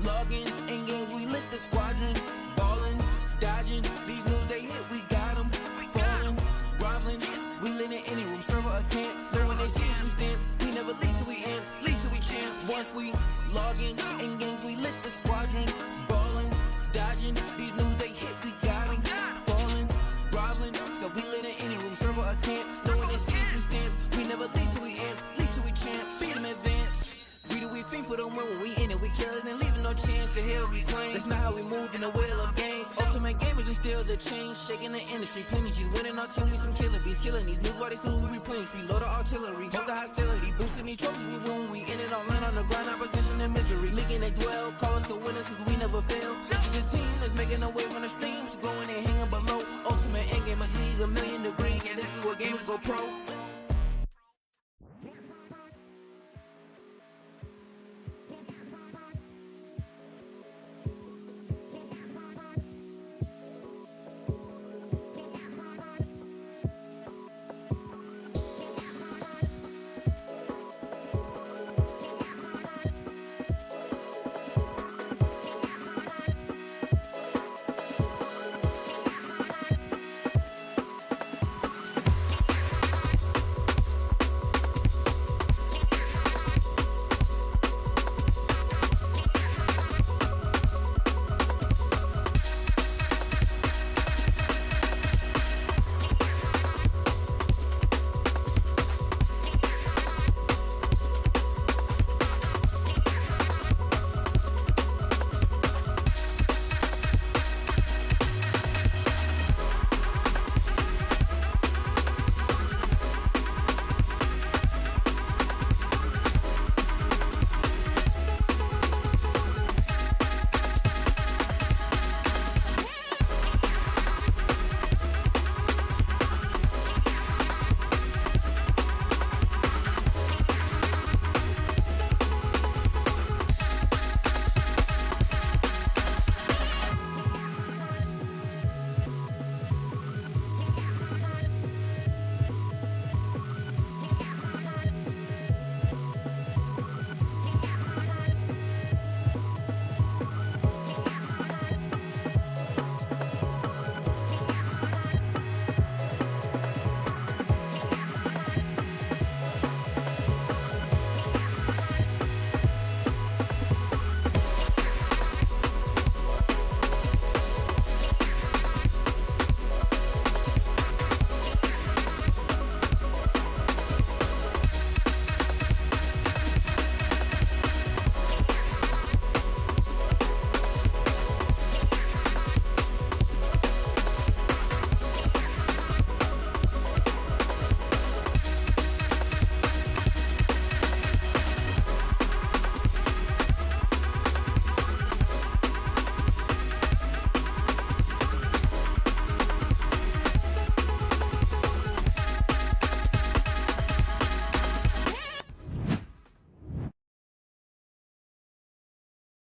logging in games, we lit the squadron. Ballin', dodging, these moves they hit, we got them. Falling, groveling, we lit in any room, server or camp. Know when they see us, we stand. We never lead till we end, lead till we champs. Once we logging in games, we lit the squadron. Ballin', dodging, these moves they hit, we got them. Falling, groveling, so we lit in any room, server or camp. Know when they see us, we stand. We never lead till we end, lead till we champs. Beat them advance. We do we think for them when we in it, we kill it and leaving no chance to hell reclaim. That's not how we move in the wheel of games. Ultimate gamers is still the change, shaking the industry. Plenty G's winning our team, we some killing bees, killing these new bodies still we replenish. We load the artillery, hold the hostility, boosting these trophies we win. We in it all land on the grind, opposition and misery. Leaking they dwell, call us the winners cause we never fail. This is the team that's making a wave on the streams, growing and hanging below. Ultimate endgamers league a million degrees, and this is where gamers go pro.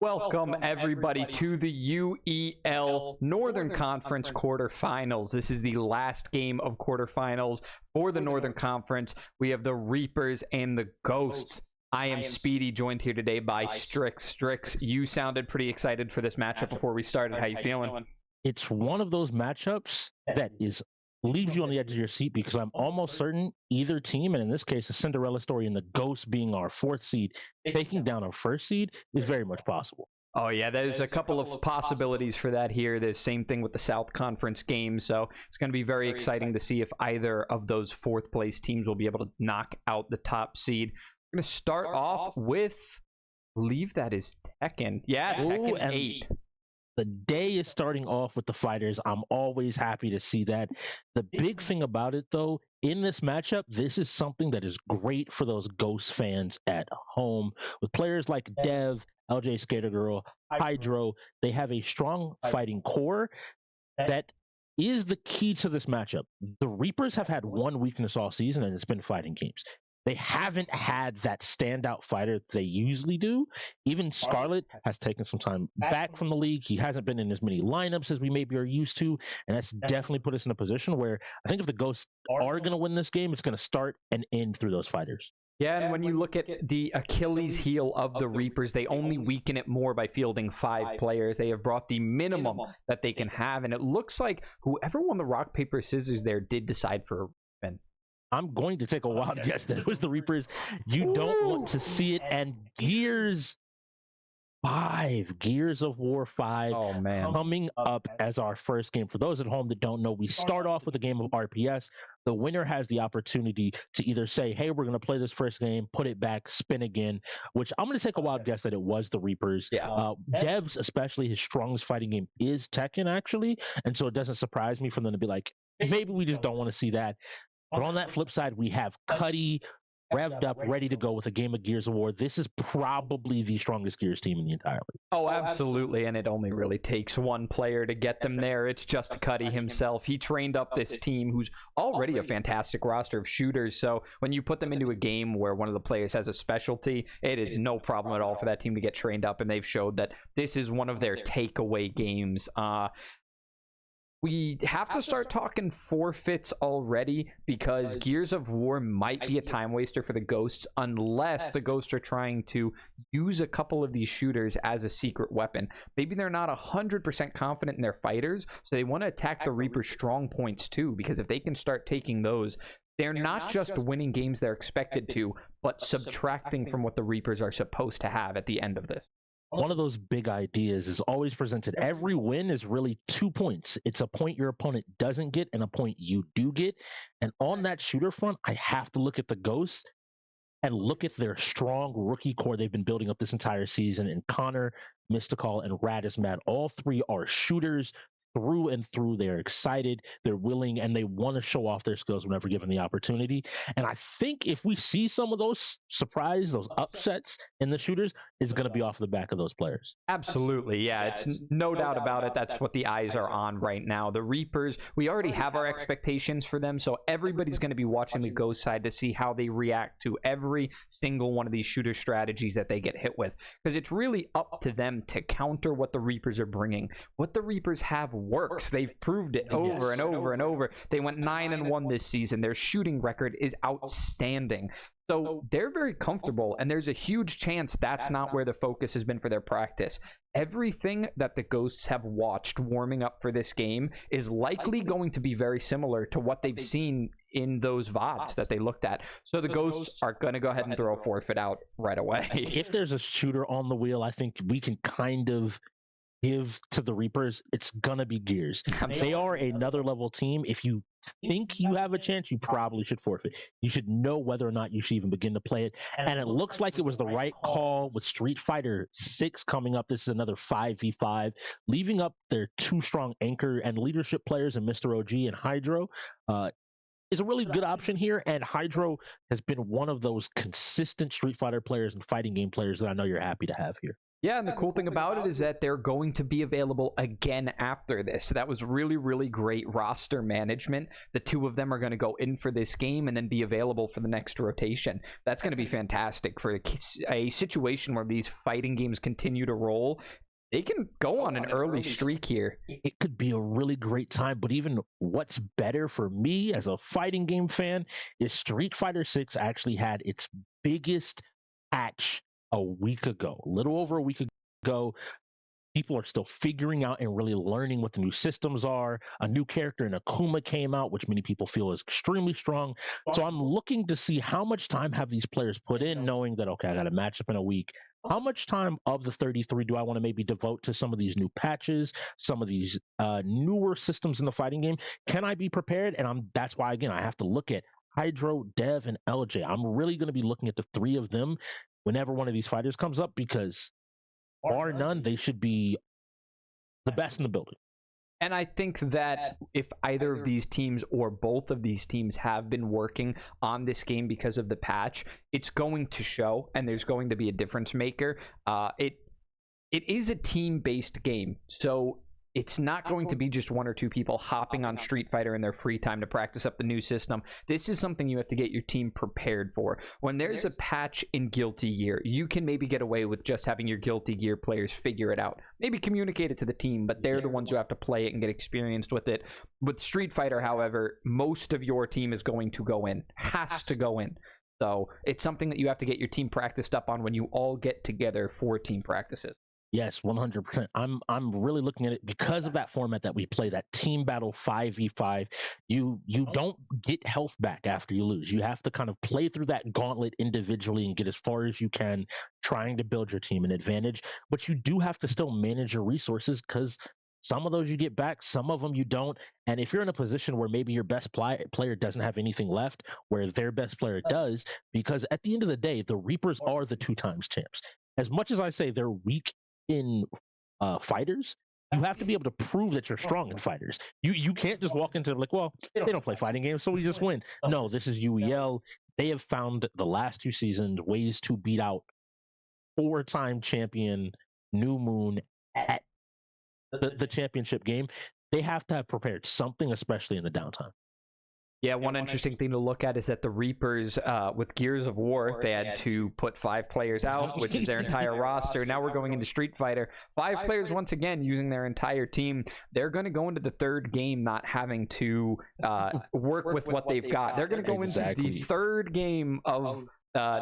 Welcome everybody to the UEL Northern Conference quarterfinals. This is the last game of quarterfinals for the Northern Conference. We have the Reapers and the Ghosts. I am Speedy, joined here today by Strix. Strix, you sounded pretty excited for this matchup before we started. How you feeling? It's one of those matchups that leaves you on the edge of your seat because I'm almost certain either team, and in this case, a Cinderella story and the Ghosts being our 4th seed, taking down our 1st seed is very much possible. Oh, yeah, there's a couple of possibilities for that here. The same thing with the South Conference game, so it's going to be very exciting to see if either of those 4th place teams will be able to knock out the top seed. We're going to start off with, I believe that is Tekken. Yeah, Tekken 8. The day is starting off with the fighters. I'm always happy to see that. The big thing about it, though, in this matchup, this is something that is great for those Ghost fans at home. With players like Dev, LJ Skater Girl, Hydro, they have a strong fighting core that is the key to this matchup. The Reapers have had one weakness all season, and it's been fighting games. They haven't had that standout fighter they usually do. Even Scarlet has taken some time back from the league. He hasn't been in as many lineups as we maybe are used to, and that's definitely put us in a position where I think if the Ghosts are going to win this game, it's going to start and end through those fighters. Yeah, and when you look at the Achilles heel of the Reapers, they only weaken it more by fielding 5 players. They have brought the minimum that they can have, and it looks like whoever won the rock, paper, scissors there did decide for a Reaper. I'm going to take a wild guess that it was the Reapers. You don't want to see it. And Gears of War 5 Oh, man. coming up as our first game. For those at home that don't know, we start off with a game of RPS. The winner has the opportunity to either say, hey, we're going to play this first game, put it back, spin again, which I'm going to take a wild guess that it was the Reapers. Yeah. Devs, especially his strongest fighting game is Tekken, actually. And so it doesn't surprise me for them to be like, maybe we just don't want to see that. But on that flip side, we have Cuddy revved up, ready to go with a game of Gears of War. This is probably the strongest Gears team in the entire league. Oh, absolutely. And it only really takes one player to get them there. It's just Cuddy himself. He trained up this team who's already a fantastic roster of shooters. So when you put them into a game where one of the players has a specialty, it is no problem at all for that team to get trained up. And they've showed that this is one of their takeaway games. We have to start talking forfeits already because Gears of War might be a time waster for the Ghosts unless the Ghosts are trying to use a couple of these shooters as a secret weapon. Maybe they're not 100% confident in their fighters, so they want to attack the Reaper's strong points too, because if they can start taking those, they're not just winning games they're expected to, but subtracting from what the Reapers are supposed to have at the end of this. One of those big ideas is always presented. Every win is really 2 points. It's a point your opponent doesn't get and a point you do get. And on that shooter front, I have to look at the Ghosts and look at their strong rookie core they've been building up this entire season. And Connor, Mystical, and Radismat, all 3 are shooters through and through. They're excited, they're willing, and they want to show off their skills whenever given the opportunity. And I think if we see some of those surprises, those upsets in the shooters, it's going to be off the back of those players. Absolutely. Yeah, it's no doubt about it. That's what the eyes are on right now. The Reapers, we already have our expectations for them, so everybody's going to be watching the Ghost side to see how they react to every single one of these shooter strategies that they get hit with, because it's really up to them to counter what the Reapers are bringing. What the Reapers have works. They've proved it over and over and over. They went 9-1 this season. Their shooting record is outstanding. So they're very comfortable, and there's a huge chance that's not where the focus has been for their practice. Everything that the Ghosts have watched warming up for this game is likely going to be very similar to what they've seen in those VODs that they looked at. So the Ghosts are going to go ahead and throw a forfeit out right away. If there's a shooter on the wheel, I think we can kind of give to the Reapers. It's gonna be Gears. They are another level team. If you think you have a chance, you probably should forfeit. You should know whether or not you should even begin to play it. And it looks like it was the right call with Street Fighter 6 coming up. This is another 5v5, leaving up their 2 strong anchor and leadership players in Mr. OG and Hydro. Is a really good option here, and Hydro has been one of those consistent Street Fighter players and fighting game players that I know you're happy to have here. Yeah, and the cool thing about it is that they're going to be available again after this. So that was really, really great roster management. The 2 of them are going to go in for this game and then be available for the next rotation. That's going to be fantastic for a situation where these fighting games continue to roll. They can go on an early streak here. It could be a really great time, but even what's better for me as a fighting game fan is Street Fighter 6 actually had its biggest patch a week ago, a little over a week ago. People are still figuring out and really learning what the new systems are. A new character in Akuma came out, which many people feel is extremely strong. So I'm looking to see how much time have these players put in, knowing that, okay, I got a matchup in a week. How much time of the 33 do I want to maybe devote to some of these new patches, some of these newer systems in the fighting game? Can I be prepared? And that's why, again, I have to look at Hydro, Dev, and LJ. I'm really going to be looking at the 3 of them whenever one of these fighters comes up, because bar none, they should be the best in the building. And I think that if either of these teams or both of these teams have been working on this game because of the patch, it's going to show, and there's going to be a difference maker. It is a team-based game, so it's not going to be just 1 or 2 people hopping on Street Fighter in their free time to practice up the new system. This is something you have to get your team prepared for. When there's a patch in Guilty Gear, you can maybe get away with just having your Guilty Gear players figure it out. Maybe communicate it to the team, but they're the ones who have to play it and get experienced with it. With Street Fighter, however, most of your team is going to go in, has to go in. So it's something that you have to get your team practiced up on when you all get together for team practices. Yes, 100%. I'm really looking at it because of that format that we play, that team battle 5v5. You don't get health back after you lose. You have to kind of play through that gauntlet individually and get as far as you can, trying to build your team an advantage. But you do have to still manage your resources because some of those you get back, some of them you don't. And if you're in a position where maybe your best player doesn't have anything left, where their best player does, because at the end of the day, the Reapers are the 2 times champs. As much as I say they're weak in fighters, you have to be able to prove that you're strong in fighters. You can't just walk into like, well, they don't play fighting games, so we just win. No, this is UEL. They have found the last 2 seasons ways to beat out 4-time champion New Moon at the championship game. They have to have prepared something, especially in the downtime. Yeah, one interesting thing to look at is that the Reapers, with Gears of War, they had to put 5 players out, which is their entire roster. Now we're going into Street Fighter. 5 players, once again, using their entire team. They're going to go into the 3rd game not having to work with what they've got. They're going to go into the 3rd game of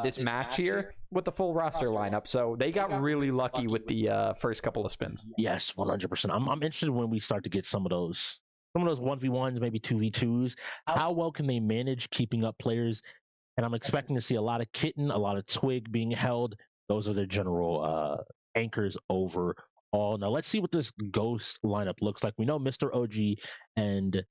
this match here with the full roster lineup. So they got really lucky with the first couple of spins. Yes, 100%. I'm interested when we start to get some of those 1v1s, maybe 2v2s. How well can they manage keeping up players? And I'm expecting to see a lot of Kitten, a lot of Twig being held. Those are their general anchors overall. Now let's see what this Ghost lineup looks like. We know Mr. OG and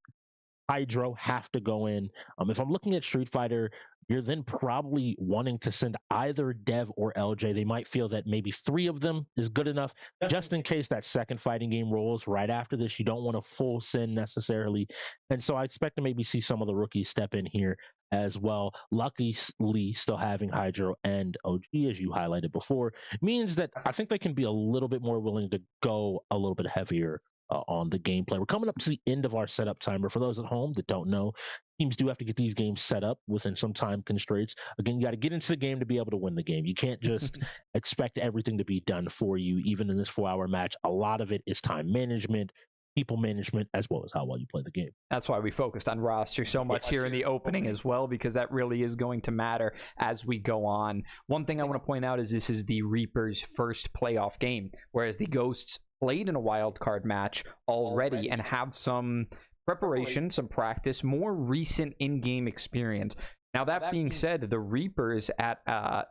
Hydro have to go in. If I'm looking at Street Fighter, you're then probably wanting to send either Dev or LJ. They might feel that maybe 3 of them is good enough, just in case that second fighting game rolls right after this. You don't want a full send necessarily. And so I expect to maybe see some of the rookies step in here as well. Luckily, still having Hydro and OG, as you highlighted before, means that I think they can be a little bit more willing to go a little bit heavier on the gameplay. We're coming up to the end of our setup timer. For those at home that don't know, teams do have to get these games set up within some time constraints. Again, you got to get into the game to be able to win the game. You can't just expect everything to be done for you. Even in this 4-hour match, a lot of it is time management, people management, as well as how well you play the game. That's why we focused on roster so much here in the opening as well, because that really is going to matter as we go on. One thing I want to point out is this is the Reapers' first playoff game, whereas the Ghosts played in a wild card match already and have some preparation, some practice, more recent in-game experience. Now, that being said, the Reapers at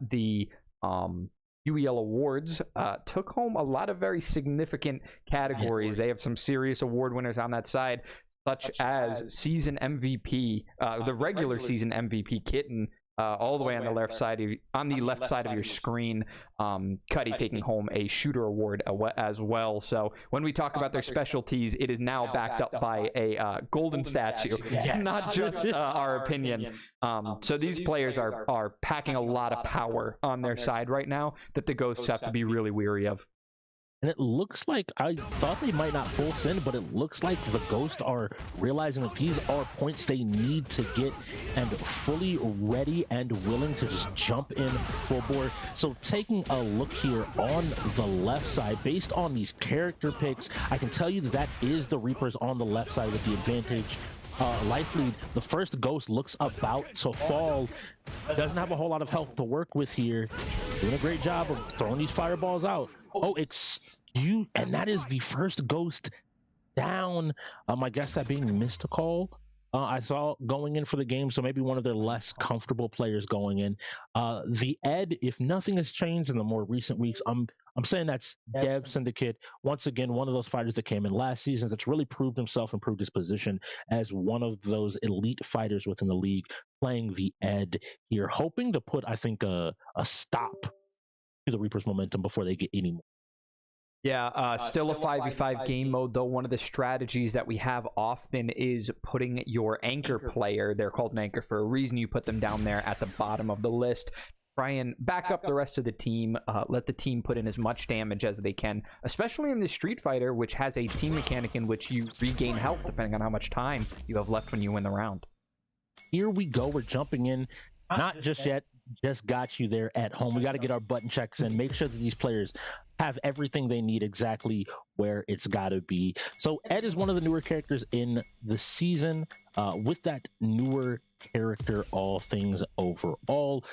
the UEL Awards took home a lot of very significant categories. They have some serious award winners on that side, such as season MVP, the regular season MVP Kitten, all the way on the left side of your screen. Cuddy taking home a shooter award as well. So when we talk about their specialties, it is now backed up by a golden statue, not just our opinion. So these players are packing a lot of power on their side right now that the Ghosts have to be really weary of. And it looks like, I thought they might not full send, but it looks like the Ghosts are realizing that these are points they need to get and fully ready and willing to just jump in full board. So taking a look here on the left side, based on these character picks, I can tell you that is the Reapers on the left side with the advantage. Life lead, the first Ghost looks about to fall. Doesn't have a whole lot of health to work with here. Doing a great job of throwing these fireballs out. Oh, it's you, and that is the first Ghost down. I guess that being Mystical, I saw going in for the game, so maybe one of their less comfortable players going in. The Ed, if nothing has changed in the more recent weeks, I'm saying that's Dev Syndicate. Once again, one of those fighters that came in last season that's really proved himself and proved his position as one of those elite fighters within the league, playing the Ed here, hoping to put, I think, a stop to the Reapers' momentum before they get any more. Yeah, still a 5v5 game mode, though. One of the strategies that we have often is putting your anchor player, they're called an anchor for a reason, you put them down there at the bottom of the list. Try and back up the rest of the team, let the team put in as much damage as they can, especially in the Street Fighter, which has a team mechanic in which you regain health depending on how much time you have left when you win the round. Here we go, we're jumping in. Not just yet, just got you there at home. We got to get our button checks in, make sure that these players have everything they need exactly where it's got to be. So Ed is one of the newer characters in the season. With that newer character, all things overall.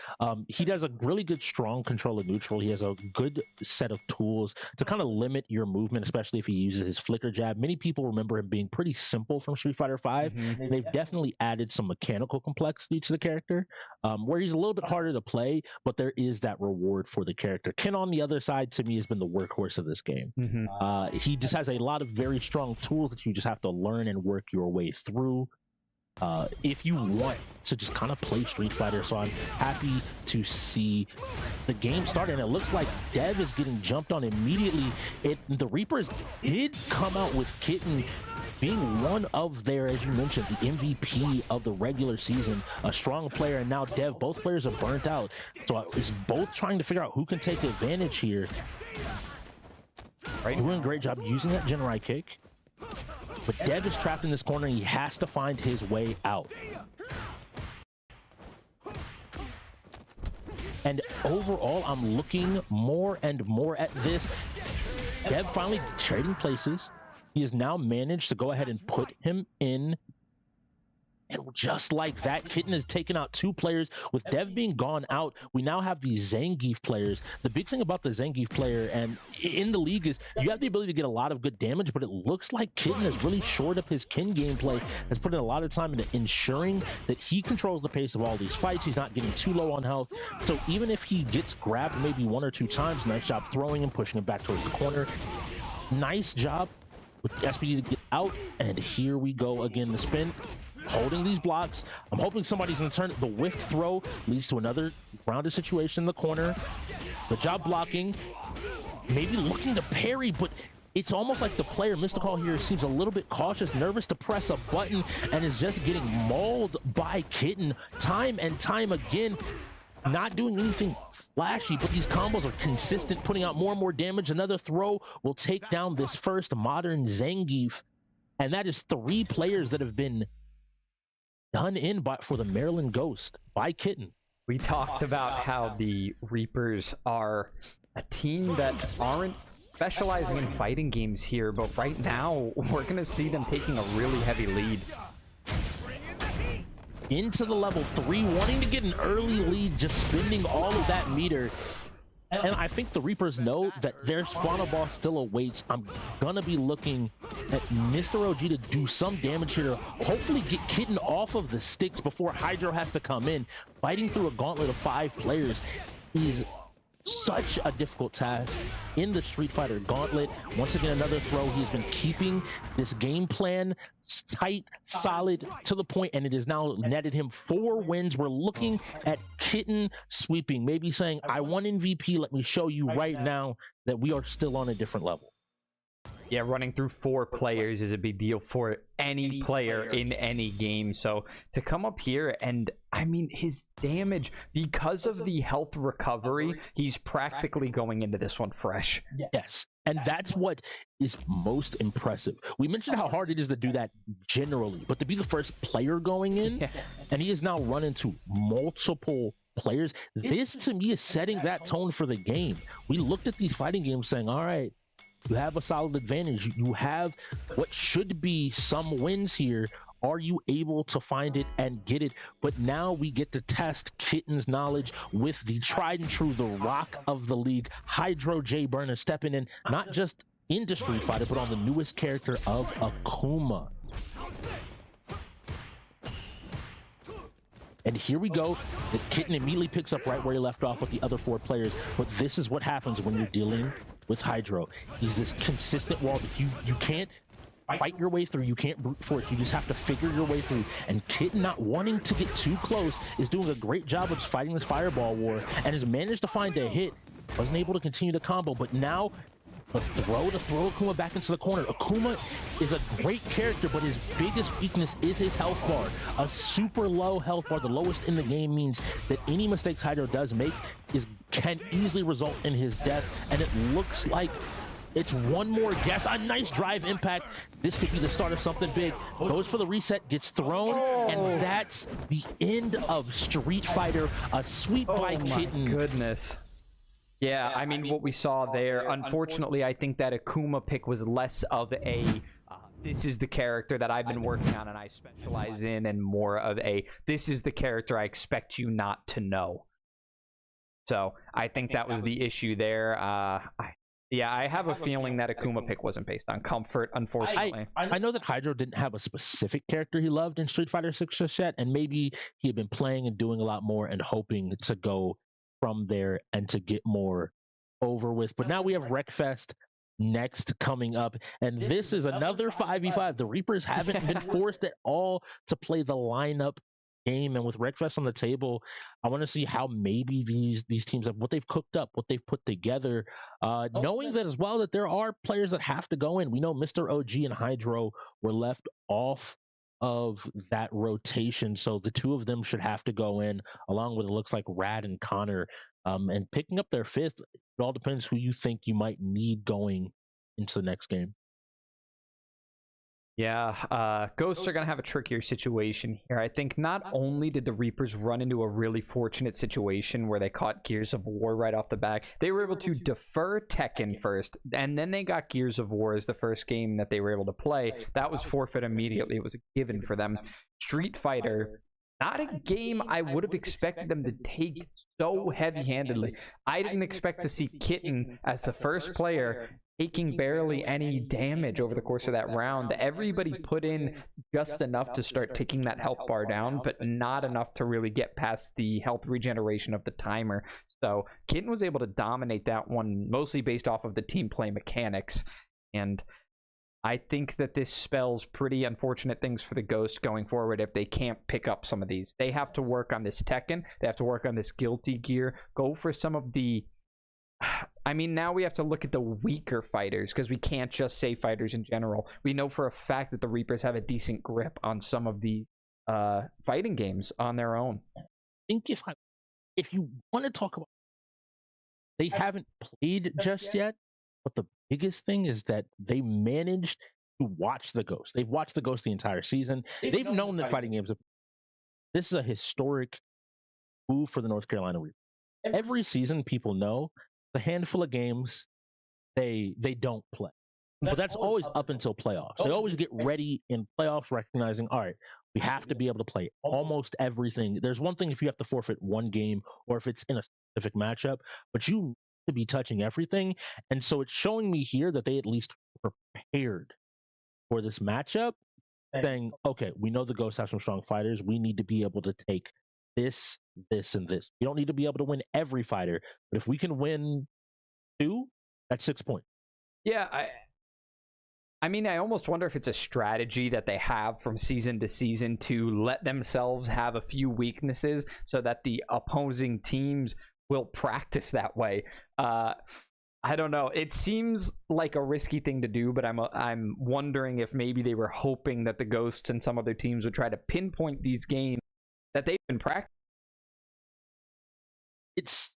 He does a really good, strong control of neutral. He has a good set of tools to kind of limit your movement, especially if he uses his flicker jab. Many people remember him being pretty simple from Street Fighter V. They've definitely added some mechanical complexity to the character, where he's a little bit harder to play, but there is that reward for the character. Ken, on the other side, to me, has been the workhorse of this game. He just has a lot of very strong tools that you just have to learn and work your way through. If you want to just kind of play Street Fighter. So I'm happy to see the game start, and it looks like Dev is getting jumped on immediately. The Reapers did come out with Kitten being one of their, as you mentioned, the MVP of the regular season, a strong player, and now Dev, both players are burnt out. So it's both trying to figure out who can take advantage here. Right, doing a great job using that Genrai kick. But Dev is trapped in this corner, and he has to find his way out. And overall, I'm looking more and more at this. Dev finally trading places. He has now managed to go ahead and put him in. And just like that, Kitten has taken out 2 players. With Dev being gone out, we now have the Zangief players. The big thing about the Zangief player and in the league is you have the ability to get a lot of good damage, but it looks like Kitten has really shored up his Kin gameplay, has put in a lot of time into ensuring that he controls the pace of all these fights. He's not getting too low on health. So even if he gets grabbed maybe 1 or 2 times, nice job throwing him, pushing him back towards the corner. Nice job with SPD to get out. And here we go again, the spin. Holding these blocks. I'm hoping somebody's going to turn it. The whiff throw leads to another grounded situation in the corner. Good job blocking. Maybe looking to parry, but it's almost like the player, Mystical here, seems a little bit cautious, nervous to press a button, and is just getting mauled by Kitten time and time again. Not doing anything flashy, but these combos are consistent, putting out more and more damage. Another throw will take down this first modern Zangief, and that is 3 players that have been done in for the Maryland Ghost by Kitten. We talked about how the Reapers are a team that aren't specializing in fighting games here, but right now we're going to see them taking a really heavy lead. Into the level 3, wanting to get an early lead, just spending all of that meter. And I think the Reapers know that their final boss still awaits. I'm gonna be looking at Mr. OG to do some damage here, hopefully get Kitten off of the sticks before Hydro has to come in. Fighting through a gauntlet of 5 players is such a difficult task in the Street Fighter gauntlet. Once again, another throw. He's been keeping this game plan tight, solid, to the point, and it has now netted him 4 wins. We're looking at Kitten sweeping, maybe saying, I won MVP, let me show you right now that we are still on a different level. Yeah, running through 4 players is a big deal for any player in any game. So to come up here and, I mean, his damage, because of the health recovery, he's practically going into this one fresh. Yes, and that's what is most impressive. We mentioned how hard it is to do that generally, but to be the first player going in, and he is now run into multiple players, this to me is setting that tone for the game. We looked at these fighting games saying, all right, you have a solid advantage. You have what should be some wins here. Are you able to find it and get it? But now we get to test Kitten's knowledge with the tried and true, the rock of the league, Hydro J Burner, stepping in, not just into Street Fighter, but on the newest character of Akuma. And here we go. The Kitten immediately picks up right where he left off with the other 4 players. But this is what happens when you're dealing with Hydro. He's this consistent wall that you can't fight your way through. You can't brute force. You just have to figure your way through. And Kitten, not wanting to get too close, is doing a great job of just fighting this fireball war and has managed to find a hit. Wasn't able to continue the combo, but now the throw to throw Akuma back into the corner. Akuma is a great character, but his biggest weakness is his health bar. A super low health bar, the lowest in the game, means that any mistakes Hydro does make can easily result in his death, and it looks like it's one more guess. A nice drive impact. This could be the start of something big. Goes for the reset, gets thrown, and that's the end of Street Fighter. A sweep by Kitten. Oh my goodness. Yeah, I mean, what we saw there, unfortunately, I think that Akuma pick was less of a this is the character that I've been working on and I specialize in, and more of a, this is the character I expect you not to know. So I think that was the issue there. I have a feeling that Akuma pick wasn't based on comfort, unfortunately. I know that Hydro didn't have a specific character he loved in Street Fighter 6 just yet, and maybe he had been playing and doing a lot more and hoping to go from there and to get more over with. But now we have Wreckfest next coming up, and this is another 5v5. The Reapers haven't been forced at all to play the lineup game, and with Wreckfest on the table, I want to see how maybe these teams have, what they've cooked up, what they've put together, knowing that as well that there are players that have to go in. We know Mr. OG and Hydro were left off of that rotation, so the two of them should have to go in, along with, it looks like, Rad and Connor, and picking up their fifth. It all depends who you think you might need going into the next game. Yeah, Ghosts are going to have a trickier situation here. I think not only did the Reapers run into a really fortunate situation where they caught Gears of War right off the back, they were able to defer Tekken first, and then they got Gears of War as the first game that they were able to play. That was forfeit immediately. It was a given for them. Street Fighter, not a game I would have expected them to take so heavy-handedly. I didn't expect to see Kitten as the first player taking barely any damage over the course of that round. Everybody put in just enough to start taking that health bar down, but not enough to really get past the health regeneration of the timer. So Kitten was able to dominate that one, mostly based off of the team play mechanics. And I think that this spells pretty unfortunate things for the Ghost going forward if they can't pick up some of these. They have to work on this Tekken. They have to work on this Guilty Gear. Go for some of the... I mean, now we have to look at the weaker fighters, because we can't just say fighters in general. We know for a fact that the Reapers have a decent grip on some of these fighting games on their own. I think if you want to talk about, they haven't played just yet, but the biggest thing is that they managed to watch the Ghost. They've watched the Ghost the entire season. They've known that fighting games. This is a historic move for the North Carolina Reapers. Every season, people know the handful of games they don't play. But that's always up until playoffs. They always get ready in playoffs, recognizing, all right, we have to be able to play almost everything. There's one thing if you have to forfeit one game or if it's in a specific matchup, but you need to be touching everything. And so it's showing me here that they at least prepared for this matchup, saying, okay, we know the Ghosts have some strong fighters. We need to be able to take this, this, and this. We don't need to be able to win every fighter, but if we can win 2, that's 6 points. Yeah, I mean, I almost wonder if it's a strategy that they have from season to season to let themselves have a few weaknesses so that the opposing teams will practice that way. I don't know. It seems like a risky thing to do, but I'm wondering if maybe they were hoping that the Ghosts and some other teams would try to pinpoint these games that they've been practicing. It's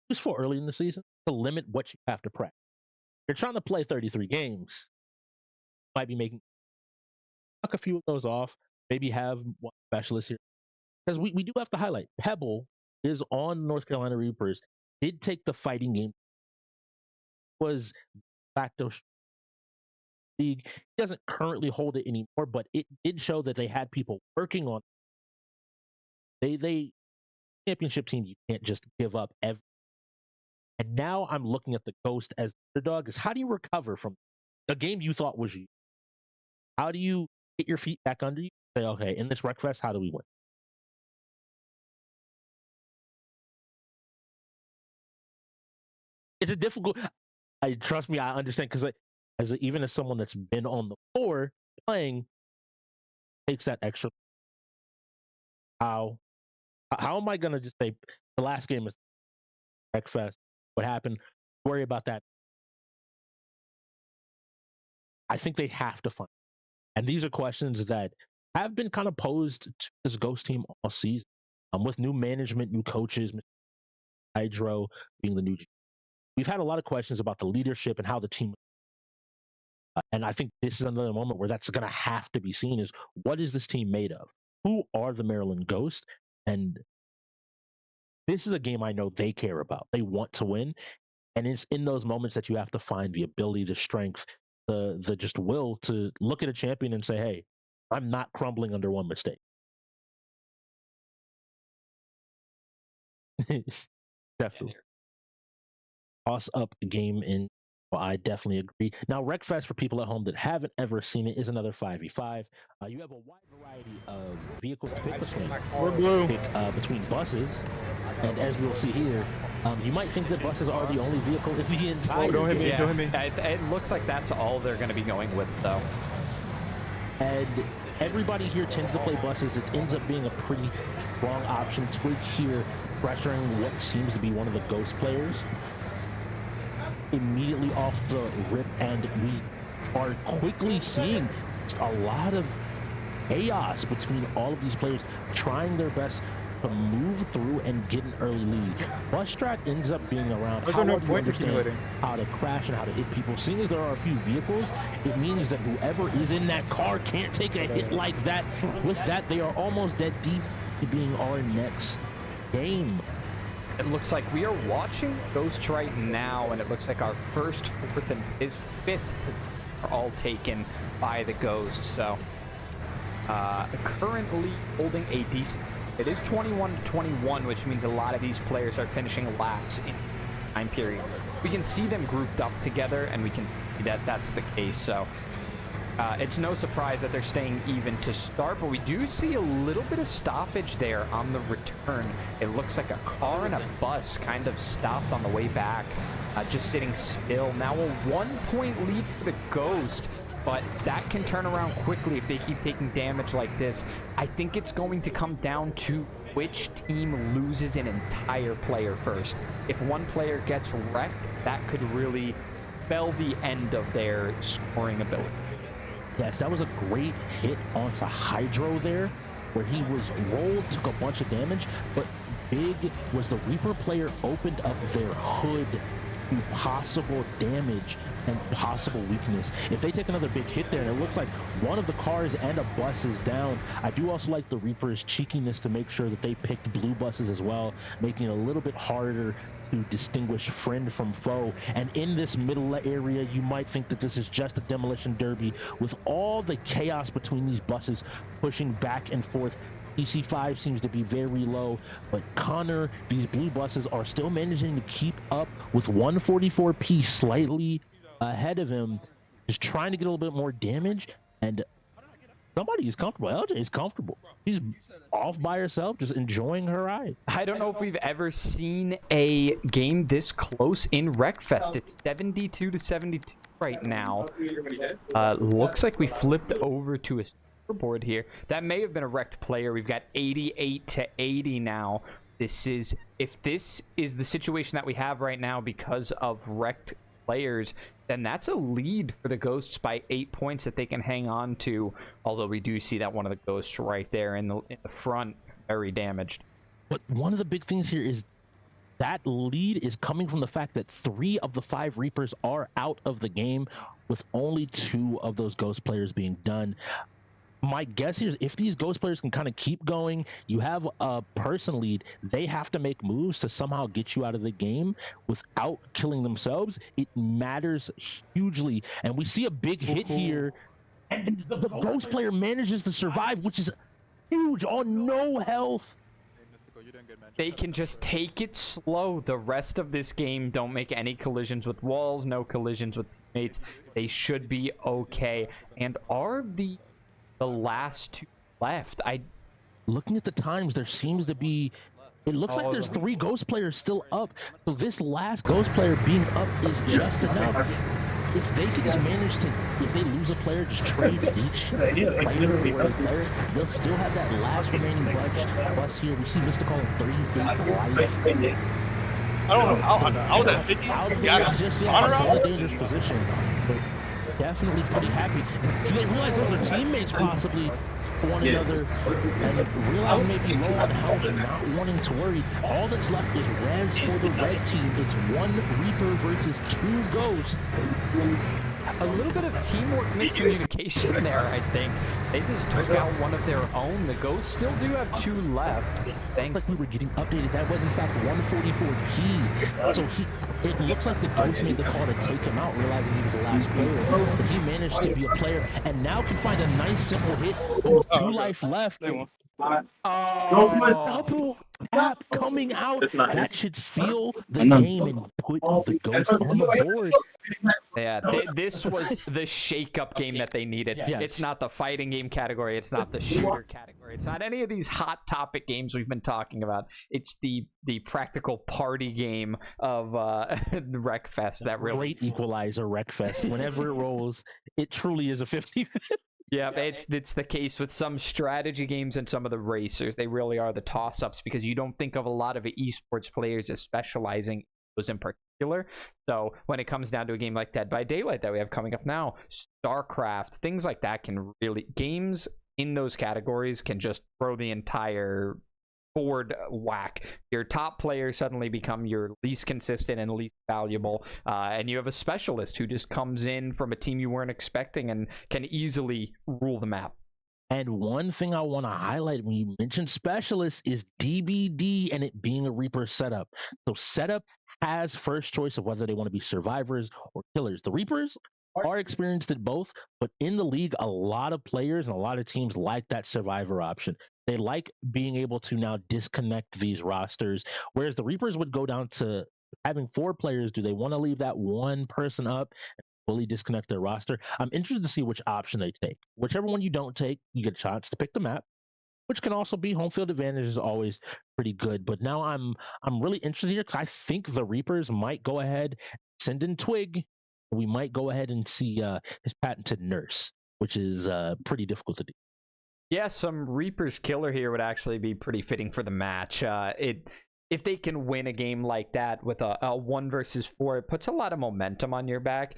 useful early in the season to limit what you have to practice. You're trying to play 33 games. Might be making knock a few of those off. Maybe have one specialist here. Because we do have to highlight Pebble is on North Carolina Reapers. Did take the fighting game. Was facto league. He doesn't currently hold it anymore, but it did show that they had people working on it. They championship team, you can't just give up every. And now I'm looking at the Ghost as the underdog. Is how do you recover from a game you thought was you? How do you get your feet back under you? Say, okay, in this Wreckfest, how do we win? It's a difficult. I trust me, I understand, because even as someone that's been on the floor playing, takes that extra. How am I gonna just say the last game is Wreckfest? What happened? Worry about that. I think they have to find. And these are questions that have been kind of posed to this Ghost team all season. With new management, new coaches, Hydro being the new. We've had a lot of questions about the leadership and how the team. And I think this is another moment where that's going to have to be seen: is what is this team made of? Who are the Maryland Ghosts? And this is a game I know they care about. They want to win. And it's in those moments that you have to find the ability, the strength the just will to look at a champion and say, hey, I'm not crumbling under one mistake. Definitely. Toss up game in. Well, I definitely agree. Now, Wreckfest, for people at home that haven't ever seen it, is another 5v5. You have a wide variety of vehicles to pick between. We're blue. Between buses, and as we'll see here, you might think that buses are the only vehicle in the entire Don't hit me, game. don't hit me. It looks like that's all they're going to be going with, though. And everybody here tends to play buses. It ends up being a pretty strong option. Twig here pressuring what seems to be one of the Ghost players immediately off the rip, and we are quickly seeing just a lot of chaos between all of these players trying their best to move through and get an early lead. Bus Strat ends up being around how do you understand how to crash and how to hit people. Seeing as there are a few vehicles, it means that whoever is in that car can't take a hit like that. With that, they are almost dead deep to being our next game. It looks like we are watching Ghosts right now, and it looks like our first, fourth, and his fifth are all taken by the Ghosts. So currently holding a decent. It is 21-21, which means a lot of these players are finishing laps in time period. We can see them grouped up together, and we can see that that's the case. So it's no surprise that they're staying even to start, but we do see a little bit of stoppage there on the return. It looks like a car and a bus kind of stopped on the way back, just sitting still. Now a 1-point lead for the Ghost, but that can turn around quickly if they keep taking damage like this. I think it's going to come down to which team loses an entire player first. If one player gets wrecked, that could really spell the end of their scoring ability. Yes, that was a great hit onto Hydro there, where he was rolled, took a bunch of damage, but big was the Reaper player opened up their hood to possible damage and possible weakness. If they take another big hit there, and it looks like one of the cars and a bus is down, I do also like the Reaper's cheekiness to make sure that they picked blue buses as well, making it a little bit harder to distinguish friend from foe. And in this middle area, you might think that this is just a demolition derby with all the chaos between these buses pushing back and forth. PC5 seems to be very low, but Connor, these blue buses are still managing to keep up with 144p slightly ahead of him, just trying to get a little bit more damage. And somebody is comfortable. LJ is comfortable. She's off by herself, just enjoying her ride. I don't know if we've ever seen a game this close in Wreckfest. It's 72-72 right now. Looks like we flipped over to a board here. That may have been a wrecked player. We've got 88-80 now. If this is the situation that we have right now because of wrecked players, then that's a lead for the Ghosts by 8 points that they can hang on to. Although we do see that one of the Ghosts right there in the front, very damaged. But one of the big things here is that lead is coming from the fact that 3 of the 5 Reapers are out of the game, with only 2 of those Ghost players being done. My guess here is if these Ghost players can kind of keep going, you have a person lead, they have to make moves to somehow get you out of the game without killing themselves. It matters hugely. And we see a big hit here, and the Ghost player manages to survive, which is huge on no health. They can just take it slow. The rest of this game, don't make any collisions with walls, no collisions with teammates. They should be okay. And are the last 2 left? Looking at the times, there seems to be, it looks like there's 3 Ghost players still up. So this last Ghost player being up is just enough. If they could just manage to, if they lose a player, just trade each player for a player, they'll still have that last remaining bus here. We see Mystical in 38 life. I was at 50. Out of there, just in a dangerous position. But definitely pretty happy. Do they realize those are teammates possibly for one another, and realizing maybe low on health and not wanting to worry? All that's left is res for the red team. It's 1 Reaper versus 2 Ghosts. A little bit of teamwork miscommunication there, I think. They just took out one of their own. The Ghosts still do have 2 left. Thanks. Like we were getting updated. That was in fact 144P. So it looks like the Ghost made the call to take him out, realizing he was the last player. But he managed to be a player and now can find a nice simple hit. But with 2 life left. Oh, Double tap coming out. That should seal the game and put the Ghost on the board. yeah. This was the shake-up game that they needed. Yes. It's not the fighting game category. It's not the shooter category. It's not any of these hot topic games we've been talking about. It's the practical party game of Wreckfest. That really Great equalizer, Wreckfest. Whenever it rolls, it truly is a 50. Yeah, it's the case with some strategy games and some of the racers. They really are the toss-ups because you don't think of a lot of esports players as specializing in those in particular. So when it comes down to a game like Dead by Daylight that we have coming up now, StarCraft, things like that can really... Games in those categories can just throw the entire board whack. Your top players suddenly become your least consistent and least valuable, and you have a specialist who just comes in from a team you weren't expecting and can easily rule the map. And one thing I want to highlight when you mention specialists is DBD and it being a Reaper setup. So setup has first choice of whether they want to be survivors or killers. The Reapers are experienced at both, but in the league, a lot of players and a lot of teams like that survivor option. They like being able to now disconnect these rosters, whereas the Reapers would go down to having 4 players. Do they want to leave that one person up and fully disconnect their roster? I'm interested to see which option they take. Whichever one you don't take, you get a chance to pick the map, which can also be home field advantage is always pretty good. But now I'm really interested here because I think the Reapers might go ahead, send in Twig. We might go ahead and see his patented nurse, which is pretty difficult to do. Yeah, some Reaper's killer here would actually be pretty fitting for the match. If they can win a game like that with a 1 versus 4, it puts a lot of momentum on your back.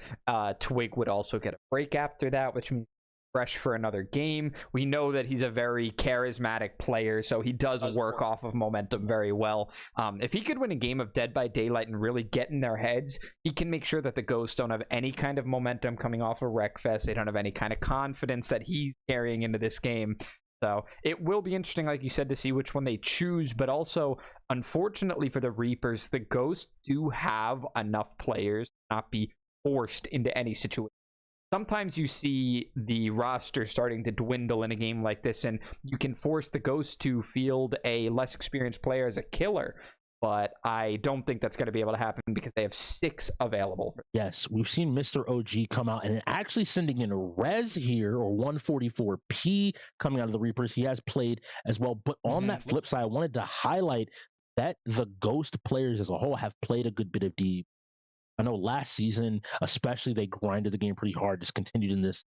Twig would also get a break after that, which means fresh for another game. We know that he's a very charismatic player, so he does work off of momentum very well. If he could win a game of Dead by Daylight and really get in their heads, he can make sure that the Ghosts don't have any kind of momentum coming off of Wreckfest. They don't have any kind of confidence that he's carrying into this game. So it will be interesting, like you said, to see which one they choose, but also, unfortunately for the Reapers, the Ghosts do have enough players to not be forced into any situation. Sometimes you see the roster starting to dwindle in a game like this, and you can force the Ghost to field a less experienced player as a killer. But I don't think that's going to be able to happen because they have 6 available. Yes, we've seen Mr. OG come out and actually sending in a Rez here, or 144P coming out of the Reapers. He has played as well. But on that flip side, I wanted to highlight that the Ghost players as a whole have played a good bit of D. I know last season, especially, they grinded the game pretty hard, just continued in this.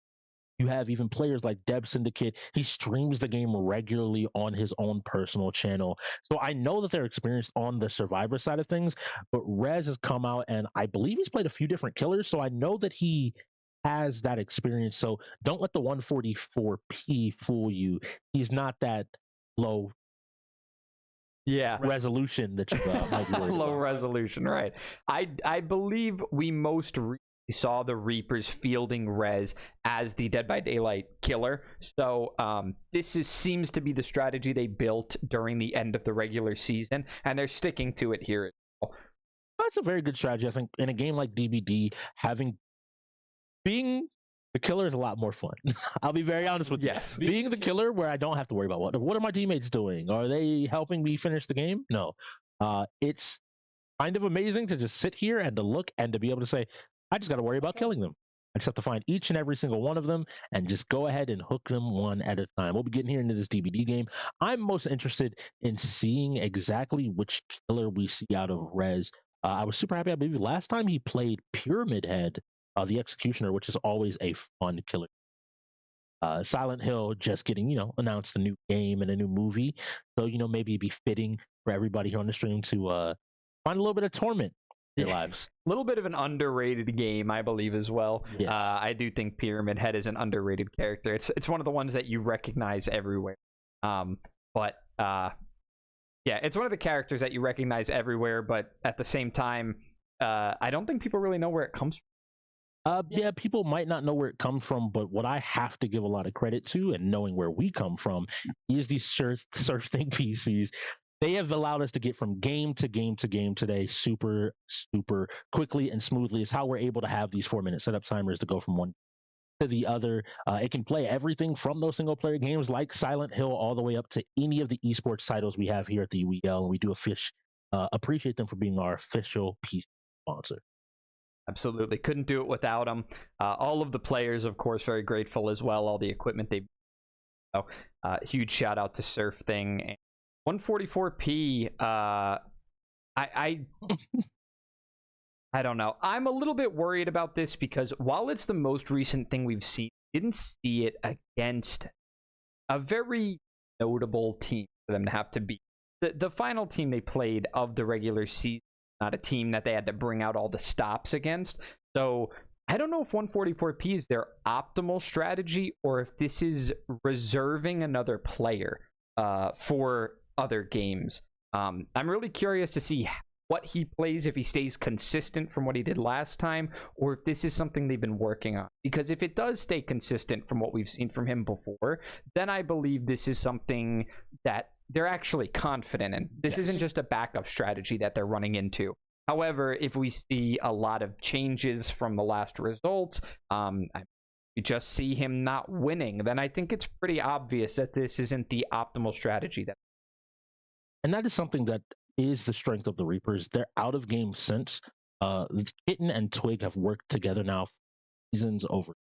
You have even players like Deb Syndicate. He streams the game regularly on his own personal channel. So I know that they're experienced on the survivor side of things, but Rez has come out and I believe he's played a few different killers. So I know that he has that experience. So don't let the 144P fool you. He's not that low resolution that you might be worried low about. resolution, right? I believe we most saw the Reapers fielding Rez as the Dead by Daylight killer. So this seems to be the strategy they built during the end of the regular season, and they're sticking to it here as well. That's a very good strategy. I think in a game like DBD, being the killer is a lot more fun. I'll be very honest with you. Yes. Being the killer where I don't have to worry about what are my teammates doing? Are they helping me finish the game? No. It's kind of amazing to just sit here and to look and to be able to say, I just got to worry about killing them. I just have to find each and every single one of them and just go ahead and hook them one at a time. We'll be getting here into this DBD game. I'm most interested in seeing exactly which killer we see out of Rez. I was super happy. I believe last time he played Pyramid Head, the Executioner, which is always a fun killer. Silent Hill just getting, announced a new game and a new movie. So, maybe it'd be fitting for everybody here on the stream to find a little bit of torment in their lives. A little bit of an underrated game, I believe, as well. Yes. I do think Pyramid Head is an underrated character. It's one of the ones that you recognize everywhere. It's one of the characters that you recognize everywhere, but at the same time, I don't think people really know where it comes from. Yeah, people might not know where it comes from, but what I have to give a lot of credit to, and knowing where we come from, is these SurfThing PCs. They have allowed us to get from game to game to game today super, super quickly and smoothly. Is how we're able to have these 4-minute setup timers to go from one to the other. It can play everything from those single player games like Silent Hill all the way up to any of the esports titles we have here at the UEL. And we do appreciate them for being our official PC sponsor. Absolutely. Couldn't do it without them. All of the players, of course, very grateful as well. All the equipment they. So, huge shout out to SurfThing. 144p. I I don't know. I'm a little bit worried about this because while it's the most recent thing we've seen, we didn't see it against a very notable team for them to have to beat. The final team they played of the regular season, not a team that they had to bring out all the stops against. So I don't know if 144p is their optimal strategy or if this is reserving another player for other games. I'm really curious to see what he plays, if he stays consistent from what he did last time, or if this is something they've been working on. Because if it does stay consistent from what we've seen from him before, then I believe this is something that they're actually confident in. This isn't just a backup strategy that they're running into. However, if we see a lot of changes from the last results, we just see him not winning, then I think it's pretty obvious that this isn't the optimal strategy. And that is something that is the strength of the Reapers. They're out of game since. Kitten and Twig have worked together now for seasons over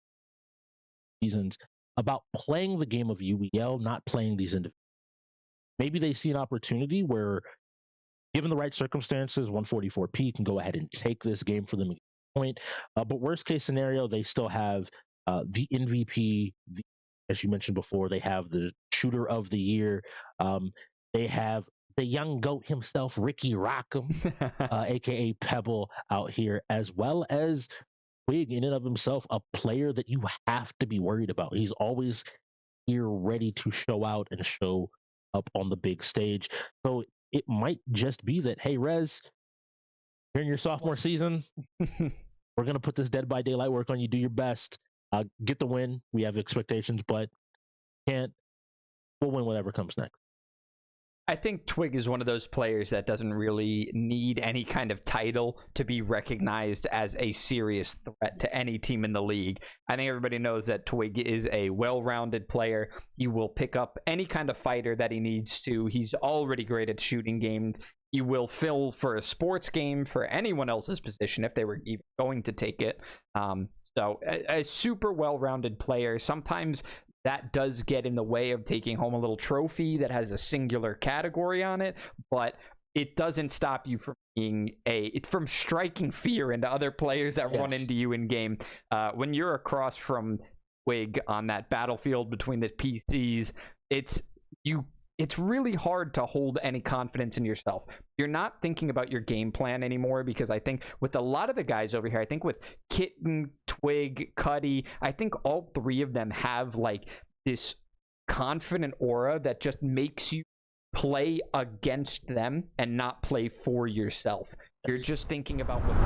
seasons about playing the game of UEL, not playing these individuals. Maybe they see an opportunity where, given the right circumstances, 144p can go ahead and take this game for them at point. But worst case scenario, they still have the MVP, as you mentioned before. They have the shooter of the year. They have the young goat himself, Ricky Rockham, aka Pebble, out here, as well as Twig in and of himself, a player that you have to be worried about. He's always here ready to show out and show up on the big stage. So it might just be that, hey, Rez, you're in your sophomore season. We're going to put this Dead by Daylight work on you. Do your best. Get the win. We have expectations, but we'll win whatever comes next. I think Twig is one of those players that doesn't really need any kind of title to be recognized as a serious threat to any team in the league. I think everybody knows that Twig is a well-rounded player. He will pick up any kind of fighter that he needs to. He's already great at shooting games. He will fill for a sports game for anyone else's position if they were even going to take it. So a super well-rounded player. Sometimes that does get in the way of taking home a little trophy that has a singular category on it, but it doesn't stop you from being from striking fear into other players that run into you in game. When you're across from Twig on that battlefield between the PCs, it's really hard to hold any confidence in yourself. You're not thinking about your game plan anymore, because I think with a lot of the guys over here, I think with Kitten, Twig, Cuddy, I think all three of them have like this confident aura that just makes you play against them and not play for yourself. You're just thinking about what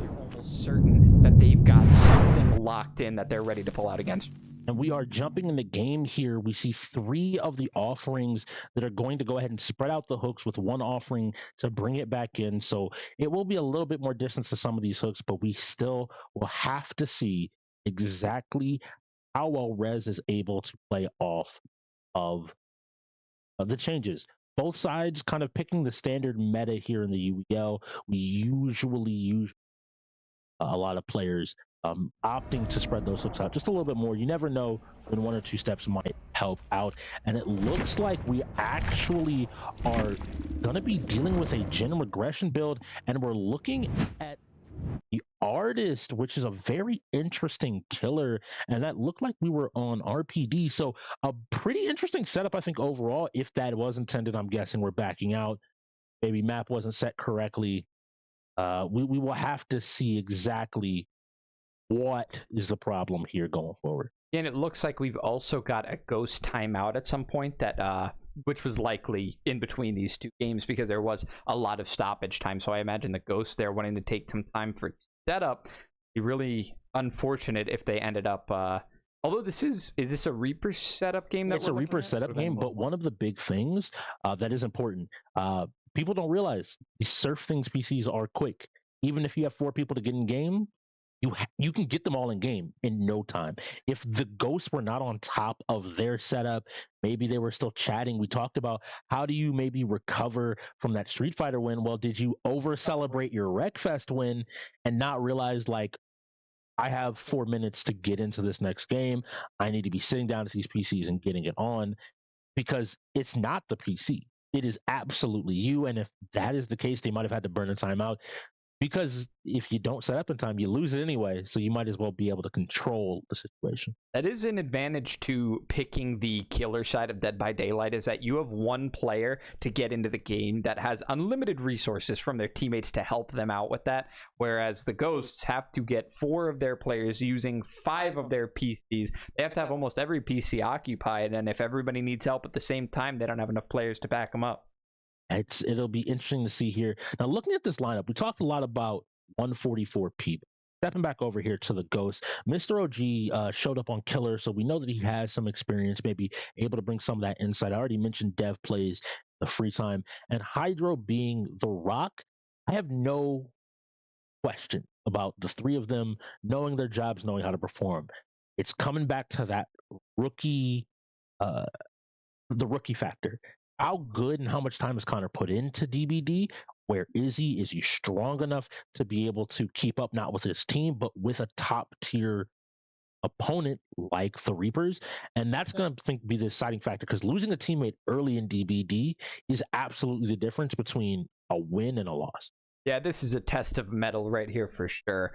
you're almost certain that they've got something locked in that they're ready to pull out against. And we are jumping in the game here. We see 3 of the offerings that are going to go ahead and spread out the hooks with one offering to bring it back in. So it will be a little bit more distance to some of these hooks, but we still will have to see exactly how well Rez is able to play off of the changes. Both sides kind of picking the standard meta here in the UEL. We usually use a lot of players opting to spread those hooks out just a little bit more. You never know when 1 or 2 steps might help out. And it looks like we actually are going to be dealing with a gen regression build, and we're looking at the artist, which is a very interesting killer, and that looked like we were on RPD. So a pretty interesting setup, I think, overall. If that was intended, I'm guessing we're backing out. Maybe map wasn't set correctly. We will have to see exactly what is the problem here going forward. And it looks like we've also got a ghost timeout at some point that which was likely in between these 2 games because there was a lot of stoppage time. So I imagine the ghost there wanting to take some time for setup. be really unfortunate if they ended up. Although is this a Reaper setup game? It's a Reaper setup game, but one of the big things that is important, people don't realize these SurfThings PCs are quick. Even if you have 4 people to get in game, you can get them all in game in no time. If the ghosts were not on top of their setup, maybe they were still chatting. We talked about how do you maybe recover from that Street Fighter win? Well, did you over celebrate your Wreckfest win and not realize, like, I have 4 minutes to get into this next game. I need to be sitting down at these PCs and getting it on, because it's not the PC. It is absolutely you. And if that is the case, they might have had to burn a timeout, because if you don't set up in time, you lose it anyway. So you might as well be able to control the situation. That is an advantage to picking the killer side of Dead by Daylight, is that you have one player to get into the game that has unlimited resources from their teammates to help them out with that. Whereas the Ghosts have to get 4 of their players using 5 of their PCs. They have to have almost every PC occupied. And if everybody needs help at the same time, they don't have enough players to back them up. It'll be interesting to see here. Now, looking at this lineup, we talked a lot about 144p. Stepping back over here to the Ghost, Mr. OG showed up on Killer, so we know that he has some experience, maybe able to bring some of that insight. I already mentioned Dev plays the free time, and Hydro being the Rock. I have no question about the 3 of them knowing their jobs, knowing how to perform. It's coming back to that rookie, the rookie factor. How good and how much time has Connor put into DBD? Where is he? Is he strong enough to be able to keep up, not with his team, but with a top tier opponent like the Reapers? And that's going to be the deciding factor, because losing a teammate early in DBD is absolutely the difference between a win and a loss. Yeah, this is a test of metal right here for sure.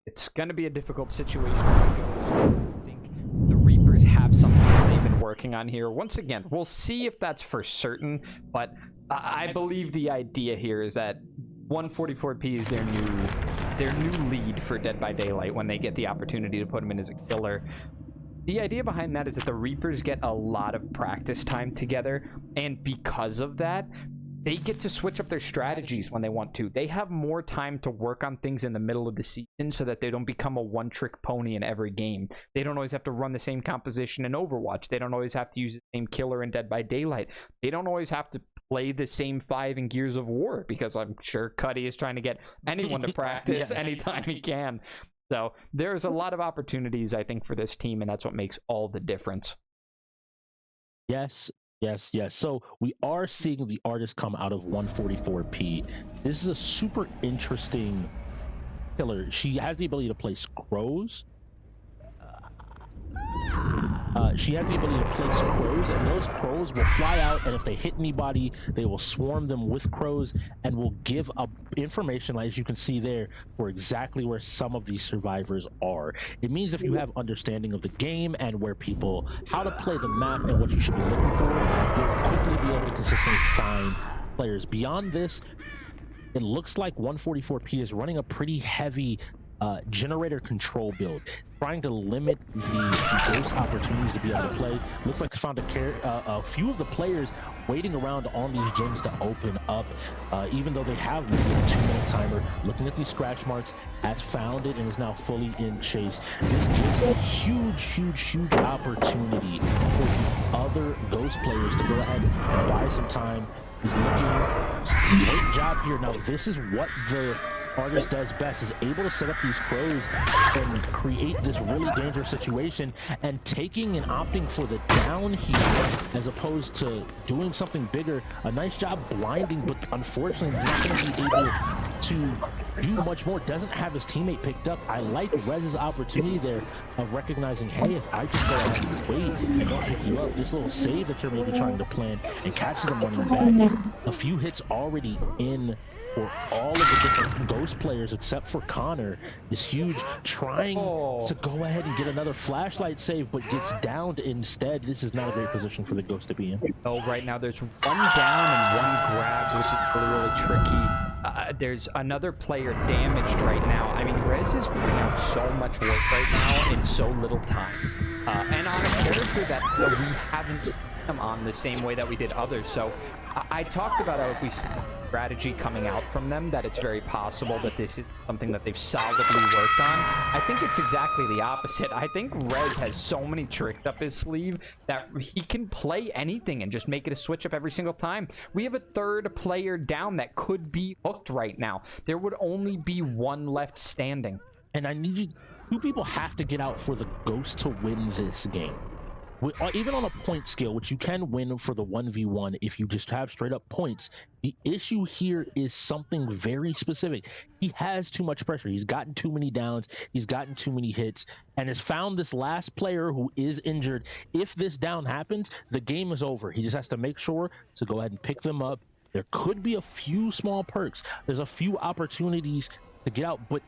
It's going to be a difficult situation for the Ghosts. I think the Reapers have something that they've been working on here. Once again, we'll see if that's for certain, but I believe the idea here is that 144p is their new lead for Dead by Daylight when they get the opportunity to put him in as a killer. The idea behind that is that the Reapers get a lot of practice time together, and because of that, they get to switch up their strategies when they want to. They have more time to work on things in the middle of the season so that they don't become a one-trick pony in every game. They don't always have to run the same composition in Overwatch. They don't always have to use the same killer in Dead by Daylight. They don't always have to play the same 5 in Gears of War, because I'm sure Cuddy is trying to get anyone to practice anytime he can. So there's a lot of opportunities, I think, for this team, and that's what makes all the difference. Yes. So we are seeing the artist come out of 144p. This is a super interesting killer. She has the ability to place crows. She has the ability to place crows, and those crows will fly out, and if they hit anybody, they will swarm them with crows and will give up information, as you can see there, for exactly where some of these survivors are. It means if you have understanding of the game and how to play the map and what you should be looking for, you'll quickly be able to consistently find players. Beyond this, it looks like 144p is running a pretty heavy generator control build, trying to limit the ghost opportunities to be able to play. Looks like it's found a few of the players waiting around on these gens to open up, even though they have maybe a 2-minute timer. Looking at these scratch marks, has found it and is now fully in chase. This gives a huge opportunity for the other ghost players to go ahead and buy some time. He's looking great job here. Now this is what the artist does best, is able to set up these crows and create this really dangerous situation, and taking and opting for the down here as opposed to doing something bigger. A nice job blinding, but unfortunately not going to be able to do much more. Doesn't have his teammate picked up. I like Rez's opportunity there of recognizing, hey, if I just go ahead and wait and don't pick you up, this little save that you're maybe trying to plan, and catches them running back. A few hits already in for all of the different ghost players except for Connor is huge, trying to go ahead and get another flashlight save, but gets downed instead. This is not a great position for the ghost to be in. Oh, right now there's one down and one grab, which is really tricky. There's another player damaged right now. I mean, Rez is putting out so much work right now in so little time. And on a character that we haven't them on the same way that we did others. So I talked about how if we see strategy coming out from them, that it's very possible that this is something that they've solidly worked on. I think it's exactly the opposite. I think Rez has so many tricks up his sleeve that he can play anything and just make it a switch up every single time. We have a third player down that could be hooked right now. There would only be one left standing. And I need you, two people have to get out for the Ghost to win this game. Even on a point scale, which you can win for the 1v1 if you just have straight up points, the issue here is something very specific. He has too much pressure. He's gotten too many downs. He's gotten too many hits and has found this last player who is injured. If this down happens, the game is over. He just has to make sure to go ahead and pick them up. There could be a few small perks. There's a few opportunities to get out, but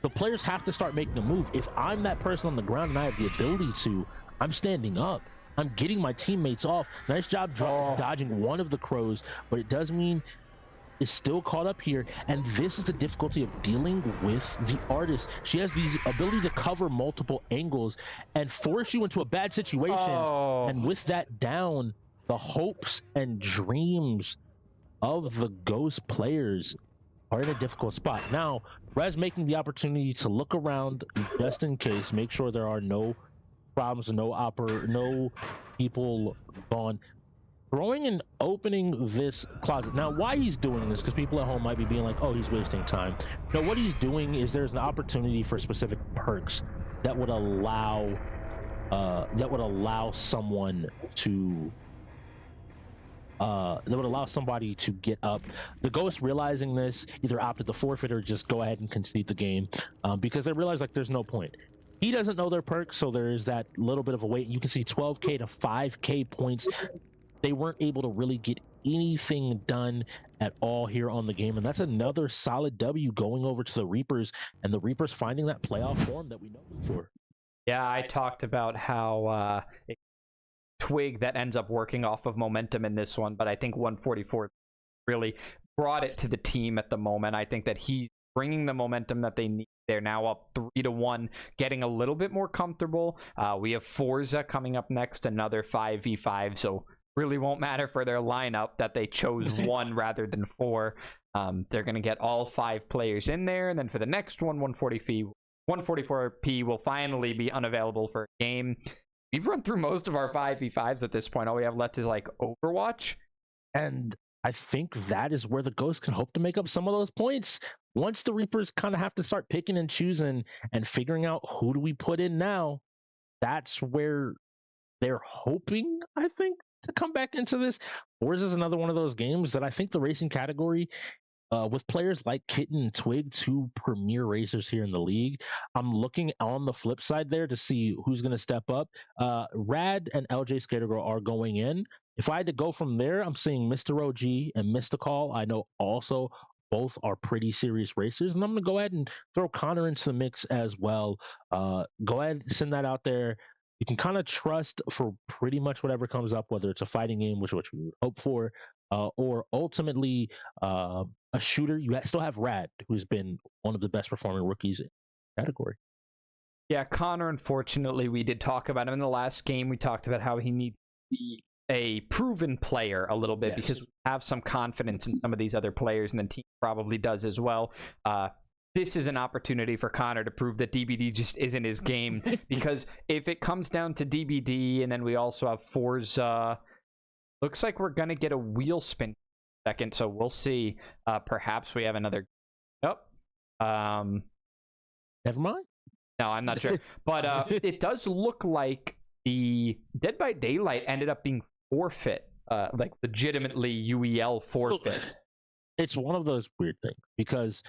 the players have to start making a move. If I'm that person on the ground and I have the ability to, I'm standing up. I'm getting my teammates off. Nice job dodging one of the crows, but it does mean it's still caught up here. And this is the difficulty of dealing with the artist. She has the ability to cover multiple angles and force you into a bad situation. And with that down, the hopes and dreams of the Ghost players are in a difficult spot. Now, Rez making the opportunity to look around just in case, make sure there are no problems, no people gone. Throwing and opening this closet. Now, why he's doing this, because people at home might be being like, oh, he's wasting time. No, what he's doing is there's an opportunity for specific perks that would allow someone to somebody to get up. The Ghost, realizing this, either opted to forfeit or just go ahead and concede the game, because they realize like there's no point. He doesn't know their perks, so there is that little bit of a wait. You can see 12k to 5k points. They weren't able to really get anything done at all here on the game, and that's another solid W going over to the Reapers, and the Reapers finding that playoff form that we know them for. Yeah, I talked about how Twig that ends up working off of momentum in this one, but I think 144 really brought it to the team at the moment. I think that he's bringing the momentum that they need. They're now up 3-1, getting a little bit more comfortable. We have Forza coming up next, another 5v5, so really won't matter for their lineup that they chose 1 rather than 4. They're going to get all 5 players in there, and then for the next one, 144p will finally be unavailable for a game. We've run through most of our 5v5s at this point. All we have left is like Overwatch. And I think that is where the Ghost can hope to make up some of those points. Once the Reapers kind of have to start picking and choosing and figuring out who do we put in now, that's where they're hoping, I think, to come back into this. Forza is another one of those games that I think the racing category, with players like Kitten and Twig, 2 premier racers here in the league, I'm looking on the flip side there to see who's going to step up. Rad and LJ Skatergirl are going in. If I had to go from there, I'm seeing Mr. OG and Mystical. I know also both are pretty serious racers, and I'm going to go ahead and throw Connor into the mix as well. Go ahead and send that out there. You can kind of trust for pretty much whatever comes up, whether it's a fighting game, which we would hope for, or ultimately a shooter. You still have Rad, who's been one of the best performing rookies in the category. Yeah, Connor, unfortunately, we did talk about him in the last game. We talked about how he needs to be a proven player a little bit, because we have some confidence in some of these other players, and the team probably does as well. This is an opportunity for Connor to prove that DBD just isn't his game, because if it comes down to DBD and then we also have Forza, looks like we're going to get a wheel spin second, so we'll see. Perhaps we have another... Never mind. No, I'm not sure. But it does look like the Dead by Daylight ended up being forfeit, like legitimately UEL forfeit. So, it's one of those weird things, because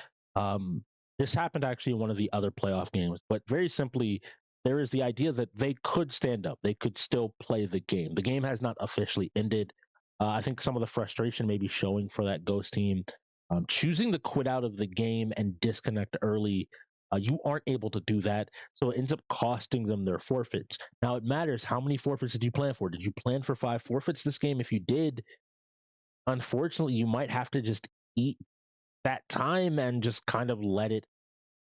this happened actually in one of the other playoff games, but very simply, there is the idea that they could stand up. They could still play the game. The game has not officially ended. I think some of the frustration may be showing for that Ghost team. Choosing to quit out of the game and disconnect early, you aren't able to do that. So it ends up costing them their forfeits. Now, it matters how many forfeits did you plan for? Did you plan for 5 forfeits this game? If you did, unfortunately, you might have to just eat that time and just kind of let it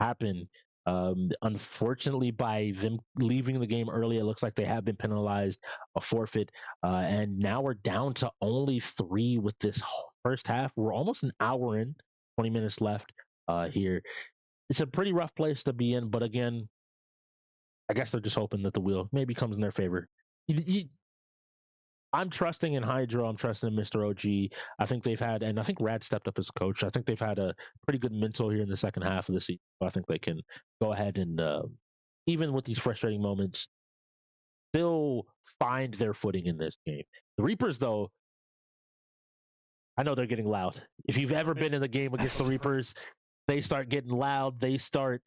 happen. Unfortunately, by them leaving the game early, it looks like they have been penalized, a forfeit, and now we're down to only 3 with this first half. We're almost an hour in, 20 minutes left here. It's a pretty rough place to be in, but again, I guess they're just hoping that the wheel maybe comes in their favor. I'm trusting in Hydro. I'm trusting in Mr. OG. I think they've had, and I think Rad stepped up as a coach. I think they've had a pretty good mental here in the second half of the season. I think they can go ahead and, even with these frustrating moments, still find their footing in this game. The Reapers, though, I know they're getting loud. If you've ever been in the game against the Reapers, they start getting loud. They start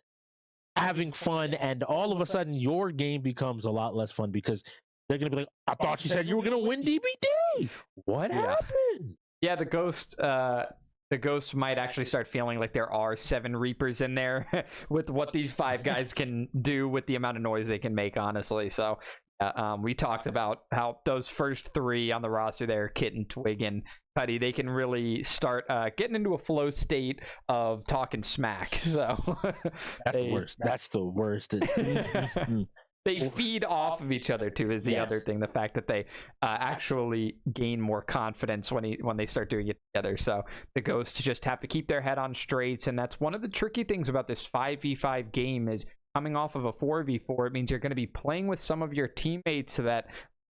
having fun, and all of a sudden, your game becomes a lot less fun because they're gonna be like, "I thought you said you were gonna win DBD. What happened?" Yeah, the ghost might actually start feeling like there are 7 Reapers in there with what these 5 guys can do with the amount of noise they can make, honestly. So we talked about how those first 3 on the roster there, Kitten, Twig, and Cuddy, they can really start getting into a flow state of talking smack. So that's the worst. That's the worst. They feed off of each other too, is the other thing. The fact that they actually gain more confidence when they start doing it together. So the Ghosts just have to keep their head on straights, and that's one of the tricky things about this 5v5 game is coming off of a 4v4. It means you're going to be playing with some of your teammates that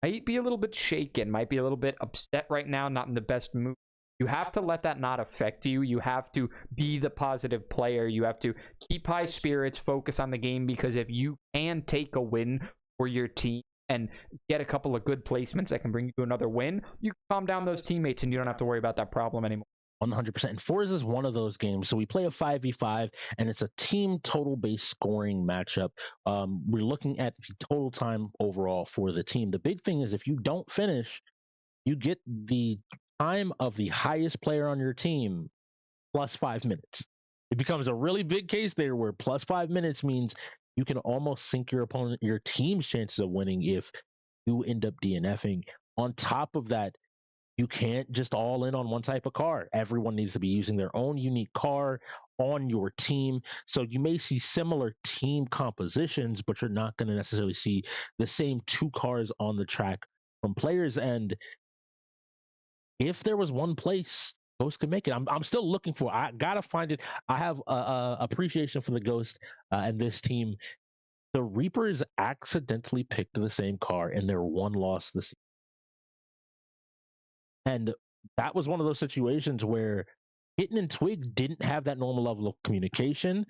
might be a little bit shaken, might be a little bit upset right now, not in the best mood. You have to let that not affect you. You have to be the positive player. You have to keep high spirits, focus on the game, because if you can take a win for your team and get a couple of good placements that can bring you another win, you can calm down those teammates and you don't have to worry about that problem anymore. 100%. And Forza is one of those games. So we play a 5v5, and it's a team total-based scoring matchup. We're looking at the total time overall for the team. The big thing is if you don't finish, you get the time of the highest player on your team plus 5 minutes. It becomes a really big case there where plus 5 minutes means you can almost sink your opponent, your team's chances of winning if you end up DNFing. On top of that, you can't just all in on one type of car. Everyone needs to be using their own unique car on your team. So you may see similar team compositions, but you're not going to necessarily see the same 2 cars on the track from players. And if there was one place Ghost could make it, I'm still looking for. I gotta find it. I have appreciation for the Ghost and this team. The Reapers accidentally picked the same car in their one loss this season, and that was one of those situations where Kitten and Twig didn't have that normal level of communication.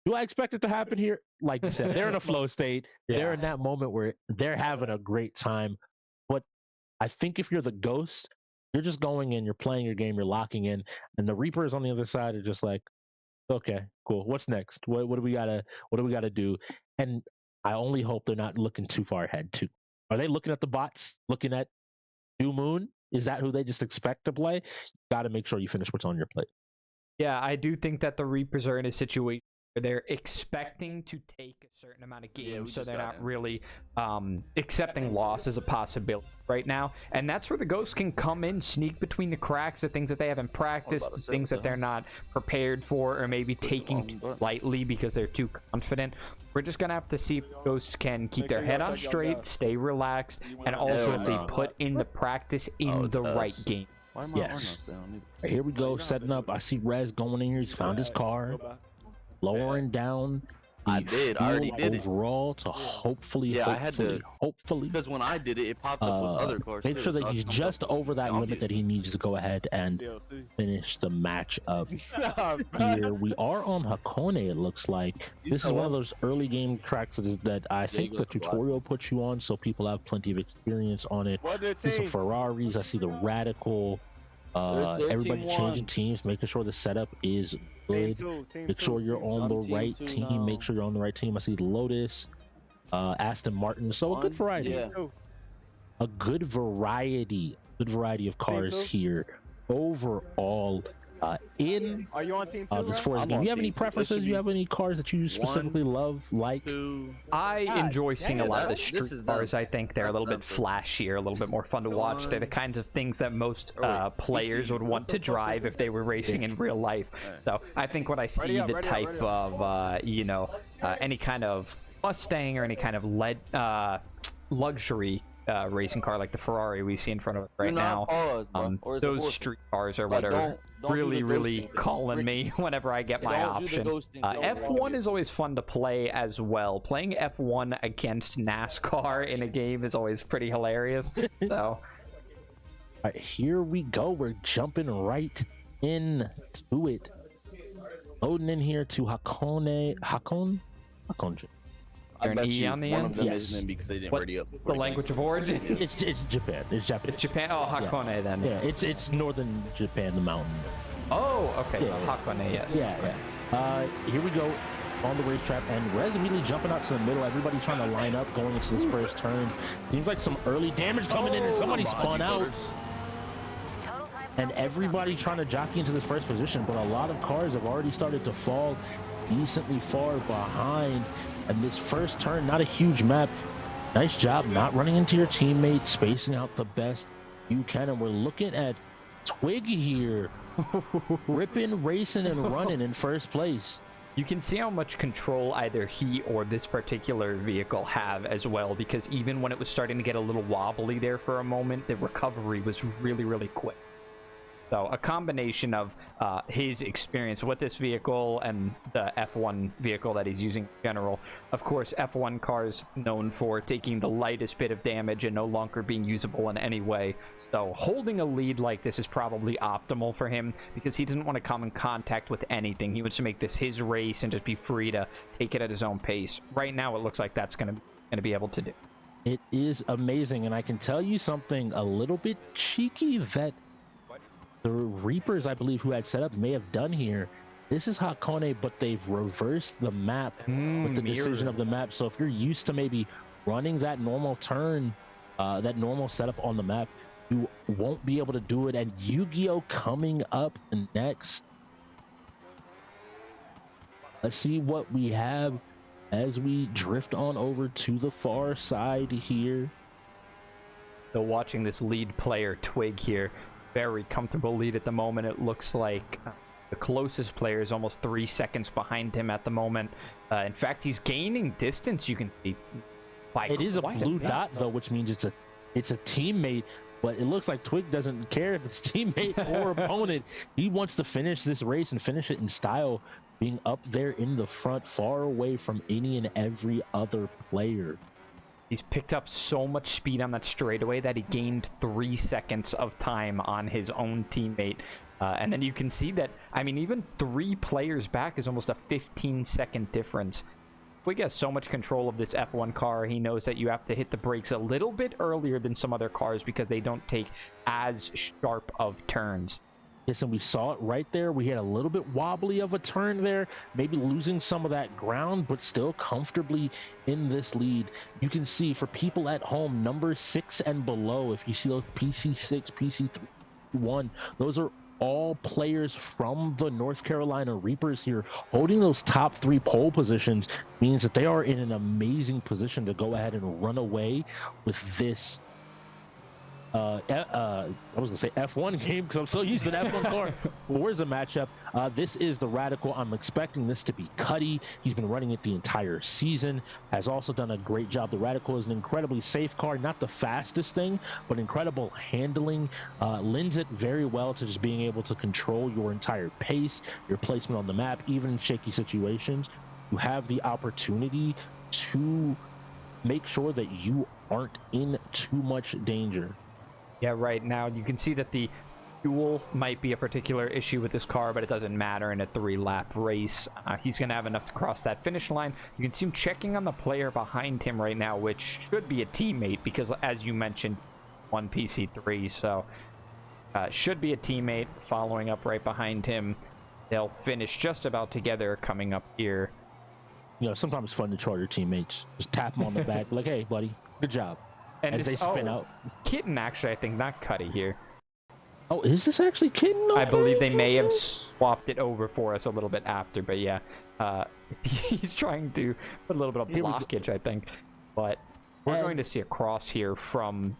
Do I expect it to happen here? Like you said, they're in a flow state. Yeah. They're in that moment where they're having a great time. But I think if you're the Ghost, you're just going in, you're playing your game, you're locking in, and the Reapers on the other side are just like, okay, cool. What's next? What do we gotta do? And I only hope they're not looking too far ahead too. Are they looking at the bots, looking at New Moon? Is that who they just expect to play? You got to make sure you finish what's on your plate. Yeah, I do think that the Reapers are in a situation where they're expecting to take a certain amount of games, so they're not really accepting loss as a possibility right now. And that's where the Ghosts can come in, sneak between the cracks, the things that they haven't practiced, the things that they're not prepared for, or maybe taking too lightly because they're too confident. We're just going to have to see if Ghosts can keep their head on straight, stay relaxed, and also if they put in the practice in the right game. Yes. Here we go, setting up. I see Rez going in here. He's found his car. Lowering down the I already did overall to hopefully, hopefully. Because when I did it, it popped up with other cars. Make sure that he's just over that limit that he needs to go ahead and finish the match up here. We are on Hakone, it looks like. This is one of those early game tracks that I think the tutorial puts you on, so people have plenty of experience on it. I see some Ferraris, I see the Radical. Everybody changing teams, making sure the setup is good. Make sure you're on the right team. Make sure you're on the right team. I see Lotus, Aston Martin. So a good variety. A good variety of cars here. Overall, Are you on team 2? This Forest I'm game. on You have any team two. preferences? Listen, You have any cars that you specifically love, like? 2. I God enjoy seeing a damn, lot of the this street is them. cars. I think they're a That's little them bit for- flashier, a little bit more fun to watch. They're the kinds of things that most players would want to drive if they were racing in real life. So I think when I see the type of, you know, any kind of Mustang or any kind of luxury racing car like the Ferrari we see in front of us right now, those street cars are what are really calling me whenever I get my option. F1 is always fun to play as well. Playing F1 against NASCAR in a game is always pretty hilarious. So, all right, here we go. We're jumping right into it. Loading in here to Hakone. I bet an E you on the one end? of them Yes. isn't in because they didn't What- ready up. the language of origin? It's Japan. It's Japanese. It's Japan. Oh, Hakone then. Yeah, it's northern Japan, the mountain. Oh, okay. Yeah. Hakone, yes. Yeah. Here we go on the racetrack, and Rez immediately jumping out to the middle. Everybody trying to line up going into this first turn. Seems like some early damage coming in, and somebody spun out. And everybody trying to jockey into this first position, but a lot of cars have already started to fall decently far behind. And this first turn, not a huge map. Nice job not running into your teammate, spacing out the best you can. And we're looking at Twig here, ripping, racing, and running in first place. You can see how much control either he or this particular vehicle have as well, because even when it was starting to get a little wobbly there for a moment, the recovery was really quick. So a combination of his experience with this vehicle and the F1 vehicle that he's using in general. Of course, F1 cars known for taking the lightest bit of damage and no longer being usable in any way. So holding a lead like this is probably optimal for him because he doesn't want to come in contact with anything. He wants to make this his race and just be free to take it at his own pace. Right now, it looks like that's going to be able to do. It is amazing, and I can tell you something a little bit cheeky that the Reapers, I believe, who had set up may have done here. This is Hakone, but they've reversed the map with the decision of the map. So if you're used to maybe running that normal turn, that normal setup on the map, you won't be able to do it. And Yu-Gi-Oh coming up next. Let's see what we have as we drift on over to the far side here. So watching this lead player, Twig, here, very comfortable lead at the moment. It looks like the closest player is almost 3 seconds behind him at the moment. In fact, he's gaining distance. You can see by it is a quite blue bit. dot though, which means it's a teammate. But it looks like Twig doesn't care if it's teammate or opponent. He wants to finish this race and finish it in style, being up there in the front, far away from any and every other player. He's picked up so much speed on that straightaway that he gained 3 seconds of time on his own teammate. And then you can see that, I mean, even 3 players back is almost a 15-second difference. Twig has so much control of this F1 car. He knows that you have to hit the brakes a little bit earlier than some other cars because they don't take as sharp of turns. Yes, and we saw it right there. We had a little bit wobbly of a turn there, maybe losing some of that ground, but still comfortably in this lead. You can see for people at home, number 6 and below, if you see those PC6, PC1, those are all players from the North Carolina Reapers here. Holding those top 3 pole positions means that they are in an amazing position to go ahead and run away with this I was gonna say F1 game because I'm so used to the F1 car. Well, where's the matchup? This is the Radical. I'm expecting this to be Cuddy. He's been running it the entire season, has also done a great job. The Radical is an incredibly safe car, not the fastest thing, but incredible handling. Lends it very well to just being able to control your entire pace, your placement on the map, even in shaky situations. You have the opportunity to make sure that you aren't in too much danger. Yeah, right now you can see that the fuel might be a particular issue with this car, but it doesn't matter in a 3-lap race. He's going to have enough to cross that finish line. You can see him checking on the player behind him right now, which should be a teammate because, as you mentioned, 1 PC3, so should be a teammate following up right behind him. They'll finish just about together coming up here. You know, sometimes it's fun to try your teammates. Just tap them on the back, like, hey, buddy, good job. And as they spin out. Kitten, actually, I think, not Cuddy here. Oh, is this actually Kitten? I believe they may have swapped it over for us a little bit after, but yeah, he's trying to put a little bit of blockage, I think. But we're going to see a cross here from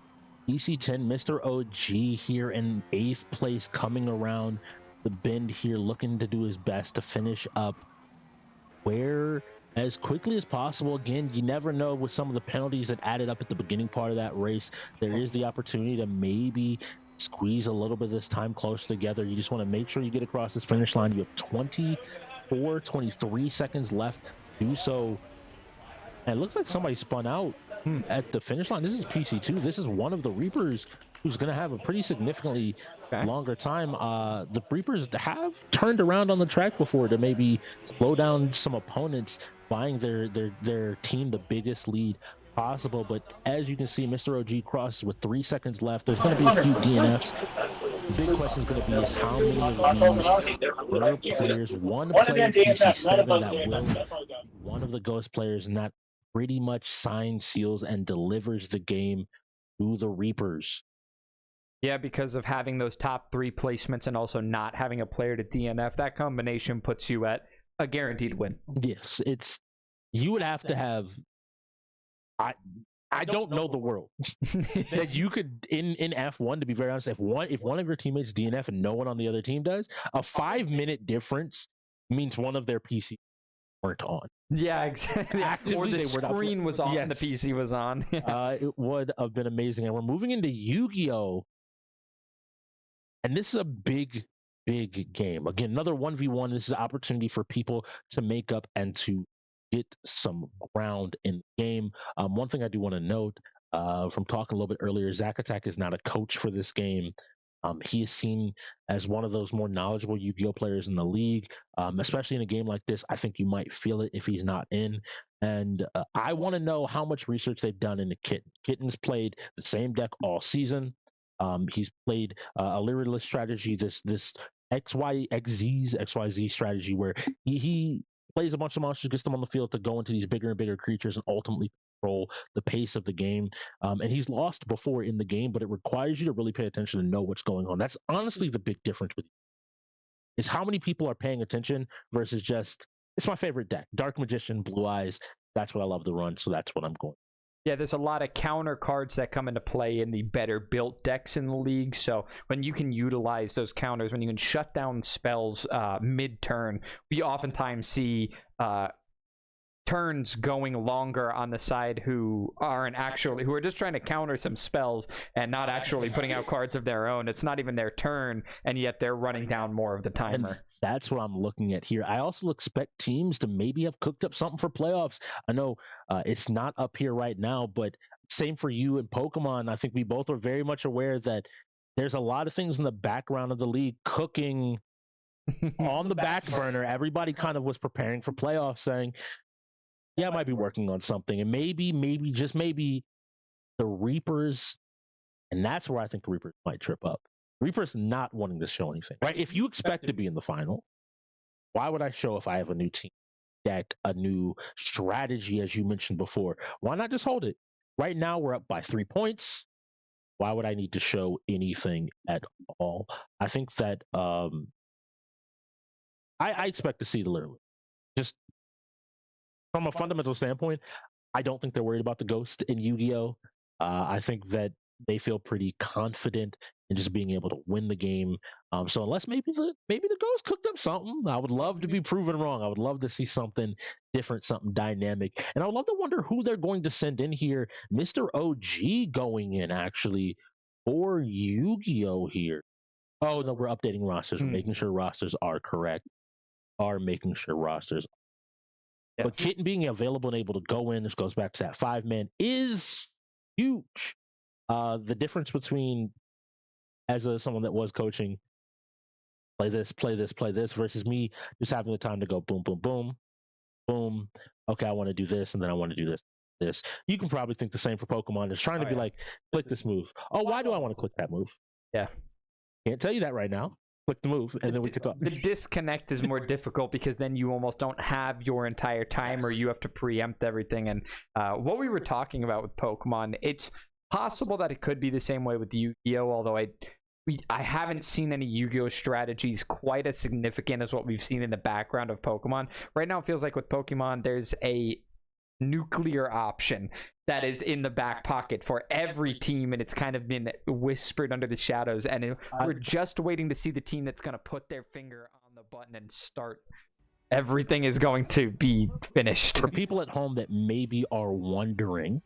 EC10, Mr. OG here in 8th place, coming around the bend here, looking to do his best to finish up where as quickly as possible. Again, you never know with some of the penalties that added up at the beginning part of that race. There is the opportunity to maybe squeeze a little bit of this time close together. You just want to make sure you get across this finish line. You have 23 seconds left to do so. And it looks like somebody spun out at the finish line. This is PC2. This is one of the Reapers who's going to have a pretty significantly longer time. The Reapers have turned around on the track before to maybe slow down some opponents, buying their team the biggest lead possible. But as you can see, Mr. OG crosses with 3 seconds left. There's going to be a few DNFs. The big question is going to be is how many of these players, one player PC7 that will one of the Ghost players, and that pretty much signs, seals, and delivers the game to the Reapers. Yeah, because of having those top 3 placements and also not having a player to DNF, that combination puts you at a guaranteed win. Yes, you would have to have I don't know the world that you could in F1, to be very honest, if one of your teammates DNF and no one on the other team does, a 5-minute difference means one of their PC weren't on. Yeah, exactly. Or the screen was on, yes. The PC was on. It would have been amazing. And we're moving into Yu-Gi-Oh! And this is a big game. Again, another 1v1. This is an opportunity for people to make up and to get some ground in the game. One thing I do want to note from talking a little bit earlier, Zack Attack is not a coach for this game. He is seen as one of those more knowledgeable Yu-Gi-Oh players in the league, especially in a game like this. I think you might feel it if he's not in. And I want to know how much research they've done into Kitten. Kitten's played the same deck all season. He's played a lyricless strategy, this XYZ strategy, where he plays a bunch of monsters, gets them on the field to go into these bigger and bigger creatures and ultimately control the pace of the game. And he's lost before in the game, but it requires you to really pay attention and know what's going on. That's honestly the big difference with is how many people are paying attention versus just, it's my favorite deck. Dark Magician, Blue Eyes, that's what I love to run, so that's what I'm going. Yeah, there's a lot of counter cards that come into play in the better built decks in the league. So when you can utilize those counters, when you can shut down spells mid-turn, we oftentimes see turns going longer on the side who are just trying to counter some spells and not actually putting out cards of their own. It's not even their turn, and yet they're running down more of the timer. And that's what I'm looking at here. I also expect teams to maybe have cooked up something for playoffs. I know it's not up here right now, but same for you and Pokemon. I think we both are very much aware that there's a lot of things in the background of the league cooking on the back burner. Everybody kind of was preparing for playoffs, saying, yeah, I might be working on something. And maybe, just maybe the Reapers, and that's where I think the Reapers might trip up. Reapers not wanting to show anything, right? If you expect to be in the final, why would I show if I have a new team deck, a new strategy, as you mentioned before? Why not just hold it? Right now, we're up by 3 points. Why would I need to show anything at all? I think that I expect to see the literally. Just from a fundamental standpoint, I don't think they're worried about the Ghost in Yu-Gi-Oh! I think that they feel pretty confident in just being able to win the game. So unless maybe the Ghost cooked up something, I would love to be proven wrong. I would love to see something different, something dynamic. And I would love to wonder who they're going to send in here. Mr. OG going in, actually, for Yu-Gi-Oh! Here. Oh, no, we're updating rosters. We're making sure rosters are correct. Yep. But Kitten being available and able to go in, this goes back to that 5-man, is huge. The difference between, as someone that was coaching, play this versus me just having the time to go boom, boom, boom, boom. Okay, I want to do this, and then I want to do this. You can probably think the same for Pokemon. It's trying to be like, click this move. Oh, why do I want to click that move? Yeah. Can't tell you that right now. Click the move, and then we could talk. The disconnect is more difficult because then you almost don't have your entire timer. You have to preempt everything. And what we were talking about with Pokemon, it's possible that it could be the same way with Yu-Gi-Oh! Although I I haven't seen any Yu-Gi-Oh strategies quite as significant as what we've seen in the background of Pokemon. Right now, it feels like with Pokemon, there's a nuclear option that is in the back pocket for every team, and it's kind of been whispered under the shadows, and we're just waiting to see the team that's going to put their finger on the button and start. Everything is going to be finished. For people at home that maybe are wondering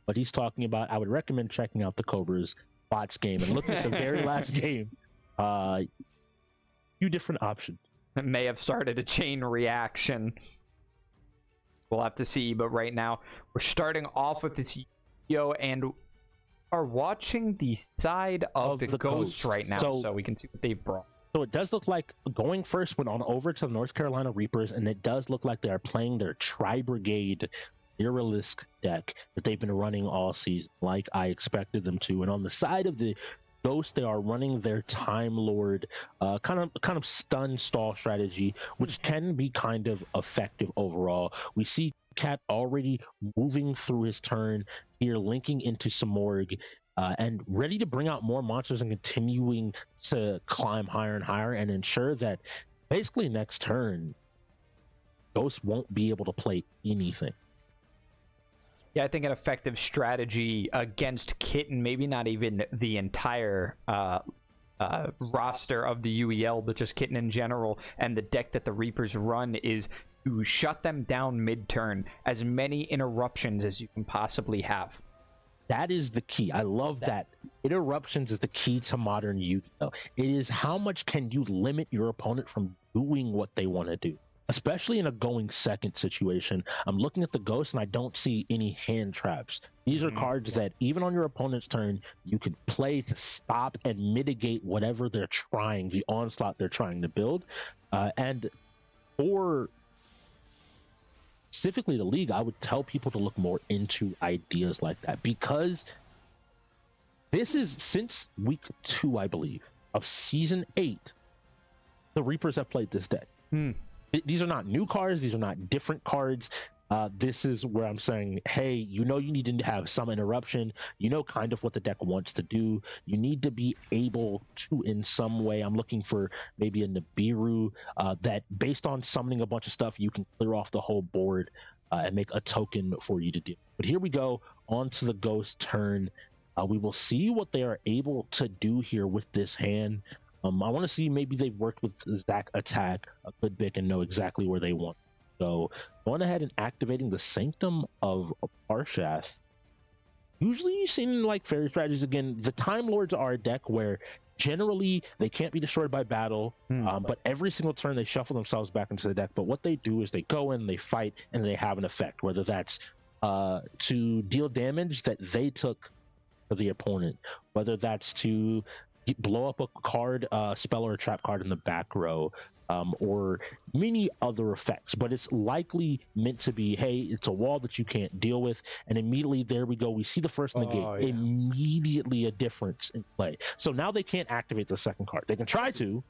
what he's talking about, I would recommend checking out the Cobras bots game and looking at the very last game. Few different options. It may have started a chain reaction. We'll have to see, but right now we're starting off with this Yu-Gi-Oh and are watching the side of the ghost right now, so we can see what they've brought. So it does look like going first went on over to the North Carolina Reapers, and it does look like they are playing their Tri-Brigade Mirrorless deck that they've been running all season, like I expected them to. And on the side of the Ghost, they are running their Time Lord kind of stun stall strategy, which can be kind of effective overall. We see Cat already moving through his turn here, linking into Samorg, and ready to bring out more monsters and continuing to climb higher and higher and ensure that basically next turn, Ghost won't be able to play anything. Yeah, I think an effective strategy against Kitten, maybe not even the entire roster of the UEL, but just Kitten in general, and the deck that the Reapers run, is to shut them down mid-turn. As many interruptions as you can possibly have. That is the key. I love that. Interruptions is the key to modern Yu-Gi-Oh! It is how much can you limit your opponent from doing what they want to do. Especially in a going second situation. I'm looking at the Ghost and I don't see any hand traps. These are cards that even on your opponent's turn, you could play to stop and mitigate whatever they're trying, the onslaught they're trying to build. And for specifically the league, I would tell people to look more into ideas like that, because this is since week 2, I believe, of season 8, the Reapers have played this deck. These are not new cards. These are not different cards. This is where I'm saying, hey, you need to have some interruption. You know kind of what the deck wants to do. You need to be able to, in some way, I'm looking for maybe a Nibiru that based on summoning a bunch of stuff, you can clear off the whole board and make a token for you to do. But here we go on to the Ghost turn. We will see what they are able to do here with this hand. I want to see maybe they've worked with Zach Attack a good bit and know exactly where they want to go. Going ahead and activating the Sanctum of Parshath. Usually you've seen like fairy strategies. Again, the Time Lords are a deck where generally they can't be destroyed by battle, but every single turn they shuffle themselves back into the deck. But what they do is they go in, they fight, and they have an effect, whether that's to deal damage that they took to the opponent, whether that's to blow up a card, spell or a trap card in the back row, or many other effects. But it's likely meant to be, hey, it's a wall that you can't deal with, and immediately there we go. We see the first negate, immediately a difference in play. So now they can't activate the second card. They can try to,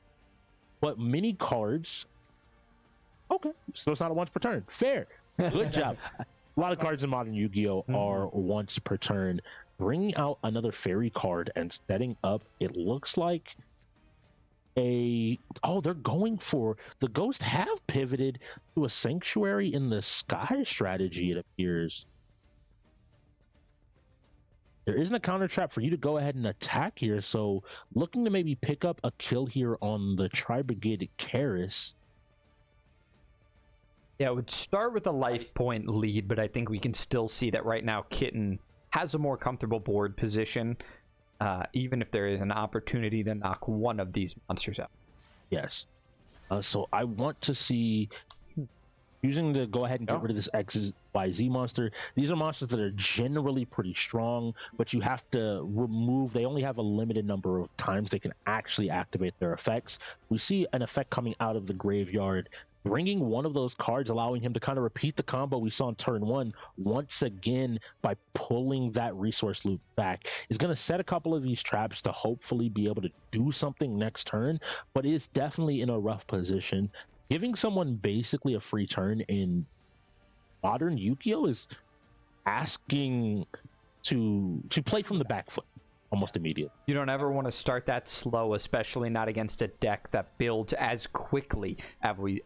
but many cards, okay, so it's not a once per turn. Fair, good job. A lot of cards in modern Yu-Gi-Oh are once per turn. Bringing out another fairy card and setting up, it looks like they're going for, the Ghost have pivoted to a Sanctuary in the Sky strategy, it appears. There isn't a counter trap for you to go ahead and attack here, so looking to maybe pick up a kill here on the Tri-Brigade Karis. Yeah, it would start with a life point lead, but I think we can still see that right now Kitten has a more comfortable board position, even if there is an opportunity to knock one of these monsters out. Yes. So I want to see using to go ahead and get rid of this XYZ monster. These are monsters that are generally pretty strong, but you have to remove, they only have a limited number of times they can actually activate their effects. We see an effect coming out of the graveyard, bringing one of those cards, allowing him to kind of repeat the combo we saw in turn 1 once again by pulling that resource loop back. Is going to set a couple of these traps to hopefully be able to do something next turn, but is definitely in a rough position. Giving someone basically a free turn in modern Yu-Gi-Oh is asking to play from the back foot. almost immediate. You don't ever want to start that slow, especially not against a deck that builds as quickly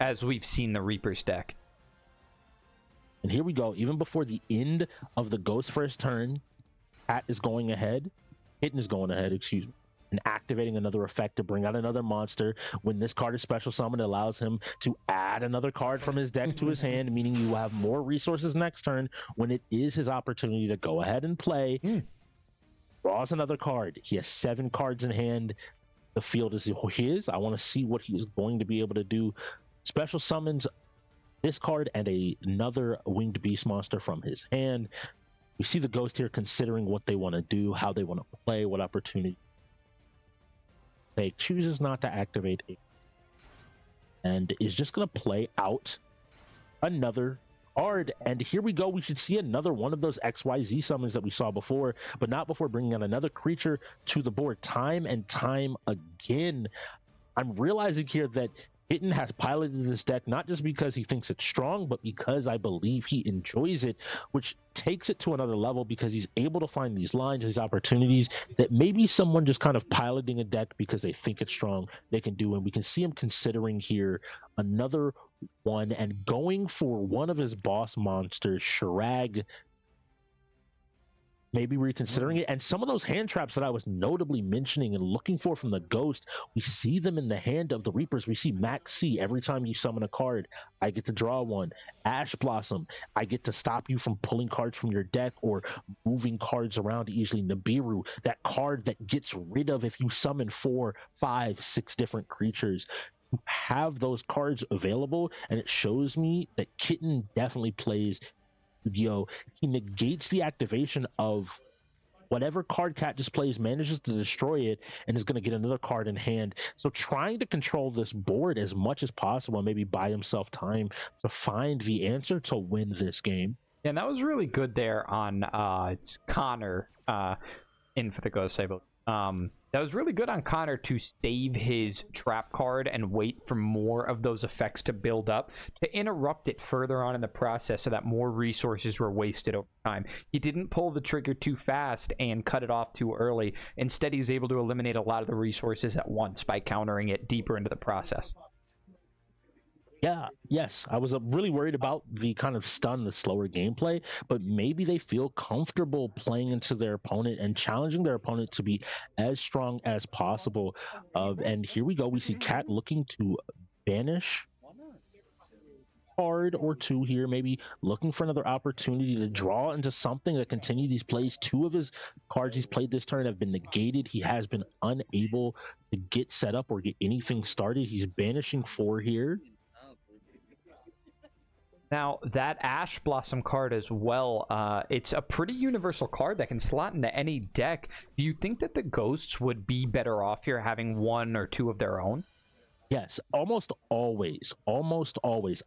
as we've seen the Reaper's deck. And here we go. Even before the end of the Ghost first turn, Cat is going ahead. Kitten is going ahead, excuse me, and activating another effect to bring out another monster. When this card is special summoned, it allows him to add another card from his deck to his hand, meaning you have more resources next turn when it is his opportunity to go ahead and play. Draws another card. He has 7 cards in hand. The field is his. I want to see what he is going to be able to do. Special summons this card and another winged beast monster from his hand. We see the Ghost here considering what they want to do, how they want to play, what opportunity. They chooses not to activate it and is just going to play out another card. And here we go. We should see another one of those XYZ summons that we saw before, but not before bringing out another creature to the board time and time again. I'm realizing here that Kitten has piloted this deck not just because he thinks it's strong, but because I believe he enjoys it, which takes it to another level because he's able to find these lines, these opportunities that maybe someone just kind of piloting a deck because they think it's strong, they can do. And we can see him considering here another one and going for one of his boss monsters, Shirag. Maybe reconsidering it. And some of those hand traps that I was notably mentioning and looking for from the Ghost, we see them in the hand of the Reapers. We see Max C. Every time you summon a card, I get to draw one. Ash Blossom, I get to stop you from pulling cards from your deck or moving cards around easily. Nibiru, that card that gets rid of if you summon 4, 5, 6 different creatures. You have those cards available, and it shows me that Kitten definitely plays Yu-Gi-Oh. He negates the activation of whatever card Cat just plays, manages to destroy it, and is going to get another card in hand. So trying to control this board as much as possible and maybe buy himself time to find the answer to win this game. Yeah, and that was really good there on Connor in for the Ghost Sable. That was really good on Connor to save his trap card and wait for more of those effects to build up to interrupt it further on in the process so that more resources were wasted over time. He didn't pull the trigger too fast and cut it off too early. Instead, he was able to eliminate a lot of the resources at once by countering it deeper into the process. Yeah, yes. I was really worried about the kind of stun, the slower gameplay, but maybe they feel comfortable playing into their opponent and challenging their opponent to be as strong as possible. And here we go. We see Cat looking to banish card or two here, maybe looking for another opportunity to draw into something that continue these plays. 2 of his cards he's played this turn have been negated. He has been unable to get set up or get anything started. He's banishing 4 here. Now, that Ash Blossom card as well, it's a pretty universal card that can slot into any deck. Do you think that the Ghosts would be better off here having 1 or 2 of their own? Yes, almost always,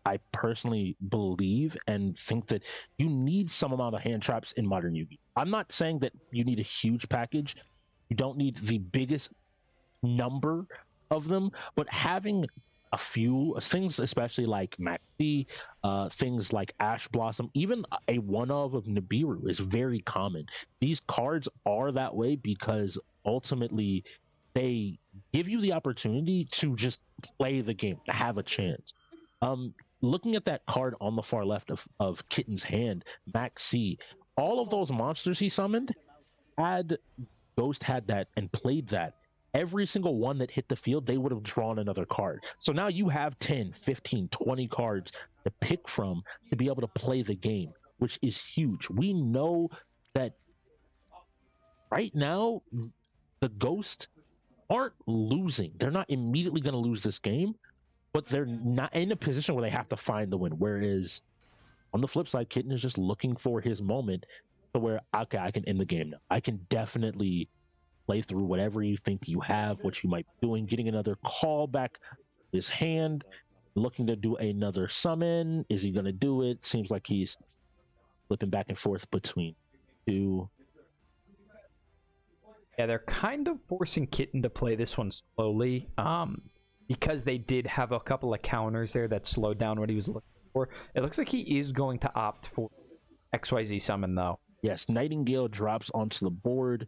I personally believe and think that you need some amount of hand traps in Modern Yu-Gi-Oh! I'm not saying that you need a huge package. You don't need the biggest number of them, but having a few things, especially like Maxi, things like Ash Blossom, even a one-of Nibiru is very common. These cards are that way because ultimately they give you the opportunity to just play the game, to have a chance. Looking at that card on the far left of Kitten's hand, Maxi, all of those monsters he summoned, had Ghost had that and played that. Every single one that hit the field, they would have drawn another card. So now you have 10, 15, 20 cards to pick from to be able to play the game, which is huge. We know that right now, the Ghosts aren't losing. They're not immediately going to lose this game, but they're not in a position where they have to find the win. Whereas on the flip side, Kitten is just looking for his moment to where, okay, I can end the game now. I can definitely play through whatever you think you have, what you might be doing, getting another call back his hand, looking to do another summon. Is he going to do it? Seems like he's flipping back and forth between 2. Yeah, they're kind of forcing Kitten to play this one slowly because they did have a couple of counters there that slowed down what he was looking for. It looks like he is going to opt for XYZ summon, though. Yes, Nightingale drops onto the board.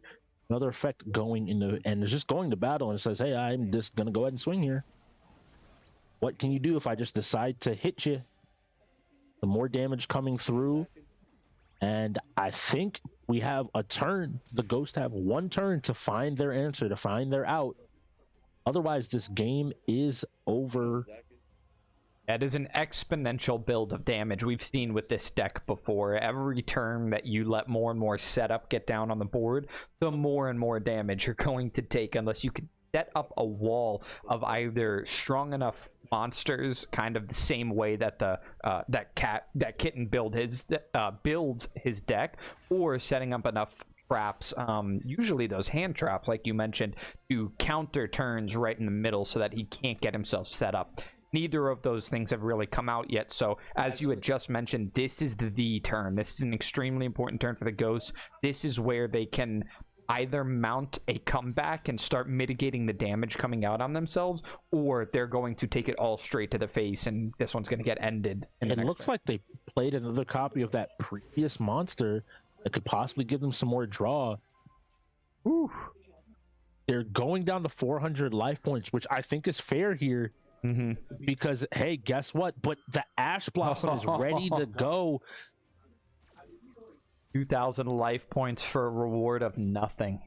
another effect going into, and it's just going to battle and says, hey, I'm just gonna go ahead and swing here. What can you do if I just decide to hit you? The more damage coming through, and I think we have a turn. The Ghosts have one turn to find their answer, to find their out. Otherwise, this game is over. That is an exponential build of damage we've seen with this deck before. Every turn that you let more and more setup get down on the board, the more and more damage you're going to take, unless you can set up a wall of either strong enough monsters, kind of the same way that the that kitten builds his deck, or setting up enough traps, usually those hand traps like you mentioned, to counter turns right in the middle so that he can't get himself set up. Neither of those things have really come out yet, so as you had just mentioned, this is the turn. This is an extremely important turn for the Ghosts. This is where they can either mount a comeback and start mitigating the damage coming out on themselves, or they're going to take it all straight to the face, and this one's going to get ended. It looks like they played another copy of that previous monster that could possibly give them some more draw. Ooh. They're going down to 400 life points, which I think is fair here. Because, hey, guess what? But the Ash Blossom is ready to go. 2,000 life points for a reward of nothing.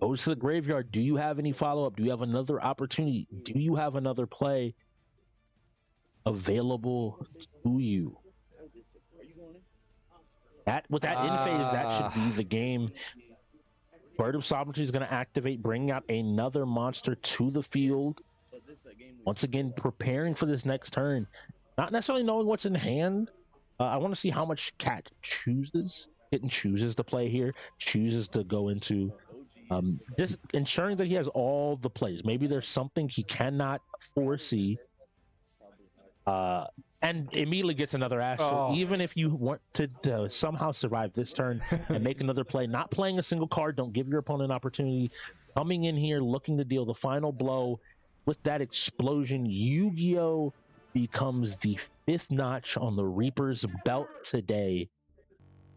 Goes to the graveyard. Do you have any follow-up? Do you have another opportunity? Do you have another play available to you? With that in phase, that should be the game. Bird of Sovereignty is going to activate, bringing out another monster to the field. Once again, preparing for this next turn. Not necessarily knowing what's in hand. I want to see how much Cat chooses. Kitten chooses to play here, chooses to go into, just ensuring that he has all the plays. Maybe there's something he cannot foresee. And immediately gets another Ash. So even if you want to somehow survive this turn and make another play, not playing a single card, don't give your opponent an opportunity. Coming in here, looking to deal the final blow with that explosion, Yu-Gi-Oh! Becomes the 5th notch on the Reaper's belt today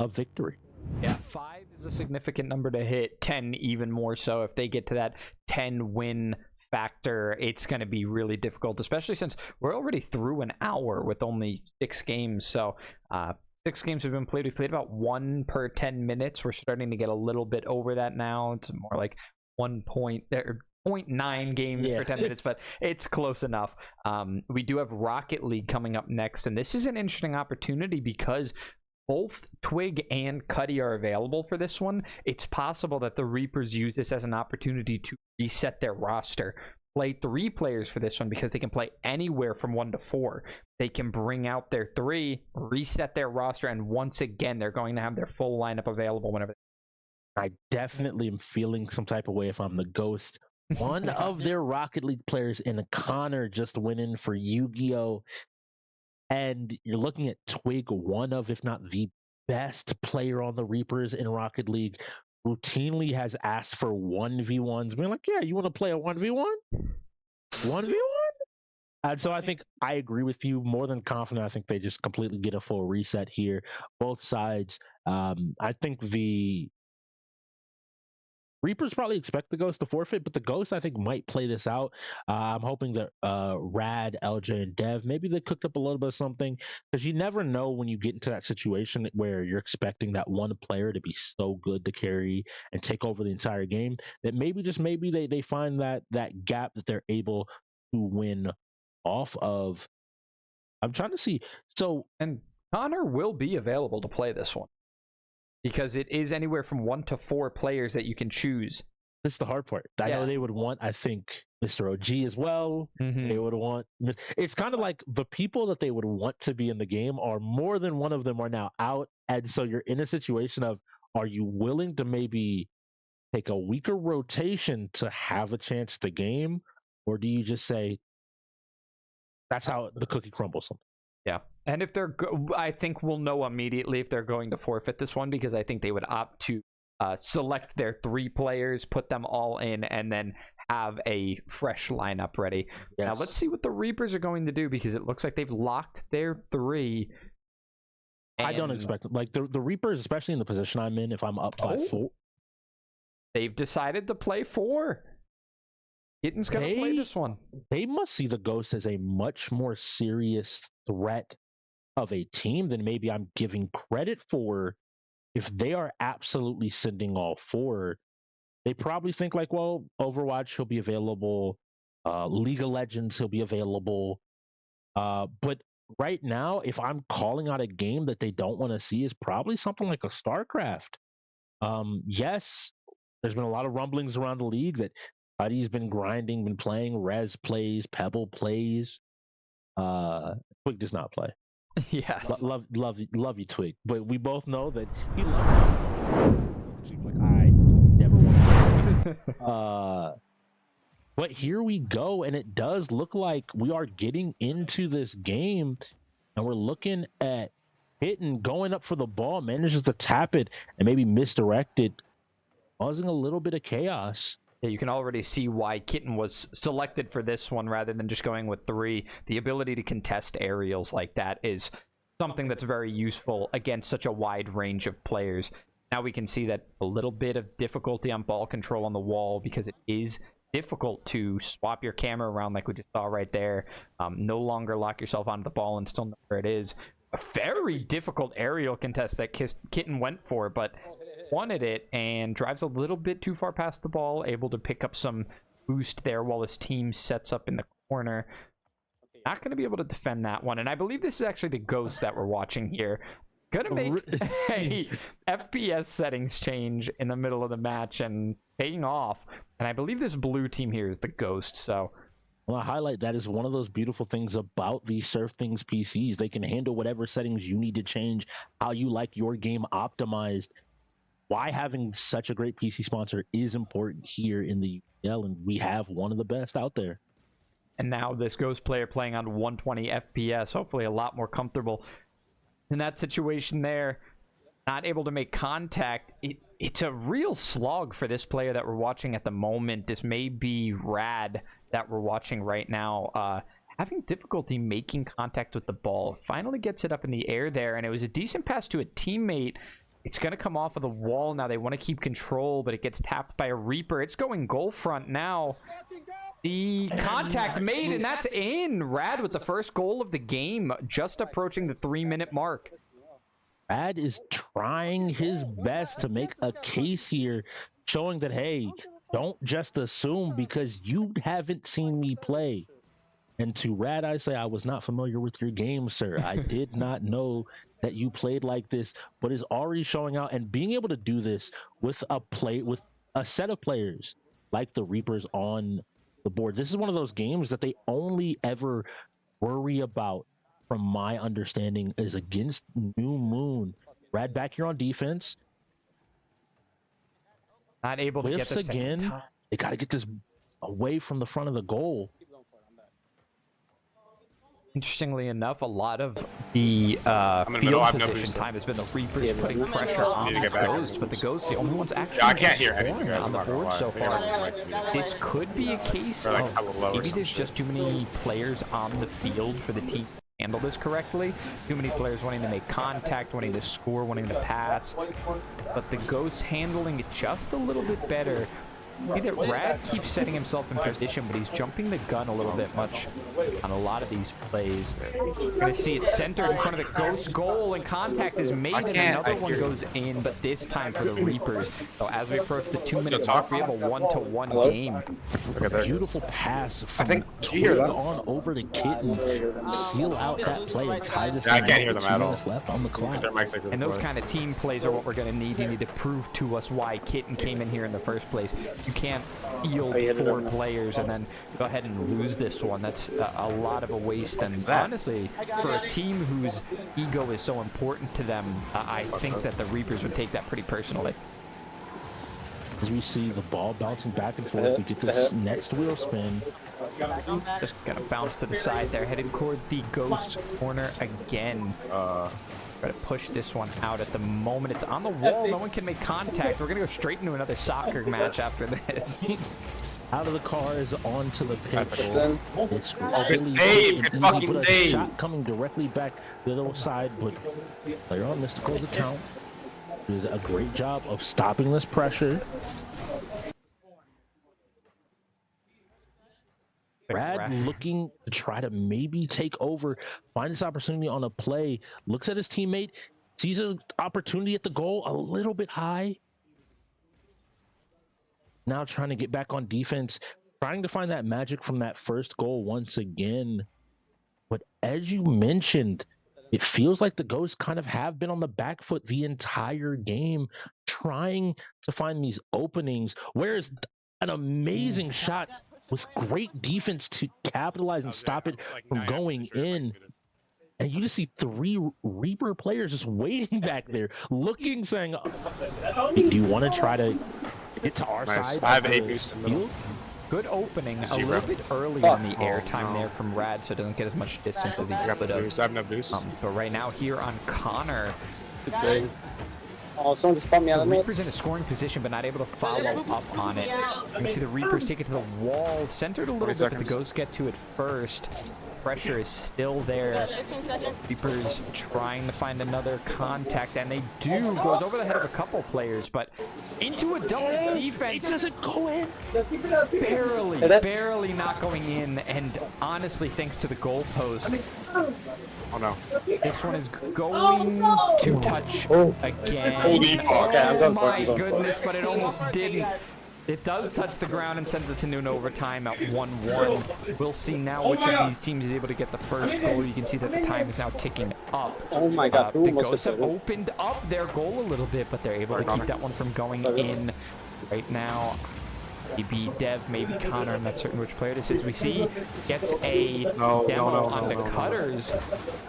of victory. Yeah, 5 is a significant number to hit, 10 even more so. If they get to that 10 win factor, it's going to be really difficult, especially since we're already through an hour with only 6 games. So 6 games have been played. We played about 1 per 10 minutes. We're starting to get a little bit over that now. It's more like 0.9 games per 10 minutes, but it's close enough. We do have Rocket League coming up next, and this is an interesting opportunity because both Twig and Cuddy are available for this one. It's possible that the Reapers use this as an opportunity to reset their roster. Play 3 players for this one because they can play anywhere from 1 to 4. They can bring out their 3, reset their roster, and once again, they're going to have their full lineup available whenever. I definitely am feeling some type of way if I'm the Ghost. One of their Rocket League players in Connor just went in for Yu-Gi-Oh! And you're looking at Twig, one of, if not the best player on the Reapers in Rocket League, routinely has asked for 1v1s. Being like, yeah, you want to play a 1v1? 1v1? And so I think I agree with you, more than confident. I think they just completely get a full reset here. Both sides. I think the Reapers probably expect the Ghost to forfeit, but the Ghost, I think, might play this out. I'm hoping that Rad, LJ, and Dev, maybe they cooked up a little bit of something, because you never know when you get into that situation where you're expecting that one player to be so good to carry and take over the entire game, that maybe, just maybe, they find that gap that they're able to win off of. I'm trying to see. So, and Connor will be available to play this one, because it is anywhere from 1 to 4 players that you can choose. This is the hard part. I know they would want, I think, Mr. OG as well. They would want... It's kind of like the people that they would want to be in the game are more than one of them are now out. And so you're in a situation of, are you willing to maybe take a weaker rotation to have a chance to game? Or do you just say, that's how the cookie crumbles? Yeah. And if they're, I think we'll know immediately if they're going to forfeit this one, because I think they would opt to select their 3 players, put them all in, and then have a fresh lineup ready. Yes. Now let's see what the Reapers are going to do, because it looks like they've locked their 3. I don't expect it. Like the Reapers, especially in the position I'm in, if I'm up by 4. They've decided to play 4. Kitten's going to play this one. They must see the Ghost as a much more serious threat of a team than maybe I'm giving credit for. If they are absolutely sending all 4, they probably think like, well, Overwatch, he'll be available. League of Legends, he'll be available. But right now, if I'm calling out a game that they don't want to see, is probably something like a StarCraft. Yes, there's been a lot of rumblings around the league that Buddy's been grinding, been playing. Rez plays, Pebble plays. Twig does not play. Yes. Love you, Twig. But we both know that he loves it. Like, I never want to. But here we go, and it does look like we are getting into this game, and we're looking at Kitten going up for the ball, manages to tap it and maybe misdirect it, causing a little bit of chaos. Yeah, you can already see why Kitten was selected for this one rather than just going with 3. The ability to contest aerials like that is something that's very useful against such a wide range of players. Now we can see that a little bit of difficulty on ball control on the wall because it is difficult to swap your camera around like we just saw right there. No longer lock yourself onto the ball and still know where it is. A very difficult aerial contest that Kitten went for, but wanted it and drives a little bit too far past the ball, able to pick up some boost there while his team sets up in the corner. Not going to be able to defend that one, and I believe this is actually the Ghost that we're watching here. Gonna make a FPS settings change in the middle of the match and paying off. And I believe this blue team here is the Ghost, so... Well, I highlight that is one of those beautiful things about these SurfThings PCs. They can handle whatever settings you need to change, how you like your game optimized. Why having such a great PC sponsor is important here in the UL, and we have one of the best out there. And now this Ghost player playing on 120 FPS, hopefully a lot more comfortable in that situation there. Not able to make contact. It's a real slog for this player that we're watching at the moment. This may be Rad that we're watching right now. Having difficulty making contact with the ball. Finally gets it up in the air there, and it was a decent pass to a teammate. It's going to come off of the wall now. They want to keep control, but it gets tapped by a Reaper. It's going goal front now. The contact made, and that's in. Rad with the first goal of the game, just approaching the 3-minute mark. Rad is trying his best to make a case here, showing that, hey, don't just assume because you haven't seen me play. And to Rad, I say, I was not familiar with your game, sir. I did not know that you played like this, but is already showing out and being able to do this with a set of players like the Reapers on the board. This is one of those games that they only ever worry about, from my understanding, is against New Moon. Rad back here on defense. Not able to get this again. They got to get this away from the front of the goal. Interestingly enough, a lot of the field position time has been the Reapers putting pressure on the Ghost, but the Ghost, the only ones actually scoring on the board so far. This could be a case of maybe there's just too many players on the field for the team to handle this correctly. Too many players wanting to make contact, wanting to score, wanting to pass. But the Ghost handling it just a little bit better. See that Rad keeps setting himself in position, but he's jumping the gun a little bit much on a lot of these plays. You're going to see it centered in front of the Ghost goal, and contact is made, and another one goes in, but this time for the Reapers. So as we approach the 2-minute mark, we have a 1-to-1 game. Beautiful pass from Twig on over to Kitten. Seal out that play. Tie this game. I can't hear them at all. Left on the clock. And those kind of team plays are what we're going to need. You need to prove to us why Kitten came in here in the first place. You can't field 4 players and then go ahead and lose this one. That's a lot of a waste. And honestly, for a team whose ego is so important to them, I think that the Reapers would take that pretty personally. As we see the ball bouncing back and forth, we get this next wheel spin. Just gonna bounce to the side there, headed toward the Ghost corner again. Try to push this one out at the moment. It's on the wall. No one can make contact. We're going to go straight into another soccer match after this. out of the cars onto the pitch. It's in. It's good save, good fucking but a save. shot coming directly back the other side, but player on Mystical's account does a great job of stopping this pressure. Brad looking to try to maybe take over, find this opportunity on a play, looks at his teammate, sees an opportunity at the goal a little bit high. Now trying to get back on defense, trying to find that magic from that first goal once again. But as you mentioned, it feels like the Ghosts kind of have been on the back foot the entire game, trying to find these openings. Whereas an amazing shot with great defense to capitalize and stop it from going in. And you just see 3 Reaper players just waiting back there, looking, saying, do you want to try to get to our side? I have 8 boosts in the middle. Good opening, a little bit early on the airtime there from Rad, so it doesn't get as much distance as he could have. I have no boost. But right now here on Connor, Good thing. Oh, someone just bumped me out the of the Reaper's in a scoring position, but not able to follow up on it. You can see the Reapers take it to the wall, centered a little bit, but the Ghosts get to it first. Pressure is still there. Reapers trying to find another contact, and they do. Goes over the head of a couple players, but into a double defense. It doesn't go in. Barely not going in, and honestly, thanks to the goalpost. Oh no. This one is going to touch again. Okay, I'm going for it. My goodness, but it almost didn't. It does touch the ground and sends us into an overtime at 1-1. We'll see now which of these teams is able to get the first goal. You can see that the time is now ticking up. Oh my god, The Ghosts have opened up their goal a little bit, but they're able to keep that one from going in right now. Maybe Dev, maybe Connor, I'm not certain which player this is. We see gets a demo on the Cutters.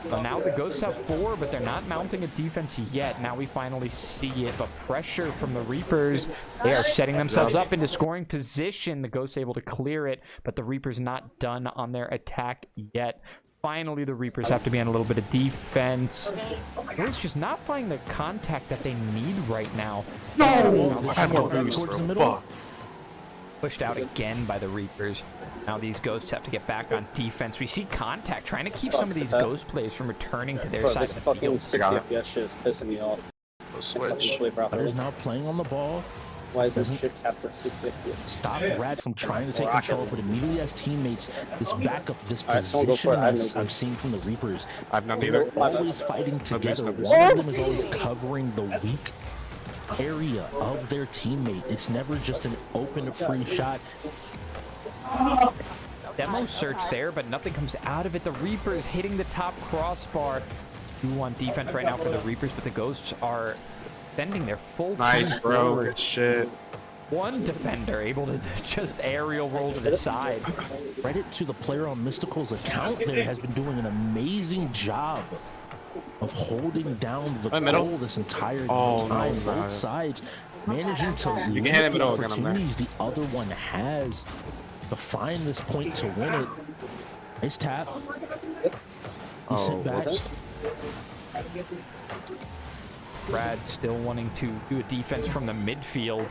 So now the Ghosts have 4, but they're not mounting a defense yet. Now we finally see it, but pressure from the Reapers. They are setting themselves up into scoring position. The Ghosts able to clear it, but the Reapers not done on their attack yet. Finally, the Reapers have to be on a little bit of defense. Ghosts just not finding the contact that they need right now. No! I had more boost, towards the bro. middle. Fuck. Pushed out again by the Reapers. Now these Ghosts have to get back on defense. We see contact, trying to keep some of these Ghost players from returning to their Bro, side this of the fucking field. 60 FPS shit is pissing me off. Switch. Cutters now playing on the ball. Why is this shit capped at 60 FPS? Stop Rad from trying to take control, but immediately as teammates, this backup, this Alright, someone go for it. I have no position I'm boost. seeing from the Reapers. I've none They're either. always fighting together. no boost. One of them is always covering the weak area of their teammate. It's never just an open, free shot. Demo search there, but nothing comes out of it. The Reapers hitting the top crossbar. 2 on defense right now for the Reapers, but the Ghosts are sending their full Nice, team bro. forward. Good shit. One defender able to just aerial roll to the side. Credit to the player on Mystical's account there has been doing an amazing job of holding down the middle. goal this entire Oh, time. no, Both no. sides managing to You limit can hit him the middle again, I'm there. opportunities the other one has to find this point to win it. Nice tap. He sent back. Brad still wanting to do a defense from the midfield.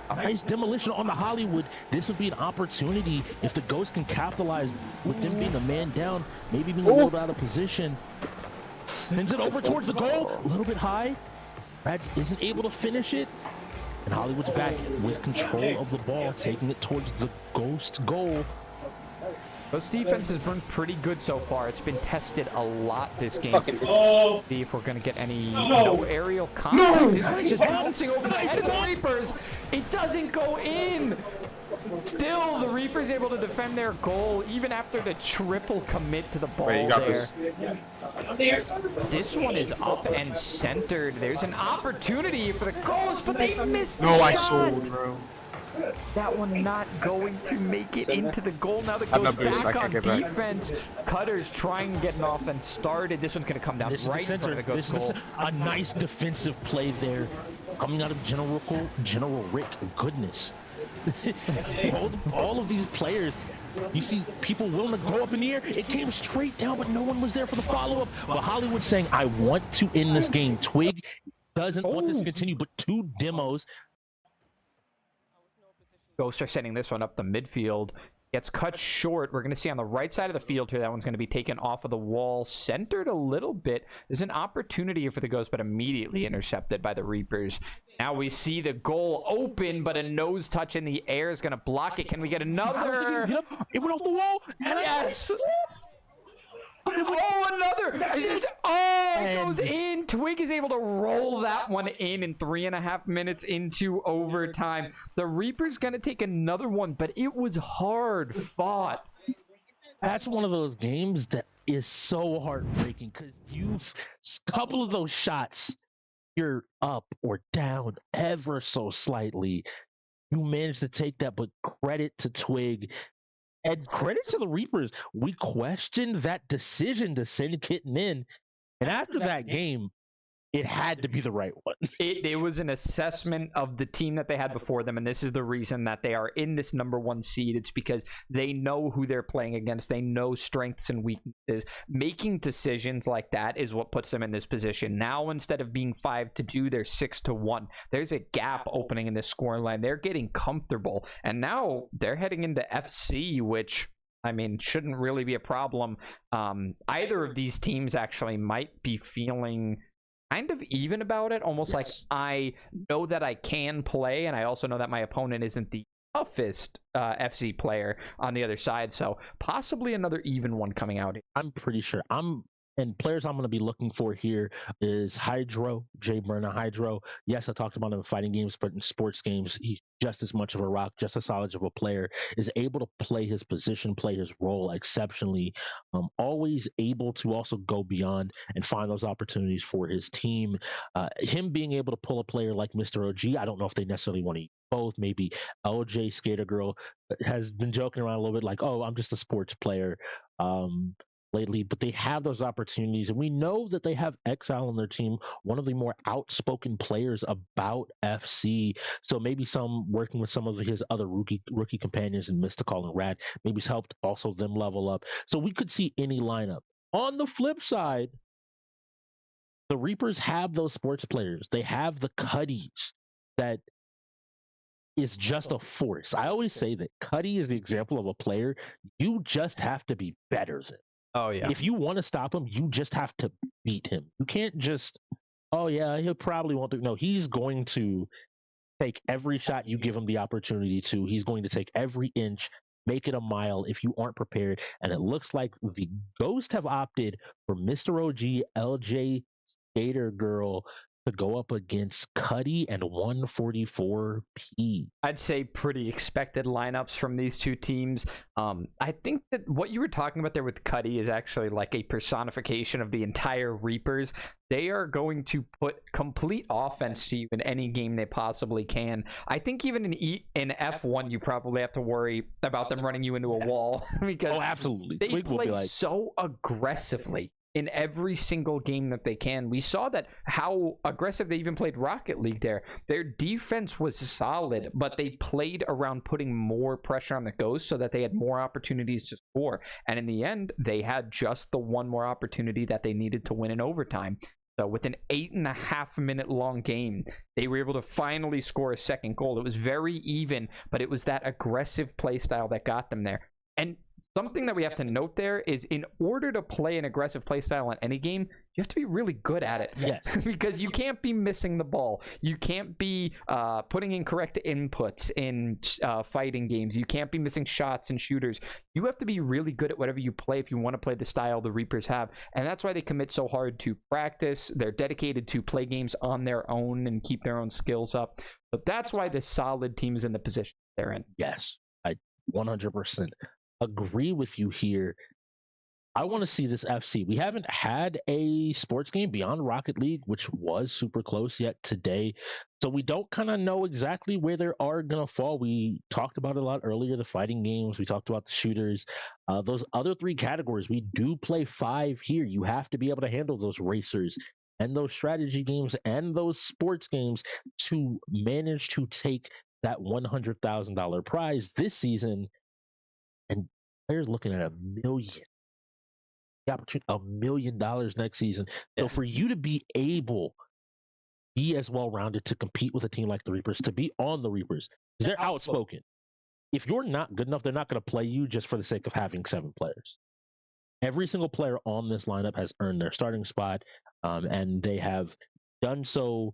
A nice demolition on the Hollywood. This would be an opportunity if the Ghost can capitalize with them being a man down, maybe being a little bit out of position. Sends it over towards the goal, a little bit high. Brad isn't able to finish it. And Hollywood's back with control of the ball, taking it towards the Ghost goal. Those defense has been pretty good so far. It's been tested a lot this game. See if we're going to get any no aerial contact. This one is just bouncing over the head of the Reapers. It doesn't go in. Still, the Reapers able to defend their goal even after the triple commit to the ball Wait, you got there. this. This one is up and centered. There's an opportunity for the Ghosts, but they missed the No, I shot. sold, bro. That one not going to make it into the goal. Now the I'm Ghosts not boost, I back can't on get back. defense. Cutters trying to get an offense started. This one's going to come down This is right the in front center. of the This Ghosts is goal. a nice defensive play there. Coming out of General Rick. Goodness. all of these players, you see people willing to go up in the air. It came straight down, but no one was there for the follow-up. Well, Hollywood saying, I want to end this game. Twig doesn't want this to continue, but 2 demos. Ghosts are sending this one up the midfield. Gets cut short. We're going to see on the right side of the field here, that one's going to be taken off of the wall, centered a little bit. There's an opportunity here for the Ghosts, but immediately intercepted by the Reapers. Now we see the goal open, but a nose touch in the air is going to block it. Can we get another? It went off the wall. Yes! Oh, another! Oh, it goes in. Twig is able to roll that one in 3.5 minutes into overtime. The Reaper's going to take another one, but it was hard fought. That's one of those games that is so heartbreaking because you've a couple of those shots, you're up or down ever so slightly. You managed to take that, but credit to Twig. And credit to the Reapers. We questioned that decision to send Kitten in. And after that game, it had to be the right one. It was an assessment of the team that they had before them, and this is the reason that they are in this #1 seed. It's because they know who they're playing against. They know strengths and weaknesses. Making decisions like that is what puts them in this position. Now, instead of being 5-2, they're 6-1. There's a gap opening in this scoring line. They're getting comfortable, and now they're heading into FC, which, I mean, shouldn't really be a problem. Either of these teams actually might be feeling kind of even about it, almost like I know that I can play, and I also know that my opponent isn't the toughest FC player on the other side, so possibly another even one coming out. I'm pretty sure. And players I'm going to be looking for here is Hydro, Jay Myrna Hydro. Yes, I talked about him in fighting games, but in sports games, he's just as much of a rock, just as solid of a player, is able to play his position, play his role exceptionally, always able to also go beyond and find those opportunities for his team. Him being able to pull a player like Mr. OG, I don't know if they necessarily want to use both. Maybe LJ Skater Girl has been joking around a little bit like, oh, I'm just a sports player. Lately, but they have those opportunities, and we know that they have Exile on their team, one of the more outspoken players about FC. So maybe some working with some of his other rookie companions in Mystical and Rad maybe has helped also them level up. So we could see any lineup. On the flip side, the Reapers have those sports players. They have the Cuddies that is just a force. I always say that Cuddy is the example of a player you just have to be better than. Oh, yeah. If you want to stop him, you just have to beat him. You can't just, oh, yeah, he'll probably won't do. No, he's going to take every shot you give him the opportunity to. He's going to take every inch, make it a mile if you aren't prepared. And it looks like the Ghost have opted for Mr. OG, LJ, Skater Girl to go up against Cuddy and 144p. I'd say pretty expected lineups from these two teams. I think that what you were talking about there with Cuddy is actually like a personification of the entire Reapers. They are going to put complete offense to you in any game they possibly can. I think even in F1, you probably have to worry about them running you into a wall because absolutely. They play so aggressively in every single game that they can. We saw that how aggressive they even played Rocket League there. Their defense was solid, but they played around putting more pressure on the Ghosts so that they had more opportunities to score. And in the end, they had just the one more opportunity that they needed to win in overtime. So with an 8.5 minute long game, they were able to finally score a second goal. It was very even, but it was that aggressive play style that got them there. And something that we have to note there is in order to play an aggressive play style in any game, you have to be really good at it. Yes. Because you can't be missing the ball. You can't be putting in correct inputs in fighting games. You can't be missing shots and shooters. You have to be really good at whatever you play if you want to play the style the Reapers have. And that's why they commit so hard to practice. They're dedicated to play games on their own and keep their own skills up. But that's why this solid team is in the position they're in. Yes, I 100% agree with you here. I want to see this FC. We haven't had a sports game beyond Rocket League, which was super close yet today. So we don't kind of know exactly where they are going to fall. We talked about it a lot earlier, the fighting games. We talked about the shooters. Those other three categories, we do play 5 here. You have to be able to handle those racers and those strategy games and those sports games to manage to take that $100,000 prize this season. And players looking at $1 million. The opportunity $1 million next season. So for you to be able be as well rounded to compete with a team like the Reapers, to be on the Reapers, they're outspoken. if you're not good enough, they're not going to play you just for the sake of having 7 players. Every single player on this lineup has earned their starting spot, and they have done so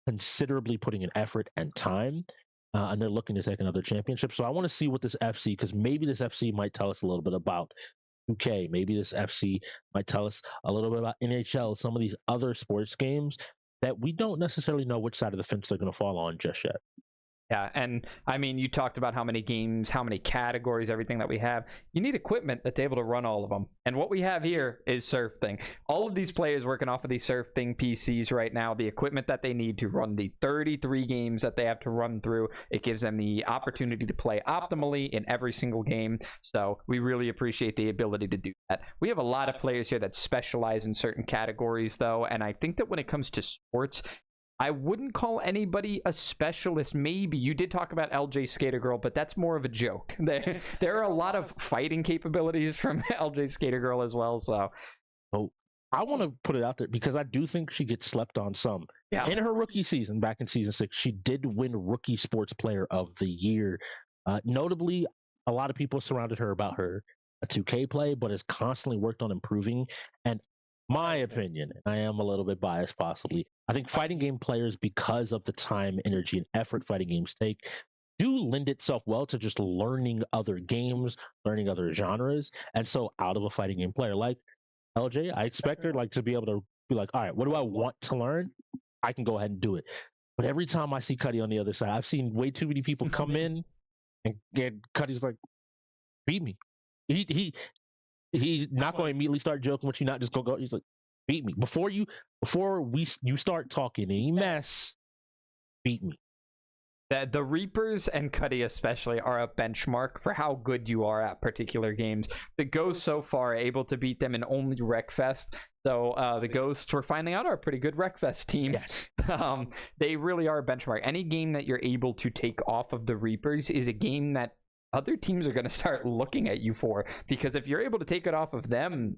considerably, putting in effort and time, and they're looking to take another championship. So I want to see what this FC, because maybe this FC might tell us a little bit about 2K. Maybe this FC might tell us a little bit about NHL, some of these other sports games that we don't necessarily know which side of the fence they're going to fall on just yet. Yeah, and I mean, you talked about how many games, how many categories, everything that we have. You need equipment that's able to run all of them. And what we have here is SurfThing. All of these players working off of these SurfThing PCs right now, the equipment that they need to run the 33 games that they have to run through, it gives them the opportunity to play optimally in every single game. So we really appreciate the ability to do that. We have a lot of players here that specialize in certain categories, though, and I think that when it comes to sports, I wouldn't call anybody a specialist. Maybe you did talk about LJ Skater Girl, but that's more of a joke. There are a lot of fighting capabilities from LJ Skater Girl as well. So, I want to put it out there because I do think she gets slept on some. yeah. In her rookie season, back in season 6, she did win Rookie Sports Player of the Year. Notably, a lot of people surrounded her about her 2K play, but has constantly worked on improving. And my opinion, and I am a little bit biased possibly, I think fighting game players, because of the time, energy, and effort fighting games take, do lend itself well to just learning other games, learning other genres. And so out of a fighting game player like LJ, I expect her like to be able to be like, all right, what do I want to learn? I can go ahead and do it. But every time I see Cuddy on the other side, I've seen way too many people come in and Cuddy's like, beat me. He's not going to immediately start joking with you, not just go. He's like, beat me before you start talking any mess. Beat me. The Reapers and Cuddy especially are a benchmark for how good you are at particular games. The Ghosts so far are able to beat them in only Wreckfest. So the Ghosts, we're finding out, are a pretty good Wreckfest team. Yes. They really are a benchmark. Any game that you're able to take off of the Reapers is a game that other teams are going to start looking at you for, because if you're able to take it off of them,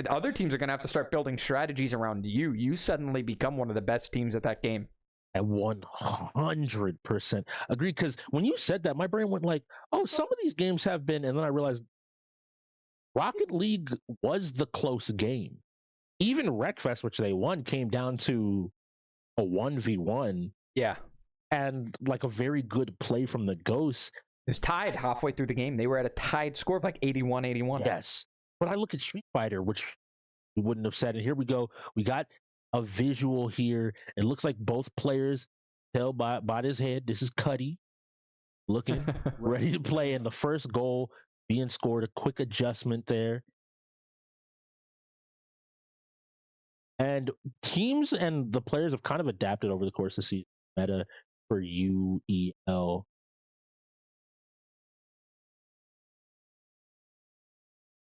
other teams are going to have to start building strategies around you. You suddenly become one of the best teams at that game. At 100% agreed. Because when you said that, my brain went like, oh, some of these games have been, and then I realized Rocket League was the close game. Even Wreckfest, which they won, came down to a 1v1. Yeah. And like a very good play from the Ghosts. It was tied halfway through the game. They were at a tied score of like 81-81. Yes. But I look at Street Fighter, which we wouldn't have said. And here we go. We got a visual here. It looks like both players tell by his head. This is Cuddy looking ready to play. And the first goal being scored, a quick adjustment there. And teams and the players have kind of adapted over the course of the season. Meta for UEL.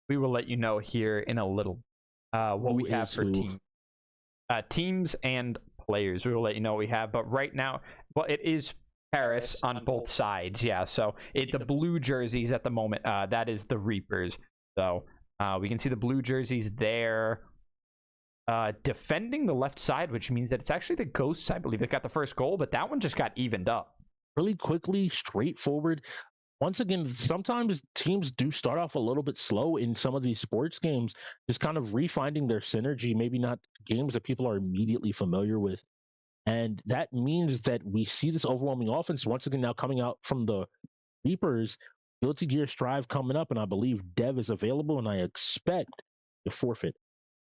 We will let you know here in a little what we have for teams and players. We will let you know what we have, but right now, well, it is Paris on both sides. Yeah, so the blue jerseys at the moment, that is the Reapers. So we can see the blue jerseys there defending the left side, which means that it's actually the Ghosts, I believe, that got the first goal, but that one just got evened up. Really quickly, straightforward. Once again, sometimes teams do start off a little bit slow in some of these sports games, just kind of refinding their synergy, maybe not games that people are immediately familiar with. And that means that we see this overwhelming offense once again now coming out from the Reapers. Guilty Gear Strive coming up, and I believe Dev is available, and I expect to forfeit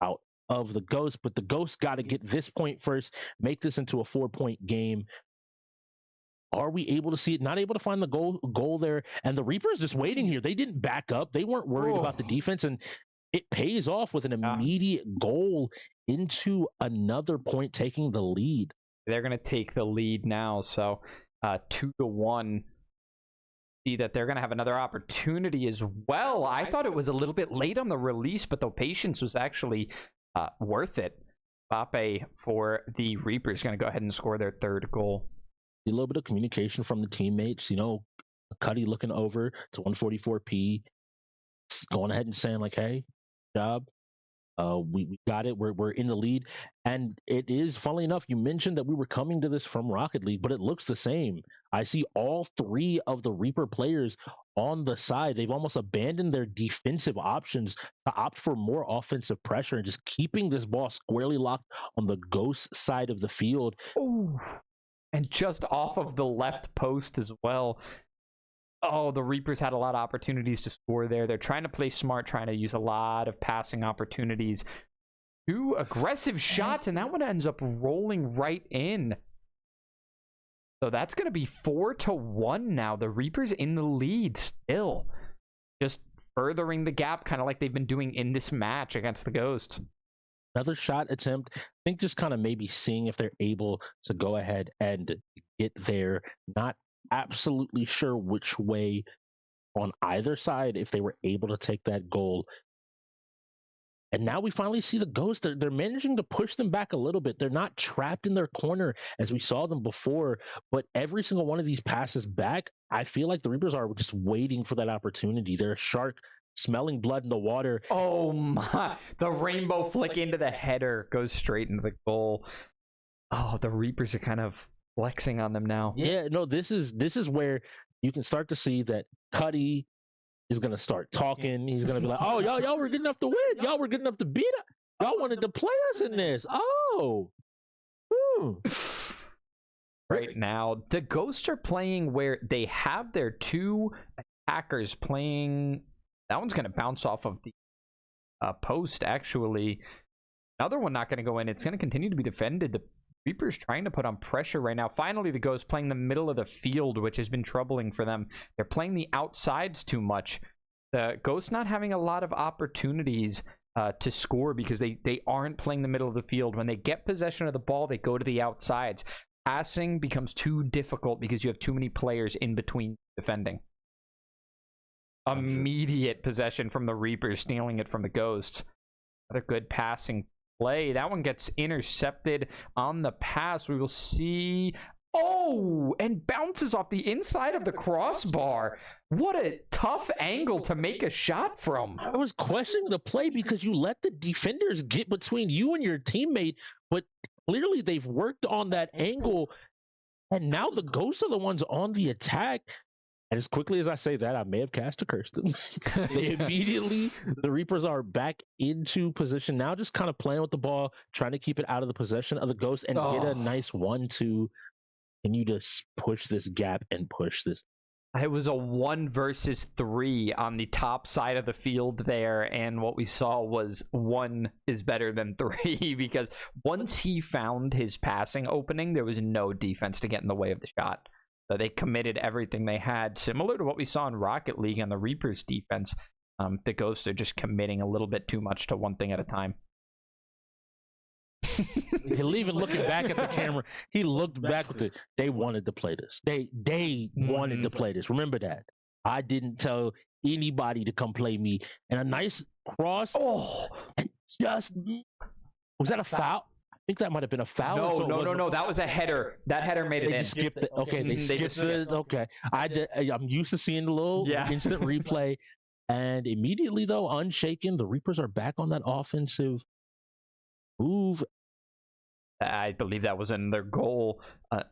out of the Ghost. But the Ghost got to get this point first, make this into a 4-point game. Are we able to see it? Not able to find the goal there. And the Reapers just waiting here. They didn't back up. They weren't worried about the defense. And it pays off with an immediate goal into another point, taking the lead. They're going to take the lead now. So 2-1. See that they're going to have another opportunity as well. I thought it was a little bit late on the release, but the patience was actually worth it. Pape for the Reapers going to go ahead and score their third goal. A little bit of communication from the teammates, Cuddy looking over to 144p, going ahead and saying like, hey, job. We got it. We're in the lead, and it is, funnily enough, you mentioned that we were coming to this from Rocket League, but it looks the same. I see all three of the Reaper players on the side. They've almost abandoned their defensive options to opt for more offensive pressure and just keeping this ball squarely locked on the Ghost side of the field. Oh, and just off of the left post as well. Oh, the Reapers had a lot of opportunities to score there. They're trying to play smart, trying to use a lot of passing opportunities. 2 aggressive shots, and that one ends up rolling right in. So that's going to be 4-1 now. The Reapers in the lead still. Just furthering the gap, kind of like they've been doing in this match against the Ghost. Another shot attempt. I think just kind of maybe seeing if they're able to go ahead and get there. Not absolutely sure which way on either side if they were able to take that goal. And now we finally see the Ghost. They're managing to push them back a little bit. They're not trapped in their corner as we saw them before, but every single one of these passes back, I feel like the Reapers are just waiting for that opportunity. They're a shark smelling blood in the water. Oh my, the rainbow flick into the header goes straight into the goal. Oh, the Reapers are kind of flexing on them now. Yeah, no, this is where you can start to see that Cuddy is going to start talking. He's going to be like, oh, y'all were good enough to win. Y'all were good enough to beat us. Y'all wanted to play us in this. Oh. Right now, the Ghosts are playing where they have their 2 attackers playing. That one's going to bounce off of the post, actually. Another one not going to go in. It's going to continue to be defended. The Reapers trying to put on pressure right now. Finally, the Ghosts playing the middle of the field, which has been troubling for them. They're playing the outsides too much. The Ghosts not having a lot of opportunities to score because they aren't playing the middle of the field. When they get possession of the ball, they go to the outsides. Passing becomes too difficult because you have too many players in between defending. Immediate possession from the Reapers, stealing it from the Ghosts. Another good passing play. That one gets intercepted on the pass. We will see. Oh, and bounces off the inside of the crossbar. What a tough angle to make a shot from. I was questioning the play because you let the defenders get between you and your teammate, but clearly they've worked on that angle, and now the Ghosts are the ones on the attack. And as quickly as I say that, I may have cast a curse. They immediately, the Reapers are back into position now, just kind of playing with the ball, trying to keep it out of the possession of the Ghost and get a nice 1-2. And you just push this gap and push this. It was a 1 versus 3 on the top side of the field there. And what we saw was 1 is better than 3 because once he found his passing opening, there was no defense to get in the way of the shot. So they committed everything they had, similar to what we saw in Rocket League on the Reapers defense. The Ghosts are just committing a little bit too much to one thing at a time. He'll even looking back at the camera, he looked back with it. They wanted to play this. They wanted to play this. Remember that. I didn't tell anybody to come play me. And a nice cross. Oh, and just was that a foul? I think that might have been a foul. No. That was a header. That header made it in. They just skipped it. Okay, they skipped it. Okay. I'm used to seeing the little instant replay. And immediately, though, unshaken, the Reapers are back on that offensive move. I believe that was in their goal. My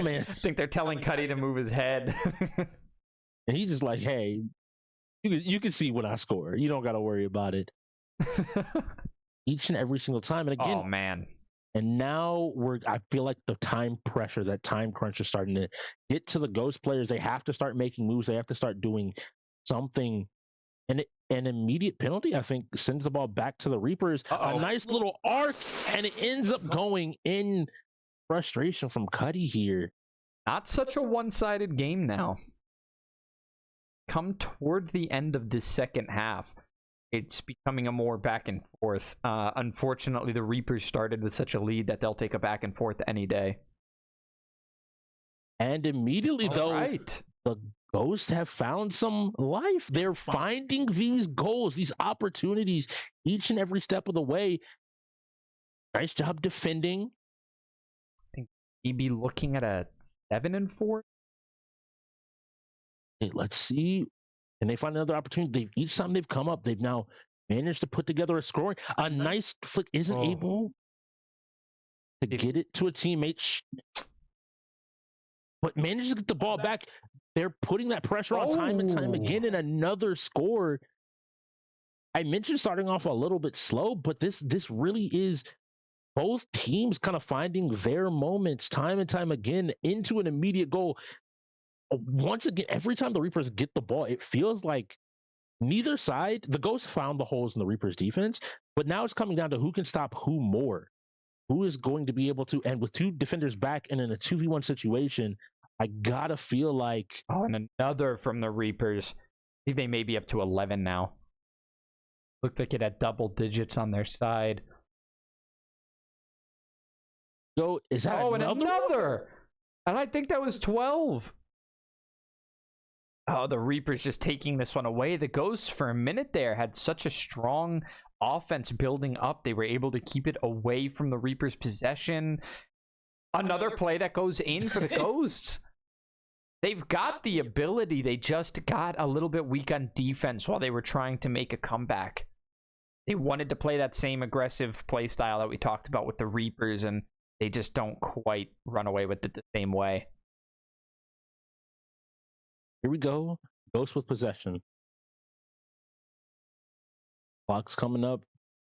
man. I think they're telling Cuddy to move his head. And he's just like, hey, you can see when I score. You don't got to worry about it. Each and every single time. And again, oh man. And now I feel like the time pressure, that time crunch is starting to get to the Ghost players. They have to start making moves. They have to start doing something. And an immediate penalty, I think, sends the ball back to the Reapers. A nice little arc, and it ends up going in. Frustration from Cuddy here. Not such a one-sided game now. Come toward the end of this second half, it's becoming a more back and forth. Unfortunately, the Reapers started with such a lead that they'll take a back and forth any day. And immediately, the Ghosts have found some life. They're finding these goals, these opportunities, each and every step of the way. Nice job defending. I think he'd be looking at a 7-4. Hey, let's see. And they find another opportunity. Each time they've come up, they've now managed to put together a scoring. A nice flick, isn't able to get it to a teammate, but manages to get the ball back. They're putting that pressure on time and time again, and another score. I mentioned starting off a little bit slow, but this really is both teams kind of finding their moments time and time again into an immediate goal. Once again, every time the Reapers get the ball, it feels like neither side, the Ghosts found the holes in the Reapers defense, but now it's coming down to who can stop who more. Who is going to be able to, and with two defenders back and in a 2v1 situation, I gotta feel like... Oh, and another from the Reapers. I think they may be up to 11 now. Looked like it had double digits on their side. So is that and another? And I think that was 12. Oh, the Reapers just taking this one away. The Ghosts, for a minute there, had such a strong offense building up. They were able to keep it away from the Reapers' possession. Another play that goes in for the Ghosts. They've got the ability. They just got a little bit weak on defense while they were trying to make a comeback. They wanted to play that same aggressive play style that we talked about with the Reapers, and they just don't quite run away with it the same way. Here we go. Ghost with possession. Clock's coming up.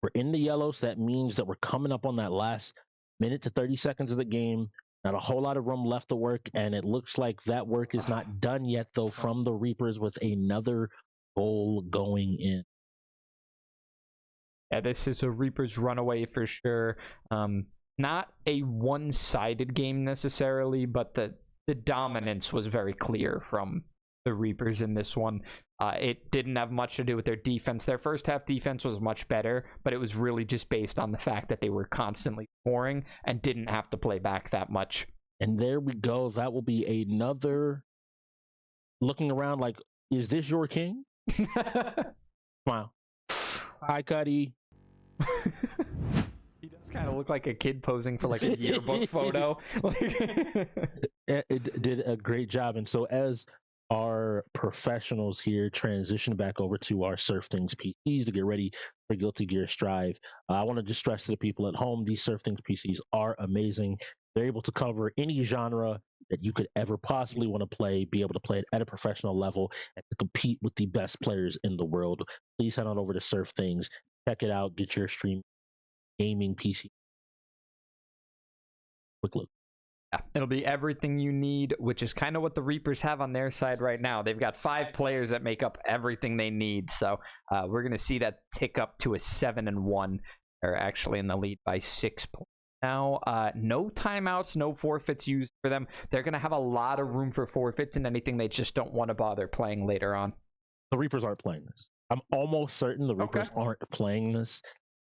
We're in the yellows. That means that we're coming up on that last minute to 30 seconds of the game. Not a whole lot of room left to work, and it looks like that work is not done yet, though, from the Reapers with another goal going in. Yeah, this is a Reapers runaway for sure. Not a one-sided game necessarily, but the dominance was very clear from the Reapers in this one. It didn't have much to do with their defense. Their first half defense was much better, but it was really just based on the fact that they were constantly scoring and didn't have to play back that much. And there we go. That will be another looking around like, is this your king? Wow. Hi, Cuddy. He does kind of look like a kid posing for like a yearbook photo. It did a great job. And so as our professionals here transition back over to our SurfThings PCs to get ready for Guilty Gear Strive, I want to just stress to the people at home, these SurfThings PCs are amazing. They're able to cover any genre that you could ever possibly want to play, be able to play it at a professional level, and to compete with the best players in the world. Please head on over to SurfThings, check it out, get your stream gaming PC. Quick look. Yeah, it'll be everything you need, which is kind of what the Reapers have on their side right now. They've got 5 players that make up everything they need, so we're going to see that tick up to a 7-1. They're actually in the lead by 6 points now. No timeouts, no forfeits used for them. They're going to have a lot of room for forfeits and anything they just don't want to bother playing later on. The Reapers aren't playing this. I'm almost certain the Reapers aren't playing this,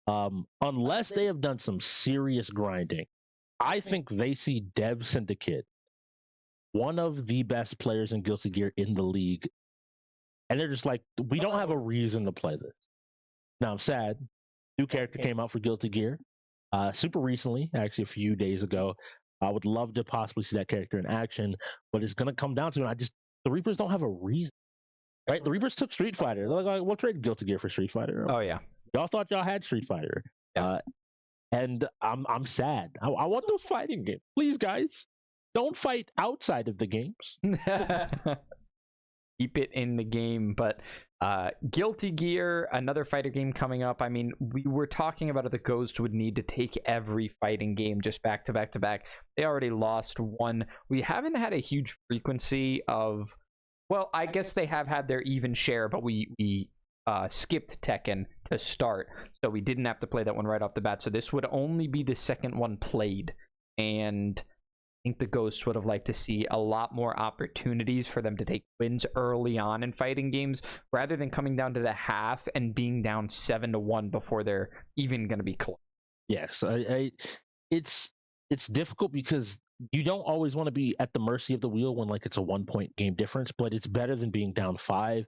unless they have done some serious grinding. I think they see Dev Syndicate, one of the best players in Guilty Gear in the league, and they're just like, we don't have a reason to play this. Now, I'm sad. New character came out for Guilty Gear super recently, actually a few days ago. I would love to possibly see that character in action, but it's going to come down to it. The Reapers don't have a reason. Right? The Reapers took Street Fighter. They're like, we'll trade Guilty Gear for Street Fighter. Oh, yeah. Y'all thought y'all had Street Fighter. Yeah. And I'm sad. I want those fighting games. Please, guys, don't fight outside of the games. Keep it in the game. But Guilty Gear, another fighter game coming up. I mean, we were talking about it. The Ghost would need to take every fighting game just back to back to back. They already lost one. We haven't had a huge frequency of, well, I guess they have had their even share, but we skipped Tekken to start, so we didn't have to play that one right off the bat. So this would only be the second one played, and I think the Ghosts would have liked to see a lot more opportunities for them to take wins early on in fighting games, rather than coming down to the half and being down 7-1 before they're even going to be close. Yes, it's difficult because you don't always want to be at the mercy of the wheel when like it's a 1-point game difference, but it's better than being down 5.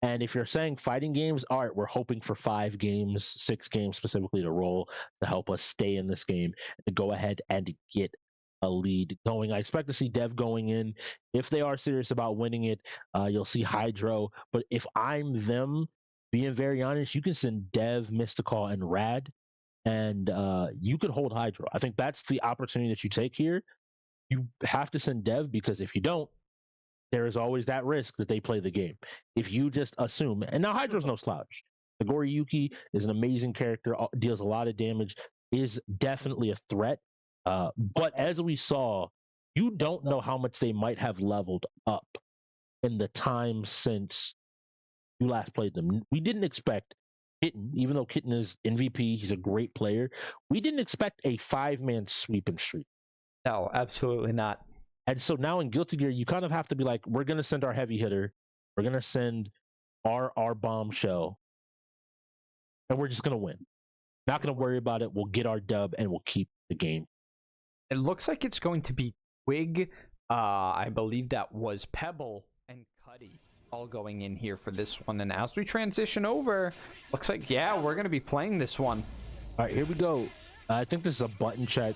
And if you're saying fighting games, all right, we're hoping for 5 games, 6 games specifically to roll to help us stay in this game and go ahead and get a lead going. I expect to see Dev going in. If they are serious about winning it, you'll see Hydro. But if I'm them, being very honest, you can send Dev, Mystical, and Rad, and you could hold Hydro. I think that's the opportunity that you take here. You have to send Dev because if you don't, there is always that risk that they play the game. If you just assume, and now Hydro's no slouch. Nagori Yuki is an amazing character, deals a lot of damage, is definitely a threat. But as we saw, you don't know how much they might have leveled up in the time since you last played them. We didn't expect Kitten, even though Kitten is MVP, he's a great player. We didn't expect a 5-man sweeping streak. No, absolutely not. And so now in Guilty Gear, you kind of have to be like, we're going to send our heavy hitter. We're going to send our bombshell. And we're just going to win. Not going to worry about it. We'll get our dub and we'll keep the game. It looks like it's going to be Twig. I believe that was Pebble and Cuddy all going in here for this one. And as we transition over, looks like, yeah, we're going to be playing this one. All right, here we go. I think this is a button check.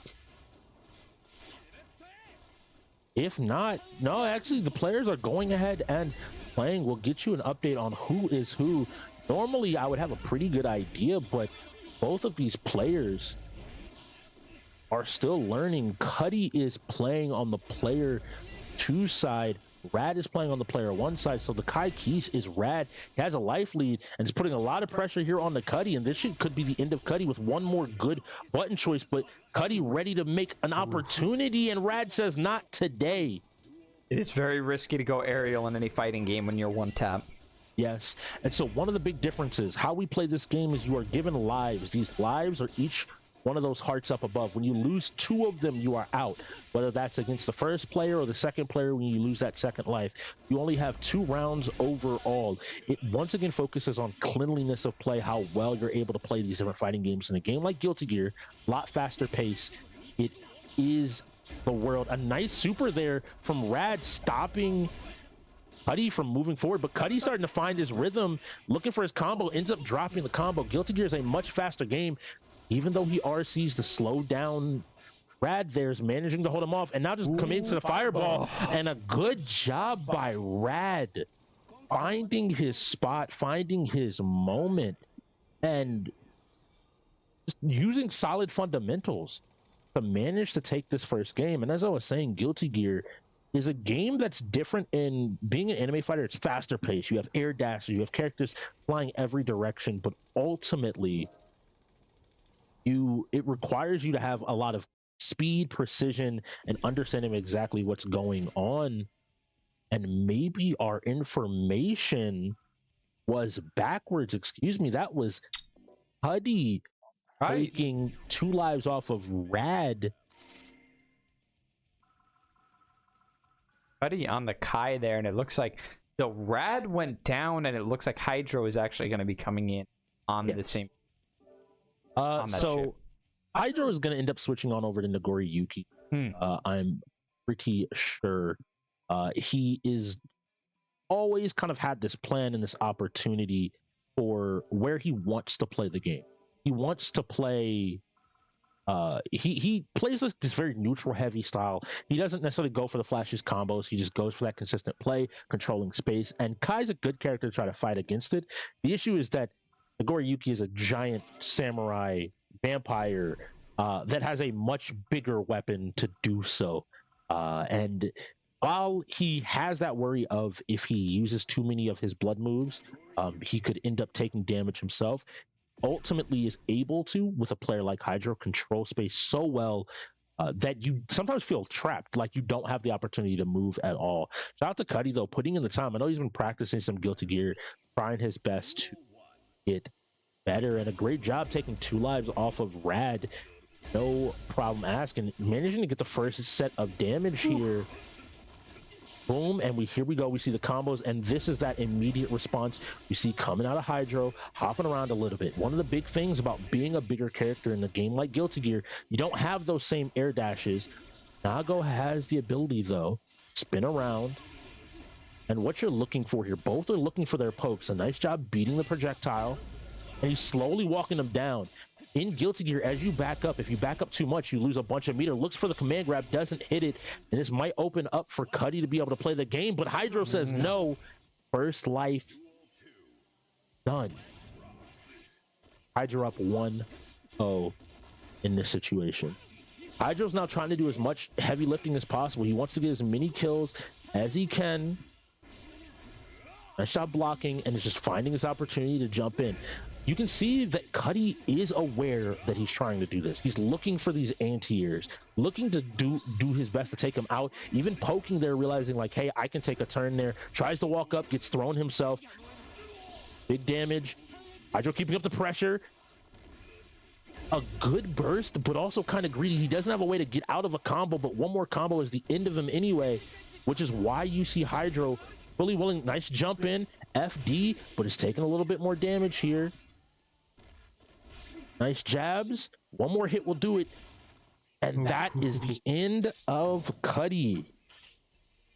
If not, no, actually the players are going ahead and playing. We'll get you an update on who is who. Normally I would have a pretty good idea, but both of these players are still learning. Cuddy is playing on the player 2 side. Rad is playing on the player 1 side. So the Kai Keys is Rad. He has a life lead and is putting a lot of pressure here on the Cuddy. And this could be the end of Cuddy with one more good button choice. But Cuddy ready to make an opportunity. And Rad says, not today. It is very risky to go aerial in any fighting game when you're 1-tap. Yes. And so one of the big differences, how we play this game is you are given lives. These lives are each one of those hearts up above. When you lose 2 of them, you are out. Whether that's against the first player or the second player, when you lose that second life, you only have 2 rounds overall. It once again focuses on cleanliness of play, how well you're able to play these different fighting games. In a game like Guilty Gear, a lot faster pace. It is the world. A nice super there from Rad stopping Cuddy from moving forward, but Cuddy's starting to find his rhythm, looking for his combo, ends up dropping the combo. Guilty Gear is a much faster game. Even though he RCs to slow down, Rad there's managing to hold him off and now just come into the fireball. And a good job by Rad finding his spot, finding his moment, and just using solid fundamentals to manage to take this first game. And as I was saying, Guilty Gear is a game that's different in being an anime fighter. It's faster paced. You have air dashes, you have characters flying every direction, but ultimately it requires you to have a lot of speed, precision, and understanding exactly what's going on. And maybe our information was backwards. Excuse me. That was Cuddy taking 2 lives off of Rad. Cuddy on the Kai there, and it looks like the Rad went down, and it looks like Hydro is actually going to be coming in on the same. So Hydro is going to end up switching on over to Nagori Yuki. I'm pretty sure. He is always kind of had this plan and this opportunity for where he wants to play the game. He wants to play. He plays this very neutral, heavy style. He doesn't necessarily go for the flashiest combos. He just goes for that consistent play, controlling space. And Kai's a good character to try to fight against it. The issue is that Nagori Yuki is a giant samurai vampire that has a much bigger weapon to do so. And while he has that worry of if he uses too many of his blood moves, he could end up taking damage himself, ultimately is able to, with a player like Hydro, control space so well that you sometimes feel trapped, like you don't have the opportunity to move at all. Shout out to Cuddy, though, putting in the time. I know he's been practicing some Guilty Gear, trying his best to get better, and a great job taking 2 lives off of Rad. No problem asking, managing to get the first set of damage here. Boom, and here we go. We see the combos, and this is that immediate response we see coming out of Hydro, hopping around a little bit. One of the big things about being a bigger character in a game like Guilty Gear, you don't have those same air dashes. Nago has the ability, though, spin around. And what you're looking for here, both are looking for their pokes. A nice job beating the projectile, and he's slowly walking them down. In Guilty Gear, as you back up, if you back up too much, you lose a bunch of meter. Looks for the command grab, doesn't hit it, and this might open up for Cuddy to be able to play the game, but Hydro says no. First life done. Hydra up 1-0 in this situation. Hydro's now trying to do as much heavy lifting as possible. He wants to get as many kills as he can. Nice shot blocking, and is just finding his opportunity to jump in. You can see that Cuddy is aware that he's trying to do this. He's looking for these anti-airs, looking to do his best to take him out, even poking there, realizing like, hey, I can take a turn there. Tries to walk up, gets thrown himself. Big damage. Hydro keeping up the pressure. A good burst, but also kind of greedy. He doesn't have a way to get out of a combo, but one more combo is the end of him anyway, which is why you see Hydro fully willing. Nice jump in, FD, but it's taking a little bit more damage here. Nice jabs. One more hit will do it. And that is the end of Cuddy.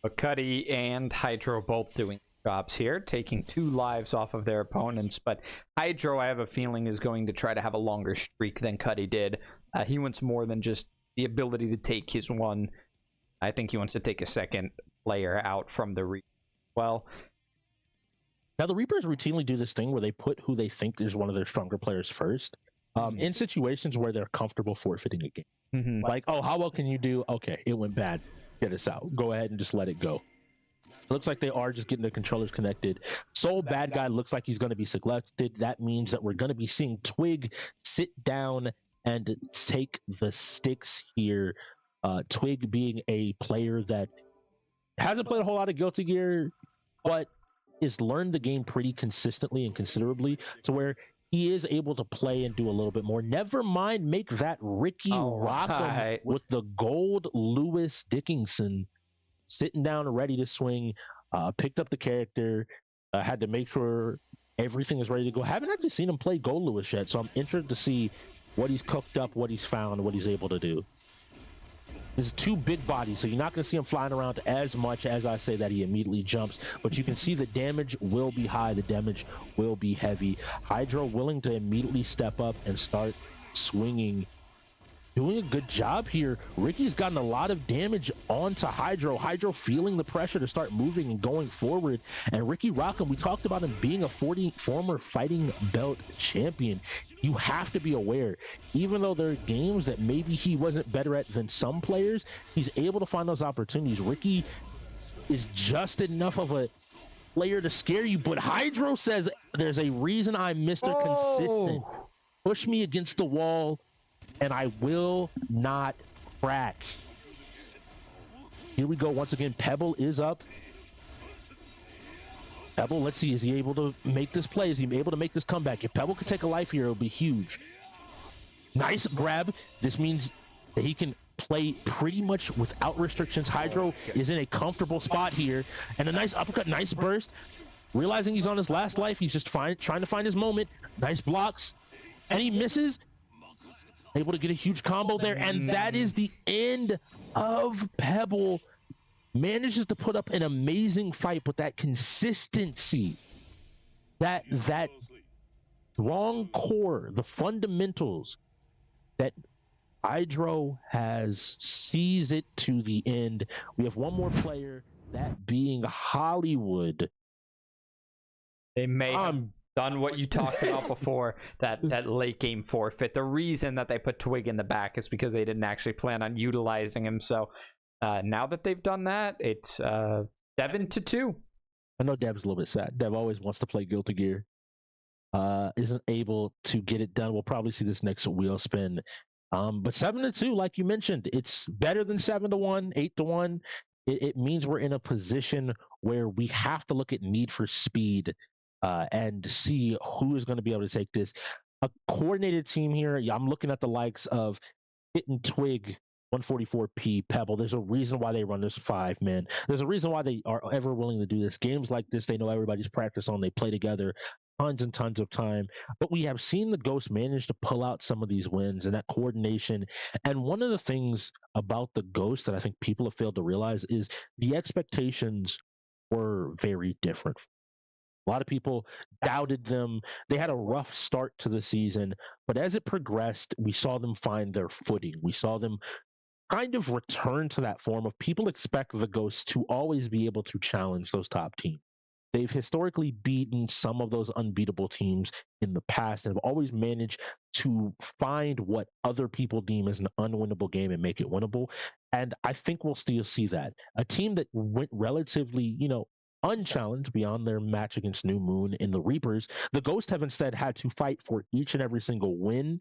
But Cuddy and Hydro both doing jobs here, taking 2 lives off of their opponents. But Hydro, I have a feeling, is going to try to have a longer streak than Cuddy did. He wants more than just the ability to take his one. I think he wants to take a second player out from the Reaper. Well, now the Reapers routinely do this thing where they put who they think is one of their stronger players first. In situations where they're comfortable forfeiting a game. Like, oh, how well can you do? Okay, it went bad. Get us out. Go ahead and just let it go. Looks like they are just getting their controllers connected. Soul Bad Guy looks like he's going to be selected. That means that we're going to be seeing Twig sit down and take the sticks here. Twig being a player that hasn't played a whole lot of Guilty Gear, but has learned the game pretty consistently and considerably to where he is able to play and do a little bit more. Never mind make that Ricky Rockham with the gold Lewis Dickinson sitting down ready to swing. Picked up the character, had to make sure everything is ready to go. Haven't actually seen him play gold Lewis yet, so I'm interested to see what he's cooked up, what he's found, what he's able to do. This is 2 big bodies, so you're not going to see him flying around as much as I say that he immediately jumps, but you can see the damage will be high, the damage will be heavy. Hydro willing to immediately step up and start swinging. Doing a good job here. Ricky's gotten a lot of damage onto Hydro. Hydro feeling the pressure to start moving and going forward. And Ricky Rockham, we talked about him being a former fighting belt champion. You have to be aware, even though there are games that maybe he wasn't better at than some players, he's able to find those opportunities. Ricky is just enough of a player to scare you, but Hydro says there's a reason I'm Mr. Consistent. Push me against the wall and I will not crack. Here we go. Once again, Pebble is up. Pebble, let's see, is he able to make this play? Is he able to make this comeback? If Pebble could take a life here, it'll be huge. Nice grab. This means that he can play pretty much without restrictions. Hydro is in a comfortable spot here. And a nice uppercut, nice burst. Realizing he's on his last life, he's just trying to find his moment. Nice blocks. And he misses. Able to get a huge combo there, and that is the end of Pebble. Manages to put up an amazing fight, but that consistency, that strong core, the fundamentals that Hydro has sees it to the end. We have one more player, that being Hollywood. They may have done what you talked about before, that late game forfeit. The reason that they put Twig in the back is because they didn't actually plan on utilizing him. So now that they've done that, it's 7-2. I know Dev's a little bit sad. Dev always wants to play Guilty Gear. Isn't able to get it done. We'll probably see this next wheel spin. But 7-2, like you mentioned, it's better than 7-1, 8-1. It means we're in a position where we have to look at need for speed and see who is going to be able to take this. A coordinated team here. Yeah, I'm looking at the likes of Hit and Twig, 144p, Pebble. There's a reason why they run this 5-man. There's a reason why they are ever willing to do this. Games like this, they know everybody's practice on. They play together tons and tons of time. But we have seen the Ghost manage to pull out some of these wins and that coordination. And one of the things about the Ghost that I think people have failed to realize is the expectations were very different. A lot of people doubted them. They had a rough start to the season, but as it progressed, we saw them find their footing. We saw them kind of return to that form of people expect the Ghosts to always be able to challenge those top teams. they've historically beaten some of those unbeatable teams in the past and have always managed to find what other people deem as an unwinnable game and make it winnable. And I think we'll still see that. A team that went relatively, unchallenged beyond their match against New Moon in the Reapers, the Ghosts have instead had to fight for each and every single win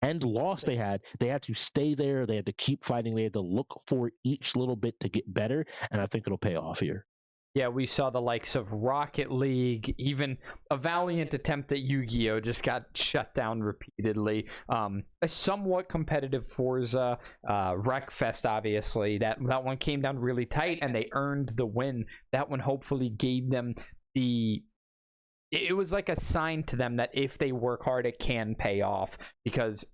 and loss they had. They had to stay there. They had to keep fighting. They had to look for each little bit to get better. And I think it'll pay off here. Yeah, we saw the likes of Rocket League, even a valiant attempt at Yu-Gi-Oh! Just got shut down repeatedly. A somewhat competitive Forza, Wreckfest, obviously. That one came down really tight, and they earned the win. That one hopefully gave them it was like a sign to them that if they work hard, it can pay off, because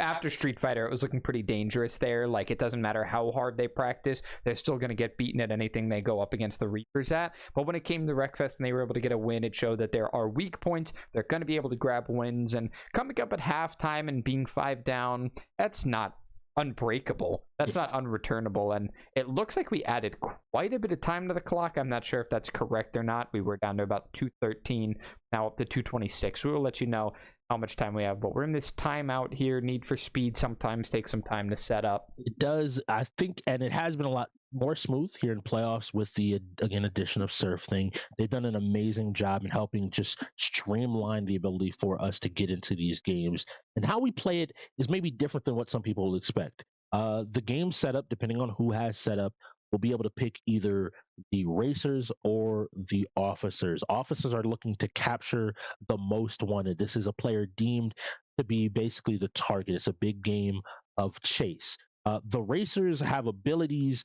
after Street Fighter, it was looking pretty dangerous there. Like, it doesn't matter how hard they practice, they're still going to get beaten at anything they go up against the Reapers at. But when it came to Wreckfest and they were able to get a win, it showed that there are weak points. They're going to be able to grab wins, and coming up at halftime and being 5 down, that's not unbreakable. That's not unreturnable. And it looks like we added quite a bit of time to the clock. I'm not sure if that's correct or not. We were down to about 2:13, now up to 2:26. We will let you know how much time we have, but we're in this timeout here. Need for Speed sometimes takes some time to set up. It does, I think, and it has been a lot more smooth here in playoffs with the addition of SurfThing. They've done an amazing job in helping just streamline the ability for us to get into these games, and how we play it is maybe different than what some people will expect. The game setup, depending on who has setup, will be able to pick either the racers or the officers. Officers are looking to capture the most wanted. This is a player deemed to be basically the target. It's a big game of chase. The racers have abilities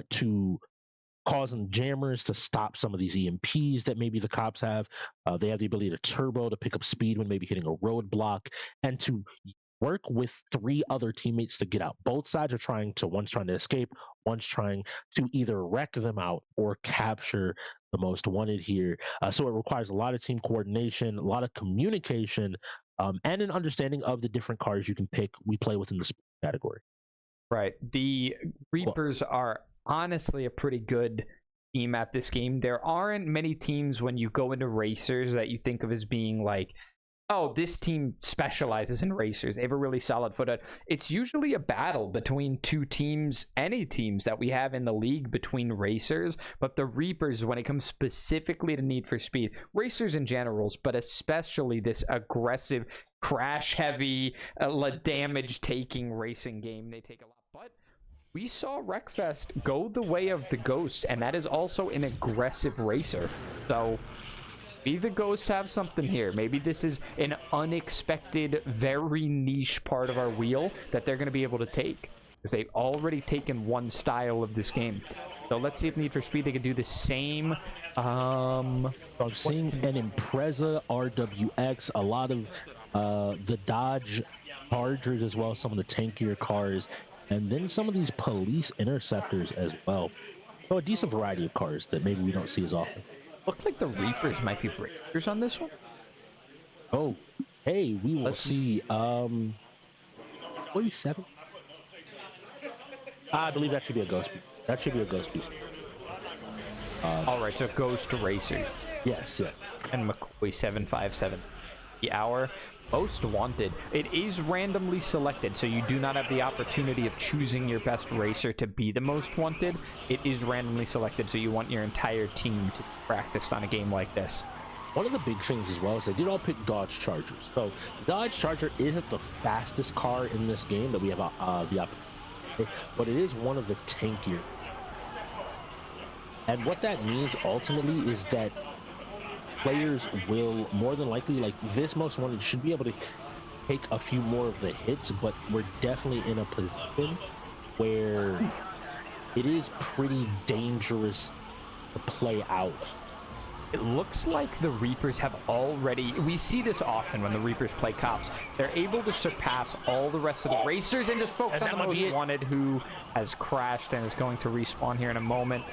to cause some jammers to stop some of these EMPs that maybe the cops have. They have the ability to turbo to pick up speed when maybe hitting a roadblock, and to work with 3 other teammates to get out. Both sides are one's trying to escape, one's trying to either wreck them out or capture the most wanted here. So it requires a lot of team coordination, a lot of communication, and an understanding of the different cars you can pick. We play within the category. Right. The Reapers are honestly a pretty good team at this game. There aren't many teams when you go into racers that you think of as being like, oh, this team specializes in racers. They have a really solid foot. It's usually a battle between 2 teams, any teams that we have in the league between racers. But the Reapers, when it comes specifically to Need for Speed, racers in generals, but especially this aggressive, crash-heavy, damage-taking racing game, they take a lot. But we saw Wreckfest go the way of the Ghosts, and that is also an aggressive racer. So maybe the Ghosts have something here. Maybe this is an unexpected, very niche part of our wheel that they're going to be able to take, because they've already taken one style of this game. So let's see if Need for Speed, they can do the same. I'm seeing an Impreza RWX, a lot of the Dodge Chargers as well, some of the tankier cars, and then some of these police interceptors as well. So a decent variety of cars that maybe we don't see as often. Looks like the Reapers might be breakers on this one. Oh, hey, we will see 47. I believe that should be a ghost piece. That should be a ghost piece. All right, so Ghost Racer. Yes, yeah. And McCoy 757. The hour. Most wanted. It is randomly selected, so you do not have the opportunity of choosing your best racer to be the most wanted. It is randomly selected, so you want your entire team to be practiced on a game like this. One of the big things as well is they did all pick Dodge Chargers. So Dodge Charger isn't the fastest car in this game that we have the opportunity, but it is one of the tankier. And what that means ultimately is that players will more than likely, like this most wanted, should be able to take a few more of the hits, but we're definitely in a position where it is pretty dangerous to play out. It looks like the Reapers have already... We see this often when the Reapers play cops. They're able to surpass all the rest of the racers and just focus on the most wanted, who has crashed and is going to respawn here in a moment.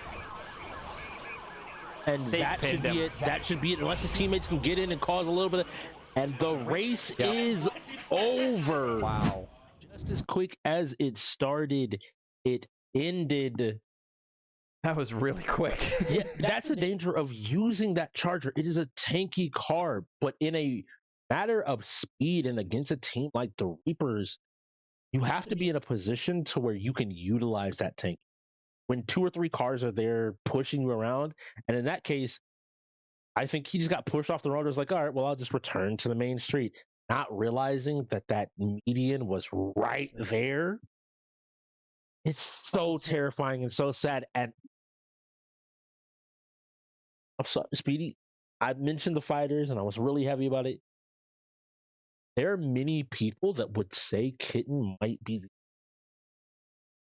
And that should be it. That should be it, unless his teammates can get in and cause a little bit of... And the race is over. Wow. Just as quick as it started, it ended That was really quick. Yeah, that's a danger of using that charger. It is a tanky car, but in a matter of speed and against a team like the Reapers, you have to be in a position to where you can utilize that tank. When 2 or 3 cars are there pushing you around, and in that case, I think he just got pushed off the road. It was like, all right, well, I'll just return to the main street, not realizing that that median was right there. It's so terrifying and so sad. And I'm sorry, Speedy, I mentioned the fighters and I was really heavy about it. There are many people that would say Kitten might be the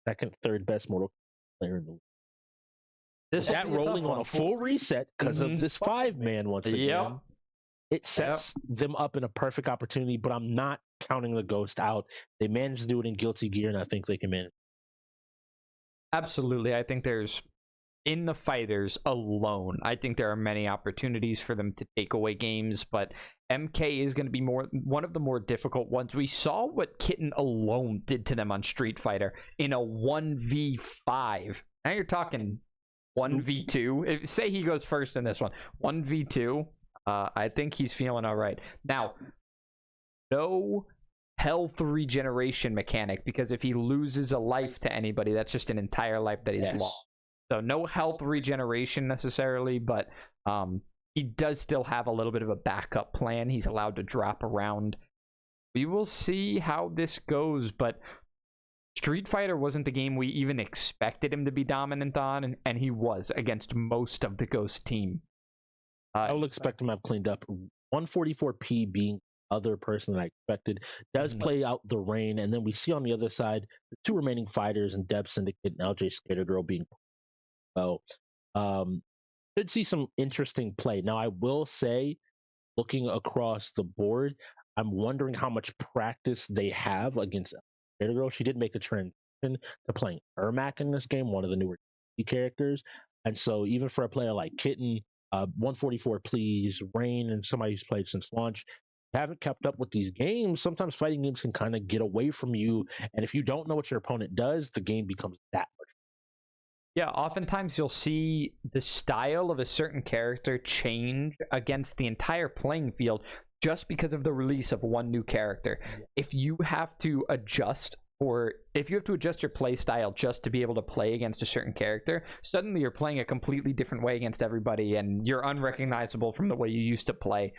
second, third best Mortal Kombat player in the league. This That rolling on a full reset because of this 5-man once again. Yep. It sets them up in a perfect opportunity, but I'm not counting the Ghost out. They managed to do it in Guilty Gear, and I think they can manage. Absolutely. I think there's, in the fighters alone, I think there are many opportunities for them to take away games, but MK is going to be one of the more difficult ones. We saw what Kitten alone did to them on Street Fighter in a 1v5. Now you're talking 1v2. Say he goes first in this one. 1v2. I think he's feeling all right. Now, no health regeneration mechanic, because if he loses a life to anybody, that's just an entire life that he's lost. So no health regeneration necessarily, but he does still have a little bit of a backup plan. He's allowed to drop around. We will see how this goes, but Street Fighter wasn't the game we even expected him to be dominant on, and he was against most of the Ghost team. I will expect him to have cleaned up. 144p being the other person that I expected does play out the rain, and then we see on the other side the 2 remaining fighters in Dev Syndicate and LJ Skater Girl being should see some interesting play. Now, I will say, looking across the board, I'm wondering how much practice they have against Skater Girl. She did make a transition to playing Ermac in this game, one of the newer characters, and so even for a player like Kitten, 144 please, Rain, and somebody who's played since launch, haven't kept up with these games. Sometimes fighting games can kind of get away from you, and if you don't know what your opponent does, the game becomes that much. Yeah, oftentimes you'll see the style of a certain character change against the entire playing field just because of the release of one new character. If you have to adjust your play style just to be able to play against a certain character, suddenly you're playing a completely different way against everybody, and you're unrecognizable from the way you used to play.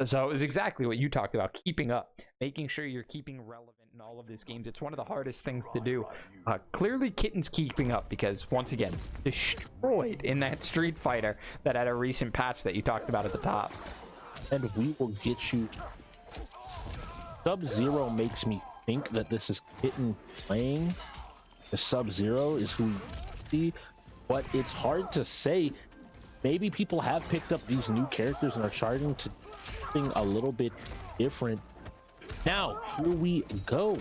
So it was exactly what you talked about, keeping up, making sure you're keeping relevant in all of these games. It's one of the hardest things to do. Clearly Kitten's keeping up because, once again, destroyed in that Street Fighter that had a recent patch that you talked about at the top. And we will get you. Sub-Zero makes me think that this is Kitten playing. The Sub-Zero is who you see, but it's hard to say. Maybe people have picked up these new characters and are charging to something a little bit different. Now, here we go.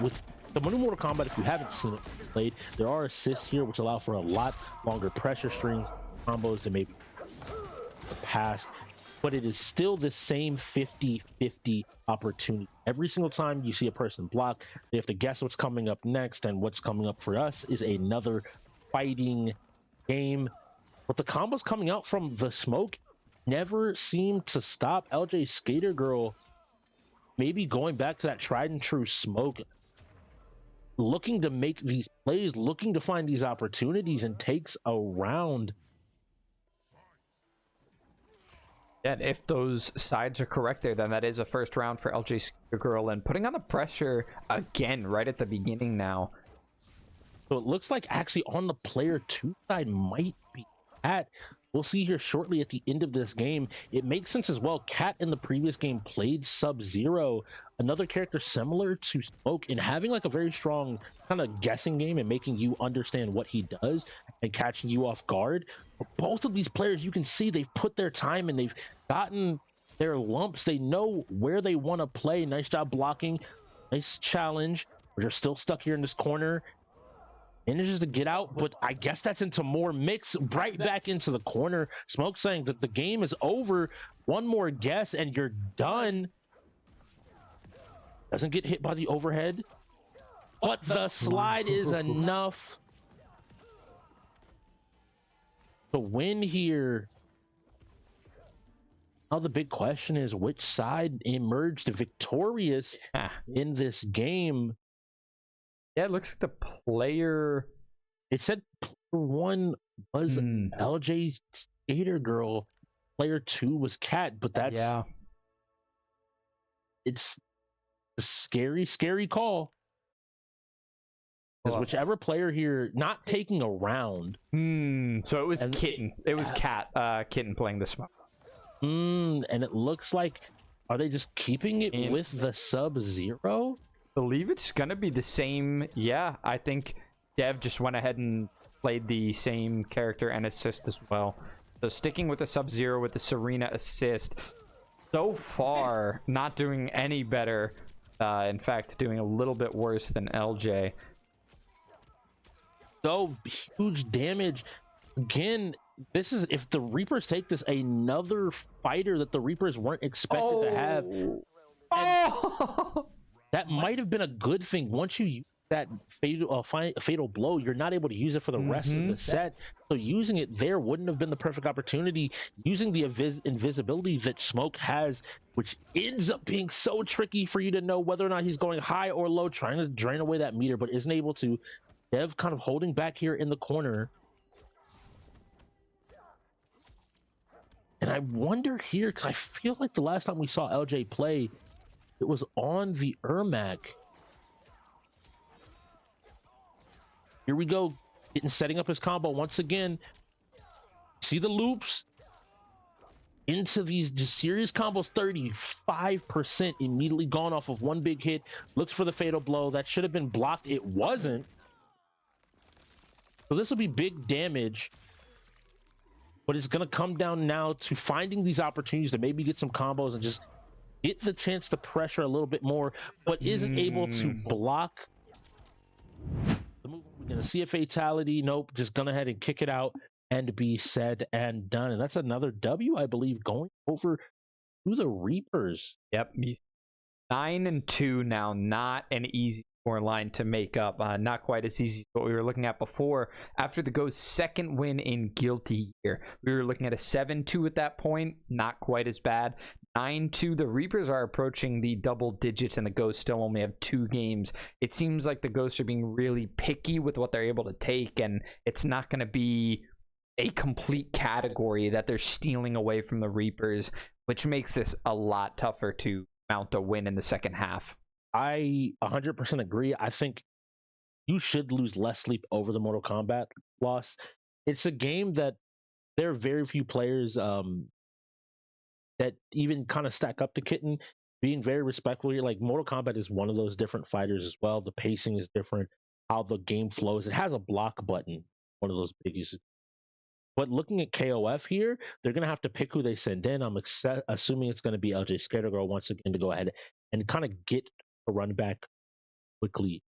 With the new Mortal Kombat, if you haven't seen it played, there are assists here which allow for a lot longer pressure strings, combos than maybe the past. But it is still the same 50-50 opportunity. Every single time you see a person block, they have to guess what's coming up next, and what's coming up for us is another fighting game. But the combos coming out from the smoke never seem to stop. LJ Skater Girl maybe going back to that tried and true smoke, looking to make these plays, looking to find these opportunities, and takes a round. Yeah, if those sides are correct there, then that is a first round for LJ Skater Girl, and putting on the pressure again right at the beginning now. So it looks like actually on the player 2 side might be Cat. We'll see here shortly at the end of this game. It makes sense as well. Cat in the previous game played Sub-Zero, another character similar to Smoke, in having like a very strong kind of guessing game and making you understand what he does and catching you off guard. But both of these players, you can see they've put their time and they've gotten their lumps. They know where they want to play. Nice job blocking. Nice challenge. We're still stuck here in this corner. Manages to get out, but I guess that's into more mix, right back into the corner. Smoke saying that the game is over. One more guess and you're done. Doesn't get hit by the overhead, but the slide is enough. to win here. Now the big question is which side emerged victorious in this game. Yeah, it looks like the player. It said player 1 was LJ Skater Girl, player 2 was Cat, but that's it's a scary call. Because whichever player here not taking a round. So it was Kitten. It was Kitten playing this one. And it looks like, are they just keeping it with the Sub-Zero? I believe it's gonna be the same. Yeah, I think Dev just went ahead and played the same character and assist as well. So sticking with the Sub-Zero with the Serena assist. So far, not doing any better. In fact, doing a little bit worse than LJ. So huge damage. Again, this is, if the Reapers take this, another fighter that the Reapers weren't expected to have. That might have been a good thing. Once you use that fatal blow, you're not able to use it for the rest of the set. So using it there wouldn't have been the perfect opportunity. Using the invisibility that Smoke has, which ends up being so tricky for you to know whether or not he's going high or low, trying to drain away that meter, but isn't able to. Dev kind of holding back here in the corner. And I wonder here, because I feel like the last time we saw LJ play, it was on the Ermac. Here we go, setting up his combo once again. See the loops into these just serious combos. 35% immediately gone off of one big hit. Looks for the fatal blow. That should have been blocked. It wasn't. So this will be big damage. But it's going to come down now to finding these opportunities to maybe get some combos and just get the chance to pressure a little bit more, but isn't able to block the move. We're going to see a fatality. Nope, just gone ahead and kick it out and be said and done. And that's another W, I believe, going over to the Reapers. Yep. 9-2 now. Not an easy score line to make up. Not quite as easy as what we were looking at before. After the Ghost's second win in Guilty Gear, we were looking at a 7-2 at that point. Not quite as bad. 9-2. The Reapers are approaching the double digits, and the Ghosts still only have 2 games. It seems like the Ghosts are being really picky with what they're able to take, and it's not going to be a complete category that they're stealing away from the Reapers, which makes this a lot tougher to mount a win in the second half. I 100% agree. I think you should lose less sleep over the Mortal Kombat loss. It's a game that there are very few players that even kind of stack up to Kitten. Being very respectful here, like Mortal Kombat is one of those different fighters as well. The pacing is different, how the game flows. It has a block button, one of those biggies. But looking at KOF here, they're going to have to pick who they send in. I'm assuming it's going to be LJ Skater Girl once again to go ahead and kind of get a run back quickly.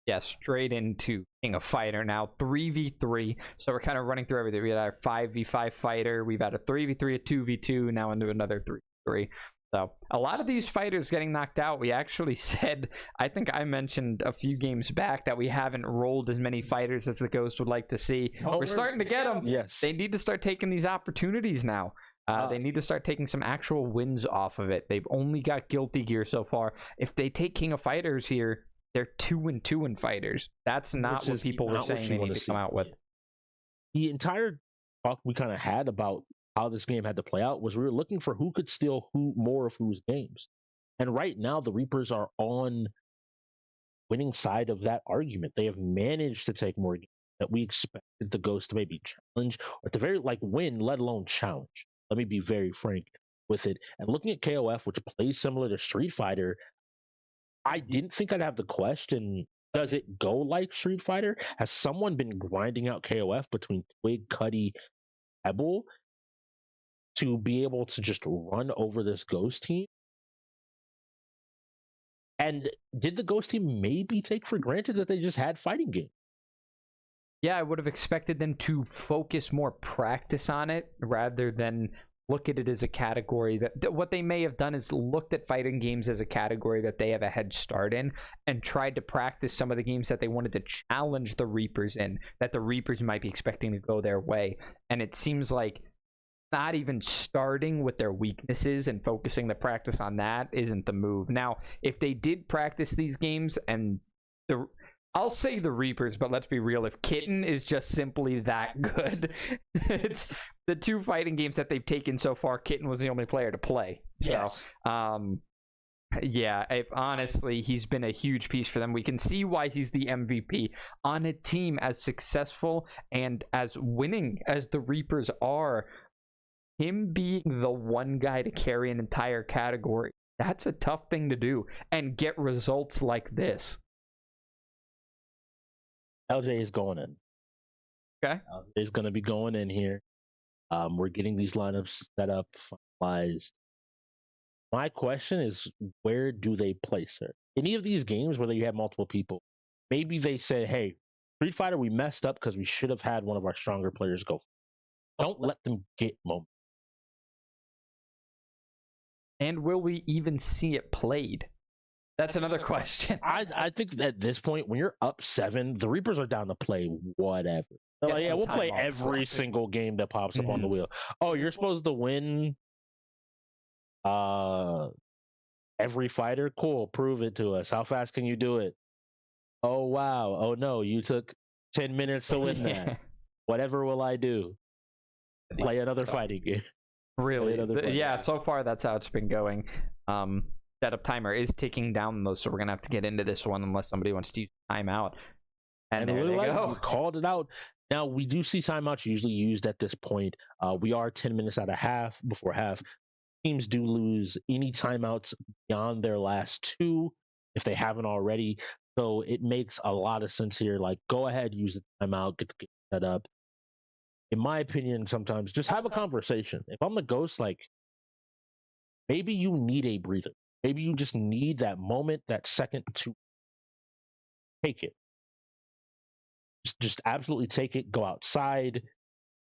Yeah, straight into King of Fighter now. 3v3. So we're kind of running through everything. We had our 5v5 fighter. We've had a 3v3, a 2v2, now into another 3v3. So a lot of these fighters getting knocked out. We actually said, I think I mentioned a few games back that we haven't rolled as many fighters as the Ghost would like to see. We're starting to get them. Yes. They need to start taking these opportunities now. They need to start taking some actual wins off of it. They've only got Guilty Gear so far. If they take King of Fighters here, they're 2-2 in fighters. That's not what people were saying they need to come out with. The entire talk we kind of had about how this game had to play out was we were looking for who could steal more of whose games. And right now, the Reapers are on winning side of that argument. They have managed to take more games that we expected the Ghost to maybe challenge, or at the very win, let alone challenge. Let me be very frank with it. And looking at KOF, which plays similar to Street Fighter, I didn't think I'd have the question, does it go like Street Fighter? Has someone been grinding out KOF between Twig, Cuddy, Pebble to be able to just run over this Ghost team? And did the Ghost team maybe take for granted that they just had fighting games? Yeah, I would have expected them to focus more practice on it rather than look at it as a category that what they may have done is looked at fighting games as a category that they have a head start in and tried to practice some of the games that they wanted to challenge the Reapers in, that the Reapers might be expecting to go their way. And it seems like not even starting with their weaknesses and focusing the practice on that isn't the move. Now, if they did practice these games and I'll say the Reapers, but let's be real, if Kitten is just simply that good, it's the 2 fighting games that they've taken so far, Kitten was the only player to play. So, Yes. yeah, honestly, he's been a huge piece for them. We can see why he's the MVP on a team as successful and as winning as the Reapers are. Him being the one guy to carry an entire category, that's a tough thing to do and get results like this. LJ is going in. Okay. Is going to be going in here. We're getting these lineups set up, finalized. My question is, where do they place her? Any of these games where you have multiple people, maybe they say, hey, Street Fighter, we messed up because we should have had one of our stronger players go. Don't let them get moment. And will we even see it played? That's another question. I think at this point, when you're up 7, the Reapers are down to play whatever. They're like, yeah, we'll play every single game that pops up on the wheel. Oh, you're supposed to win every fighter? Cool, prove it to us. How fast can you do it? Oh, wow. Oh, no, you took 10 minutes to win that. Whatever will I do? Play another fighting game. Really? Yeah, so far that's how it's been going. Setup timer is ticking down though, so we're gonna have to get into this one unless somebody wants to use timeout. And there they go. You called it out. Now we do see timeouts usually used at this point. We are 10 minutes out of half. Before half, teams do lose any timeouts beyond their last 2 if they haven't already. So it makes a lot of sense here. Like, go ahead, use the timeout, get the game set up. In my opinion, sometimes just have a conversation. If I'm the ghost, like, maybe you need a breather. Maybe you just need that moment, that second to take it. Just absolutely take it. Go outside,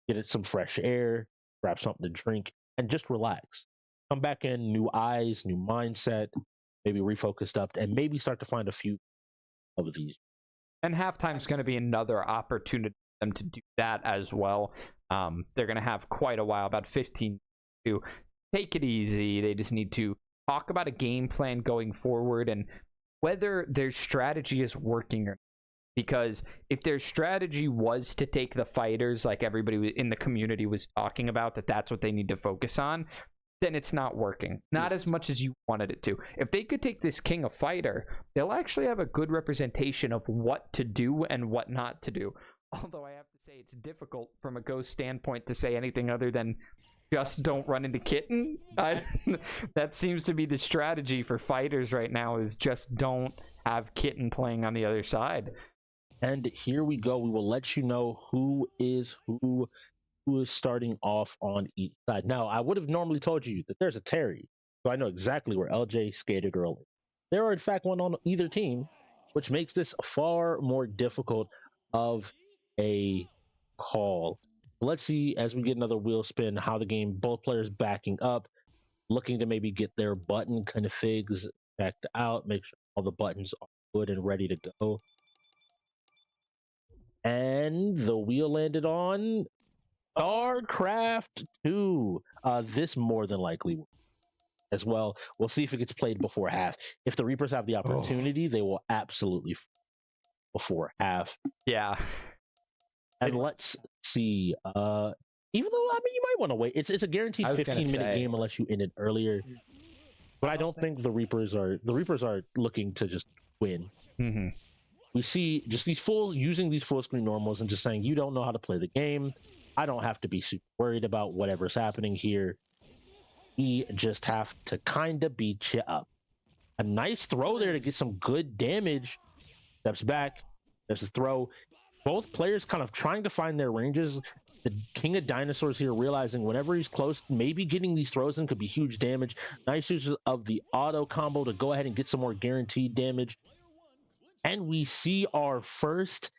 get it some fresh air, grab something to drink, and just relax. Come back in, new eyes, new mindset, maybe refocused up, and maybe start to find a few of these. And halftime's going to be another opportunity for them to do that as well. They're going to have quite a while, about 15 to take it easy. They just need to talk about a game plan going forward and whether their strategy is working or not. Because if their strategy was to take the fighters, like everybody in the community was talking about, that's what they need to focus on, then it's not working. Not as much as you wanted it to. If they could take this king of fighter, they'll actually have a good representation of what to do and what not to do. Although I have to say it's difficult from a Ghost standpoint to say anything other than just don't run into Kitten. That seems to be the strategy for fighters right now, is just don't have Kitten playing on the other side. And here we go. We will let you know who is starting off on each side. Now, I would have normally told you that there's a Terry, so I know exactly where LJ skated early. There are, in fact, one on either team, which makes this far more difficult of a call. Let's see, as we get another wheel spin, how the game, both players backing up, looking to maybe get their button configs checked out, make sure all the buttons are good and ready to go. And the wheel landed on StarCraft 2. This more than likely as well. We'll see if it gets played before half. If the Reapers have the opportunity, they will absolutely before half. Yeah. And let's see. Even though, I mean, you might want to wait. It's a guaranteed 15-minute game unless you end it earlier. But I don't think the Reapers are looking to just win. Mm-hmm. We see just using these full screen normals and just saying, you don't know how to play the game. I don't have to be super worried about whatever's happening here. We just have to kind of beat you up. A nice throw there to get some good damage. Steps back. There's a throw. Both players kind of trying to find their ranges. The King of Dinosaurs here realizing whenever he's close, maybe getting these throws in could be huge damage. Nice use of the auto combo to go ahead and get some more guaranteed damage. And we see our first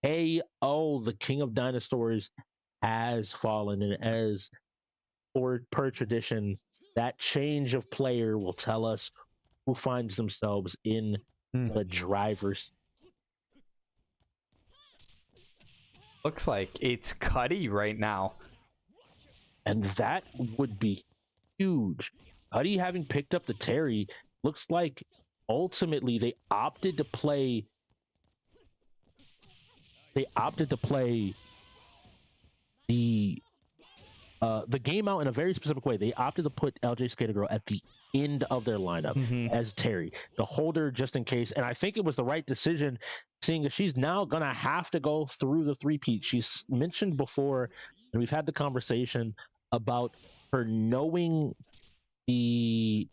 KO. The King of Dinosaurs has fallen, and as or per tradition, that change of player will tell us who finds themselves in the driver's. Looks like it's Cuddy right now. And that would be huge. Cuddy having picked up the Terry, looks like ultimately they opted to play the game out in a very specific way. They opted to put LJ Skater Girl at the end of their lineup as Terry, the holder just in case. And I think it was the right decision, seeing as she's now gonna have to go through the three-peat. She's mentioned before, and we've had the conversation about her knowing the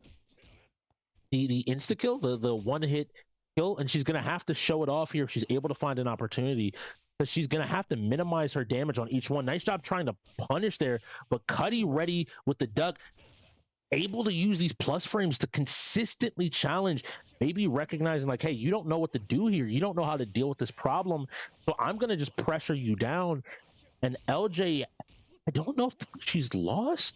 insta kill, the one hit kill, and she's gonna have to show it off here if she's able to find an opportunity, because she's gonna have to minimize her damage on each one. Nice job trying to punish there, but Cuddy ready with the duck, able to use these plus frames to consistently challenge, maybe recognizing like, hey, you don't know what to do here, you don't know how to deal with this problem, so I'm gonna just pressure you down. And LJ, I don't know if she's lost.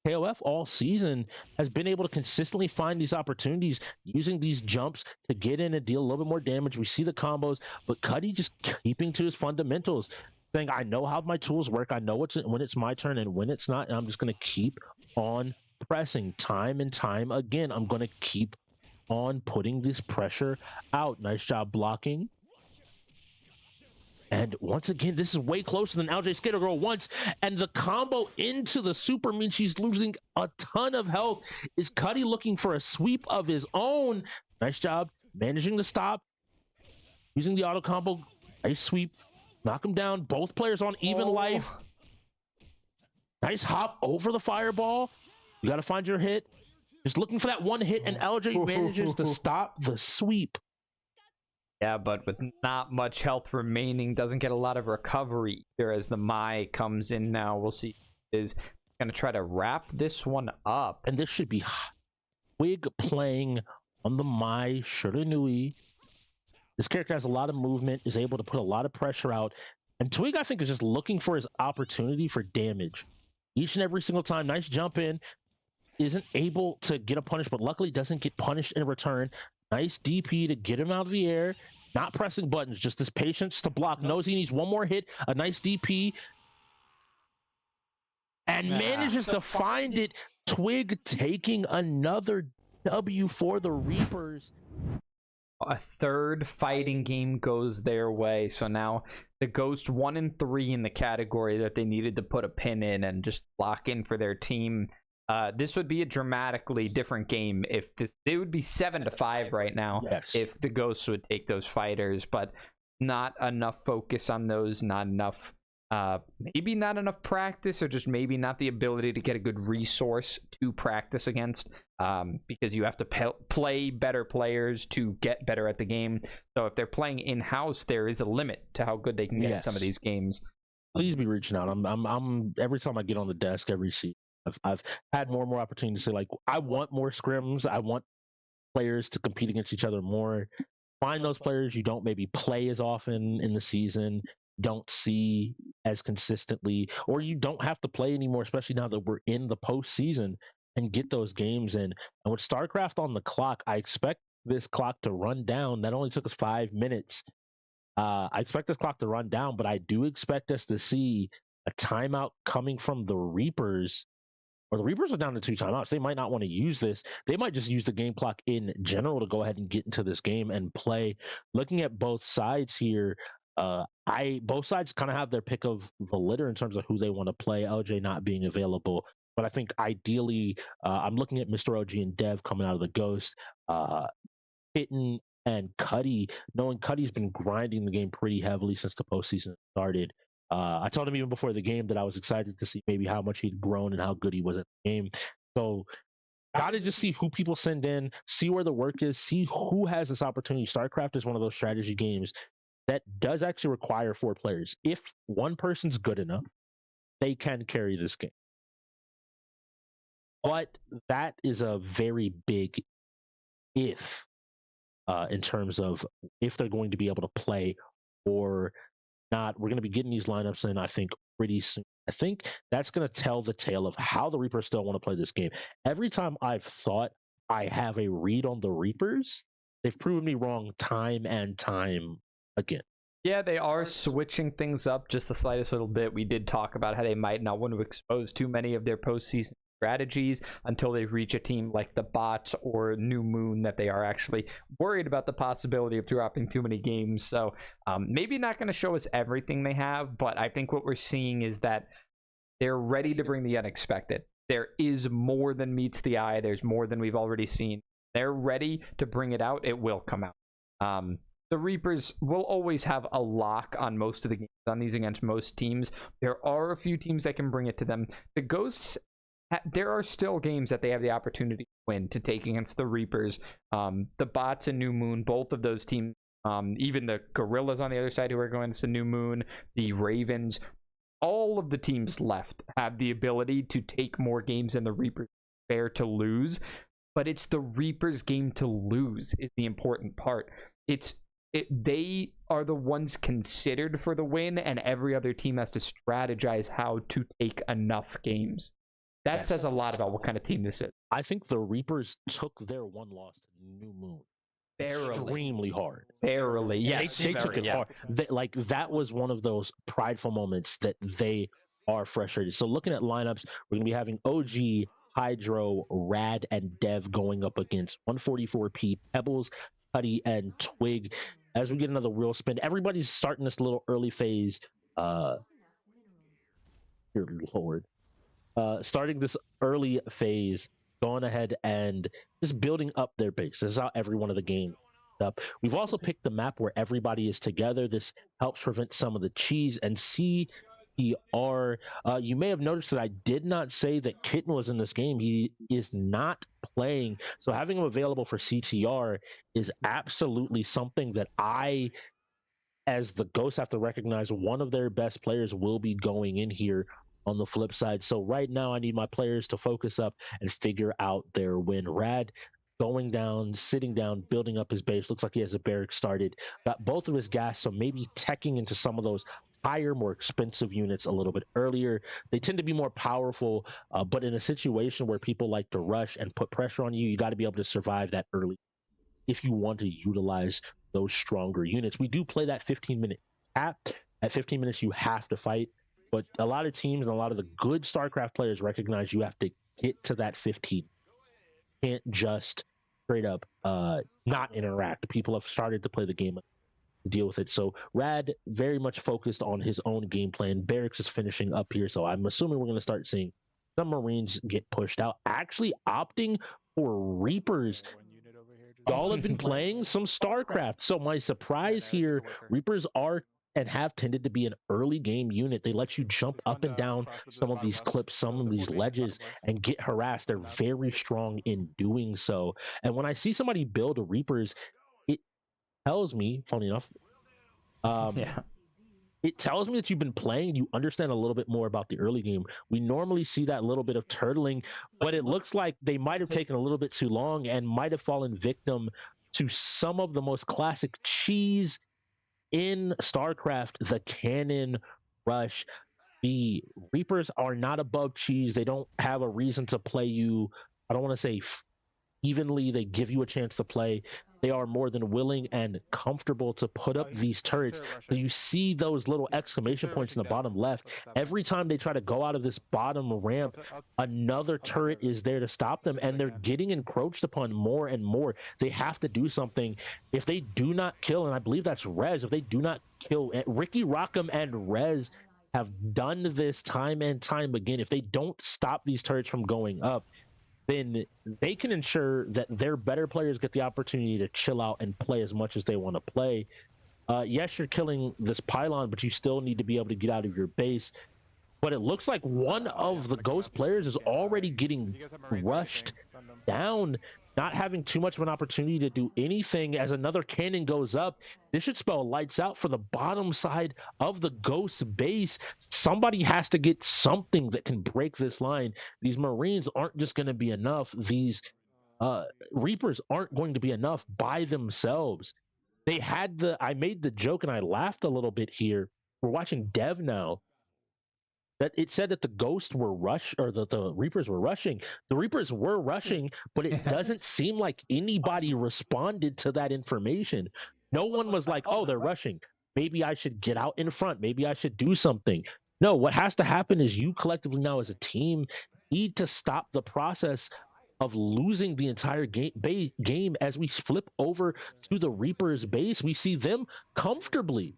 KOF all season has been able to consistently find these opportunities, using these jumps to get in and deal a little bit more damage. We see the combos, but Cuddy just keeping to his fundamentals, saying, I know how my tools work, I know when it's my turn and when it's not, and I'm just going to keep on pressing time and time again. I'm going to keep on putting this pressure out. Nice job blocking. And once again, this is way closer than LJ Skater Girl once. And the combo into the super means she's losing a ton of health. Is Cuddy looking for a sweep of his own? Nice job managing to stop. Using the auto combo. Nice sweep. Knock him down. Both players on even life. Nice hop over the fireball. You got to find your hit. Just looking for that one hit, and LJ manages to stop the sweep. Yeah, but with not much health remaining, doesn't get a lot of recovery here as the Mai comes in now. We'll see. Is going to try to wrap this one up. And this should be Twig playing on the Mai Shiranui. This character has a lot of movement, is able to put a lot of pressure out. And Twig, I think, is just looking for his opportunity for damage. Each and every single time, nice jump in. Isn't able to get a punish, but luckily doesn't get punished in return. Nice DP to get him out of the air. Not pressing buttons, just this patience to block. Knows he needs one more hit. A nice DP. And manages to find it. Twig taking another W for the Reapers. A third fighting game goes their way. So now the Ghost 1 and 3 in the category that they needed to put a pin in and just lock in for their team. This would be a dramatically different game if it would be 7-5 right now. Yes. If the Ghosts would take those fighters, but not enough focus on those, not enough, maybe not enough practice, or just maybe not the ability to get a good resource to practice against, because you have to play better players to get better at the game. So if they're playing in-house, there is a limit to how good they can get in some of these games. Please be reaching out. I'm every time I get on the desk every season, I've had more and more opportunity to say, like, I want more scrims. I want players to compete against each other more. Find those players you don't maybe play as often in the season, don't see as consistently, or you don't have to play anymore, especially now that we're in the postseason, and get those games in. And with StarCraft on the clock, I expect this clock to run down. That only took us 5 minutes. I expect this clock to run down, but I do expect us to see a timeout coming from the Reapers. Or the Reapers are down to 2 timeouts. They might not want to use this. They might just use the game clock in general to go ahead and get into this game and play. Looking at both sides here, both sides kind of have their pick of the litter in terms of who they want to play. LJ not being available, but I think ideally, I'm looking at Mr. OG and Dev coming out of the Ghost, Kitten and Cuddy, knowing Cuddy's been grinding the game pretty heavily since the postseason started. I told him even before the game that I was excited to see maybe how much he'd grown and how good he was at the game. So gotta just see who people send in, see where the work is, see who has this opportunity. StarCraft is one of those strategy games that does actually require 4 players. If one person's good enough, they can carry this game. But that is a very big if, in terms of if they're going to be able to play or not. We're going to be getting these lineups in, I think, pretty soon. I think that's going to tell the tale of how the Reapers still want to play this game. Every time I've thought I have a read on the Reapers, they've proven me wrong time and time again. Yeah, they are switching things up just the slightest little bit. We did talk about how they might not want to expose too many of their postseason strategies until they reach a team like the Bots or New Moon that they are actually worried about the possibility of dropping too many games. So maybe not going to show us everything they have, but I think what we're seeing is that they're ready to bring the unexpected. There is more than meets the eye. There's more than we've already seen. They're ready to bring it out. It will come out. The Reapers will always have a lock on most of the games on these against most teams. There are a few teams that can bring it to them. The Ghosts, there are still games that they have the opportunity to win to take against the Reapers. The Bots and New Moon, both of those teams, even the Gorillas on the other side who are going against the New Moon, the Ravens, all of the teams left have the ability to take more games than the Reapers fair to lose. But it's the Reapers' game to lose is the important part. They are the ones considered for the win, and every other team has to strategize how to take enough games. That says a lot about what kind of team this is. I think the Reapers took their one loss to New Moon extremely hard. Barely, yes. They took it hard. That was one of those prideful moments that they are frustrated. So looking at lineups, we're going to be having OG, Hydro, Rad, and Dev going up against 144p, Pebbles, Putty, and Twig. As we get another wheel spin, everybody's starting this little early phase. Dear Lord. Starting this early phase, going ahead and just building up their base. This is how every one of the games up. We've also picked the map where everybody is together. This helps prevent some of the cheese and CTR. You may have noticed that I did not say that Kitten was in this game. He is not playing. So having him available for CTR is absolutely something that I, as the Ghosts, have to recognize. One of their best players will be going in here on the flip side. So right now I need my players to focus up and figure out their win. Rad going down, sitting down, building up his base. Looks like he has a barrack started. Got both of his gas, so maybe teching into some of those higher, more expensive units a little bit earlier. They tend to be more powerful, but in a situation where people like to rush and put pressure on you, you got to be able to survive that early if you want to utilize those stronger units. We do play that 15-minute cap. At 15 minutes, you have to fight. But a lot of teams and a lot of the good StarCraft players recognize you have to get to that 15. You can't just straight up not interact. People have started to play the game to deal with it. So Rad very much focused on his own game plan. Barracks is finishing up here, so I'm assuming we're going to start seeing some Marines get pushed out. Actually opting for Reapers. Y'all have been playing some StarCraft. So my surprise here, Reapers are and have tended to be an early game unit. They let you jump up and down some of these clips, some of these ledges, and get harassed. They're very strong in doing so. And when I see somebody build a Reapers, it tells me, funny enough, it tells me that you've been playing, you understand a little bit more about the early game. We normally see that little bit of turtling, but it looks like they might have taken a little bit too long and might have fallen victim to some of the most classic cheese in StarCraft, the cannon rush. The Reapers are not above cheese. They don't have a reason to play you, I don't want to say evenly. They give you a chance to play. They are more than willing and comfortable to put up these turrets. So you see those little exclamation points in the bottom left. Every time they try to go out of this bottom ramp, another turret is there to stop them, and they're getting encroached upon more and more. They have to do something. If they do not kill, and I believe that's Rez, if they do not kill, Ricky Rockham and Rez have done this time and time again. If they don't stop these turrets from going up, then they can ensure that their better players get the opportunity to chill out and play as much as they want to play. Yes, you're killing this pylon, but you still need to be able to get out of your base. But it looks like one of the Ghost players is already getting rushed down, not having too much of an opportunity to do anything. As another cannon goes up, this should spell lights out for the bottom side of the Ghost base. Somebody has to get something that can break this line. These Marines aren't just going to be enough. These Reapers aren't going to be enough by themselves. They had I made the joke and I laughed a little bit here we're watching Dev now. That it said that the Ghosts were or that the Reapers were rushing. The Reapers were rushing, but it doesn't seem like anybody responded to that information. No one was like, "Oh, they're rushing. Maybe I should get out in front. Maybe I should do something." No, what has to happen is you collectively now as a team need to stop the process of losing the entire game. As we flip over to the Reapers base, we see them comfortably.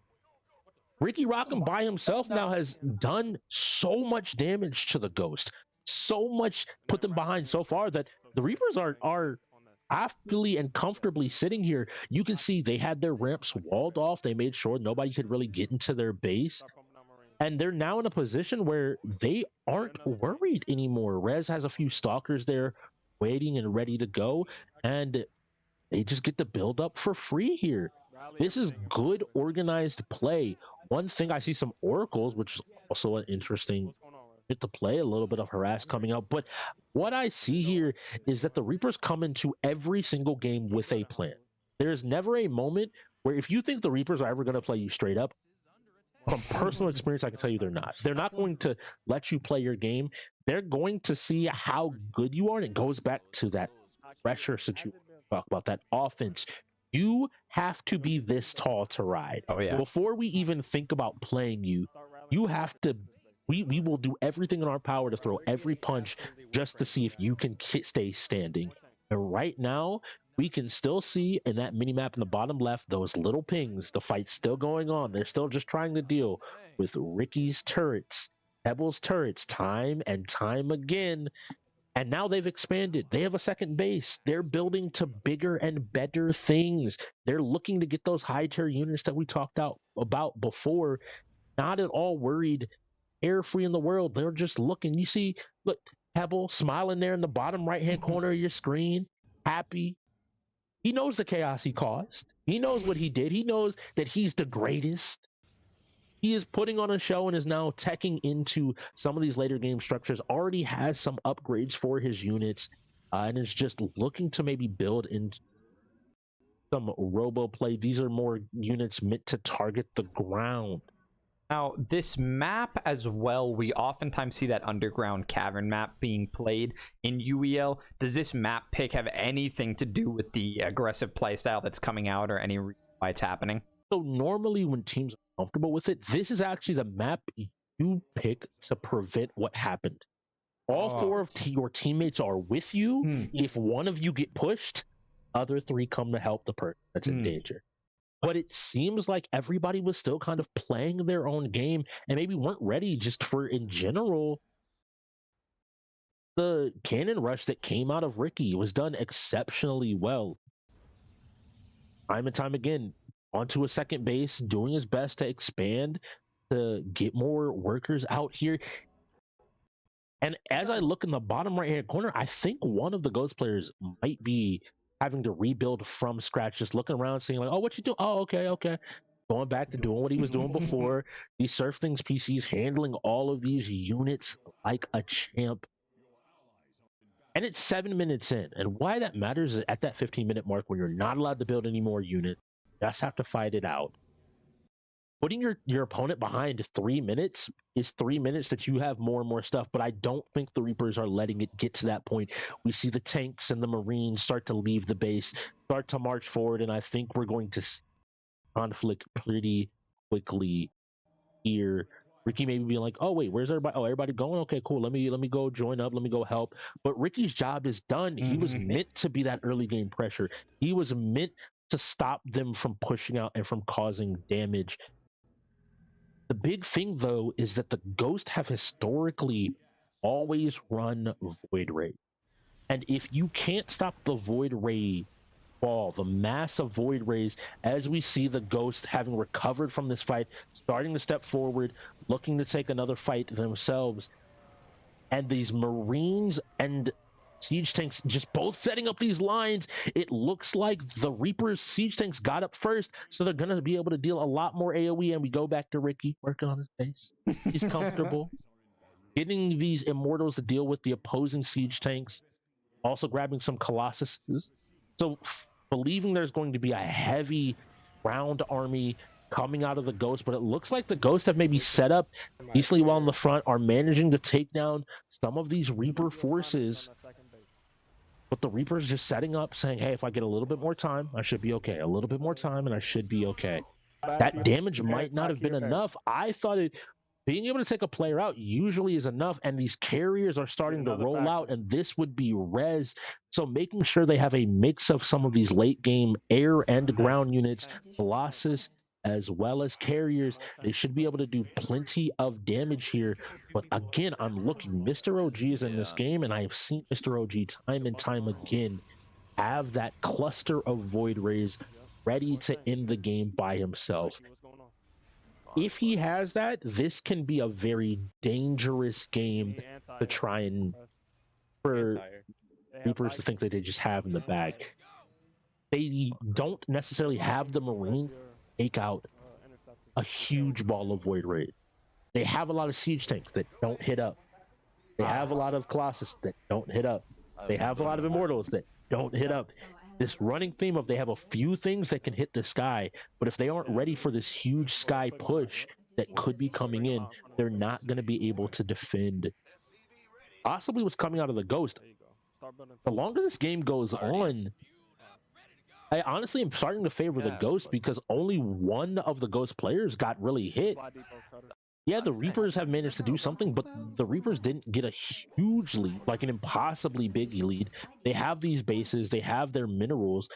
Ricky Rockham by himself now has done so much damage to the Ghost, so much put them behind so far that the Reapers are aptly and comfortably sitting here. You can see they had their ramps walled off. They made sure nobody could really get into their base. And they're now in a position where they aren't worried anymore. Rez has a few stalkers there waiting and ready to go. And they just get to build up for free here. This is good organized play. One thing, I see some oracles, which is also an interesting bit to play, a little bit of harass coming out. But what I see here is that the Reapers come into every single game with a plan. There's never a moment where if you think the Reapers are ever going to play you straight up, from personal experience, I can tell you they're not. They're not going to let you play your game. They're going to see how good you are, and it goes back to that pressure situation. Talk about that offense. You have to be this tall to ride. Oh, yeah. Before we even think about playing you, you have to. We will do everything in our power to throw every punch just to see if you can stay standing. And right now, we can still see in that mini map in the bottom left those little pings. The fight's still going on. They're still just trying to deal with Ricky's turrets, Pebble's turrets, time and time again. And now they've expanded. They have a second base. They're building to bigger and better things. They're looking to get those high tier units that we talked about before. Not at all worried, air free in the world. They're just looking. You see, look, Pebble smiling there in the bottom right hand corner of your screen, happy. He knows the chaos he caused. He knows what he did. He knows that he's the greatest. He is putting on a show and is now teching into some of these later game structures, already has some upgrades for his units, and is just looking to maybe build into some robo play. These are more units meant to target the ground. Now, this map as well, we oftentimes see that underground cavern map being played in UEL. Does this map pick have anything to do with the aggressive playstyle that's coming out, or any reason why it's happening? So normally when teams are comfortable with it, this is actually the map you pick to prevent what happened. All four of your teammates are with you. If one of you get pushed, other three come to help the person that's in danger. But it seems like everybody was still kind of playing their own game and maybe weren't ready just for, in general, the cannon rush that came out of Ricky was done exceptionally well. Time and time again, onto a second base, doing his best to expand, to get more workers out here. And as I look in the bottom right-hand corner, I think one of the Ghost players might be having to rebuild from scratch, just looking around, saying like, "Oh, what you do? Oh, okay." Going back to doing what he was doing before. These SurfThings PCs handling all of these units like a champ. And it's 7 minutes in. And why that matters is at that 15-minute mark when you're not allowed to build any more units, you just have to fight it out. Putting your opponent behind 3 minutes is 3 minutes that you have more and more stuff, but I don't think the Reapers are letting it get to that point. We see the tanks and the Marines start to leave the base, start to march forward, and I think we're going to see conflict pretty quickly here. Ricky maybe being like, "Oh wait, where's everybody? Oh, everybody going? Okay, cool. Let me go join up. Let me go help." But Ricky's job is done. He was meant to be that early game pressure. He was meant to stop them from pushing out and from causing damage. The big thing, though, is that the Ghost have historically always run Void Ray. And if you can't stop the Void Ray ball, the massive Void Rays, as we see the Ghost having recovered from this fight, starting to step forward, looking to take another fight themselves, and these Marines and Siege Tanks just both setting up these lines, it looks like the Reapers Siege Tanks got up first, so they're going to be able to deal a lot more AoE, and we go back to Ricky working on his base. He's comfortable. Getting these Immortals to deal with the opposing Siege Tanks, also grabbing some Colossuses. So believing there's going to be a heavy ground army coming out of the Ghost, but it looks like the Ghost have maybe set up decently well in the front, are managing to take down some of these Reaper forces. But the Reaper's just setting up, saying, hey, if I get a little bit more time, I should be okay. A little bit more time, and I should be okay. That damage might not have been enough. I thought being able to take a player out usually is enough, and these carriers are starting to roll out, and this would be res. So making sure they have a mix of some of these late game air and ground units, Colossus, as well as carriers, they should be able to do plenty of damage here. But again, I'm looking, Mr. OG is in this game, and I have seen Mr. OG time and time again have that cluster of Void Rays ready to end the game by himself. If he has that, this can be a very dangerous game to try and for Reapers to think that they just have in the bag. They don't necessarily have the Marine take out a huge ball of Void Raid. They have a lot of siege tanks that don't hit up. They have a lot of Colossus that don't hit up. They have a lot of Immortals that don't hit up. This running theme of they have a few things that can hit the sky, but if they aren't ready for this huge sky push that could be coming in, they're not going to be able to defend possibly what's coming out of the Ghost. The longer this game goes on, I honestly am starting to favor the Ghost because only one of the Ghost players got really hit. Yeah, the Reapers have managed to do something, but the Reapers didn't get a hugely, like an impossibly big lead. They have these bases, they have their minerals.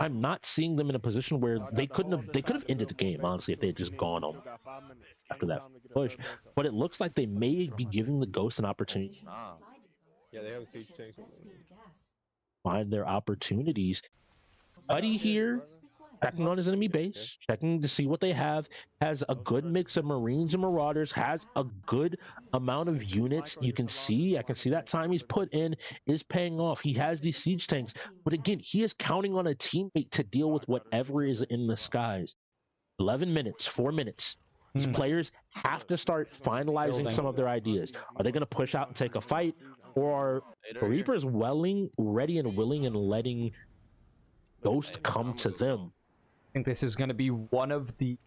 I'm not seeing them in a position where they could have ended the game, honestly, if they had just gone on after that push. But it looks like they may be giving the Ghost an opportunity. Yeah, they have siege tanks. Find their opportunities. Buddy here, checking on his enemy base, checking to see what they have, has a good mix of Marines and Marauders, has a good amount of units. I can see that time he's put in is paying off. He has these siege tanks, but again, he is counting on a teammate to deal with whatever is in the skies. 11 minutes, 4 minutes. These players have to start finalizing some of their ideas. Are they going to push out and take a fight, or are the Reapers ready and willing and letting Ghost come to them? I think this is going to be one of the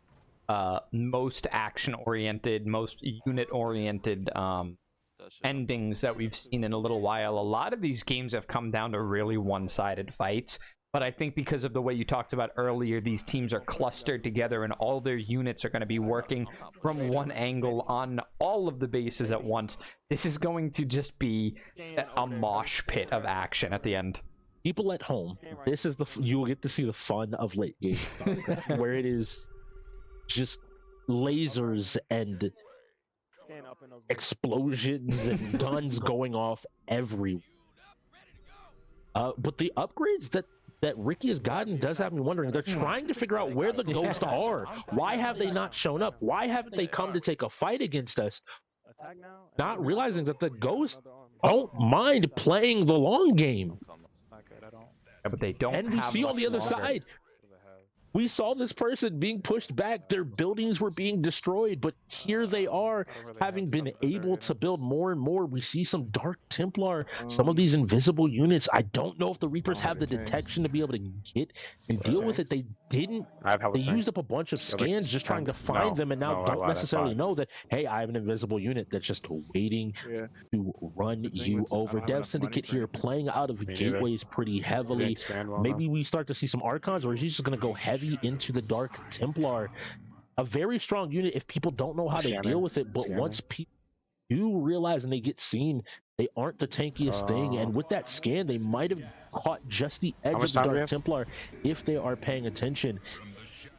most action-oriented, most unit-oriented endings that we've seen in a little while. A lot of these games have come down to really one-sided fights, but I think because of the way you talked about earlier, these teams are clustered together and all their units are going to be working from one angle on all of the bases at once. This is going to just be a mosh pit of action at the end. People at home, this is you will get to see the fun of late game where it is just lasers and explosions and guns going off everywhere. But the upgrades that Ricky has gotten does have me wondering. They're trying to figure out where the Ghosts are. Why have they not shown up? Why haven't they come to take a fight against us? Not realizing that the Ghosts don't mind playing the long game. Yeah, but they don't. And we see on the other side, we saw this person being pushed back. Their buildings were being destroyed, but here they are, having been able to build more and more. We see some Dark Templar, some of these invisible units. I don't know if the Reapers have the detection to be able to get and deal with it. They didn't. They used up a bunch of scans just trying to find them, and now don't necessarily know that, hey, I have an invisible unit that's just waiting to run you over. Dev Syndicate here playing out of gateways pretty heavily. Maybe we start to see some Archons, or he's just going to go heavy into the Dark Templar. A very strong unit if people don't know how to deal with it, but once people do realize and they get seen, they aren't the tankiest thing, and with that scan they might have caught just the edge of the Dark Templar if they are paying attention.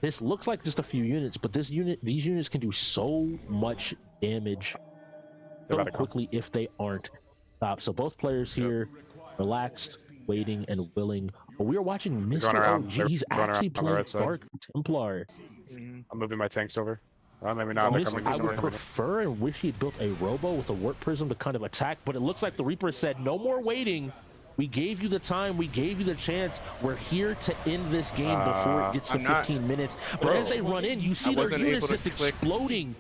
This looks like just a few units, but these units can do so much damage so quickly if they aren't stopped. So both players here relaxed, waiting and willing. But we are watching Mr. OG. He's actually playing Dark Templar. I'm moving my tanks over. Maybe not. I would prefer and wish he'd built a Robo with a Warp Prism to kind of attack, but it looks like the Reaper said, no more waiting. We gave you the time. We gave you the chance. We're here to end this game before it gets to 15 minutes. But as they run in, you see their units just exploding.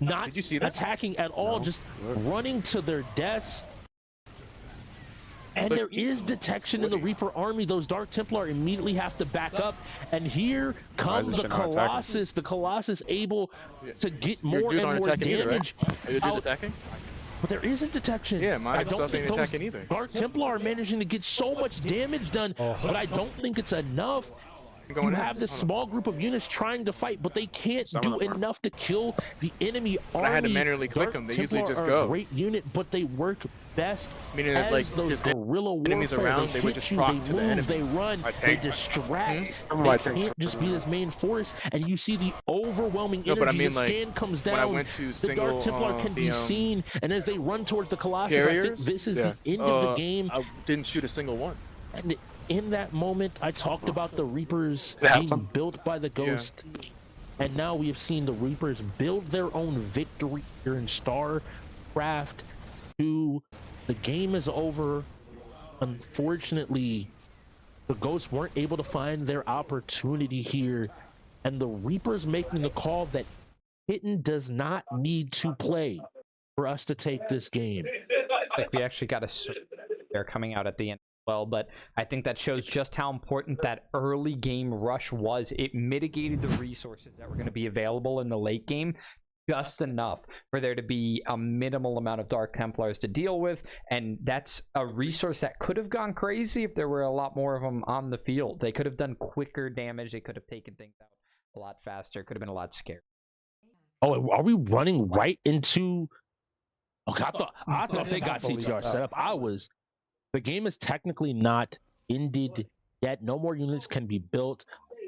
Not attacking at all, just running to their deaths. And there is detection in the Reaper army. Those Dark Templar immediately have to back up. And here come the Colossus. The Colossus able to get more and more damage. Are your dudes attacking? But there isn't detection. Yeah, mine don't think those attacking either. Dark Templar are managing to get so much damage done, but I don't think it's enough. You have this small group of units trying to fight, but they can't do enough to kill the enemy army. I had to manually click them. They usually just go. A great unit, but they work best meaning that, like, those guerrilla enemies warfare. around, they would just proc to the enemy. They run, they distract. They can't just be this main force, and you see the overwhelming energy. The scan comes down. When I went to the Dark Templar can be seen, and as they run towards the Colossus, I think this is the end of the game. I didn't shoot a single one. And in that moment, I talked about the Reapers being built by the Ghost. And now we have seen the Reapers build their own victory here in StarCraft 2. The game is over. Unfortunately, the Ghosts weren't able to find their opportunity here. And the Reapers making the call that Kitten does not need to play for us to take this game. Like we actually got a they're coming out at the end. Well, but I think that shows just how important that early game rush was. It mitigated the resources that were going to be available in the late game just enough for there to be a minimal amount of Dark Templars to deal with, and that's a resource that could have gone crazy if there were a lot more of them on the field. They could have done quicker damage. They could have taken things out a lot faster. It could have been a lot scarier. Oh, are we running right into... Okay, I thought they got CTR set up. The game is technically not ended yet. No more units can be built.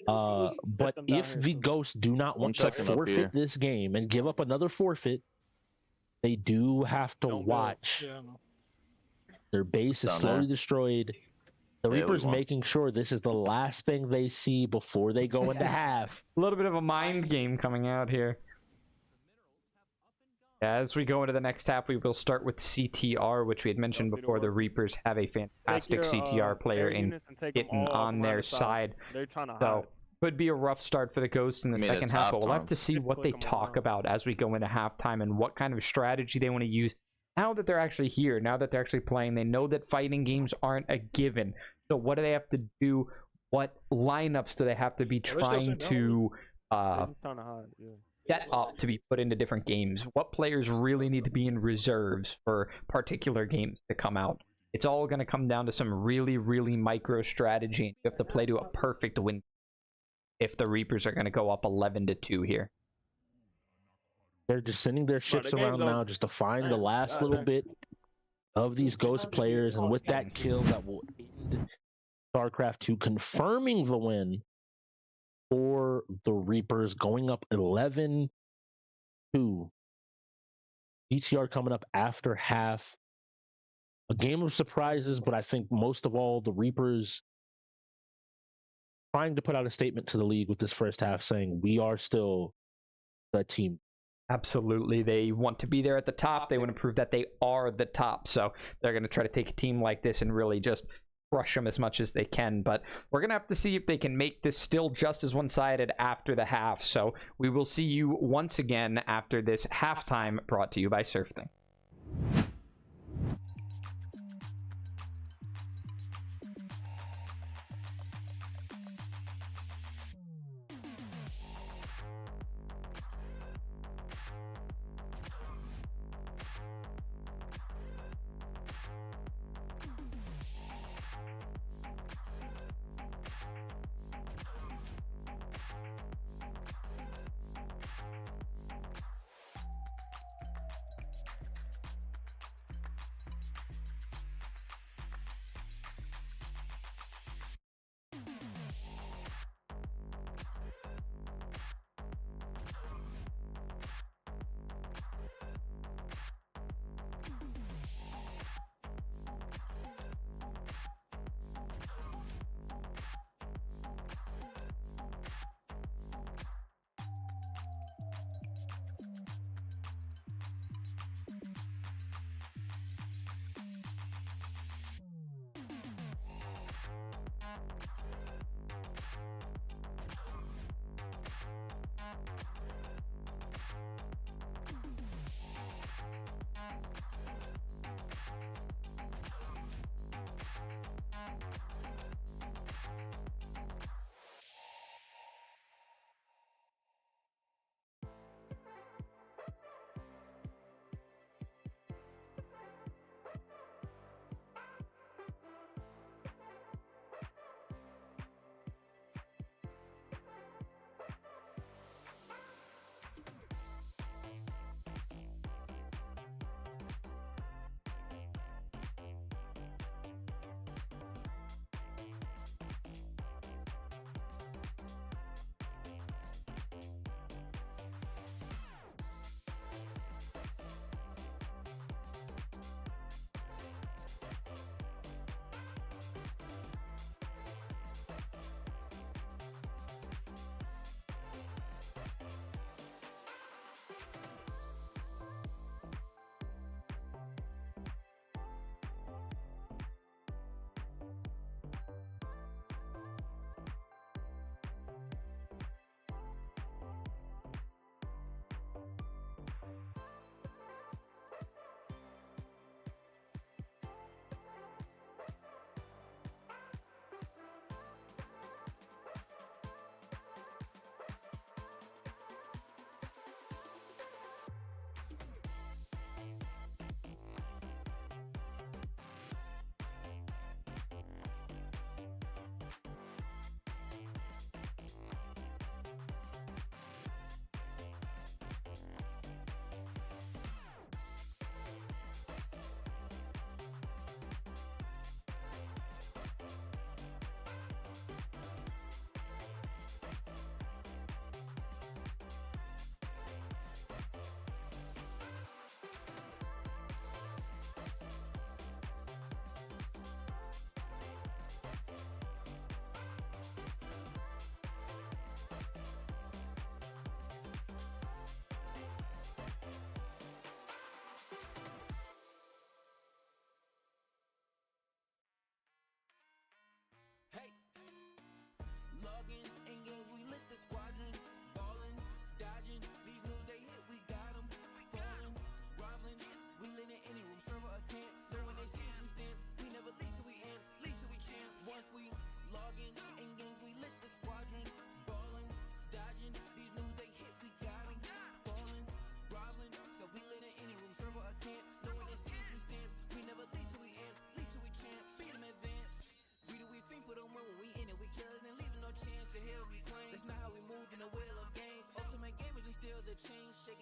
But if the Ghosts do not want to forfeit this game and give up another forfeit, they do have to watch. Their base is slowly destroyed. The Reaper's making sure this is the last thing they see before they go into half. A little bit of a mind game coming out here. As we go into the next half, we will start with CTR, which we had mentioned before. The Reapers have a fantastic CTR player in Kitten on their side. So could be a rough start for the Ghosts in the second half, but we'll have to see what they talk about as we go into halftime and what kind of strategy they want to use now that they're actually here, now that they're actually playing. They know that fighting games aren't a given. So what do they have to do? What lineups do they have to be trying to set up to be put into different games? What players really need to be in reserves for particular games to come out? It's all going to come down to some really, really micro strategy. You have to play to a perfect win if the Reapers are going to go up 11-2 here. They're just sending their ships around now just to find the last little bit of these Ghost players, and with that kill, that will end StarCraft 2, confirming the win for the Reapers, going up 11-2. GTR coming up after half. A game of surprises, but I think most of all, the Reapers trying to put out a statement to the league with this first half saying, we are still the team. Absolutely. They want to be there at the top. They want to prove that they are the top. So they're going to try to take a team like this and really just crush them as much as they can. But we're going to have to see if they can make this still just as one-sided after the half. So we will see you once again after this halftime, brought to you by SurfThing.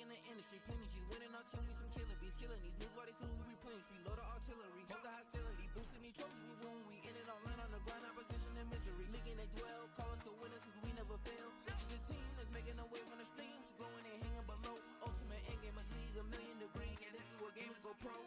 in the industry. Plenty, she's winning our team, we some killing bees. Killing these niggas while they still we replenish. We load the artillery, hold the hostility. Boosting these trophies, we win. We in it all line on the grind, opposition and misery. League they dwell, call us the winners cause we never fail. This is the team that's making a wave on the streams. Growing and hanging below. Ultimate endgame must lead 1,000,000 degrees. And this is where games go pro.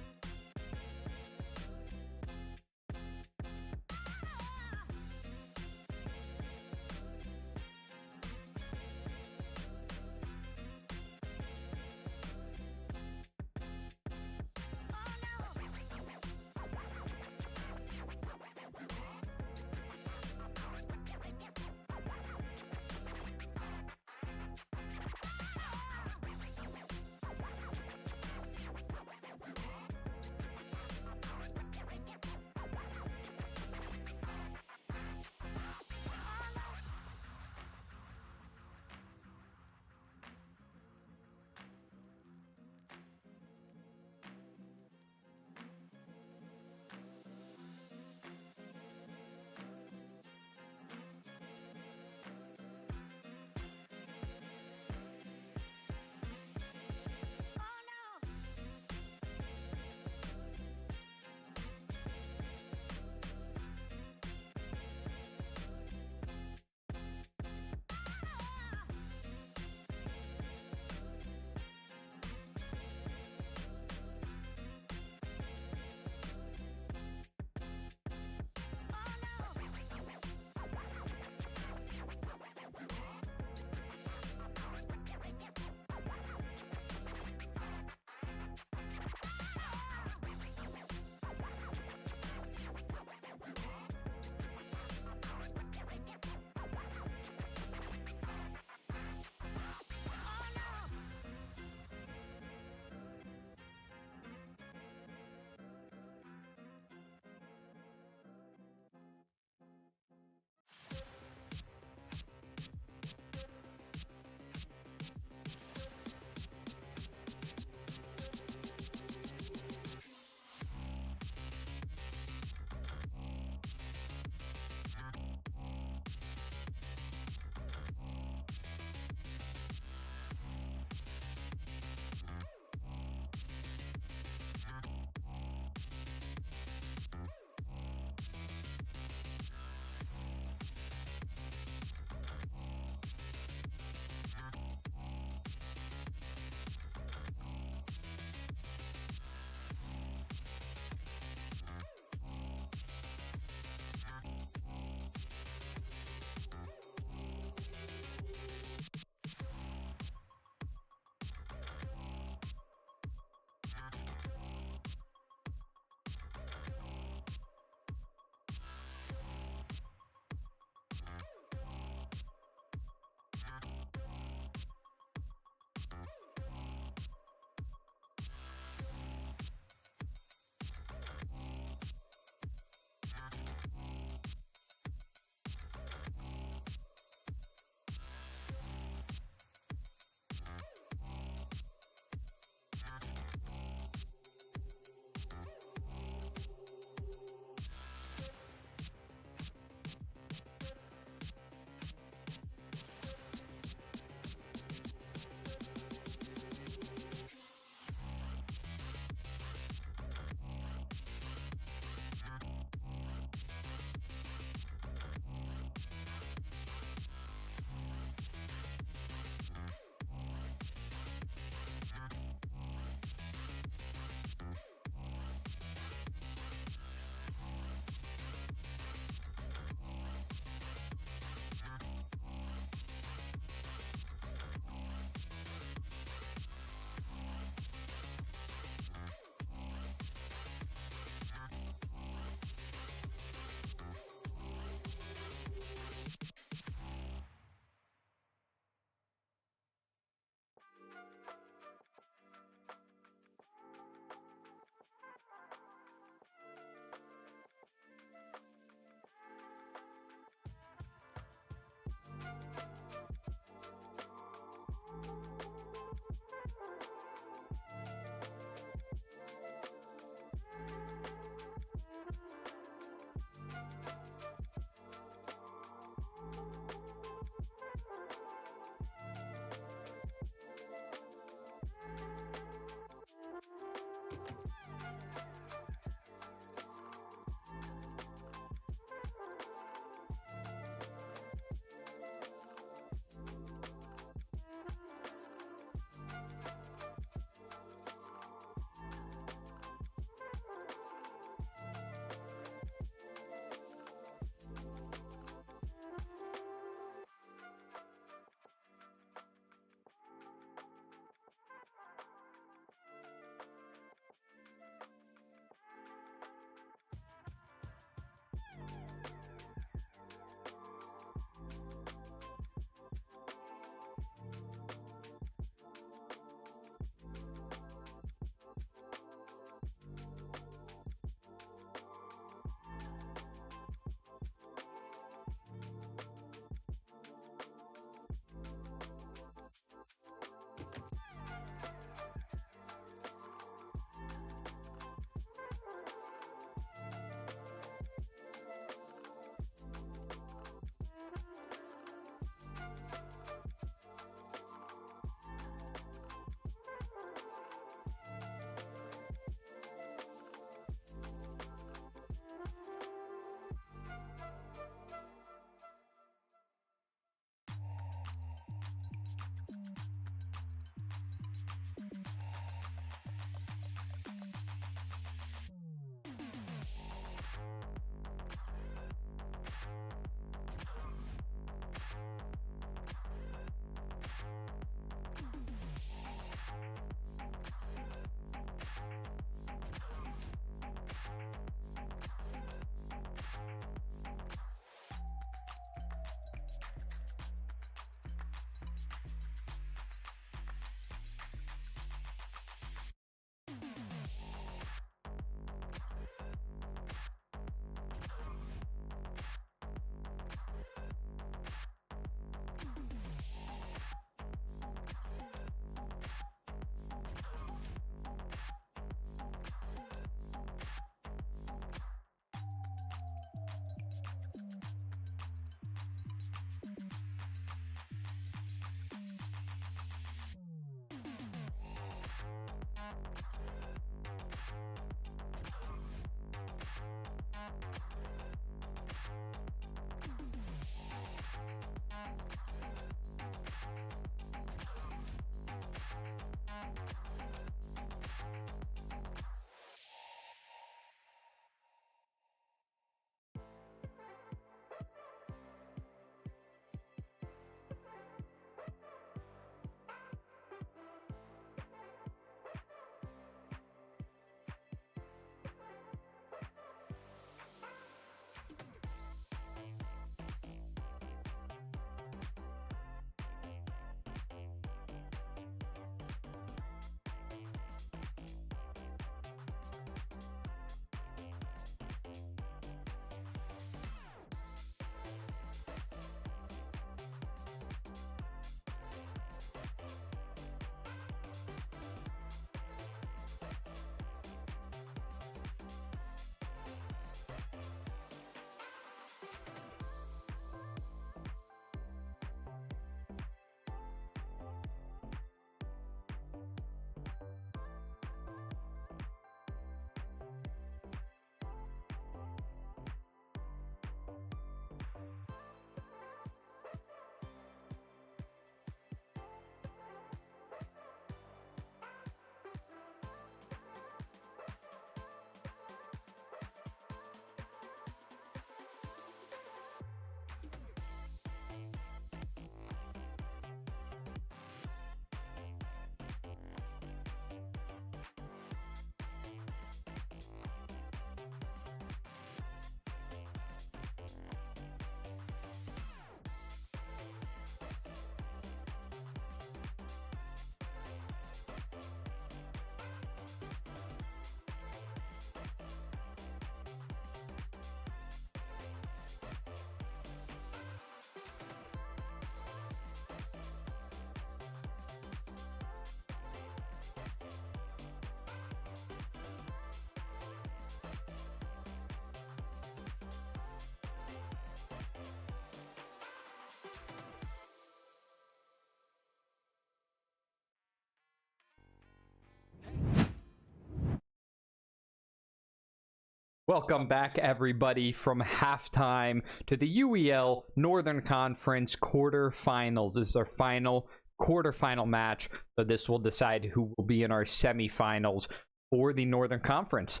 Welcome back, everybody, from halftime to the UEL Northern Conference quarterfinals. This is our final quarterfinal match, so this will decide who will be in our semifinals for the Northern Conference.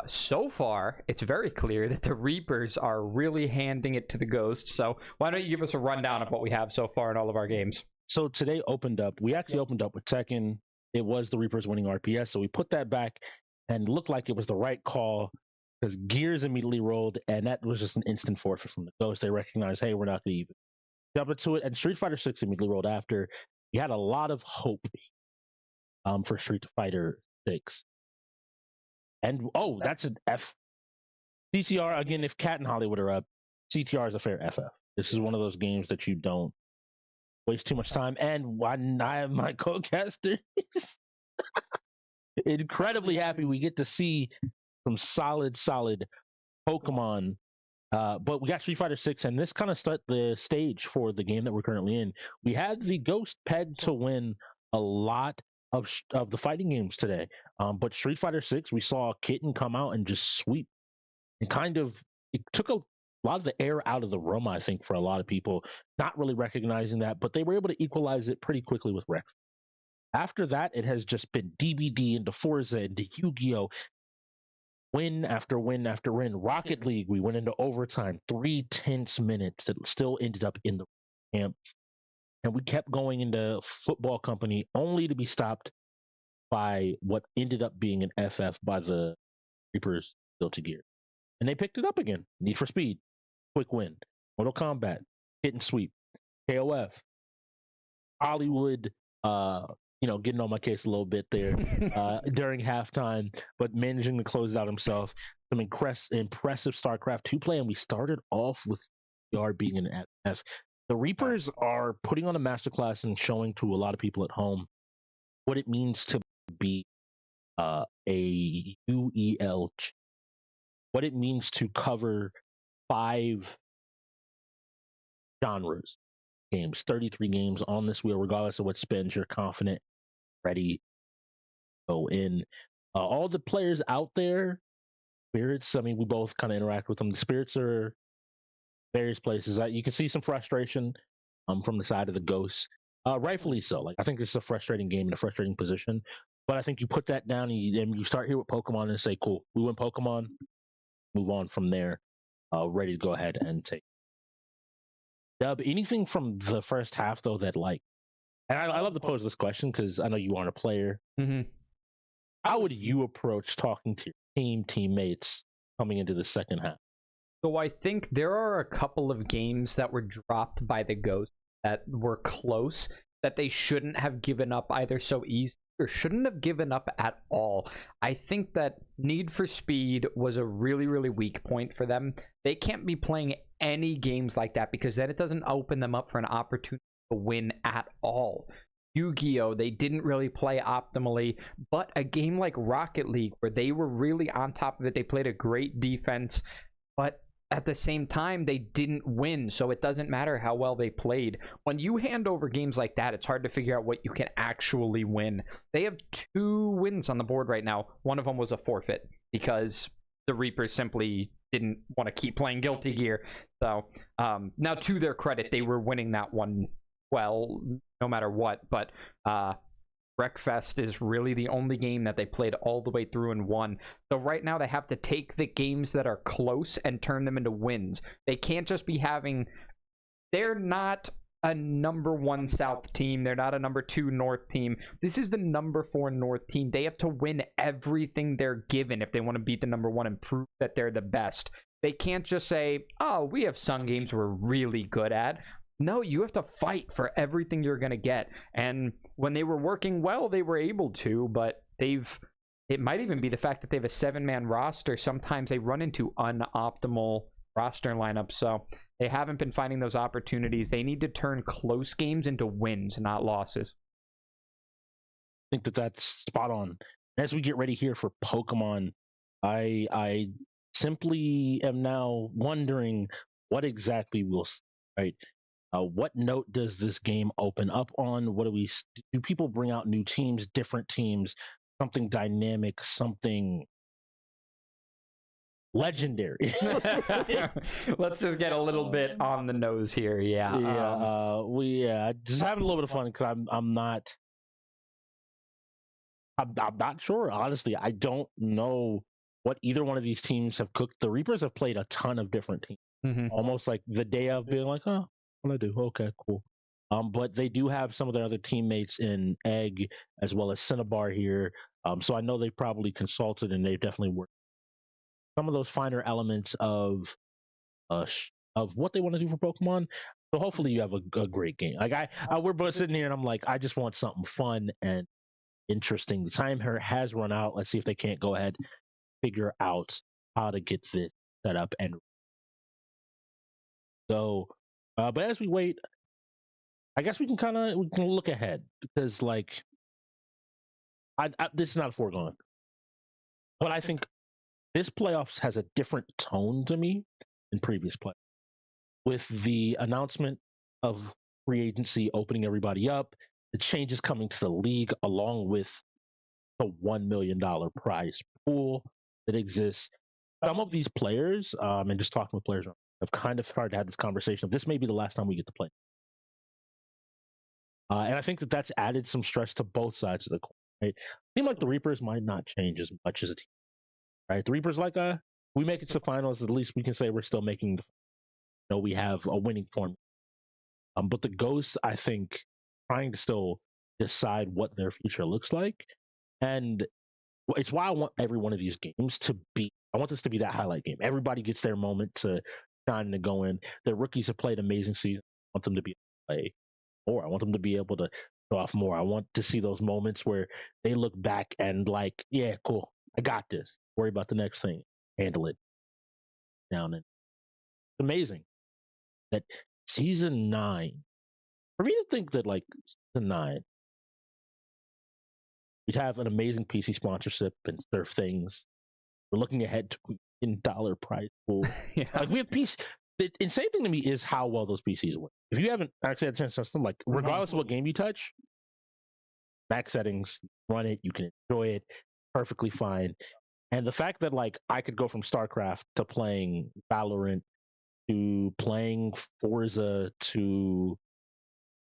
So far, it's very clear that the Reapers are really handing it to the Ghosts. So why don't you give us a rundown of what we have so far in all of our games? So today we actually opened up with Tekken. It was the Reapers winning RPS, so we put that back and looked like it was the right call because Gears immediately rolled, and that was just an instant forfeit from the Ghost. They recognized, hey, we're not going to even jump into it, and Street Fighter 6 immediately rolled after. We had a lot of hope for Street Fighter 6. And, that's an F. CTR, again, if Cat and Hollywood are up, CTR is a fair FF. This is one of those games that you don't waste too much time. And why I have my co-caster incredibly happy we get to see some solid Pokemon. But we got Street Fighter 6, and this kind of set the stage for the game that we're currently in. We had the Ghost pegged to win a lot of the fighting games today. But Street Fighter 6, we saw Kitten come out and just sweep. And it took a lot of the air out of the room, I think, for a lot of people, not really recognizing that. But they were able to equalize it pretty quickly with Rex. After that, it has just been DBD into Forza, into Yu-Gi-Oh! Win after win after win. Rocket League, we went into overtime, 3 tense minutes that still ended up in the camp. And we kept going into Football Company only to be stopped by what ended up being an FF by the Reapers Guilty Gear. And they picked it up again. Need for Speed, quick win. Mortal Kombat, hit and sweep. KOF, Hollywood, getting on my case a little bit there during halftime, but managing to close it out himself. Some impressive StarCraft 2 play, and we started off with CR being an FF. The Reapers are putting on a masterclass and showing to a lot of people at home what it means to be a UEL, what it means to cover 5 genres games, 33 games on this wheel, regardless of what spins. You're confident, ready, go in. All the players out there, Spirits, I mean, we both kind of interact with them. The Spirits are various places. You can see some frustration from the side of the Ghosts. Rightfully so. Like, I think this is a frustrating game in a frustrating position. But I think you put that down and you start here with Pokemon and say, cool, we win Pokemon, move on from there, ready to go ahead and take. Dub, anything from the first half, though, that and I love to pose this question because I know you aren't a player. Mm-hmm. How would you approach talking to your teammates coming into the second half? So I think there are a couple of games that were dropped by the Ghost that were close that they shouldn't have given up either so easy or shouldn't have given up at all. I think that Need for Speed was a really, really weak point for them. They can't be playing any games like that because then it doesn't open them up for an opportunity to win at all. Yu-Gi-Oh! They didn't really play optimally, but a game like Rocket League where they were really on top of it, they played a great defense, but at the same time, they didn't win, so it doesn't matter how well they played. When you hand over games like that, it's hard to figure out what you can actually win. They have 2 wins on the board right now. One of them was a forfeit because the Reapers simply didn't want to keep playing Guilty Gear. So now, to their credit, they were winning that one well, no matter what. But Wreckfest is really the only game that they played all the way through and won. So right now they have to take the games that are close and turn them into wins. They can't just be having... They're not a number 1 South team. They're not a number 2 North team. This is the number 4 North team. They have to win everything they're given if they want to beat the number 1 and prove that they're the best. They can't just say, oh, we have some games we're really good at. No, you have to fight for everything you're going to get. And when they were working well, they were able to, but it might even be the fact that they have a 7-man roster. Sometimes they run into unoptimal roster lineups, so they haven't been finding those opportunities. They need to turn close games into wins, not losses. I think that's spot on. As we get ready here for Pokemon, I simply am now wondering what exactly we'll see, right? What note does this game open up on? Do people bring out new teams, different teams, something dynamic, something legendary. Let's just get a little bit on the nose here. Yeah. Just having a little bit of fun because I'm not sure. Honestly, I don't know what either one of these teams have cooked. The Reapers have played a ton of different teams, almost like the day of being like, oh, what do I do? Okay, cool. But they do have some of their other teammates in Egg as well as Cinnabar here. So I know they probably consulted and they've definitely worked some of those finer elements of what they want to do for Pokemon. So hopefully you have a great game. Like we're both sitting here and I'm like, I just want something fun and interesting. The time here has run out. Let's see if they can't go ahead figure out how to get this set up and go. But as we wait, I guess we can look ahead because like this is not a foregone, but I think this playoffs has a different tone to me than previous play. With the announcement of free agency opening everybody up, the changes coming to the league, along with the $1 million prize pool that exists. Some of these players, and just talking with players, have kind of started to have this conversation of this may be the last time we get to play. And I think that's added some stress to both sides of the coin. Right? It seems like the Reapers might not change as much as a team. Right? The Reapers, like, we make it to the finals, at least we can say we're still making we have a winning formula. But the Ghosts, I think, trying to still decide what their future looks like. And it's why I want every one of these games to be, I want this to be that highlight game. Everybody gets their moment to shine and to go in. The rookies have played amazing seasons. I want them to be able to play more. I want them to be able to show off more. I want to see those moments where they look back and like, yeah, cool. I got this. Worry about the next thing. Handle it. Down. And it's amazing that season 9, for me to think that like season 9, we'd have an amazing PC sponsorship and SurfThings. We're looking ahead to $1 prize pool. Yeah. Like we have PC. The insane thing to me is how well those PCs work. If you haven't actually had a chance to test them, like regardless of what game you touch, max settings, run it, you can enjoy it perfectly fine. And the fact that like I could go from StarCraft to playing Valorant to playing Forza to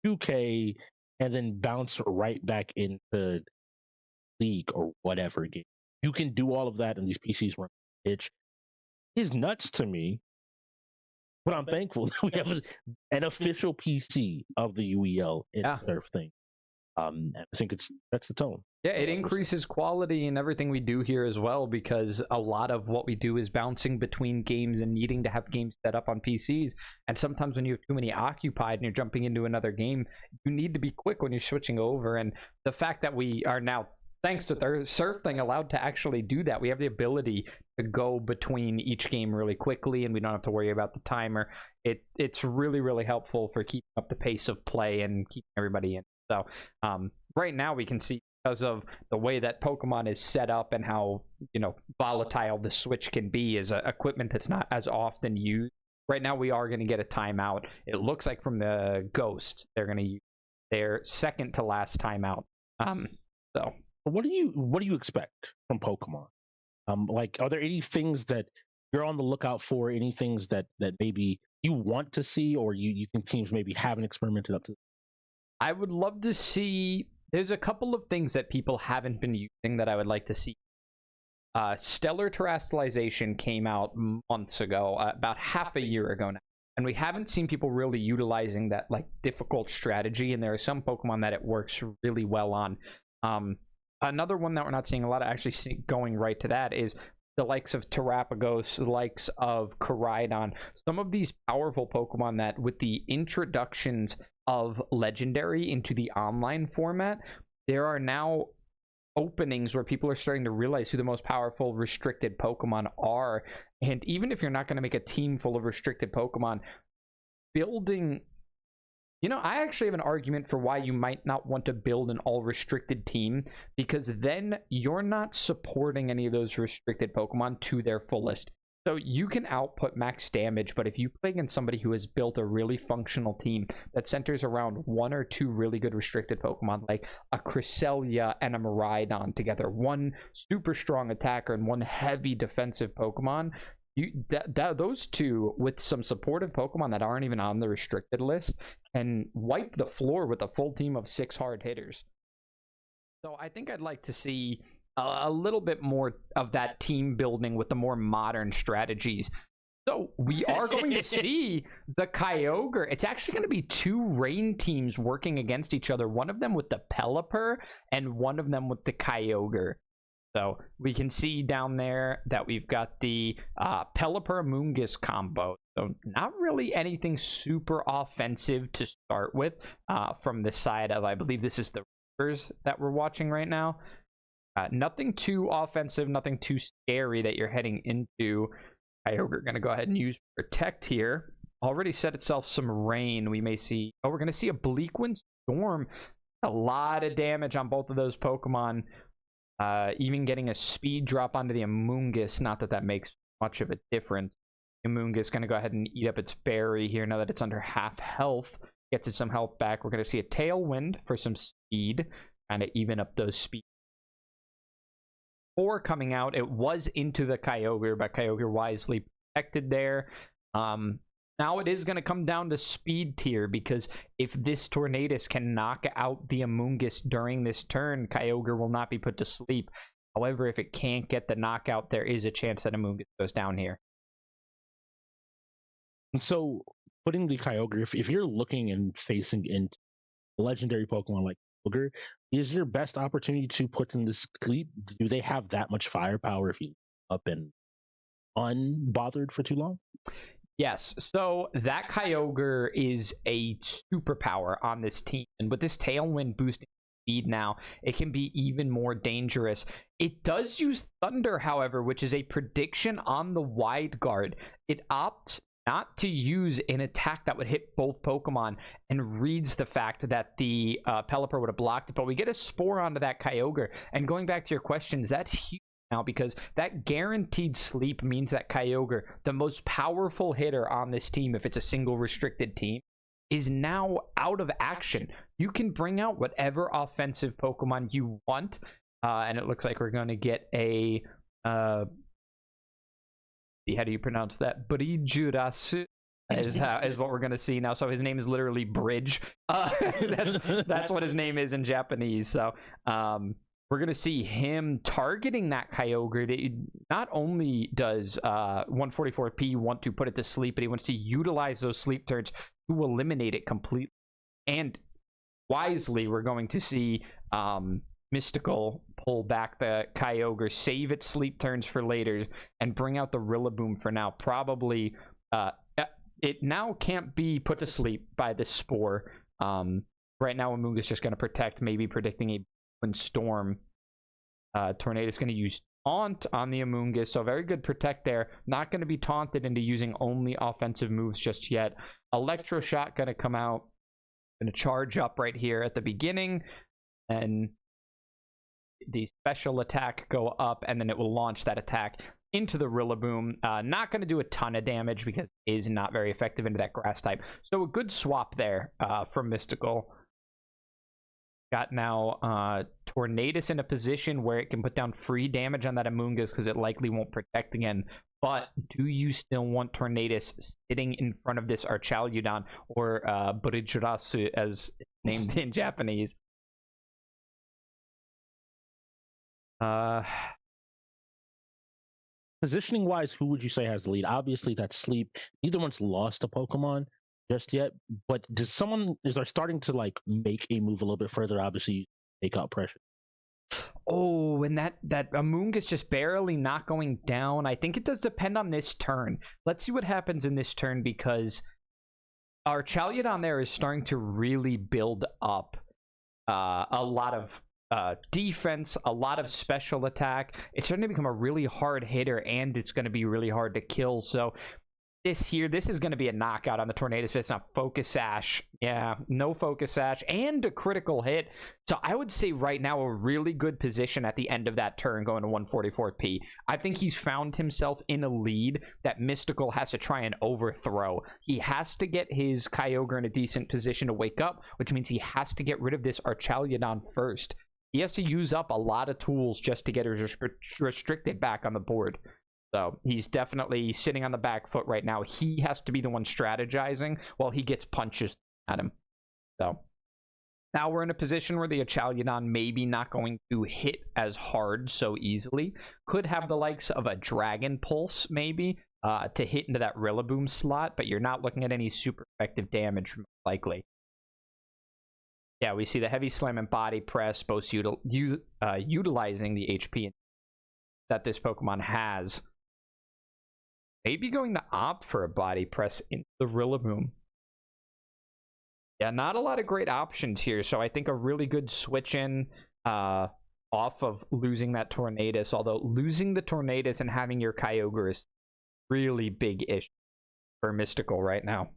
2K and then bounce right back into League or whatever game. You can do all of that and these PCs run itch. Is nuts to me. But I'm thankful that we have an official PC of the UEL in SurfThing. And I think that's the tone. Yeah, it increases quality in everything we do here as well, because a lot of what we do is bouncing between games and needing to have games set up on PCs. And sometimes when you have too many occupied and you're jumping into another game, you need to be quick when you're switching over. And the fact that we are now, thanks to SurfThing, allowed to actually do that. We have the ability to go between each game really quickly, and we don't have to worry about the timer. It's really, really helpful for keeping up the pace of play and keeping everybody in. So right now we can see, because of the way that Pokemon is set up and how volatile the Switch can be as equipment that's not as often used. Right now we are going to get a timeout. It looks like from the Ghost they're going to use their second to last timeout. So what do you expect from Pokemon? Like, are there any things that you're on the lookout for? Any things that maybe you want to see, or you think teams maybe haven't experimented up to? I would love to see. There's a couple of things that people haven't been using that I would like to see. Stellar Terastallization came out months ago, about half a year ago now, and we haven't seen people really utilizing that like difficult strategy. And there are some Pokemon that it works really well on. Another one that we're not seeing a lot of actually going right to that is the likes of Terapagos, the likes of Koraidon. Some of these powerful Pokemon that with the introductions of Legendary into the online format, there are now openings where people are starting to realize who the most powerful restricted Pokemon are. And even if you're not going to make a team full of restricted Pokemon, building... I actually have an argument for why you might not want to build an all-restricted team, because then you're not supporting any of those restricted Pokemon to their fullest. So you can output max damage, but if you play against somebody who has built a really functional team that centers around one or two really good restricted Pokemon, like a Cresselia and a Miraidon together, one super strong attacker and one heavy defensive Pokemon, those two with some supportive Pokemon that aren't even on the restricted list can wipe the floor with a full team of 6 hard hitters. So I think I'd like to see a little bit more of that team building with the more modern strategies. So we are going to see the Kyogre. It's actually going to be 2 rain teams working against each other. One of them with the Pelipper and one of them with the Kyogre. So we can see down there that we've got the Pelipper Amoonguss combo. So not really anything super offensive to start with from the side of, I believe this is the Reapers that we're watching right now. Nothing too offensive, nothing too scary that you're heading into. Kyogre going to go ahead and use Protect here. Already set itself some rain. We may see... Oh, we're going to see a Bleakwind Storm. A lot of damage on both of those Pokemon. Even getting a speed drop onto the Amoonguss. Not that that makes much of a difference. Amoonguss going to go ahead and eat up its berry here now that it's under half health. Gets it some health back. We're going to see a Tailwind for some speed. Kind of even up those speed. Coming out, it was into the Kyogre, but Kyogre wisely protected there. Now it is going to come down to speed tier, because if this Tornadus can knock out the Amoonguss during this turn, Kyogre will not be put to sleep. However, if it can't get the knockout, there is a chance that Amoonguss goes down here. And so, putting the Kyogre, if you're looking and facing into legendary Pokemon like Kyogre, is your best opportunity to put in the sleep? Do they have that much firepower if you up and unbothered for too long? Yes, so that Kyogre is a superpower on this team, and with this Tailwind boosting speed now, it can be even more dangerous. It does use Thunder, however, which is a prediction on the Wide Guard. It opts not to use an attack that would hit both Pokemon and reads the fact that the Pelipper would have blocked it. But we get a Spore onto that Kyogre. And going back to your questions, that's huge now, because that guaranteed sleep means that Kyogre, the most powerful hitter on this team, if it's a single restricted team, is now out of action. You can bring out whatever offensive Pokemon you want. And it looks like we're going to get a... how do you pronounce that? Bridgerasu is what we're going to see now. So his name is literally Bridge. That's what his name is in Japanese. So we're going to see him targeting that Kyogre. Not only does 144P want to put it to sleep, but he wants to utilize those sleep turns to eliminate it completely. And wisely, we're going to see Mystical pull back the Kyogre, save its sleep turns for later, and bring out the Rillaboom for now. Probably, it now can't be put to sleep by the Spore. Right now, Amoonguss is just going to protect, maybe predicting a Wind Storm. Tornado is going to use Taunt on the Amoonguss, so very good protect there. Not going to be taunted into using only offensive moves just yet. Electroshock going to come out, going to charge up right here at the beginning, and the special attack go up, and then it will launch that attack into the Rillaboom. Not going to do a ton of damage because it is not very effective into that grass type. So a good swap there from Mystical. Got now Tornadus in a position where it can put down free damage on that Amoonguss because it likely won't protect again. But do you still want Tornadus sitting in front of this Archaludon, or Bridgerasu as named in Japanese? Positioning wise, who would you say has the lead? Obviously, that's Sleep. Neither one's lost a Pokemon just yet, but is there starting to like make a move a little bit further? Obviously, take out pressure. Oh, and that Amoonguss just barely not going down. I think it does depend on this turn. Let's see what happens in this turn, because our Chalyodon there is starting to really build up a lot of defense, a lot of special attack. It's starting to become a really hard hitter, and it's going to be really hard to kill. So this is going to be a knockout on the Tornado Fist. Not Focus Sash. Yeah, no Focus Sash and a critical hit. So I would say right now a really good position at the end of that turn going to 144p. I think he's found himself in a lead that Mystical has to try and overthrow. He has to get his Kyogre in a decent position to wake up, which means he has to get rid of this Archaliadon first. He has to use up a lot of tools just to get his restricted back on the board. So he's definitely sitting on the back foot right now. He has to be the one strategizing while he gets punches at him. So now we're in a position where the Archaliadon maybe not going to hit as hard so easily. Could have the likes of a Dragon Pulse maybe to hit into that Rillaboom slot, but you're not looking at any super effective damage likely. Yeah, we see the Heavy Slam and Body Press both utilizing the HP that this Pokemon has. Maybe going to opt for a Body Press into the Rillaboom. Yeah, not a lot of great options here, so I think a really good switch in off of losing that Tornadus, although losing the Tornadus and having your Kyogre is really big issue for Mystical right now.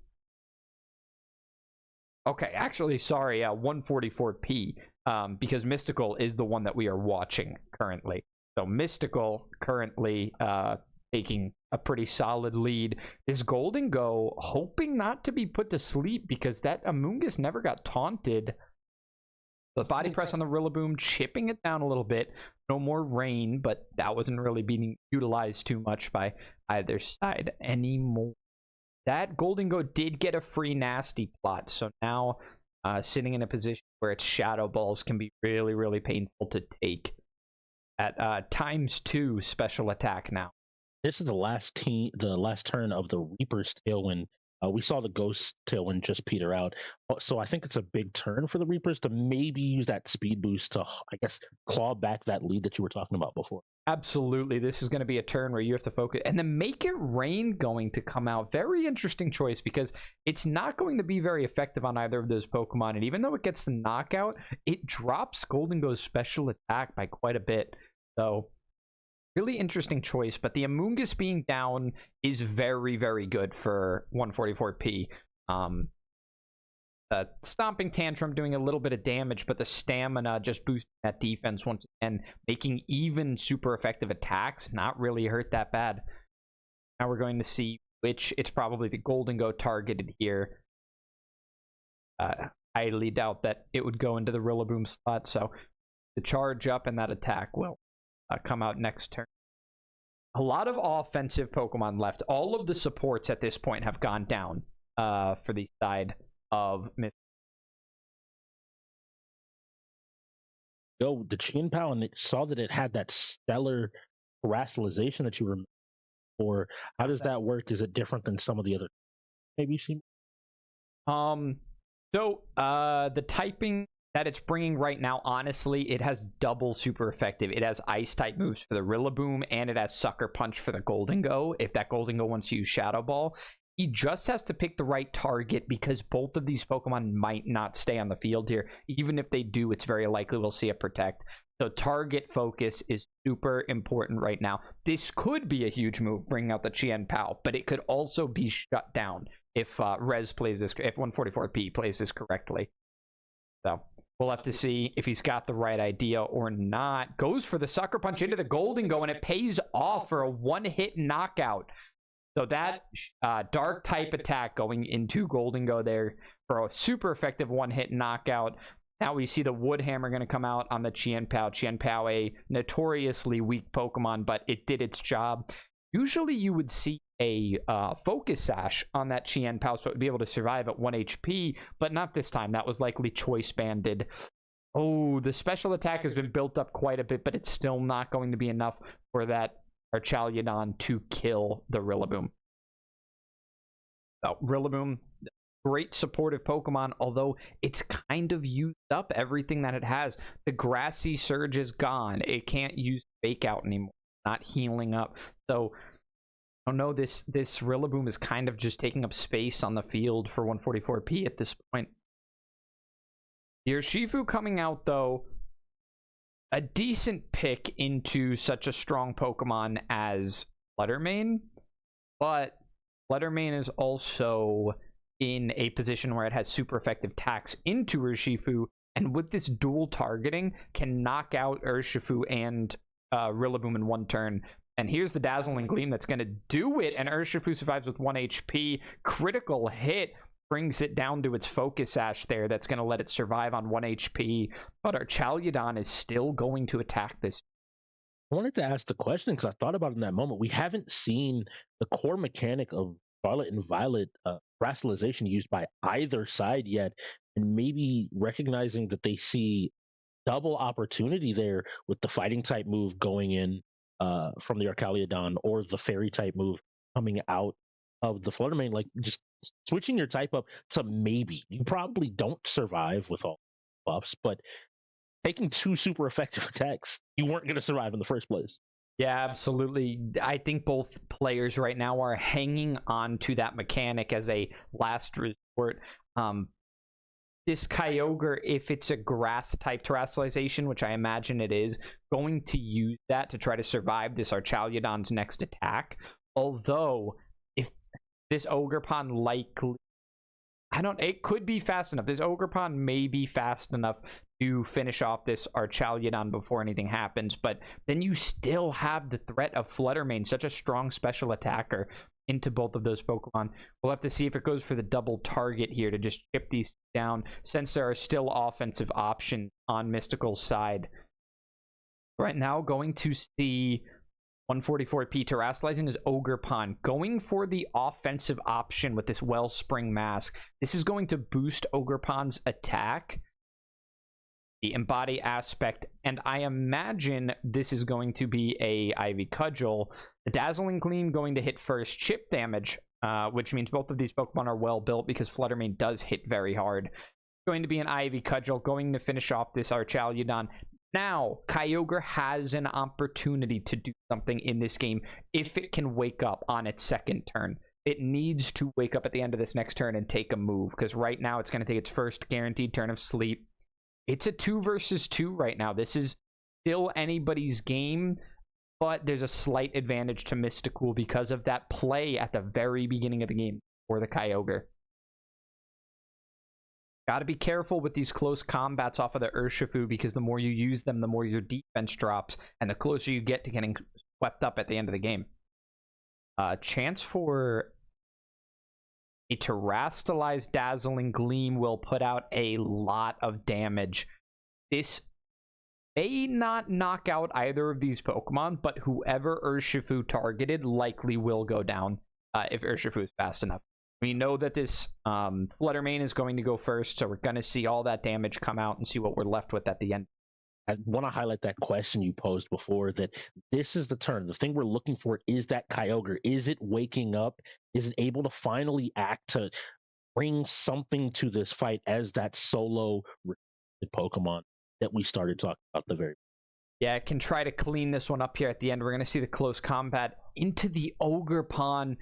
Okay, actually, sorry, 144p, because Mystical is the one that we are watching currently. So Mystical currently taking a pretty solid lead. This Golden Go hoping not to be put to sleep because that Amoonguss never got taunted. The Body Press on the Rillaboom, chipping it down a little bit. No more rain, but that wasn't really being utilized too much by either side anymore. That Golden Go did get a free Nasty Plot, so now sitting in a position where its Shadow Balls can be really, really painful to take. At ×2 special attack now. This is the last turn of the Reaper's Tailwind. We saw the Ghost Tailwind just peter out. So I think it's a big turn for the Reapers to maybe use that speed boost to, I guess, claw back that lead that you were talking about before. Absolutely. This is going to be a turn where you have to focus. And then Make It Rain going to come out. Very interesting choice because it's not going to be very effective on either of those Pokemon. And even though it gets the knockout, it drops Golden Go's special attack by quite a bit. So really interesting choice, but the Amoonguss being down is very, very good for 144p. Stomping Tantrum doing a little bit of damage, but the stamina just boosting that defense once again, making even super effective attacks not really hurt that bad. Now we're going to see which, it's probably the Golden Go targeted here. I highly doubt that it would go into the Rillaboom slot, so the charge up and that attack will come out next turn. A lot of offensive Pokemon left. All of the supports at this point have gone down for the side of Myth. Yo, the Chien-Pao, and it saw that it had that stellar terastallization that you remember. Or how does that work? Is it different than some of the other? Maybe you've seen. So the typing that it's bringing right now, honestly, it has double super effective. It has Ice type moves for the Rillaboom, and it has Sucker Punch for the Golden Go. If that Golden Go wants to use Shadow Ball, he just has to pick the right target because both of these Pokemon might not stay on the field here. Even if they do, it's very likely we'll see a Protect. So target focus is super important right now. This could be a huge move, bringing out the Chien-Pao, but it could also be shut down if Rez plays this, if 144p plays this correctly. So we'll have to see if he's got the right idea or not. Goes for the Sucker Punch into the Golden Go, and it pays off for a one-hit knockout. So that Dark type attack going into Golden Go there for a super effective one-hit knockout. Now we see the Wood Hammer going to come out on the Chien-Pao. Chien-Pao, a notoriously weak Pokemon, but it did its job. Usually you would see a Focus Sash on that Chien-Pao, so it would be able to survive at 1 HP, but not this time. That was likely choice banded. Oh, the special attack has been built up quite a bit, but it's still not going to be enough for that Archaliadon to kill the Rillaboom. So, Rillaboom, great supportive Pokemon, although it's kind of used up everything that it has. The Grassy Surge is gone. It can't use Fake Out anymore. Not healing up. So, I don't know, this Rillaboom is kind of just taking up space on the field for 144p at this point. The Urshifu coming out, though, a decent pick into such a strong Pokemon as Fluttermane, but Fluttermane is also in a position where it has super effective attacks into Urshifu, and with this dual targeting, can knock out Urshifu and Rillaboom in one turn. And here's the Dazzling Gleam that's going to do it, and Urshifu survives with 1 HP. Critical hit brings it down to its Focus Sash there. That's going to let it survive on 1 HP, but our Chalyodon is still going to attack this. I wanted to ask the question because I thought about it in that moment. We haven't seen the core mechanic of Scarlet and Violet Terastallization used by either side yet, and maybe recognizing that they see double opportunity there with the fighting type move going in from the Arcaliodon, or the fairy type move coming out of the Fluttermane. Like, just switching your type up to maybe. You probably don't survive with all buffs, but taking 2 super effective attacks, you weren't going to survive in the first place. Yeah, absolutely. I think both players right now are hanging on to that mechanic as a last resort. This Kyogre, if it's a grass type Terastallization, which I imagine it is, going to use that to try to survive this Archaliodon's next attack. Although, if this Ogerpon likely, it could be fast enough. This Ogerpon may be fast enough to finish off this Archaliodon before anything happens, but then you still have the threat of Fluttermane, such a strong special attacker, into both of those Pokemon. We'll have to see if it goes for the double target here to just chip these down, since there are still offensive options on Mystical's side. Right now, going to see 144p Terastallizing is Ogerpon, going for the offensive option with this Wellspring Mask. This is going to boost Ogerpon's attack, the Embody aspect, and I imagine this is going to be a Ivy Cudgel. The Dazzling Gleam going to hit first chip damage, which means both of these Pokemon are well built because Fluttermane does hit very hard. Going to be an Ivy Cudgel, going to finish off this Archaliodon. Now, Kyogre has an opportunity to do something in this game if it can wake up on its second turn. It needs to wake up at the end of this next turn and take a move, because right now it's going to take its first guaranteed turn of sleep. It's a 2 versus 2 right now. This is still anybody's game, but there's a slight advantage to Mystical because of that play at the very beginning of the game for the Kyogre. Got to be careful with these close combats off of the Urshifu, because the more you use them, the more your defense drops, and the closer you get to getting swept up at the end of the game. Chance for a Terastallized Dazzling Gleam will put out a lot of damage. This may not knock out either of these Pokemon, but whoever Urshifu targeted likely will go down if Urshifu is fast enough. We know that this Fluttermane is going to go first, so we're going to see all that damage come out and see what we're left with at the end. I want to highlight that question you posed before, that this is the turn. The thing we're looking for is that Kyogre. Is it waking up? Is it able to finally act to bring something to this fight as that solo Pokemon that we started talking about the very Yeah, it can try to clean this one up here at the end. We're going to see the close combat into the Ogerpon.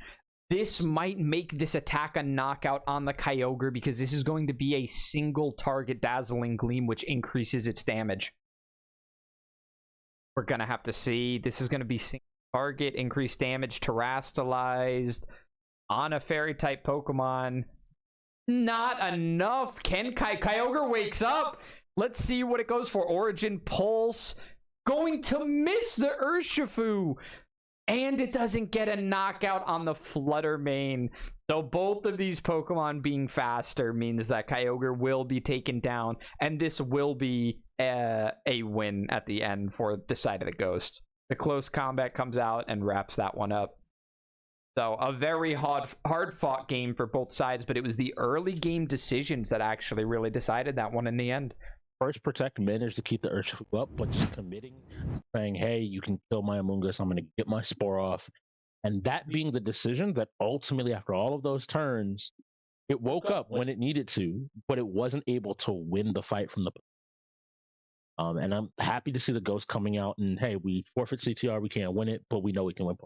This might make this attack a knockout on the Kyogre, because this is going to be a single target Dazzling Gleam, which increases its damage. We're going to have to see. This is going to be single target, increased damage, Terastallized on a fairy type Pokemon. Not enough. Can Kyogre wakes up? Let's see what it goes for. Origin Pulse. Going to miss the Urshifu. And it doesn't get a knockout on the Fluttermane. So both of these Pokemon being faster means that Kyogre will be taken down. And this will be a win at the end for the side of the Ghost. The close combat comes out and wraps that one up. So a very hard-fought game for both sides, but it was the early game decisions that actually really decided that one in the end. First Protect managed to keep the Urshifu up, but just committing, saying, hey, you can kill my Amoonguss, I'm going to get my Spore off. And that being the decision that ultimately, after all of those turns, it woke up when it needed to, but it wasn't able to win the fight from the... and I'm happy to see the Ghost coming out and, hey, we forfeit CTR, we can't win it, but we know we can win.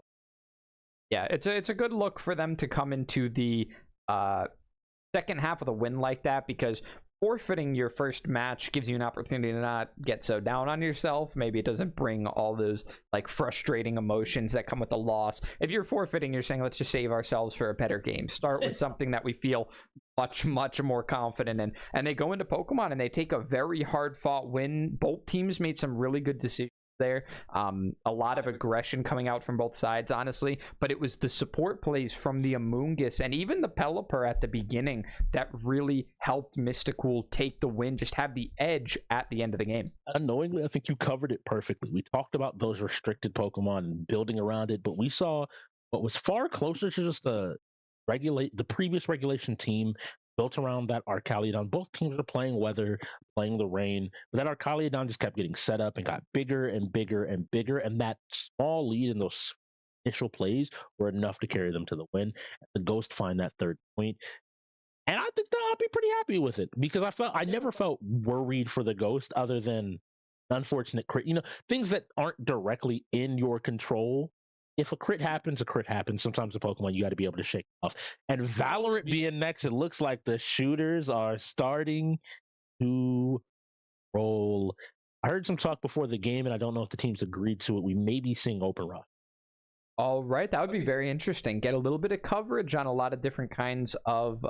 Yeah, it's a good look for them to come into the second half of the win like that, because forfeiting your first match gives you an opportunity to not get so down on yourself. Maybe it doesn't bring all those like frustrating emotions that come with the loss. If you're forfeiting, you're saying, let's just save ourselves for a better game. Start with something that we feel much more confident in. And they go into Pokemon and they take a very hard fought win. Both teams made some really good decisions there. A lot of aggression coming out from both sides, honestly, but it was the support plays from the Amoonguss and even the Pelipper at the beginning that really helped Mysticool take the win, just have the edge at the end of the game. Unknowingly, I think you covered it perfectly. We talked about those restricted Pokemon and building around it, but we saw what was far closer to just the previous regulation team built around that Arcaliodon. Both teams are playing weather, playing the rain, but that Arcaliodon just kept getting set up and got bigger and bigger and bigger, and that small lead in those initial plays were enough to carry them to the win. The Ghost find that third point, and I think that I'll be pretty happy with it because I never felt worried for the Ghost other than unfortunate crit, things that aren't directly in your control. If a crit happens, a crit happens. Sometimes the Pokemon, you got to be able to shake it off. And Valorant being next, it looks like the shooters are starting to roll. I heard some talk before the game, and I don't know if the teams agreed to it. We may be seeing Open Rock. All right, that would be very interesting. Get a little bit of coverage on a lot of different kinds of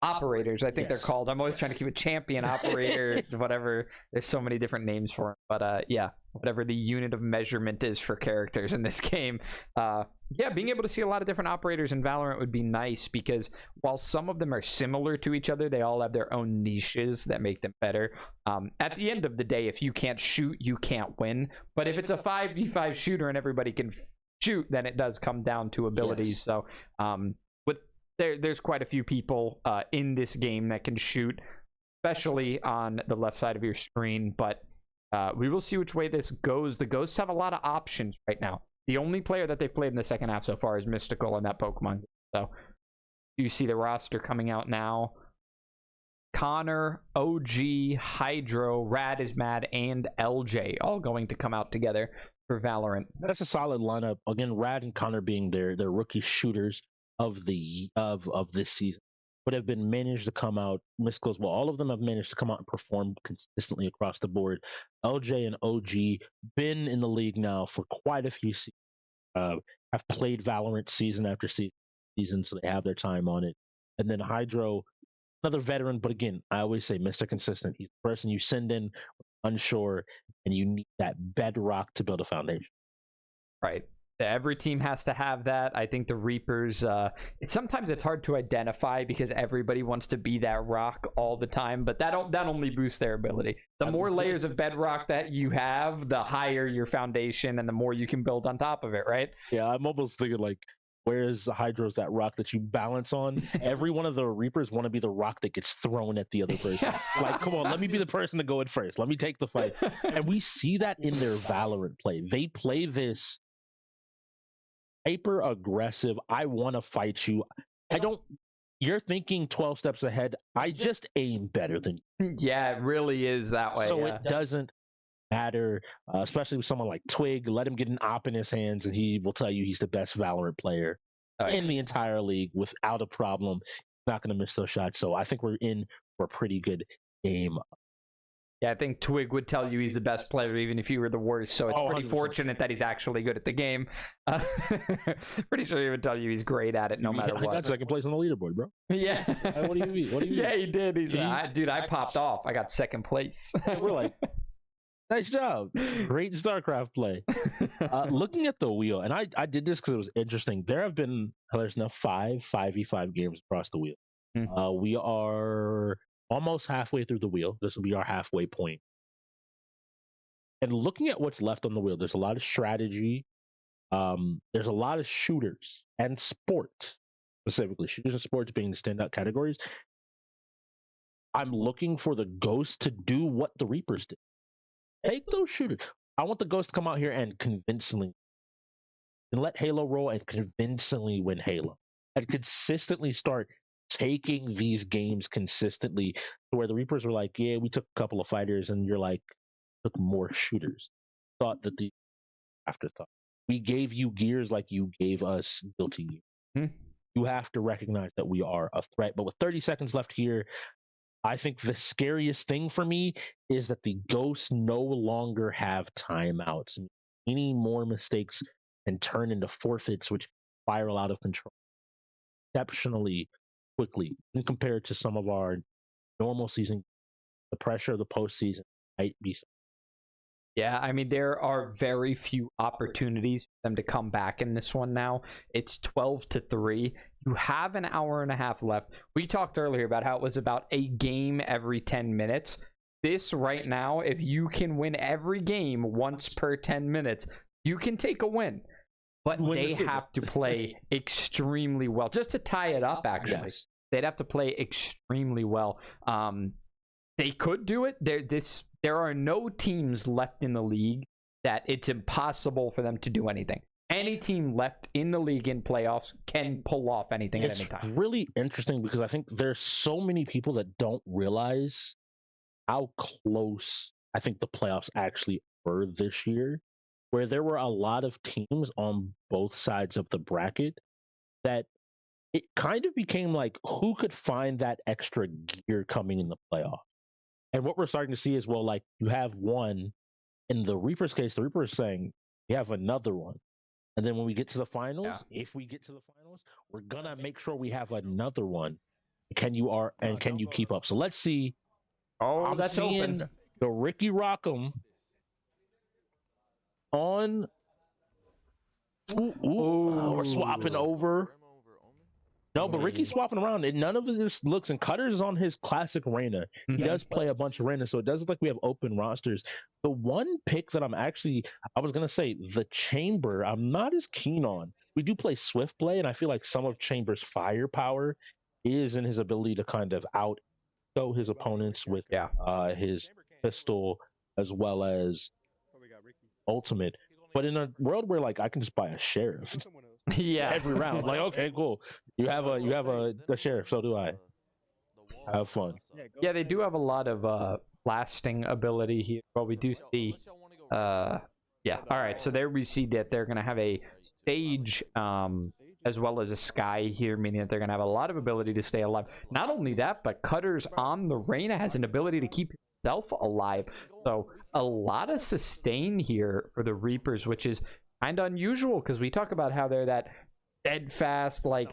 operators, I think they're called. I'm always trying to keep a champion operator, whatever. There's so many different names for them, but yeah, whatever the unit of measurement is for characters in this game. Yeah, being able to see a lot of different operators in Valorant would be nice because while some of them are similar to each other, they all have their own niches that make them better. At the end of the day, if you can't shoot, you can't win. But if it's a 5v5 shooter and everybody can shoot, then it does come down to abilities. So there's quite a few people in this game that can shoot, especially on the left side of your screen. But we will see which way this goes. The Ghosts have a lot of options right now. The only player that they've played in the second half so far is Mysticool in that Pokemon. So you see the roster coming out now. Connor, OG, Hydro, Rad is Mad, and LJ all going to come out together for Valorant. That's a solid lineup. Again, Rad and Connor being their rookie shooters of this season, but have been managed to come out. Mysticool, well, all of them have managed to come out and perform consistently across the board. LJ and OG been in the league now for quite a few seasons. Have played Valorant season after season, so they have their time on it. And then Hydro, another veteran, but again, I always say Mr. Consistent. He's the person you send in unsure, and you need that bedrock to build a foundation. Right. Every team has to have that. I think the Reapers, sometimes it's hard to identify because everybody wants to be that rock all the time, but that only boosts their ability. The more layers of bedrock that you have, the higher your foundation and the more you can build on top of it, right? Yeah, I'm almost thinking like, where's Hydro's that rock that you balance on? Every one of the Reapers want to be the rock that gets thrown at the other person. Like, come on, let me be the person to go in first. Let me take the fight. And we see that in their Valorant play. They play this hyper aggressive. I want to fight you. You're thinking 12 steps ahead. I just aim better than you. Yeah, it really is that way. So it doesn't matter, especially with someone like Twig. Let him get an op in his hands and he will tell you he's the best Valorant player in the entire league without a problem. He's not going to miss those shots. So I think we're in for a pretty good game. Yeah, I think Twig would tell you he's the best player even if you were the worst. So it's pretty 100%. Fortunate that he's actually good at the game. Pretty sure he would tell you he's great at it no matter what. I got second place on the leaderboard, bro. Yeah. What do you mean? What do you mean? Yeah, he did. Dude, I popped off. I got second place. We're like, nice job. Great StarCraft play. Looking at the wheel, and I did this because it was interesting. There's now 5v5 games across the wheel. Mm-hmm. We are almost halfway through the wheel. This will be our halfway point. And looking at what's left on the wheel, there's a lot of strategy. There's a lot of shooters and sport, specifically. Shooters and sports being the standout categories. I'm looking for the Ghost to do what the Reapers did. Take those shooters. I want the Ghost to come out here and convincingly and let Halo roll and convincingly win Halo. And consistently start taking these games consistently to where the Reapers were like, yeah, we took a couple of fighters, and you're like, took more shooters. Thought that the afterthought. We gave you gears like you gave us Guilty Gear. You have to recognize that we are a threat. But with 30 seconds left here, I think the scariest thing for me is that the Ghosts no longer have timeouts. Any more mistakes can turn into forfeits, which spiral out of control exceptionally quickly when compared to some of our normal season. The pressure of the postseason might be. Yeah, I mean, there are very few opportunities for them to come back in this one now. It's 12-3. You have an hour and a half left. We talked earlier about how it was about a game every 10 minutes. This right now, if you can win every game once per 10 minutes, you can take a win. But they have to play extremely well. Just to tie it up, actually. Yes. They'd have to play extremely well. They could do it. There are no teams left in the league that it's impossible for them to do anything. Any team left in the league in playoffs can pull off anything at any time. It's really interesting because I think there's so many people that don't realize how close I think the playoffs actually were this year, where there were a lot of teams on both sides of the bracket that it kind of became like who could find that extra gear coming in the playoff. And what we're starting to see is, well, like you have one. In the Reaper's case, the Reaper is saying you have another one. And then when we get to the finals, if we get to the finals, we're gonna make sure we have another one. Can you keep up? So let's see. Oh, I'm that's seeing open. the Ricky Rock'em on. We're swapping over. No, but Ricky's swapping around, and none of this looks. And Cutter's on his classic Reyna. He does play a bunch of Reyna, so it does look like we have open rosters. The one pick that I was gonna say, the Chamber, I'm not as keen on. We do play Swift Play, and I feel like some of Chamber's firepower is in his ability to kind of out-go his opponents with his pistol as well as ultimate. But in a world where like I can just buy a sheriff, every round, like okay, cool. You have a sheriff, so do I. Have fun. Yeah, they do have a lot of blasting ability here. But we do see, yeah. All right, so there we see that they're gonna have a stage, as well as a sky here, meaning that they're gonna have a lot of ability to stay alive. Not only that, but Cutters on the Reyna has an ability to keep himself alive. So a lot of sustain here for the Reapers, which is kind of unusual because we talk about how they're that steadfast, like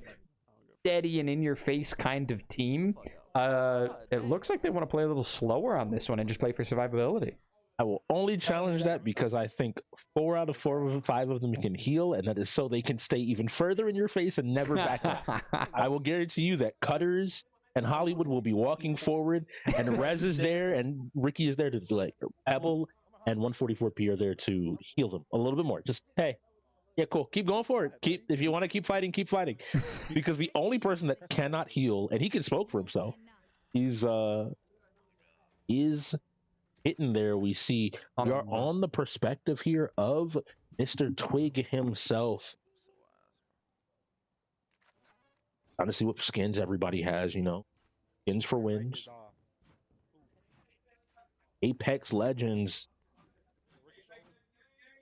steady and in your face kind of team. It looks like they want to play a little slower on this one and just play for survivability. I will only challenge that because I think 4 out of 5 of them can heal, and that is so they can stay even further in your face and never back up. I will guarantee you that Cutters and Hollywood will be walking forward, and Rez is there, and Ricky is there to like Pebble and 144p are there to heal them a little bit more. Just hey, yeah, cool. Keep going for it. If you want to keep fighting, keep fighting. Because the only person that cannot heal, and he can smoke for himself, is hitting there. We see we are on the perspective here of Mr. Twig himself. Trying to see what skins everybody has, skins for wins. Apex Legends.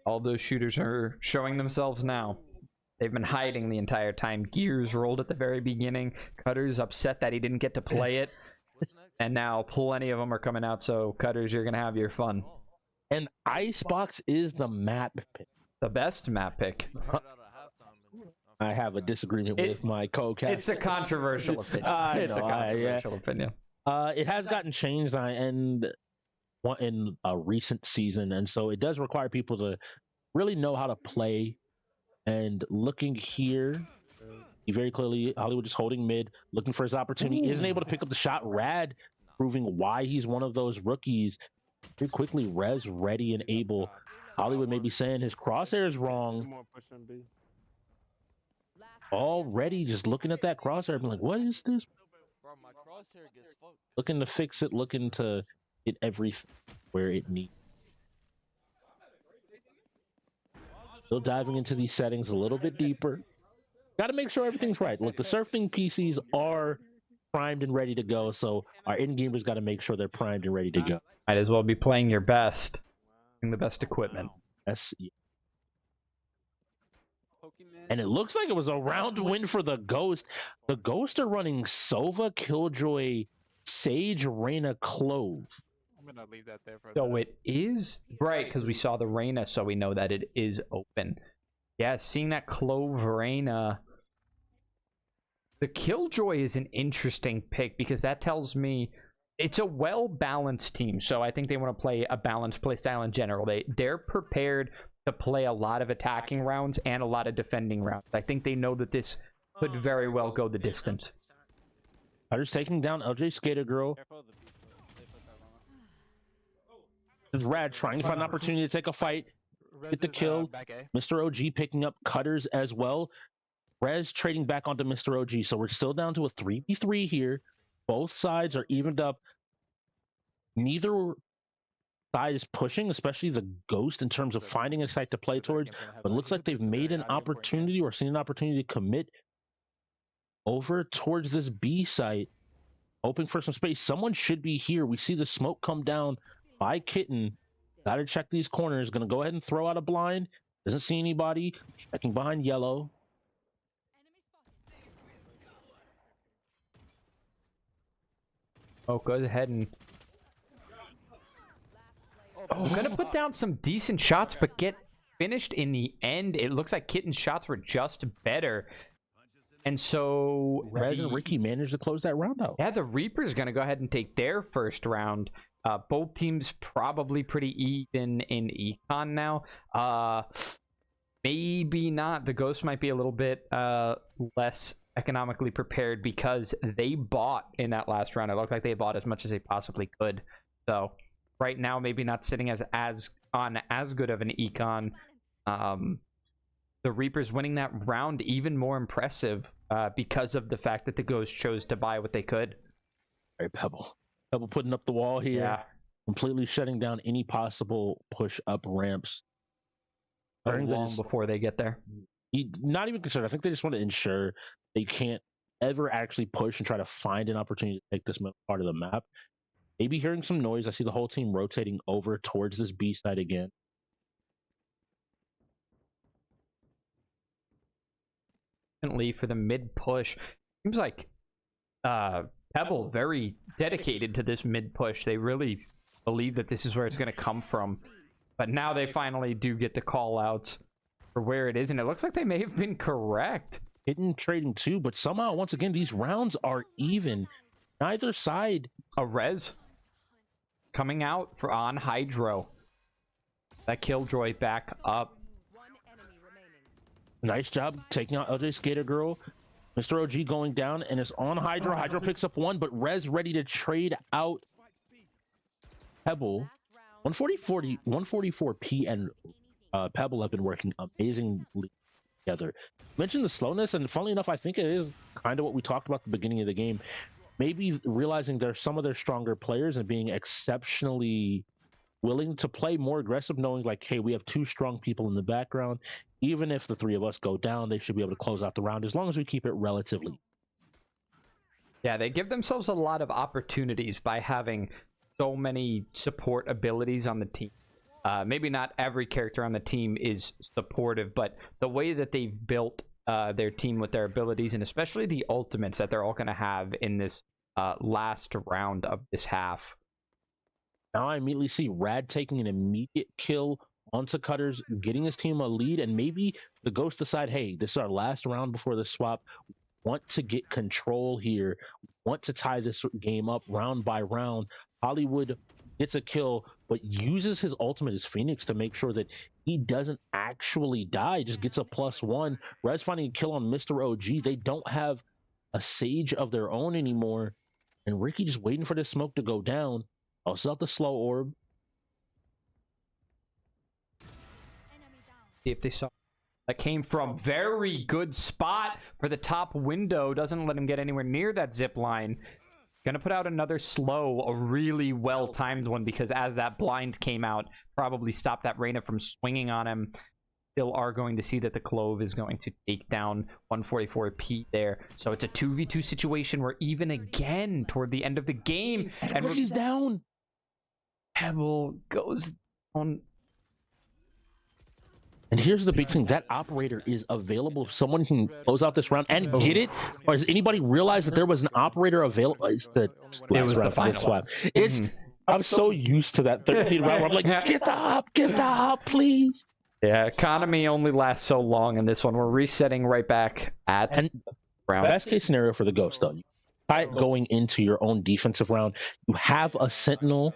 All those shooters are showing themselves now. They've been hiding the entire time. Gears rolled at the very beginning. Cutter's upset that he didn't get to play it. And now plenty of them are coming out. So Cutters, you're going to have your fun. And Icebox is the map pick. The best map pick. I have a disagreement with my co-cast. It's a controversial opinion. It's a controversial opinion. It has gotten changed in a recent season, and so it does require people to really know how to play. And looking here, he very clearly, Hollywood just holding mid, looking for his opportunity, isn't able to pick up the shot. Rad proving why he's one of those rookies. Very quickly, Rez ready and able. Hollywood may be saying his crosshair is wrong. Already just looking at that crosshair, I'm like, what is this? Bro, my crosshair gets fucked. Looking to fix it, looking to get everything where it needs. Still diving into these settings a little bit deeper. Got to make sure everything's right. Look, the SurfThing PCs are primed and ready to go, so our in-gamers got to make sure they're primed and ready to go. Might as well be playing your best, using the best equipment. Yes. And it looks like it was a round win for the Ghost. The Ghost are running Sova, Killjoy, Sage, Reyna, Clove. I'm gonna leave that there for a So minute. it is right because we saw the Reyna, so we know that it is open. Yeah, seeing that Clove Reyna. The Killjoy is an interesting pick because that tells me it's a well-balanced team. So I think they want to play a balanced play style in general. They're prepared to play a lot of attacking rounds and a lot of defending rounds. I think they know that this could very well go the distance. Cutter's taking down LJ Skater Girl. There's Rad trying to find an opportunity to take a fight. Get the kill. Mr. OG picking up Cutters as well. Rez trading back onto Mr. OG. So we're still down to a 3v3 here. Both sides are evened up. Neither side is pushing, especially the Ghost, in terms of finding a site to play towards. But it looks like they've made an opportunity or seen an opportunity to commit over towards this B site, hoping for some space. Someone should be here. We see the smoke come down by Kitten. Gotta check these corners. Gonna go ahead and throw out a blind. Doesn't see anybody. Checking behind yellow. Oh, go ahead and... Oh, gonna put down some decent shots, but get finished in the end. It looks like Kitten's shots were just better. And so... Rez and Ricky managed to close that round out. Yeah, the Reaper's gonna go ahead and take their first round. Both teams probably pretty even in econ now. Maybe not. The Ghost might be a little bit less economically prepared because they bought in that last round. It looked like they bought as much as they possibly could. So right now, maybe not sitting as good of an econ. The Reapers winning that round even more impressive because of the fact that the Ghost chose to buy what they could. All right, Pebble putting up the wall here. Yeah. Completely shutting down any possible push-up ramps. Long before they get there. Not even concerned. I think they just want to ensure they can't ever actually push and try to find an opportunity to take this part of the map. Maybe hearing some noise. I see the whole team rotating over towards this B side again. For the mid push, seems like Pebble very dedicated to this mid push. They really believe that this is where it's going to come from. But now they finally do get the call outs for where it is, and it looks like they may have been correct. Hidden trading too, but somehow, once again, these rounds are even. Neither side. A Rez coming out on Hydro. That Killjoy back up. Nice job taking out LJ Skater Girl. Mr. OG going down and is on Hydro. Hydro picks up one, but Rez ready to trade out Pebble. 144P and Pebble have been working amazingly together. Mentioned the slowness, and funnily enough, I think it is kind of what we talked about at the beginning of the game. Maybe realizing they're some of their stronger players and being exceptionally willing to play more aggressive, knowing like, hey, we have two strong people in the background. Even if the three of us go down, they should be able to close out the round as long as we keep it relatively. Yeah, they give themselves a lot of opportunities by having so many support abilities on the team. Maybe not every character on the team is supportive, but the way that they've built their team with their abilities, and especially the ultimates that they're all going to have in this last round of this half. Now I immediately see Rad taking an immediate kill onto Cutters, getting his team a lead, and maybe the Ghost decide, hey, this is our last round before the swap. We want to get control here. We want to tie this game up round by round. Hollywood gets a kill, but uses his ultimate as Phoenix to make sure that he doesn't actually die, just gets a +1. Rez finding a kill on Mr. OG. They don't have a Sage of their own anymore, and Ricky just waiting for this smoke to go down. Also out the slow orb. See if they saw. That came from very good spot for the top window. Doesn't let him get anywhere near that zip line. Gonna put out another slow, a really well-timed one, because as that blind came out, probably stopped that Reyna from swinging on him. Still are going to see that the Clove is going to take down 144P there. So it's a 2v2 situation. We're even again toward the end of the game. And Ricky's down. Pebble goes on. And here's the big thing: that operator is available. If someone can close out this round and get it, or has anybody realized that there was an operator available? It's the It was the round, final swap. It's I'm so used to that 13 round. Where I'm like, get the hop, please. Yeah, economy only lasts so long in this one. We're resetting right back at And round. best case scenario for the Ghost, though, going into your own defensive round, you have a Sentinel,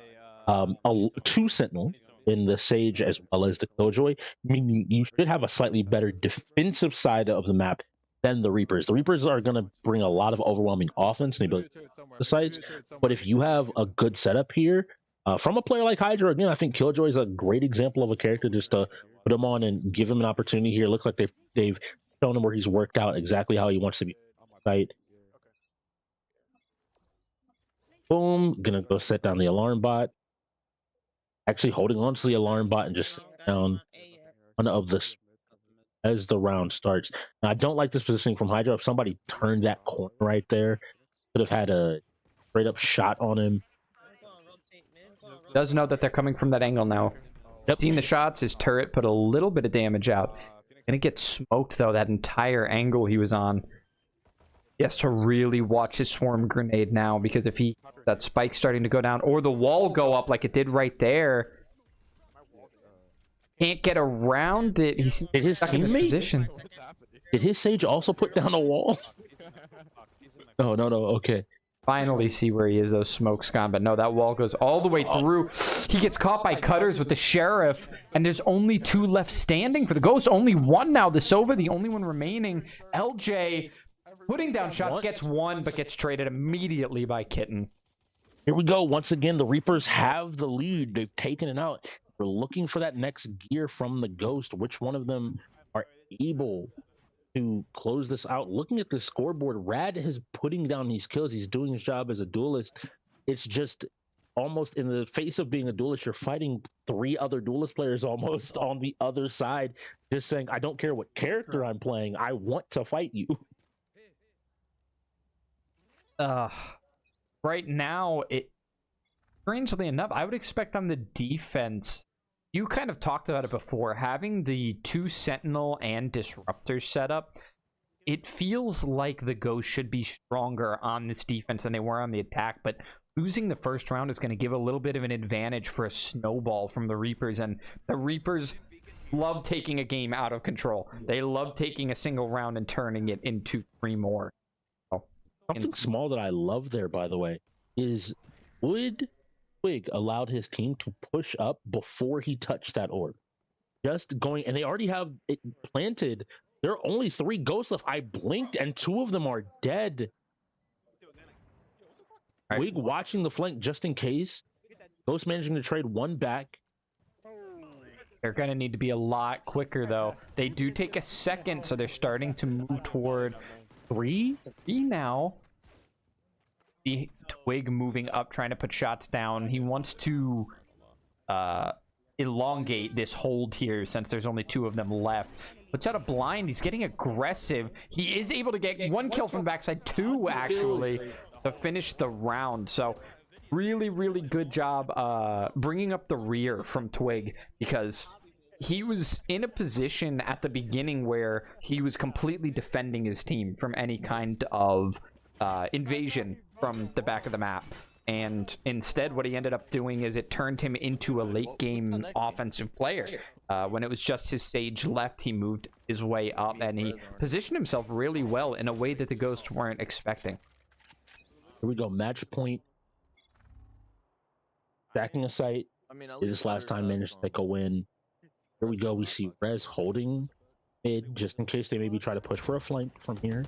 two Sentinel in the Sage as well as the Killjoy, meaning you should have a slightly better defensive side of the map than the Reapers. The Reapers are going to bring a lot of overwhelming offense and ability to the sites, but if you have a good setup here, from a player like Hydra, again, I think Killjoy is a great example of a character just to put him on and give him an opportunity here. It looks like they've shown him where he's worked out exactly how he wants to be. Right. Boom. Gonna go set down the alarm bot. Actually holding on to the alarm bot and just down one of this as the round starts. Now, I don't like this positioning from Hydra. If somebody turned that corner right there, could have had a straight up shot on him. Does know that they're coming from that angle now. Yep. Seeing the shots, his turret put a little bit of damage out. Gonna get smoked though, that entire angle he was on. He has to really watch his swarm grenade now, because if that spike's starting to go down, or the wall go up like it did right there, can't get around it. He's stuck in his position. Did his Sage also put down a wall? No, okay. Finally see where he is, those smokes gone, but no, that wall goes all the way through. He gets caught by cutters with the Sheriff, and there's only 2 left standing for the Ghost. Only 1 now. The Sova, the only one remaining. LJ putting down shots, gets 1, but gets traded immediately by Kitten. Here we go. Once again, the Reapers have the lead. They've taken it out. We're looking for that next gear from the Ghost. Which one of them are able to close this out? Looking at the scoreboard, Rad is putting down these kills. He's doing his job as a duelist. It's just almost in the face of being a duelist, you're fighting 3 other duelist players almost on the other side, just saying, I don't care what character I'm playing. I want to fight you. Right now, strangely enough, I would expect on the defense, you kind of talked about it before, having the 2 Sentinel and Disruptors set up, it feels like the Ghost should be stronger on this defense than they were on the attack, but losing the first round is going to give a little bit of an advantage for a snowball from the Reapers, and the Reapers love taking a game out of control. They love taking a single round and turning it into 3 more. Something small that I love there, by the way, is would Twig allowed his team to push up before he touched that orb. Just going, and they already have it planted. There are only 3 ghosts left. I blinked, and 2 of them are dead. Twig watching the flank just in case. Ghost managing to trade 1 back. They're going to need to be a lot quicker, though. They do take a second, so they're starting to move toward 3 now. The Twig moving up, trying to put shots down. He wants to elongate this hold here, since there's only 2 of them left. Puts out a blind. He's getting aggressive. He is able to get 1 kill from the backside, 2 actually, to finish the round. So really, really good job bringing up the rear from Twig, because he was in a position at the beginning where he was completely defending his team from any kind of invasion from the back of the map. And instead, what he ended up doing is it turned him into a late-game offensive player. When it was just his Sage left, he moved his way up, and he positioned himself really well in a way that the Ghosts weren't expecting. Here we go, match point. Backing a site. This last time managed to take a win. Here we go, we see Rez holding mid, just in case they maybe try to push for a flank from here.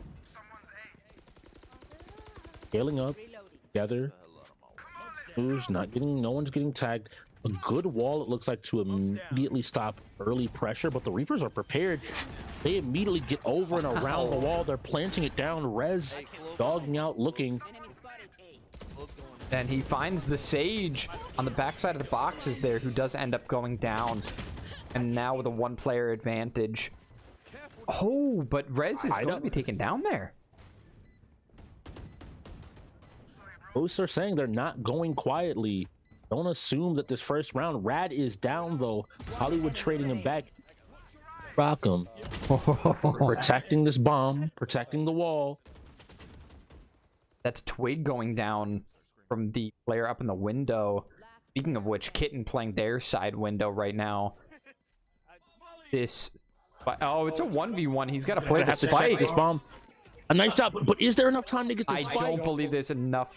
Scaling up, together. No one's getting tagged. A good wall, it looks like, to immediately stop early pressure, but the Reapers are prepared. They immediately get over and around the wall. They're planting it down. Rez dogging out, looking. And he finds the Sage on the backside of the boxes there, who does end up going down. And now with a 1-player advantage. Oh, but Rez is going to be taken down there. Most are saying they're not going quietly. Don't assume that this first round. Rad is down, though. Hollywood trading him back. Rock 'em. Protecting this bomb, protecting the wall. That's Twig going down from the player up in the window. Speaking of which, Kitten playing their side window right now. This... Oh, it's a 1v1. He's got to play the Have to check spike. this bomb. A nice job, but is there enough time to get the I spike? don't believe there's enough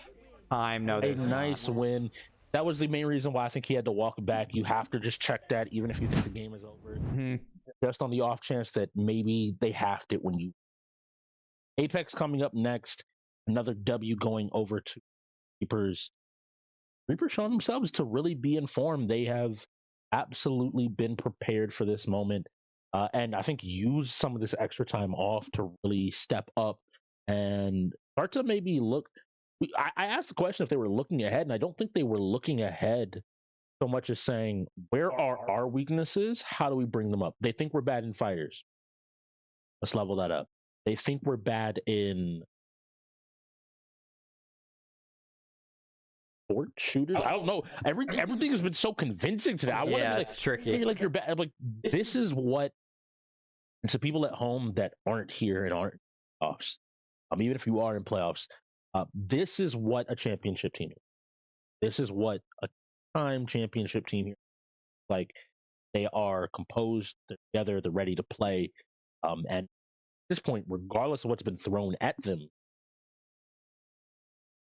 time. No, A there's nice win. That was the main reason why I think he had to walk back. You have to just check that, even if you think the game is over. Just on the off chance that maybe they halved it when you... Apex coming up next. Another W going over to Reapers. Reapers showing themselves to really be informed. They have absolutely been prepared for this moment. And I think use some of this extra time off to really step up and start to maybe look... I asked the question if they were looking ahead, and I don't think they were looking ahead so much as saying, where are our weaknesses? How do we bring them up? They think we're bad in fighters. Let's level that up. They think we're bad in sport shooters. I don't know. Everything has been so convincing today. I want to be like, it's tricky. hey, like you're bad. Like this is what. And so people at home that aren't here and aren't in playoffs, even if you are in playoffs, this is what a championship team is. This is what a time championship team is. Like they are composed, they're together, they're ready to play. And at this point, regardless of what's been thrown at them,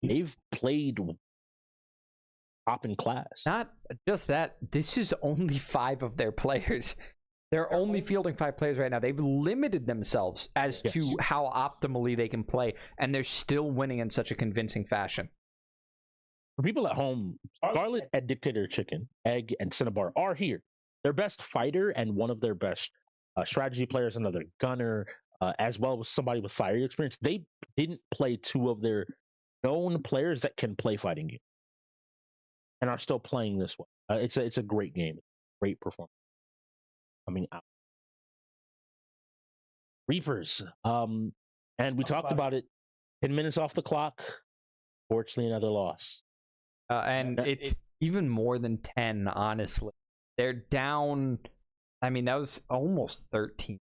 they've played top in class. Not just that, this is only 5 of their players. They're only fielding 5 players right now. They've limited themselves as to how optimally they can play, and they're still winning in such a convincing fashion. For people at home, Scarlet and Dictator Chicken, Egg, and Cinnabar are here. Their best fighter and one of their best strategy players, another gunner, as well as somebody with fire experience. They didn't play 2 of their known players that can play fighting games and are still playing this one. It's a great game, great performance coming out. Reapers, and we talked about it. 10 minutes off the clock. Fortunately, another loss. And it's even more than 10, honestly. They're down. I mean, that was almost 13.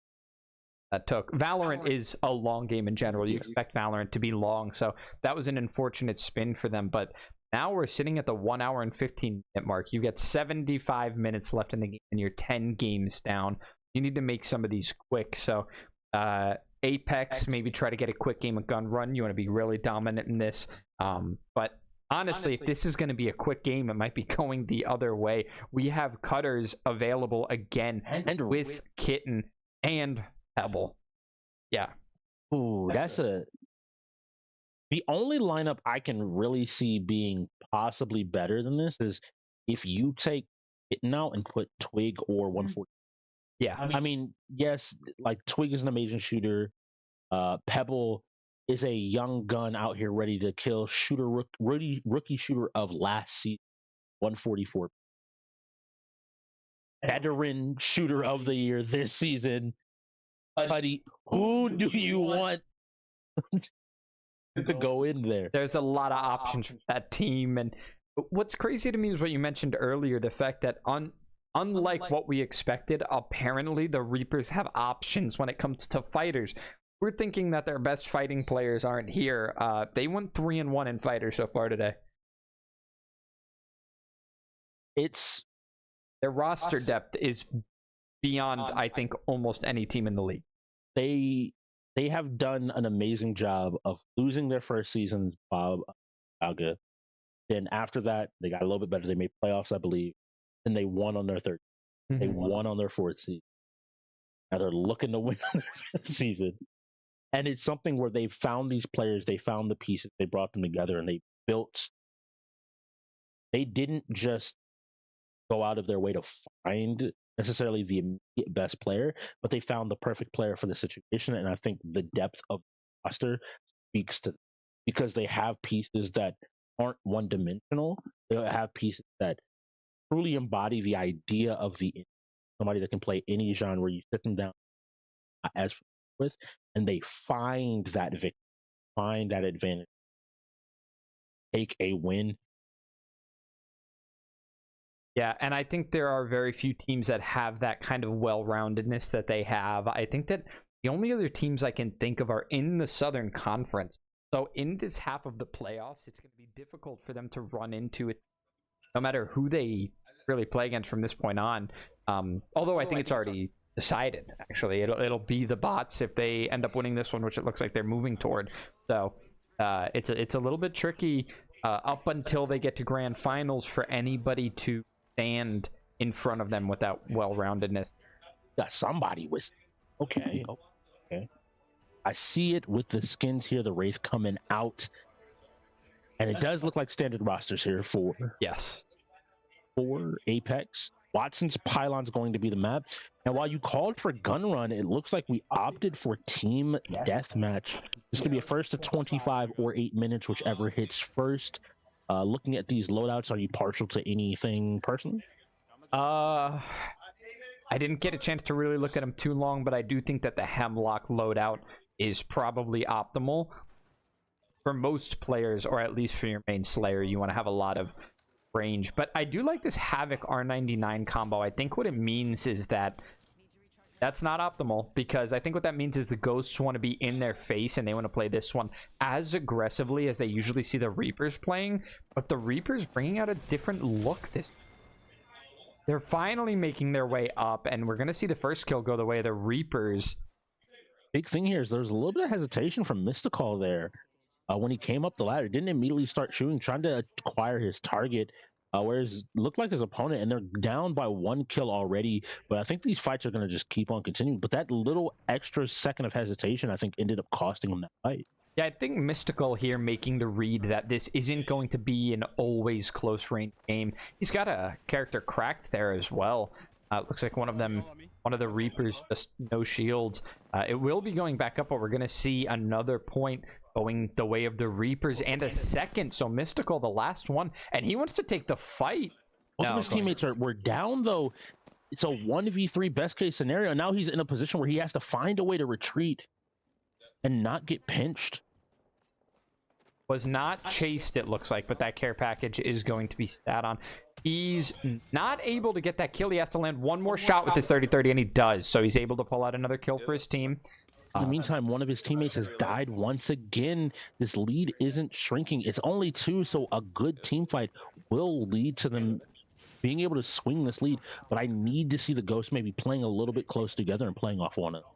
That took. Valorant is a long game in general. You expect Valorant to be long, so that was an unfortunate spin for them. But now we're sitting at the 1 hour and 15-minute mark. You get 75 minutes left in the game, and you're 10 games down. You need to make some of these quick. So Apex, maybe try to get a quick game of gun run. You want to be really dominant in this. But honestly, if this is going to be a quick game, it might be going the other way. We have cutters available again, and with Kitten and Pebble. Yeah. Ooh, that's the only lineup I can really see being possibly better than this is if you take Kitten out and put Twig or 140. Yeah. I mean, yes, like Twig is an amazing shooter. Pebble is a young gun out here ready to kill. Rookie shooter of last season, 144. Veteran shooter of the year this season. Buddy, who do you want to go in there? There's a lot of options for that team. And what's crazy to me is what you mentioned earlier, the fact that unlike what we expected, apparently the Reapers have options when it comes to fighters. We're thinking that their best fighting players aren't here. They went 3-1 in fighters so far today. Their roster depth is beyond, I think, almost any team in the league. They have done an amazing job of losing their first seasons, Bob Alga. Then after that, they got a little bit better. They made playoffs, I believe. And they won on their third. They won on their fourth season. Now they're looking to win on their fifth season. And it's something where they found these players, they found the pieces, they brought them together, and they built. They didn't just go out of their way to find necessarily the immediate best player, but they found the perfect player for the situation. And I think the depth of the roster speaks to, because they have pieces that aren't one-dimensional. They have pieces that truly embody the idea of somebody that can play any genre. You sit them down as with, and they find that victory, find that advantage, take a win. Yeah, and I think there are very few teams that have that kind of well-roundedness that they have. I think that the only other teams I can think of are in the Southern Conference. So in this half of the playoffs, it's going to be difficult for them to run into it, no matter who they really play against from this point on. Although I think it's already decided, actually. It'll be the bots if they end up winning this one, which it looks like they're moving toward. So it's a little bit tricky up until they get to grand finals for anybody to stand in front of them without well-roundedness. Got somebody with. Okay. I see it with the skins here. The Wraith coming out, and it does look like standard rosters here for Yes. Apex. Watson's Pylon's going to be the map. And while you called for gun run, it looks like we opted for team deathmatch. This could be a first to 25 or 8 minutes, whichever hits first. Looking at these loadouts, are you partial to anything personally? I didn't get a chance to really look at them too long, but I do think that the Hemlock loadout is probably optimal for most players, or at least for your main Slayer. You want to have a lot of range, but I do like this Havoc R99 combo. I think what it means is that that's not optimal, because I think what that means is the Ghosts want to be in their face and they want to play this one as aggressively as they usually see the Reapers playing, but the Reapers bringing out a different look this. They're finally making their way up, and we're going to see the first kill go the way of the Reapers. Big thing here is there's a little bit of hesitation from Mystical there. When he came up the ladder, didn't immediately start shooting, trying to acquire his target, whereas looked like his opponent, and they're down by 1 kill already. But I think these fights are going to just keep on continuing. But that little extra second of hesitation, I think, ended up costing him that fight. Yeah, I think Mystical here making the read that this isn't going to be an always close range game. He's got a character cracked there as well. Looks like one of the Reapers just no shields. It will be going back up, but we're going to see another point going the way of the Reapers, and a second. So Mystical, the last one, and he wants to take the fight. Both of his teammates were down, though. It's a 1v3 best case scenario. Now he's in a position where he has to find a way to retreat and not get pinched. Was not chased, it looks like, but that care package is going to be stat on. He's not able to get that kill. He has to land one more shot with his 30-30, and he does. So he's able to pull out another kill for his team. In the meantime, one of his teammates has died once again. This lead isn't shrinking. It's only 2, so a good team fight will lead to them being able to swing this lead. But I need to see the Ghosts maybe playing a little bit close together and playing off one another.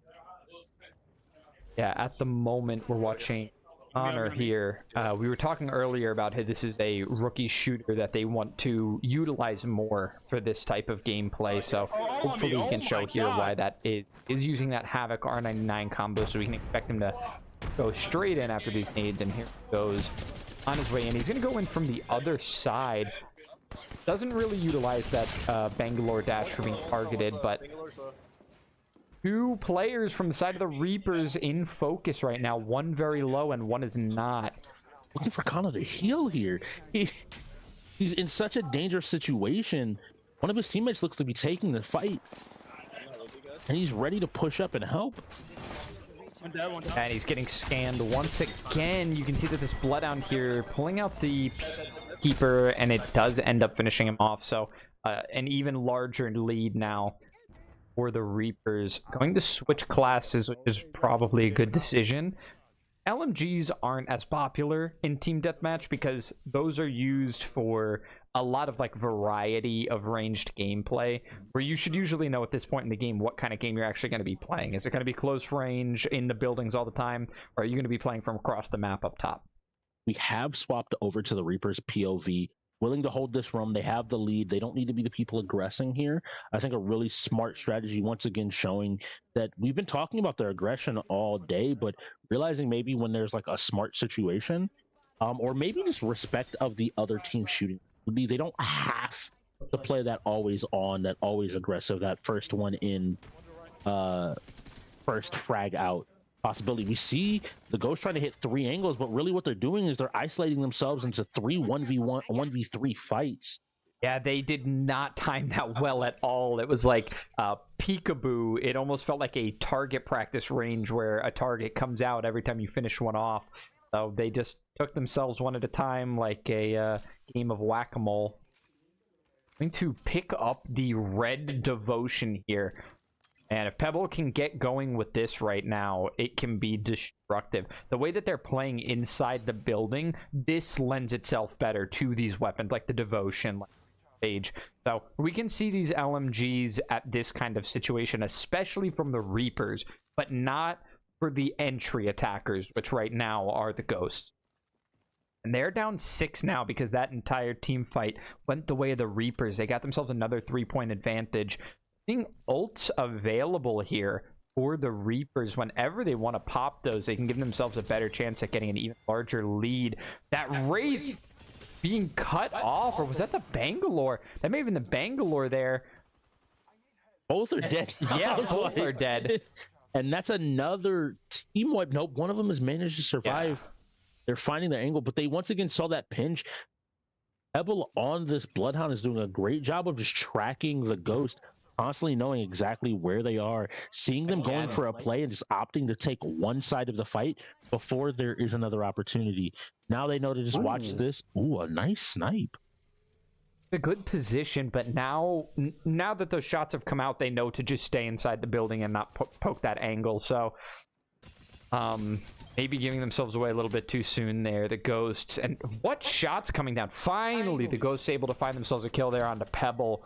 Yeah, at the moment, we're watching Honor here. We were talking earlier about how this is a rookie shooter that they want to utilize more for this type of gameplay. So hopefully we can show here why that is using that Havoc R99 combo, so we can expect him to go straight in after these nades. And here he goes on his way in. He's going to go in from the other side. Doesn't really utilize that Bangalore dash for being targeted, but 2 players from the side of the Reapers in focus right now. One very low and one is not. Looking for Kana to heal here. He's in such a dangerous situation. One of his teammates looks to be taking the fight, and he's ready to push up and help. And he's getting scanned once again. You can see that this Bloodhound here pulling out the Keeper, and it does end up finishing him off. So an even larger lead now for the Reapers. Going to switch classes, which is probably a good decision. LMGs aren't as popular in Team Deathmatch because those are used for a lot of like variety of ranged gameplay, where you should usually know at this point in the game what kind of game you're actually going to be playing. Is it going to be close range in the buildings all the time, or are you going to be playing from across the map up top? We have swapped over to the Reapers POV. Willing to hold this room. They have the lead. They don't need to be the people aggressing here. I think a really smart strategy, once again, showing that we've been talking about their aggression all day, but realizing maybe when there's like a smart situation, or maybe just respect of the other team shooting. They don't have to play that always on, that always aggressive, that first one in, first frag out possibility. We see the Ghost trying to hit 3 angles, but really what they're doing is they're isolating themselves into 3 1v1 1v3 fights. Yeah, they did not time that well at all. It was like peekaboo. It almost felt like a target practice range where a target comes out every time you finish one off. So they just took themselves one at a time, like a game of whack-a-mole. Going to pick up the red devotion here. And if Pebble can get going with this right now, it can be destructive. The way that they're playing inside the building, this lends itself better to these weapons, like the devotion, like Sage. So we can see these LMGs at this kind of situation, especially from the Reapers, but not for the entry attackers, which right now are the Ghosts. And they're down 6 now because that entire team fight went the way of the Reapers. They got themselves another 3-point advantage. Seeing ults available here for the Reapers, whenever they want to pop those, they can give themselves a better chance at getting an even larger lead. That Wraith being cut off, or was that the Bangalore? That may have been the Bangalore there. Both are dead. Yeah, both are dead. And that's another team wipe. Nope, one of them has managed to survive. Yeah. They're finding their angle, but they once again saw that pinch. Pebble on this Bloodhound is doing a great job of just tracking the Ghost, constantly knowing exactly where they are, seeing them going for a play and just opting to take one side of the fight before there is another opportunity. Now they know to just watch this. Ooh, a nice snipe. A good position, but now that those shots have come out, they know to just stay inside the building and not poke that angle. So maybe giving themselves away a little bit too soon there, the Ghosts. And what shots coming down? Finally, the Ghosts able to find themselves a kill there onto Pebble.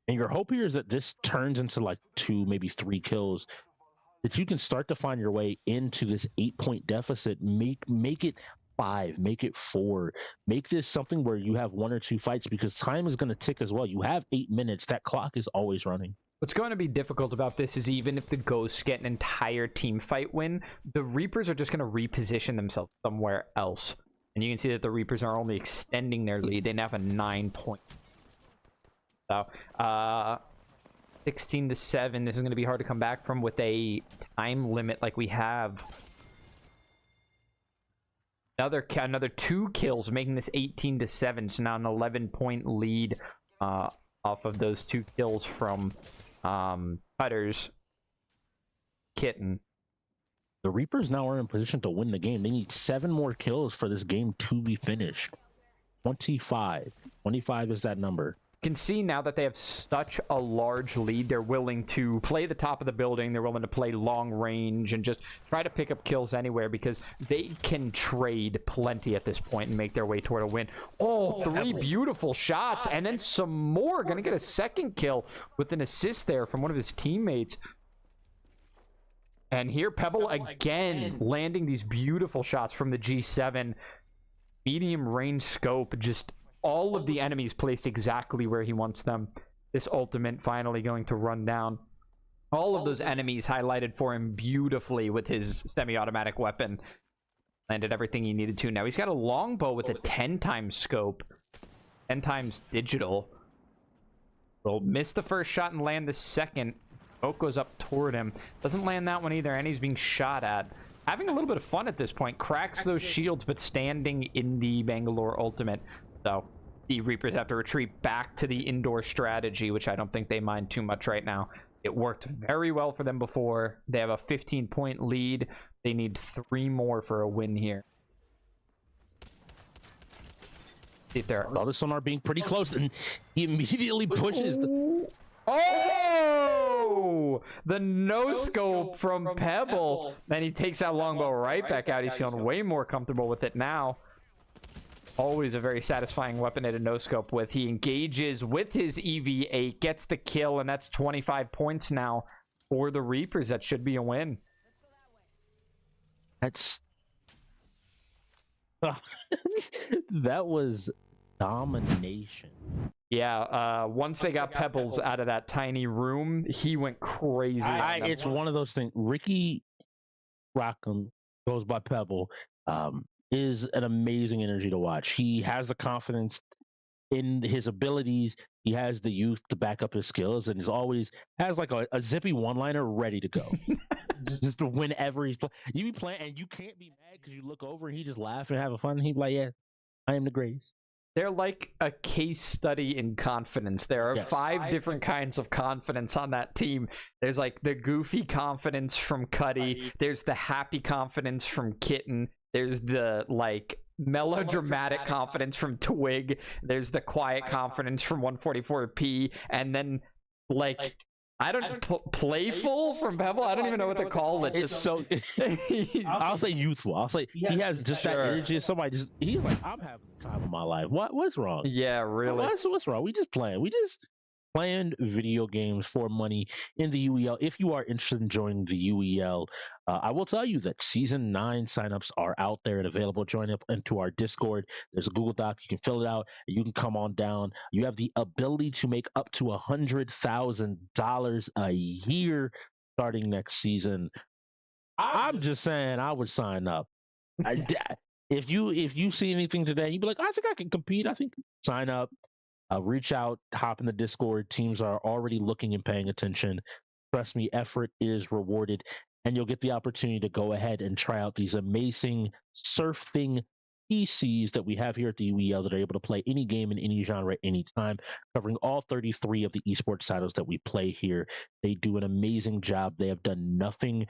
And your hope here is that this turns into like 2, maybe 3 kills, that you can start to find your way into this 8-point deficit. Make it 5, make it 4, make this something where you have 1 or 2 fights, because time is going to tick as well. You have 8 minutes. That clock is always running. What's going to be difficult about this is even if the Ghosts get an entire team fight win, the Reapers are just going to reposition themselves somewhere else. And you can see that the Reapers are only extending their lead. They now have a 9-point. So 16-7. This is going to be hard to come back from with a time limit like we have. Another 2 kills, making this 18-7. So now an 11-point lead off of those 2 kills from Cutter's Kitten. The Reapers now are in position to win the game. They need 7 more kills for this game to be finished. 25 is that number. Can see now that they have such a large lead, they're willing to play the top of the building, they're willing to play long range and just try to pick up kills anywhere, because they can trade plenty at this point and make their way toward a win. Oh, 3 beautiful shots, and then some more. Gonna get a second kill with an assist there from one of his teammates. And here Pebble again landing these beautiful shots from the G7. Medium range scope, just all of the enemies placed exactly where he wants them. This ultimate finally going to run down all of those enemies highlighted for him beautifully with his semi-automatic weapon. Landed everything he needed to. Now he's got a longbow with a 10 times scope, 10 times digital. Will miss the first shot and land the second. Smoke goes up toward him. Doesn't land that one either, and he's being shot at. Having a little bit of fun at this point. Cracks those shields, but standing in the Bangalore ultimate. So the Reapers have to retreat back to the indoor strategy, which I don't think they mind too much right now. It worked very well for them before. They have a 15-point lead. They need 3 more for a win here. See if they're... All this one are being pretty close, and he immediately pushes the... Oh! The no-scope from Pebble. Then he takes that longbow right back out. He's feeling way more comfortable with it now. Always a very satisfying weapon at a no-scope with. He engages with his EV8, gets the kill, and that's 25 points now for the Reapers. That should be a win. That's... that was domination. Yeah, once they got Pebbles out of that tiny room, he went crazy. It's one of those things. Ricky Rackham goes by Pebble. Is an amazing energy to watch. He has the confidence in his abilities. He has the youth to back up his skills, and he's always has like a zippy one-liner ready to go. just whenever he's playing. You be playing, and you can't be mad because you look over and he just laugh and have fun. And he's like, "Yeah, I am the greatest." They're like a case study in confidence. There are 5 different kinds of confidence on that team. There's like the goofy confidence from Cuddy. There's the happy confidence from Kitten. There's the like melodramatic confidence from Twig. There's the quiet confidence from 144p, and then like I don't playful from Pebble. I don't even know what to call it. It's so. I'll say youthful. I'll say he has just that energy. Somebody he's like, I'm having the time of my life. What's wrong? Yeah, really. What's wrong? We just playing video games for money in the UEL. If you are interested in joining the UEL, I will tell you that Season 9 signups are out there and available. Join up into our Discord. There's a Google Doc. You can fill it out, and you can come on down. You have the ability to make up to $100,000 a year starting next season. I'm just saying, I would sign up. If you see anything today, you'd be like, I think I can compete. I think sign up. Reach out, hop in the Discord. Teams are already looking and paying attention. Trust me, effort is rewarded, and you'll get the opportunity to go ahead and try out these amazing SurfThing PCs that we have here at the UEL that are able to play any game in any genre, anytime, covering all 33 of the esports titles that we play here. They do an amazing job. They have done nothing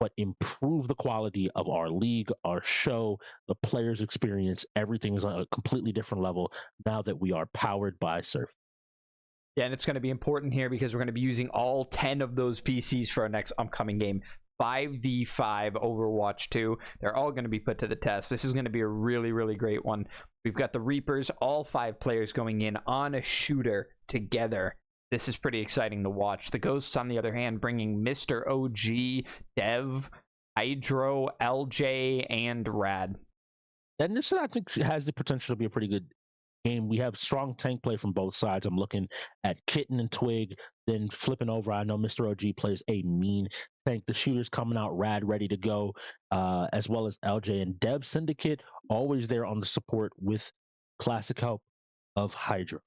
but improve the quality of our league, our show, the players' experience. Everything is on a completely different level now that we are powered by Surf. Yeah, and it's going to be important here because we're going to be using all 10 of those PCs for our next upcoming game. 5v5 Overwatch 2. They're all going to be put to the test. This is going to be a really, really great one. We've got the Reapers, all 5 players going in on a shooter together. This is pretty exciting to watch. The Ghosts, on the other hand, bringing Mr. OG, Dev, Hydro, LJ, and Rad. And this, I think, has the potential to be a pretty good game. We have strong tank play from both sides. I'm looking at Kitten and Twig, then flipping over. I know Mr. OG plays a mean tank. The shooters coming out, Rad ready to go, as well as LJ and Dev Syndicate, always there on the support with classic help of Hydra.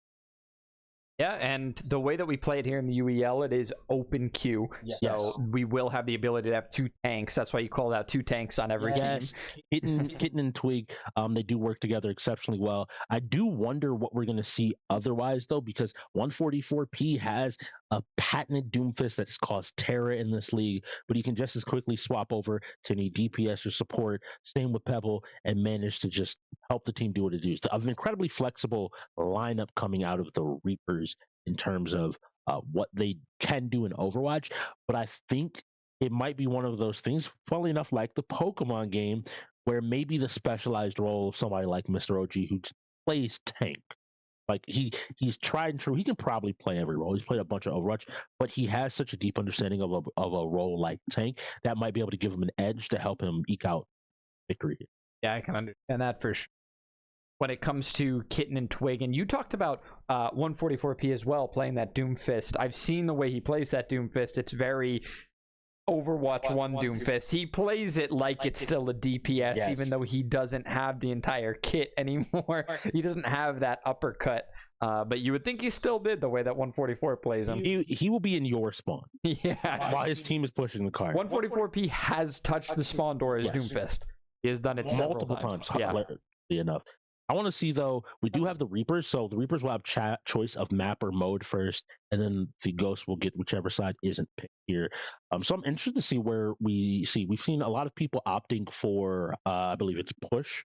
Yeah, and the way that we play it here in the UEL, it is open queue. Yes. So we will have the ability to have 2 tanks. That's why you call out 2 tanks on every team. Kitten and Twig, they do work together exceptionally well. I do wonder what we're going to see otherwise, though, because 144p has a patented Doomfist that has caused terror in this league, but he can just as quickly swap over to any DPS or support, same with Pebble, and manage to just help the team do what it does. An incredibly flexible lineup coming out of the Reapers in terms of what they can do in Overwatch, but I think it might be one of those things, funnily enough, like the Pokemon game, where maybe the specialized role of somebody like Mr. OG who plays tank. Like he's tried and true. He can probably play every role. He's played a bunch of Overwatch, but he has such a deep understanding of a role like tank that might be able to give him an edge to help him eke out victory. Yeah, I can understand that for sure. When it comes to Kitten and Twig, and you talked about 144p as well, playing that Doomfist. I've seen the way he plays that Doomfist. It's very Overwatch 1 Doomfist. He plays it like it's still a DPS, yes, even though he doesn't have the entire kit anymore. He doesn't have that uppercut. But you would think he still did the way that 144 plays him. He will be in your spawn. Yeah. While his team is pushing the card. 144p has touched the spawn door as Doomfist. He has done it multiple times. Yeah. Enough. I want to see, though, we do have the Reapers, so the Reapers will have choice of map or mode first, and then the Ghosts will get whichever side isn't picked here. So I'm interested to see where we've seen a lot of people opting for, I believe it's Push,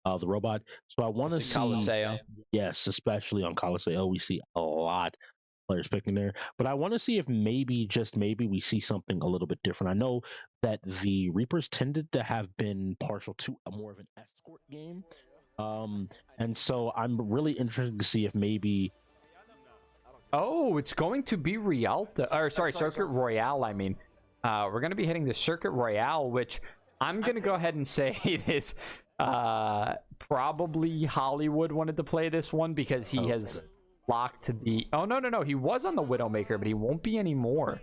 the robot. So I want to see, Coliseo. Yes, especially on Coliseo, we see a lot of players picking there. But I want to see if maybe, just maybe, we see something a little bit different. I know that the Reapers tended to have been partial to a more of an escort game. And so I'm really interested to see if maybe. Oh, it's going to be Circuit Royale. I mean, we're going to be hitting the Circuit Royale, which I'm going to go ahead and say this. Probably Hollywood wanted to play this one because he has locked the. Oh no, he was on the Widowmaker, but he won't be anymore.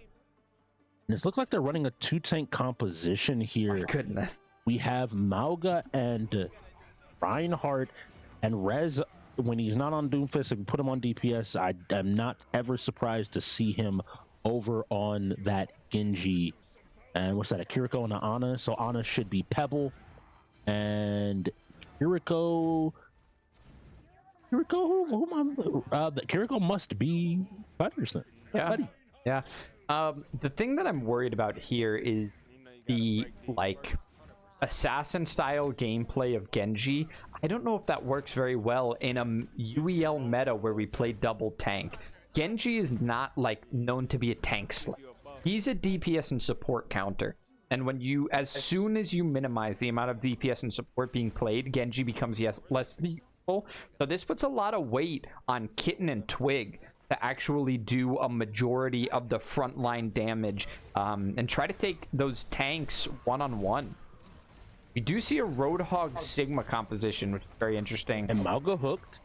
And it looks like they're running a 2-tank composition here. My goodness. We have Mauga and Reinhardt, and Rez, when he's not on Doomfist, if you put him on DPS, I am not ever surprised to see him over on that Genji. And what's that, a Kiriko and an Ana? So Ana should be Pebble, and Kiriko must be Patterson. Yeah. The thing that I'm worried about here is the assassin style gameplay of Genji. I don't know if that works very well in a UEL meta where we play double tank. Genji is not like known to be a tank slave. He's a DPS and support counter. And when you, as soon as you minimize the amount of DPS and support being played, Genji becomes less useful. So this puts a lot of weight on Kitten and Twig to actually do a majority of the frontline damage and try to take those tanks one-on-one. We do see a Roadhog Sigma composition, which is very interesting. And Mauga hooked.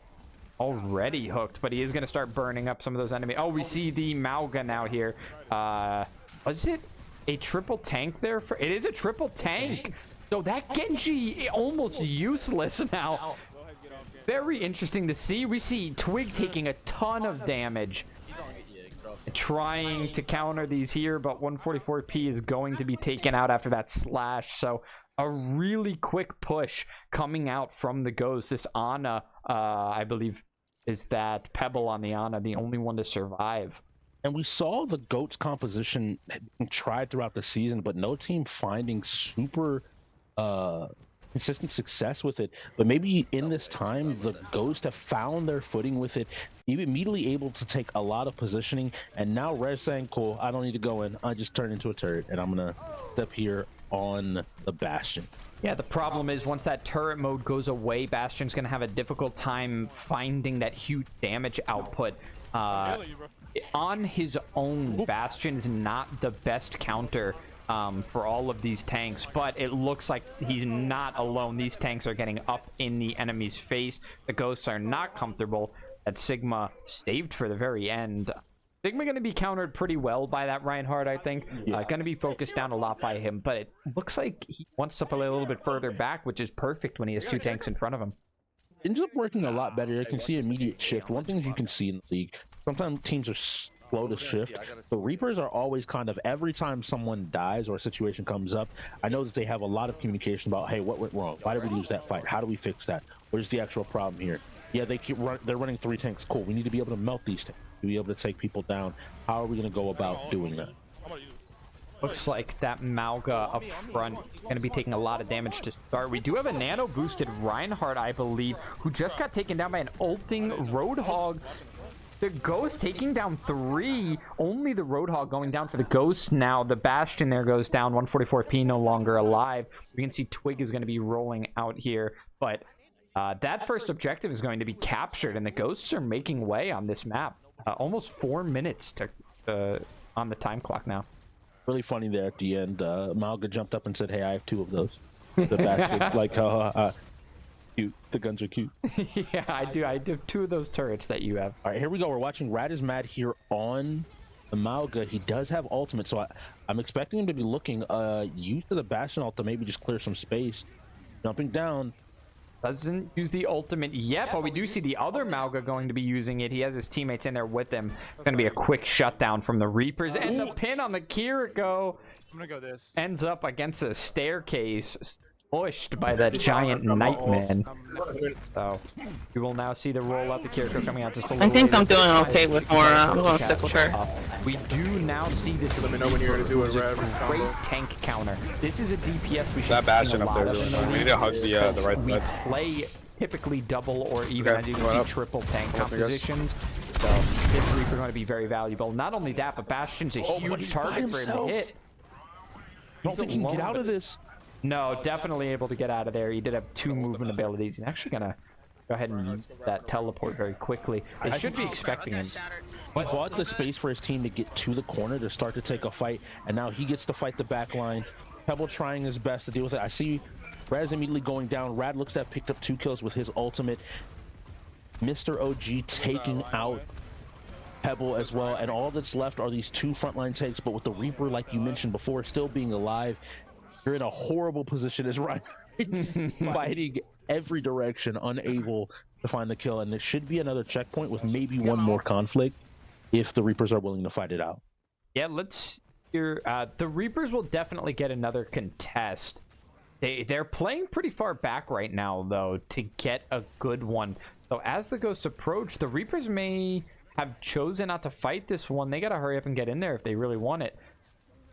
Already hooked, but he is going to start burning up some of those enemies. Oh, we see the Mauga now here. Was it a triple tank there? It is a triple tank. So that Genji almost useless now. Very interesting to see. We see Twig taking a ton of damage. Trying to counter these here, but 144p is going to be taken out after that slash. So a really quick push coming out from the Ghost. This Ana, I believe, is that Pebble on the Ana, the only one to survive. And we saw the GOAT's composition tried throughout the season, but no team finding super consistent success with it. But maybe in this time, the Ghost have found their footing with it, immediately able to take a lot of positioning. And now Rez saying, cool, I don't need to go in. I just turn into a turret, and I'm going to step here on the Bastion. Yeah, the problem is once that turret mode goes away, Bastion's going to have a difficult time finding that huge damage output. On his own, Bastion's not the best counter for all of these tanks, but it looks like he's not alone. These tanks are getting up in the enemy's face. The Ghosts are not comfortable. That Sigma saved for the very end. Sigma going to be countered pretty well by that Reinhardt, I think. Going to be focused down a lot by him, but it looks like he wants to play a little bit further back, which is perfect when he has two tanks in front of him. Ends up working a lot better. You can see immediate shift. One thing you can see in the league, sometimes teams are slow to shift. The Reapers are always kind of, every time someone dies or a situation comes up, I know that they have a lot of communication about, hey, what went wrong? Why did we lose that fight? How do we fix that? Where's the actual problem here? Yeah, they're running 3 tanks. Cool. We need to be able to melt these tanks. To be able to take people down. How are we going to go about doing that? Looks like that Mauga up front is going to be taking a lot of damage to start. We do have a nano boosted Reinhardt, I believe, who just got taken down by an ulting Roadhog. The Ghost taking down 3. Only the Roadhog going down for the Ghost now. The Bastion there goes down. 144p no longer alive. We can see Twig is going to be rolling out here, but that first objective is going to be captured, and the Ghosts are making way on this map. Almost 4 minutes to on the time clock now. Really funny there at the end. Malga jumped up and said, hey, I have 2 of those. The basket, like, cute. The guns are cute. Yeah, I do. I do 2 of those turrets that you have. All right, here we go. We're watching Rad is Mad here on the Malga. He does have ultimate, so I'm expecting him to be looking used to the Bastion ult to maybe just clear some space. Jumping down. Doesn't use the ultimate yet, but we do see the other Mauga going to be using it. He has his teammates in there with him. It's going to be a quick shutdown from the Reapers. And the pin on the Kiriko I'm gonna go this. ends up against a staircase, pushed by that giant Nightman. So we will now see the roll up. The Kiriko coming out just a little I think later. I'm doing okay with more. I'm going to stick with her. We do now see this. Let me know when you're gonna do it, Rev. Great tank counter. This is a DPS we should That Bastion a up lot there of really in the nice. We need league to hug the right we side. play typically double or even, Okay, as you can going see, up. triple tank Yes, I guess. compositions. So this Reaper going to be very valuable. Not only that, but Bastion's a but huge he's by target for him to himself. hit. I don't think he can get out of this. No, definitely able to get out of there. He did have 2 movement abilities. He's actually going to go ahead and use that teleport very quickly. They should be expecting him. He bought the space for his team to get to the corner to start to take a fight, and now he gets to fight the back line. Pebble trying his best to deal with it. I see Raz immediately going down. Rad looks to have picked up 2 kills with his ultimate. Mr. OG taking out Pebble as well, and all that's left are these 2 frontline takes, but with the Reaper, like you mentioned before, still being alive, you're in a horrible position as Ryan fighting every direction, unable to find the kill, and there should be another checkpoint with maybe 1 more conflict if the Reapers are willing to fight it out. Yeah, let's hear. The Reapers will definitely get another contest. They're playing pretty far back right now, though, to get a good one. So as the Ghosts approach, the Reapers may have chosen not to fight this one. They got to hurry up and get in there if they really want it.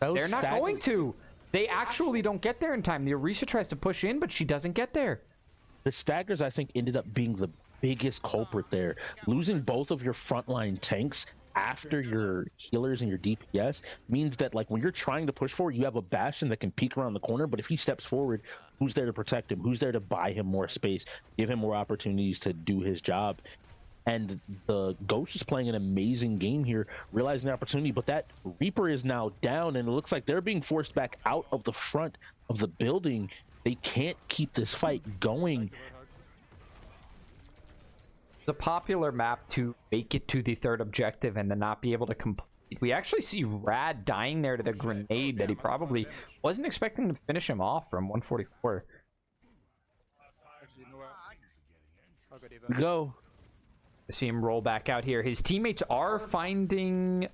They're not going to. They actually don't get there in time. The Orisa tries to push in, but she doesn't get there. The staggers, I think, ended up being the biggest culprit there. Losing both of your frontline tanks after your healers and your DPS means that, like, when you're trying to push forward, you have a Bastion that can peek around the corner, but if he steps forward, who's there to protect him? Who's there to buy him more space, give him more opportunities to do his job? And the Ghost is playing an amazing game here, realizing the opportunity, but that Reaper is now down, and it looks like they're being forced back out of the front of the building. They can't keep this fight going. It's a popular map to make it to the third objective and then not be able to complete. We actually see Rad dying there to the grenade that he probably wasn't expecting to finish him off from 144. Go. See him roll back out here. His teammates are finding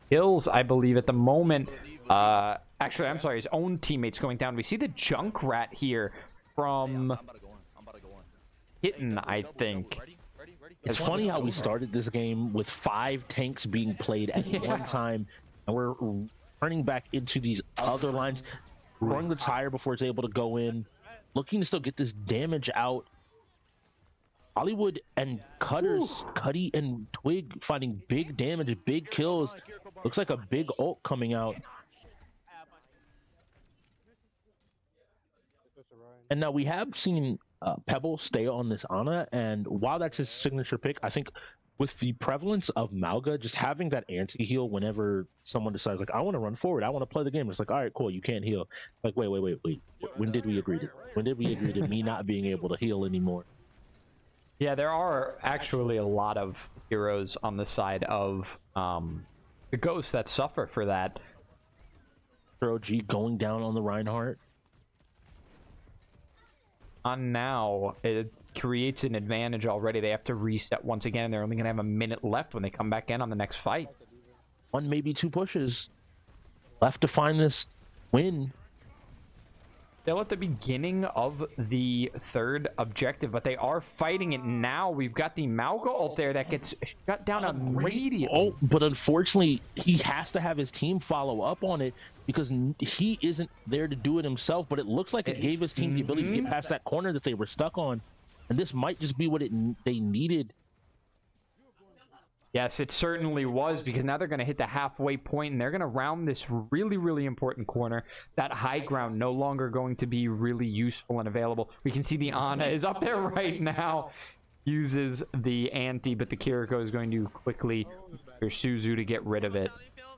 kills, I believe, at the moment. Actually, I'm sorry, his own teammates going down. We see the Junkrat here from Kitten, I think. It's funny how we started this game with 5 tanks being played at one time, and we're turning back into these other lines, throwing the tire before it's able to go in, looking to still get this damage out. Hollywood and Cutters, Cuddy and Twig finding big damage, big kills. Looks like a big ult coming out. And now we have seen Pebble stay on this Ana, and while that's his signature pick, I think with the prevalence of Malga, just having that anti-heal whenever someone decides, like, I want to run forward, I want to play the game, it's like, all right, cool, you can't heal. Like, wait. When did we agree to me not being able to heal anymore? Yeah, there are actually a lot of heroes on the side of the Ghosts that suffer for that. OG going down on the Reinhardt. On now, it creates an advantage already. They have to reset once again. They're only going to have a minute left when they come back in on the next fight. 1, maybe 2 pushes left to find this win. Still at the beginning of the third objective, but they are fighting it now. We've got the Malga ult there that gets shut down immediately. Oh, but unfortunately, he has to have his team follow up on it because he isn't there to do it himself, but it looks like it gave his team the ability to get past that corner that they were stuck on. And this might just be what they needed. Yes, it certainly was, because now they're going to hit the halfway point and they're going to round this really, really important corner. That high ground no longer going to be really useful and available. We can see the Ana is up there right now. Uses the anti, but the Kiriko is going to quickly pursue Suzu to get rid of it.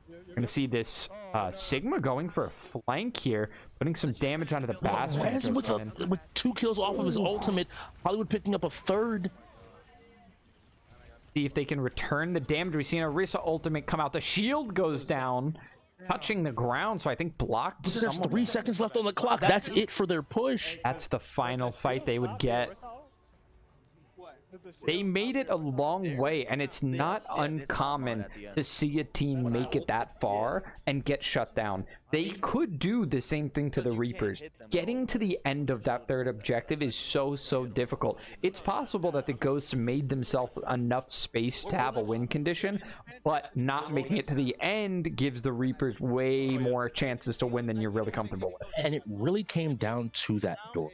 We're going to see this Sigma going for a flank here, putting some damage onto the Bastion. With 2 kills off of his ultimate, Hollywood picking up a third. See if they can return the damage. We see an Orisa ultimate come out. The shield goes down, touching the ground, so I think blocked. There's 3 seconds left on the clock. That's it for their push. That's the final fight they would get. They made it a long way, and it's not uncommon to see a team make it that far and get shut down. They could do the same thing to the Reapers. Getting to the end of that third objective is so difficult. It's possible that the Ghosts made themselves enough space to have a win condition, but not making it to the end gives the Reapers way more chances to win than you're really comfortable with. And it really came down to that door.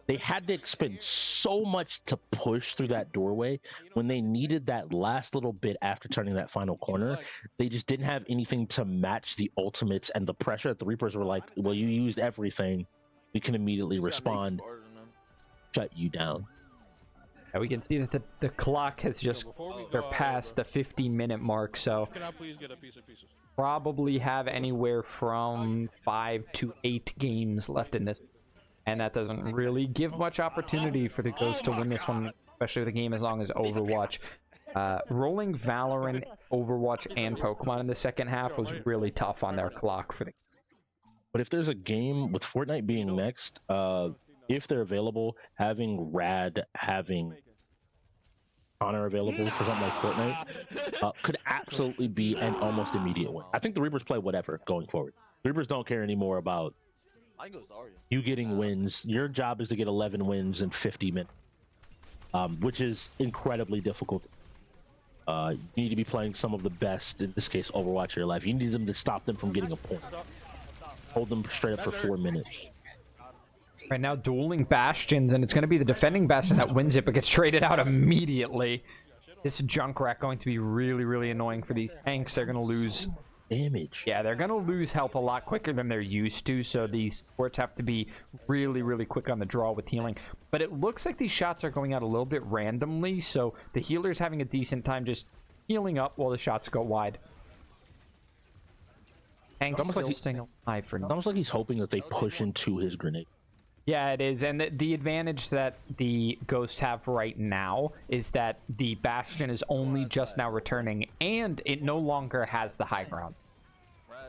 They had to expend so much to push through that doorway when they needed that last little bit after turning that final corner. They just didn't have anything to match the ultimates and the pressure that the Reapers were like, well, you used everything. We can immediately respond. Shut you down. And we can see that the clock has just surpassed the 50-minute mark, so probably have anywhere from 5 to 8 games left in this. And that doesn't really give much opportunity for the Ghosts to win this one, especially with a game as long as Overwatch. Rolling Valorant, Overwatch, and Pokemon in the second half was really tough on their clock for the. But if there's a game with Fortnite being next, if they're available, having Rad, having Honor available for something like Fortnite could absolutely be an almost immediate win. I think the Reapers play whatever going forward. Reapers don't care anymore about you getting wins. Your job is to get 11 wins in 50 minutes, which is incredibly difficult. You need to be playing some of the best, in this case, Overwatch of your life. You need them to stop them from getting a point. Hold them straight up for 4 minutes. Right now, dueling Bastions, and it's going to be the defending Bastion that wins it, but gets traded out immediately. This Junkrat going to be really, really annoying for these tanks. They're going to lose damage. Yeah, they're going to lose health a lot quicker than they're used to, so these supports have to be really, really quick on the draw with healing. But it looks like these shots are going out a little bit randomly, so the healer's having a decent time just healing up while the shots go wide. Tank's almost like still he's staying alive for now. Almost like he's hoping that they push into his grenade. Yeah, it is. And the advantage that the Ghosts have right now is that the Bastion is only just now returning, and it no longer has the high ground.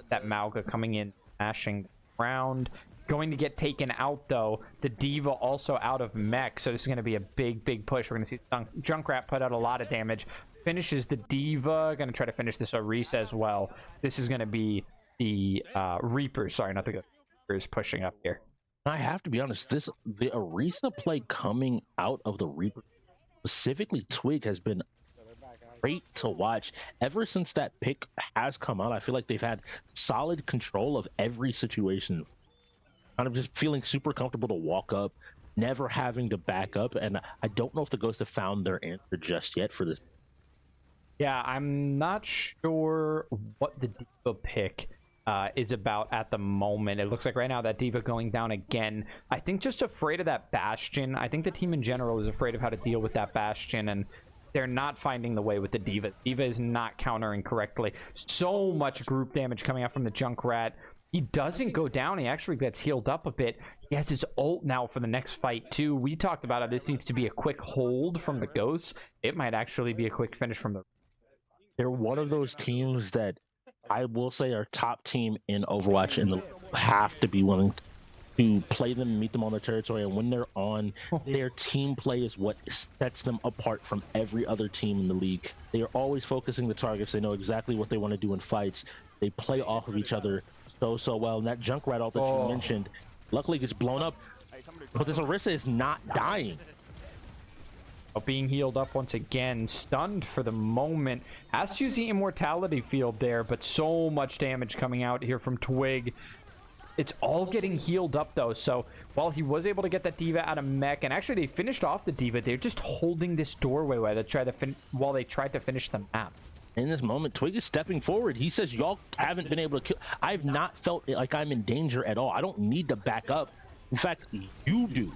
That Mauga coming in, smashing the ground. Going to get taken out, though. The D.Va also out of mech, so this is going to be a big, big push. We're going to see Junkrat put out a lot of damage. Finishes the D.Va. Going to try to finish this Orisa as well. This is going to be the Reapers. Sorry, not the Reapers pushing up here. I have to be honest, the Orisa play coming out of the Reaper, specifically Twig, has been great to watch. Ever since that pick has come out, I feel like they've had solid control of every situation. Kind of just feeling super comfortable to walk up, never having to back up, and I don't know if the Ghosts have found their answer just yet for this. Yeah, I'm not sure what the D.Va pick is about at the moment. It looks like right now that D.Va going down again. I think just afraid of that Bastion. I think the team in general is afraid of how to deal with that Bastion, and they're not finding the way with the D.Va. D.Va is not countering correctly. So much group damage coming out from the Junkrat. He doesn't go down. He actually gets healed up a bit. He has his ult now for the next fight, too. We talked about it. This needs to be a quick hold from the Ghosts. It might actually be a quick finish from the... They're one of those teams that I will say are top team in Overwatch, and have to be willing to play them, meet them on their territory, and when they're on, their team play is what sets them apart from every other team in the league. They are always focusing the targets. They know exactly what they want to do in fights. They play off of each other so well. And that Junkrat ult that you mentioned, luckily gets blown up, but this Orisa is not dying. Being healed up once again, stunned for the moment. Has to use the immortality field there, but so much damage coming out here from Twig. It's all getting healed up, though, so while he was able to get that D.Va out of mech, and actually they finished off the D.Va, they're just holding this doorway while they tried to finish the map. In this moment, Twig is stepping forward. He says, y'all haven't been able to kill. I've not felt like I'm in danger at all. I don't need to back up. In fact, you do.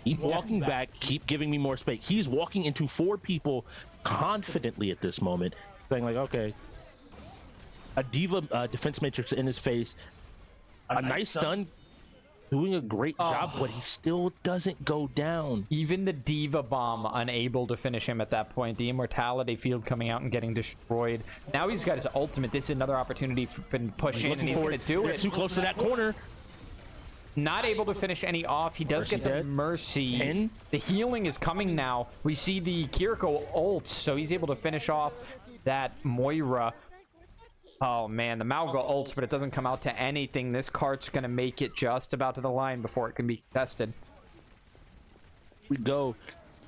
Keep walking back, keep giving me more space. He's walking into 4 people confidently at this moment, saying like, okay, a D.Va defense matrix in his face, a nice stun, doing a great job, but he still doesn't go down. Even the D.Va bomb unable to finish him at that point. The immortality field coming out and getting destroyed. Now he's got his ultimate. This is another opportunity for him to push in, and he's going to do it. Too close to that corner. Not able to finish any off. He does get the Mercy. In. The healing is coming now. We see the Kiriko ult, so he's able to finish off that Moira. Oh, man, the Mauga ults, but it doesn't come out to anything. This cart's going to make it just about to the line before it can be contested. We go.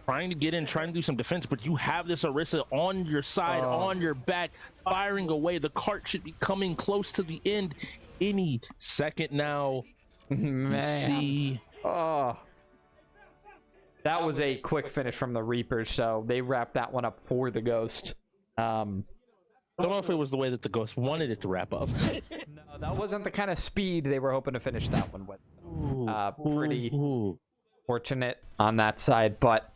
Trying to get in, trying to do some defense, but you have this Orisa on your side, on your back, firing away. The cart should be coming close to the end any second now. Man. See. That was a quick finish from the Reapers, so they wrapped that one up for the Ghost. I don't know if it was the way that the Ghost wanted it to wrap up. No, that wasn't the kind of speed they were hoping to finish that one with. Pretty fortunate on that side, but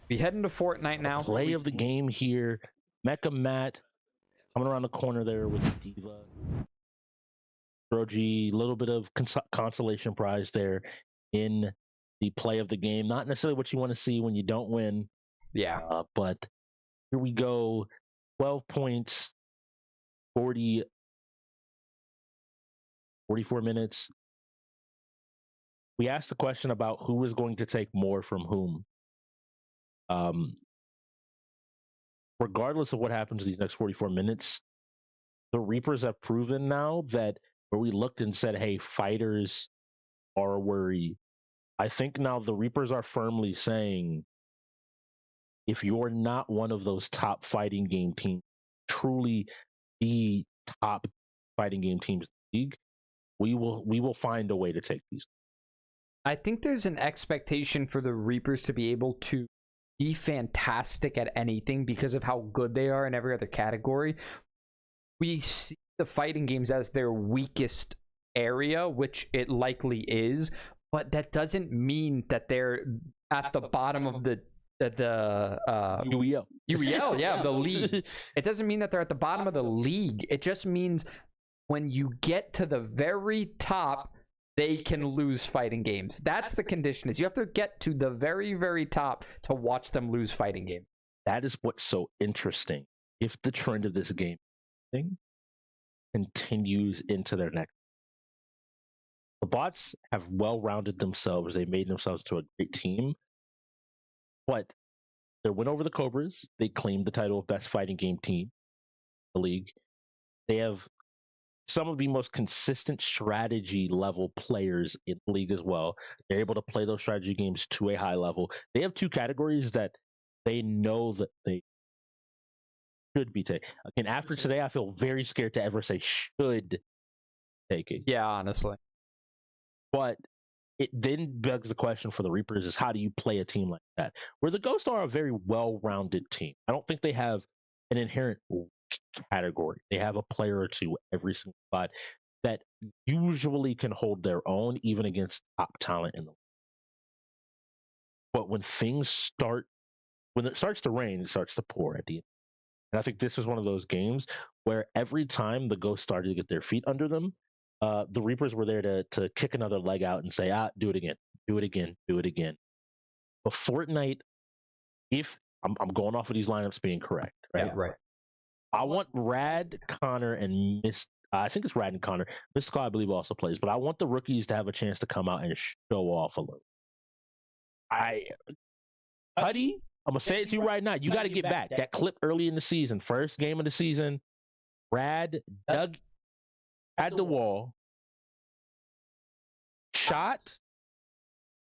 we head into Fortnite now. Play of the game here. Mecha Matt coming around the corner there with the D.Va. Roji, a little bit of consolation prize there in the play of the game. Not necessarily what you want to see when you don't win. Yeah. But here we go. 12 points, 44 minutes. We asked the question about who is going to take more from whom. Regardless of what happens these next 44 minutes, the Reapers have proven now that where we looked and said, hey, fighters are a worry. I think now the Reapers are firmly saying, if you're not one of those top fighting game teams, truly the top fighting game teams in the league, we will find a way to take these. I think there's an expectation for the Reapers to be able to be fantastic at anything because of how good they are in every other category. We see the fighting games as their weakest area, which it likely is, but that doesn't mean that they're at the bottom of the UEL. UEL, yeah, the league. It doesn't mean that they're at the bottom of the league. It just means when you get to the very top, they can lose fighting games. That's the condition. Is you have to get to the very, very top to watch them lose fighting games. That is what's so interesting. If the trend of this game thing continues into their next, the bots have well-rounded themselves. They made themselves to a great team. But their win over the Cobras, they claimed the title of best fighting game team in the league. They have some of the most consistent strategy level players in the league as well. They're able to play those strategy games to a high level. They have two categories that they know that they should be taking. Again, after today, I feel very scared to ever say should take it. Yeah, honestly. But it then begs the question for the Reapers is how do you play a team like that? Where the Ghosts are a very well-rounded team. I don't think they have an inherent category. They have a player or two every single spot that usually can hold their own even against top talent in the league. But when it starts to rain, it starts to pour at the end. And I think this is one of those games where every time the Ghosts started to get their feet under them, the Reapers were there to kick another leg out and say, do it again, do it again, do it again. But Fortnite, if I'm going off of these lineups being correct, right? Yeah, right. I want Rad, Connor, and I think it's Rad and Connor. Mystical, I believe, also plays, but I want the rookies to have a chance to come out and show off a little. Buddy, I'm gonna say it to you right now. You got to get back that clip early in the season, first game of the season. Rad dug at the wall, shot,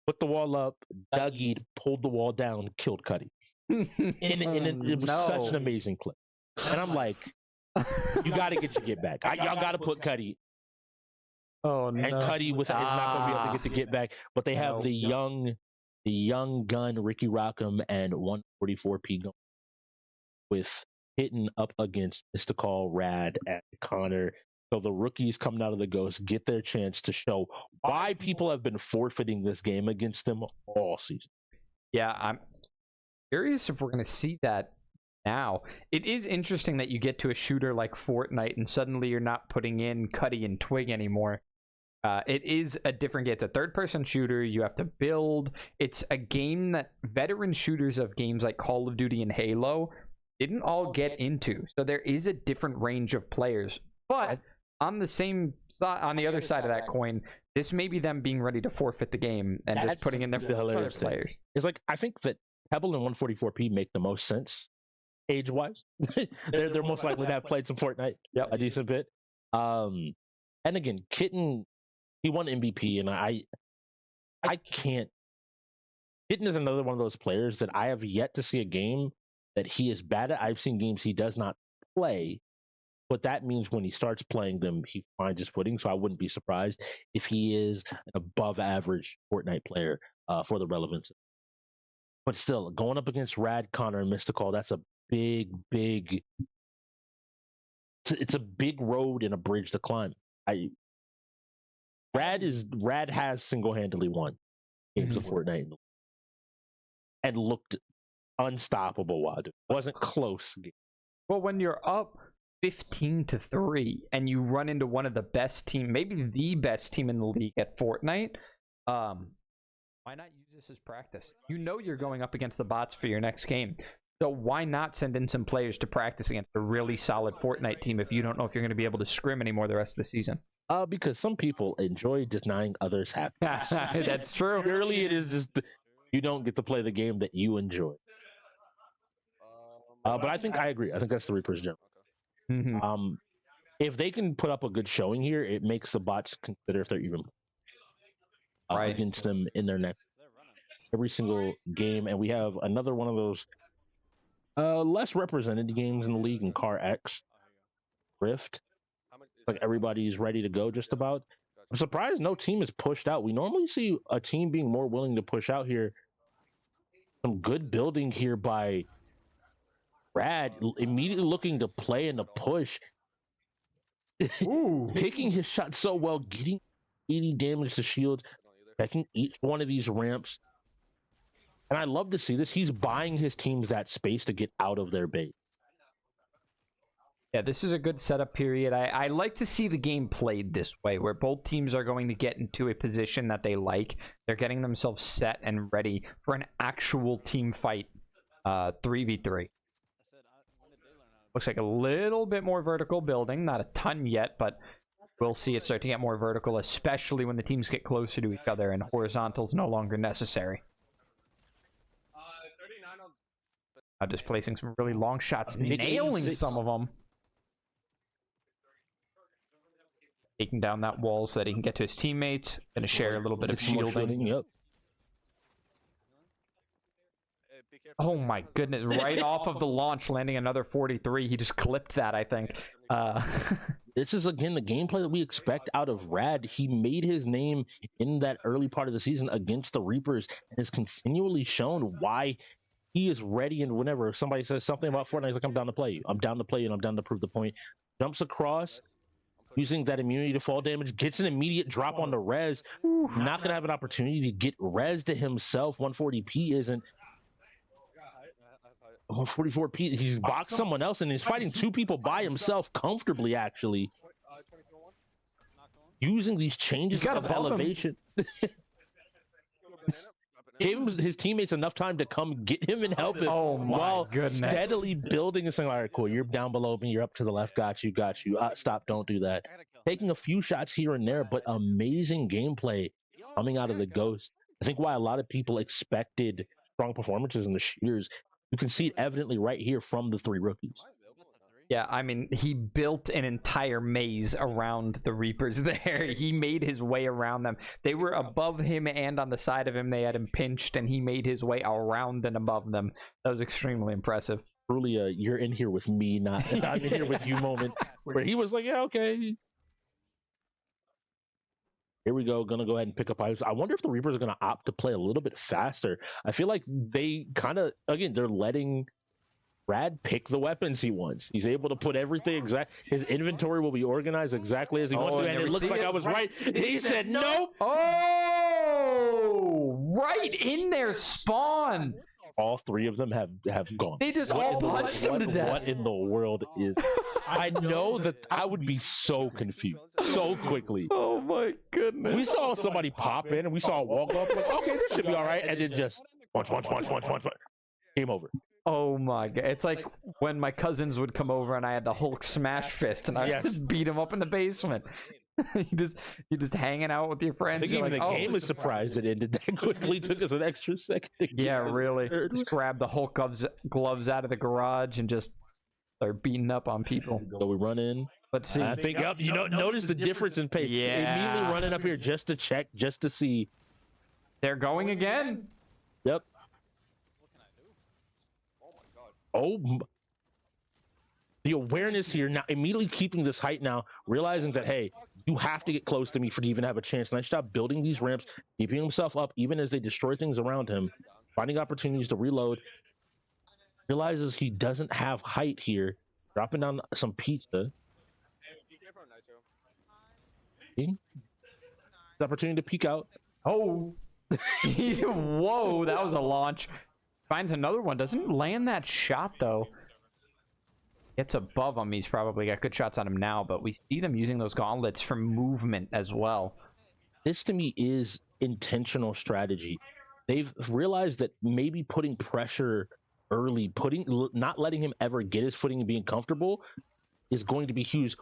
put the wall up, Dougie pulled the wall down, killed Cuddy. And it was such an amazing clip. And I'm like, you got to get back. Y'all got to put Cuddy. Oh no! And Cuddy is not going to be able to get back. But they have the young gun Ricky Rockham and 144p going with hitting up against Mystical, Rad, and Connor. So the rookies coming out of the Ghost get their chance to show why people have been forfeiting this game against them all season. Yeah, I'm curious if we're going to see that now. It is interesting that you get to a shooter like Fortnite and suddenly you're not putting in Cuddy and Twig anymore. It is a different game. It's a third-person shooter. You have to build. It's a game that veteran shooters of games like Call of Duty and Halo didn't all get into. So there is a different range of players. But on the same side, on the other side of that coin, this may be them being ready to forfeit the game and just putting in their other players. It's like I think that Pebble and 144p make the most sense age-wise. they're most likely to have played some Fortnite a decent bit. And again, Kitten, he won MVP, and I can't. Kitten is another one of those players that I have yet to see a game that he is bad at. I've seen games he does not play, but that means when he starts playing them, he finds his footing. So I wouldn't be surprised if he is an above-average Fortnite player for the relevance. But still, going up against Rad, Connor, and Mystical, that's a big. It's a big road and a bridge to climb. Rad has single-handedly won games of Fortnite and looked unstoppable while it wasn't close. Well, when you're up 15-3 and you run into one of the best team, maybe the best team in the league at Fortnite, why not use this as practice? You know you're going up against the bots for your next game. So why not send in some players to practice against a really solid Fortnite team if you don't know if you're going to be able to scrim anymore the rest of the season? Because some people enjoy denying others happiness. That's true. Purely, it is just you don't get to play the game that you enjoy. But I think I agree. I think that's the Reaper's gem. Mm-hmm. If they can put up a good showing here, it makes the bots consider if they're even against them in their next every single game. And we have another one of those less represented games in the league in Car X Rift. Like everybody's ready to go just about. I'm surprised no team is pushed out. We normally see a team being more willing to push out here. Some good building here by Rad, immediately looking to play and to push. Ooh. Picking his shot so well, getting 80 damage to shields, checking each one of these ramps. And I love to see this. He's buying his teams that space to get out of their base. Yeah, this is a good setup period. I like to see the game played this way, where both teams are going to get into a position that they like. They're getting themselves set and ready for an actual team fight, 3v3. Looks like a little bit more vertical building, not a ton yet, but we'll see it start to get more vertical, especially when the teams get closer to each other and horizontal is no longer necessary. Just placing some really long shots, nailing some of them. Taking down that wall so that he can get to his teammates. Gonna share a little bit of shielding. Yep. Oh my goodness, right off of the launch, landing another 43. He just clipped that, I think. This is, again, the gameplay that we expect out of Rad. He made his name in that early part of the season against the Reapers and has continually shown why he is ready. And whenever somebody says something about Fortnite, he's like, I'm down to play you. I'm down to play you, and I'm down to prove the point. Jumps across, using that immunity to fall damage, gets an immediate drop on the res. Not going to have an opportunity to get res to himself. 140p isn't. 144p, he's boxed someone else, and he's fighting two people by himself comfortably, actually. Using these changes of elevation. Gave him his teammates enough time to come get him and help him while steadily building and saying, all right, cool, you're down below me, you're up to the left, got you. Stop, don't do that. Taking a few shots here and there, but amazing gameplay coming out of the Ghost. I think why a lot of people expected strong performances in the shooters, you can see it evidently right here from the three rookies. Yeah, I mean, he built an entire maze around the Reapers there. He made his way around them. They were above him and on the side of him. They had him pinched, and he made his way around and above them. That was extremely impressive. Truly a you're in here with me, not I'm in here with you moment, where he was like, yeah, okay. Here we go, gonna go ahead and pick up items. I wonder if the Reapers are gonna opt to play a little bit faster. I feel like they kind of, again, they're letting Rad pick the weapons he wants. He's able to put everything his inventory will be organized exactly as he wants to, and it looks like I was right. He said nope. Oh, right in their spawn. All three of them have gone. They just all punched him to death. What in the world is? I know that I would be so confused so quickly. Oh my goodness. We saw somebody pop in and we saw a wall go up. Like, okay, this should be all right. And then just punch. Game over. Oh my god. It's like when my cousins would come over and I had the Hulk smash fist and I just beat him up in the basement. You're just hanging out with your friends. I think even the game was surprised it ended that quickly. Took us an extra second. Yeah, really. Just grab the Hulk gloves out of the garage and just start beating up on people. So we run in. Let's see. I think up. Notice the difference in pace. Yeah. Immediately running up here just to check, just to see. They're going again. Yep. Oh, the awareness here now, immediately keeping this height now, realizing that, hey, you have to get close to me for to even have a chance. Nice job building these ramps, keeping himself up, even as they destroy things around him, finding opportunities to reload. Realizes he doesn't have height here, dropping down some pizza. The opportunity to peek out. Oh, whoa, that was a launch. Finds another one. Doesn't land that shot, though. Gets above him. He's probably got good shots on him now, but we see them using those gauntlets for movement as well. This, to me, is intentional strategy. They've realized that maybe putting pressure early, not letting him ever get his footing and being comfortable is going to be huge.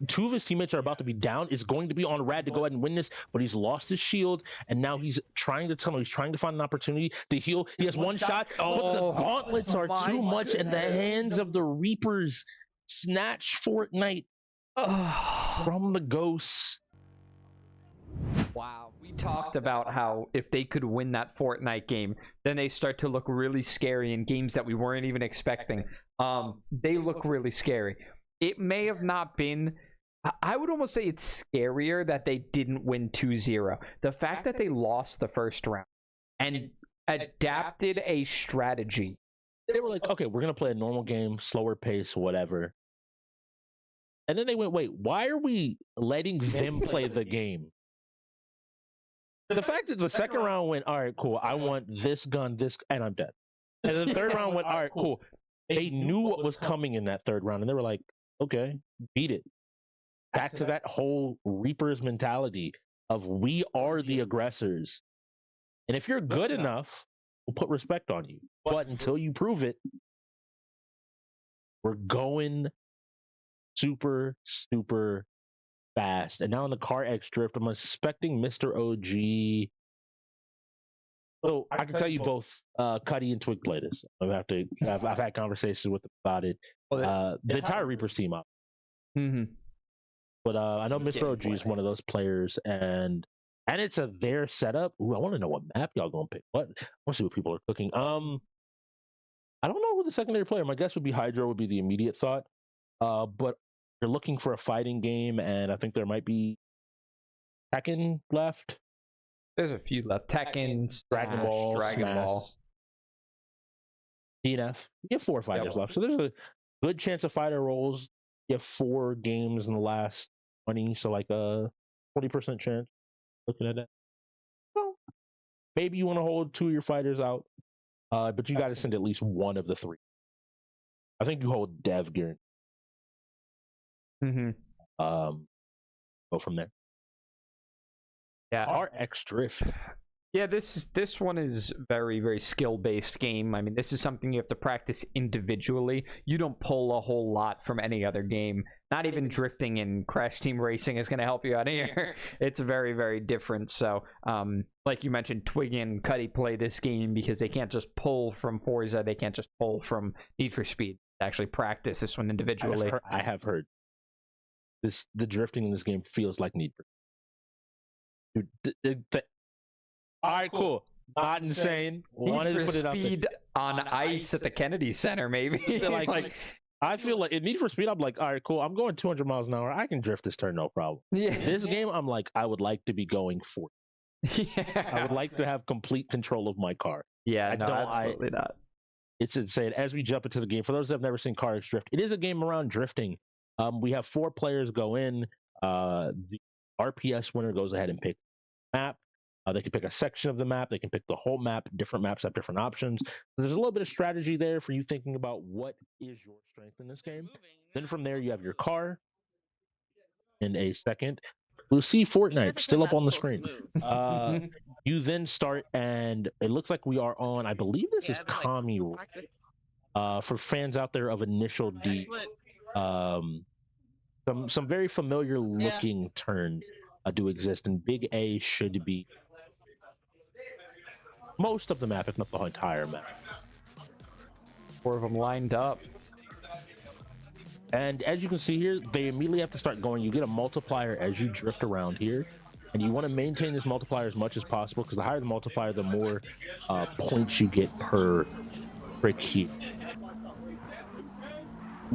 Two of his teammates are about to be down. It's going to be on Rad to go ahead and win this, but he's lost his shield, and now he's trying to tunnel. He's trying to find an opportunity to heal. He has one shot, but the gauntlets are too much in the hands of the Reapers. Snatch Fortnite from the Ghosts. Wow. We talked about how if they could win that Fortnite game, then they start to look really scary in games that we weren't even expecting. They look really scary. It may have not been I would almost say it's scarier that they didn't win 2-0. The fact that they lost the first round and adapted a strategy. They were like, okay, we're going to play a normal game, slower pace, whatever. And then they went, wait, why are we letting them play the game? The fact that the second round went, all right, cool, I want this gun, and I'm dead. And the third round went, all right, cool. They knew what was coming in that third round, and they were like, okay, beat it. Back to that whole Reapers mentality of we are the aggressors. And if you're good enough, we'll put respect on you. But until you prove it, we're going super, super fast. And now in the car X drift, I'm expecting Mr. OG. So I can tell you both, Cuddy and Twig play this. I've had conversations with them about it. The entire Reapers team up. Mm-hmm. But I know Mr. OG is one of those players, and it's their setup. Ooh, I want to know what map y'all gonna pick. What? I want to see what people are cooking. I don't know who the secondary player. My guess would be Hydro. Would be the immediate thought. But you're looking for a fighting game, and I think there might be Tekken left. There's a few left. Tekken, Dragon Ball, Smash. DNF. You have 4 fighters left, so there's a good chance of fighter rolls. You have 4 games in the last 20, so like a 40% chance. Looking at that, well, maybe you want to hold 2 of your fighters out, but you got to send at least 1 of the 3. I think you hold Dev Gear. Mm-hmm. Go from there. Yeah. RX Drift. Yeah, this one is very, very skill-based game. I mean, this is something you have to practice individually. You don't pull a whole lot from any other game. Not even drifting and Crash Team Racing is going to help you out here. It's very, very different. So, like you mentioned, Twig and Cuddy play this game because they can't just pull from Forza. They can't just pull from Need for Speed. They actually practice this one individually. I have heard the drifting in this game feels like Need for Speed. All right, cool. Not insane. Wanted to put it up Speed on ice at the Kennedy Center, maybe. like I feel like in Need for Speed, I'm like, all right, cool. I'm going 200 miles an hour. I can drift this turn, no problem. Yeah. This game, I'm like, I would like to be going 40. Yeah. I would like to have complete control of my car. Yeah, absolutely not. It's insane. As we jump into the game, for those that have never seen Car X Drift, it is a game around drifting. We have 4 players go in. The RPS winner goes ahead and picks the map. They can pick a section of the map. They can pick the whole map. Different maps have different options. So there's a little bit of strategy there for you thinking about what is your strength in this game. Then from there, you have your car. In a second, we'll see Fortnite still up on the screen. You then start, and it looks like we are on, I believe this is Kami. For fans out there of Initial D, some very familiar looking turns do exist, and Big A should be most of the map, if not the entire map. 4 of them lined up. And as you can see here, they immediately have to start going. You get a multiplier as you drift around here, and you want to maintain this multiplier as much as possible, because the higher the multiplier, the more points you get per trick here.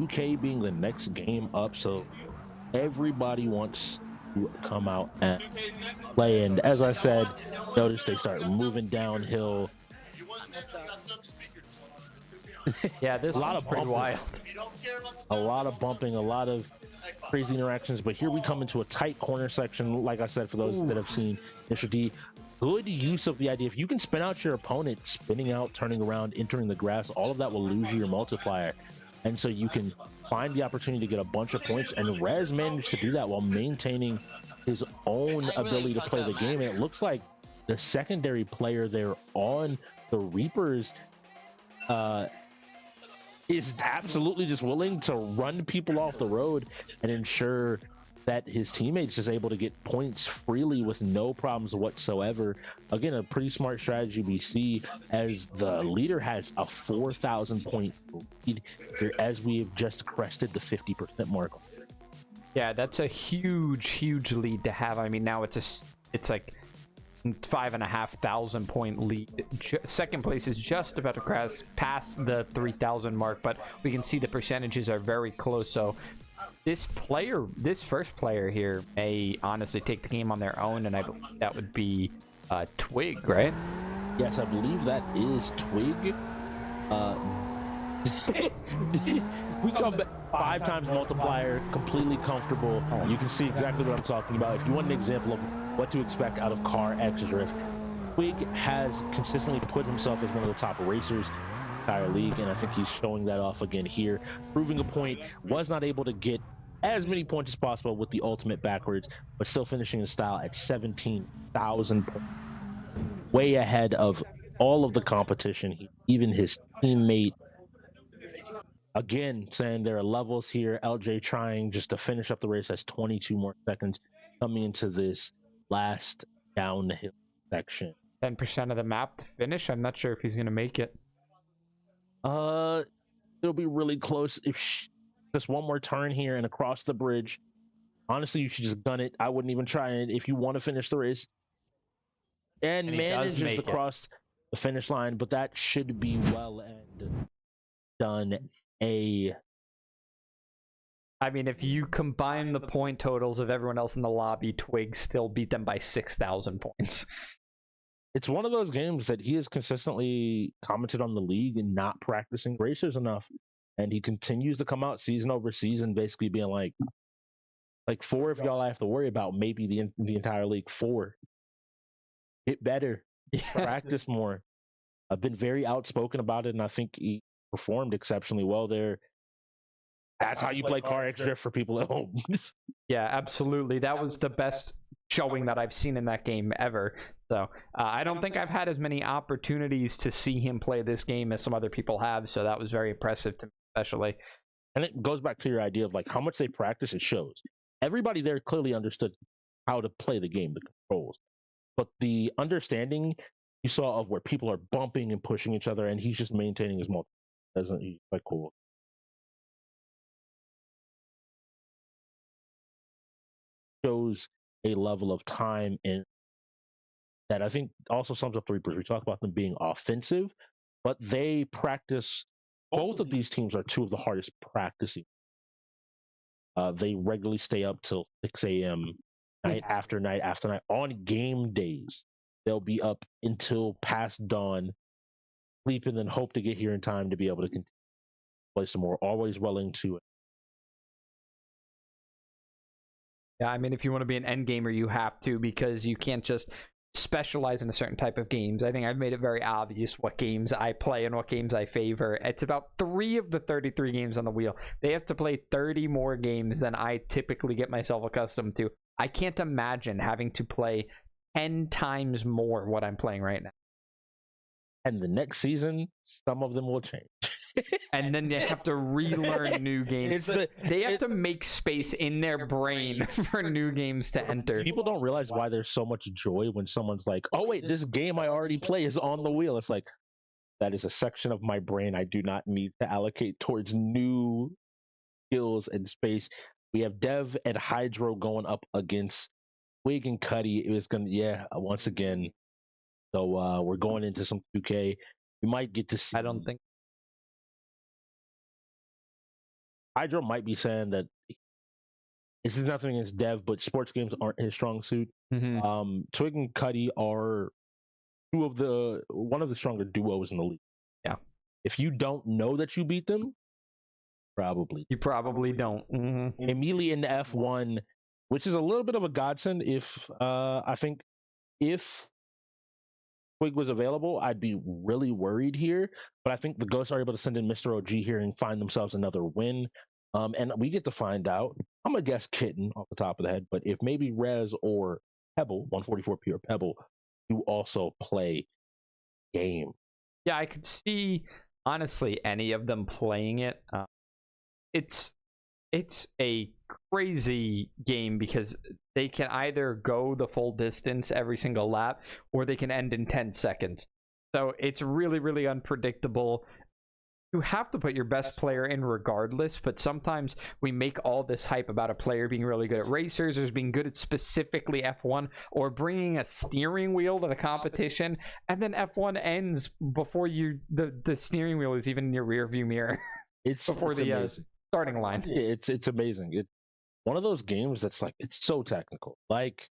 UK being the next game up, so everybody wants to come out and play. And as I said, notice they start moving downhill. Yeah, this a lot of pretty bumping. wild. A lot of bumping, a lot of crazy interactions. But here we come into a tight corner section. Like I said, for those that have seen Mr. D, good use of the idea. If you can spin out your opponent, spinning out, turning around, entering the grass, all of that will lose you your multiplier. And so you can find the opportunity to get a bunch of points. And Rez managed to do that while maintaining his own ability to play the game. And it looks like the secondary player there on the Reapers is absolutely just willing to run people off the road and ensure that his teammates is able to get points freely with no problems whatsoever. Again, a pretty smart strategy we see, as the leader has a 4,000 point lead here as we've just crested the 50% mark. Yeah, that's a huge lead to have. I mean, now it's like 5,500 point lead. Second place is just about to cross past the 3,000 mark, but we can see the percentages are very close. So this first player here may honestly take the game on their own, and I believe that would be Twig, right? Yes, I believe that is Twig. We come back 5 times multiplier, completely comfortable. You can see exactly what I'm talking about. If you want an example of what to expect out of Car X Drift, Twig has consistently put himself as one of the top racers in the entire league, and I think he's showing that off again here, proving a point. Was not able to get as many points as possible with the ultimate backwards, but still finishing in style at 17,000 points, way ahead of all of the competition, even his teammate. Again, saying there are levels here. LJ trying just to finish up the race, has 22 more seconds coming into this last downhill section. 10% of the map to finish. I'm not sure if he's going to make it. It'll be really close. If just one more turn here and across the bridge. Honestly, you should just gun it. I wouldn't even try it if you want to finish the race. And manages to cross the finish line, but that should be well and done. I mean, if you combine the point totals of everyone else in the lobby, Twig still beat them by 6,000 points. It's one of those games that he has consistently commented on the league and not practicing racers enough. And he continues to come out season over season, basically being like 4 if y'all have to worry about, maybe the entire league. 4. Get better. Practice more. I've been very outspoken about it, and I think he performed exceptionally well there. That's how you play Car X Drift for people at home. Yeah, absolutely. That was the best showing that I've seen in that game ever. So I don't think I've had as many opportunities to see him play this game as some other people have. So that was very impressive to me, especially. And it goes back to your idea of how much they practice. It shows. Everybody there clearly understood how to play the game, the controls. But the understanding you saw of where people are bumping and pushing each other, and he's just maintaining his multi. Doesn't he? Quite cool. Shows a level of time in that I think also sums up the Reapers. We talk about them being offensive, but they practice. Both of these teams are 2 of the hardest practicing. They regularly stay up till 6 a.m. night after night after night. On game days, they'll be up until past dawn, sleep, and then hope to get here in time to be able to continue play some more. Always willing to. Yeah, I mean, if you want to be an end gamer, you have to, because you can't just specialize in a certain type of games. I think I've made it very obvious what games I play and what games I favor. It's about 3 of the 33 games on the wheel. They have to play 30 more games than I typically get myself accustomed to. I can't imagine having to play 10 times more what I'm playing right now. And the next season, some of them will change. And then they have to relearn new games. They have to make space in their brain for new games to enter. People don't realize why there's so much joy when someone's like, oh, wait, this game I already play is on the wheel. It's like, that is a section of my brain I do not need to allocate towards new skills and space. We have Dev and Hydro going up against Wig and Cuddy. It was going to, once again. So we're going into some 2K. We might get to see. I don't think. Hydro might be saying that this is nothing against Dev, but sports games aren't his strong suit. Mm-hmm. Twig and Cuddy are one of the stronger duos in the league. Yeah. If you don't know that you beat them, you probably don't. Mm-hmm. Immediately into F1, which is a little bit of a godsend. If I think if Twig was available, I'd be really worried here. But I think the Ghosts are able to send in Mr. OG here and find themselves another win. And we get to find out. I'm going to guess Kitten off the top of the head, but if maybe Rez or Pebble, 144p or Pebble, do also play game. Yeah, I could see, honestly, any of them playing it. It's a crazy game because they can either go the full distance every single lap, or they can end in 10 seconds. So it's really, really unpredictable. You have to put your best player in regardless, but sometimes we make all this hype about a player being really good at racers, or being good at specifically F1, or bringing a steering wheel to the competition, and then F1 ends before the steering wheel is even in your rear view mirror. It's before the starting line. It's amazing. one of those games that's like it's so technical. Like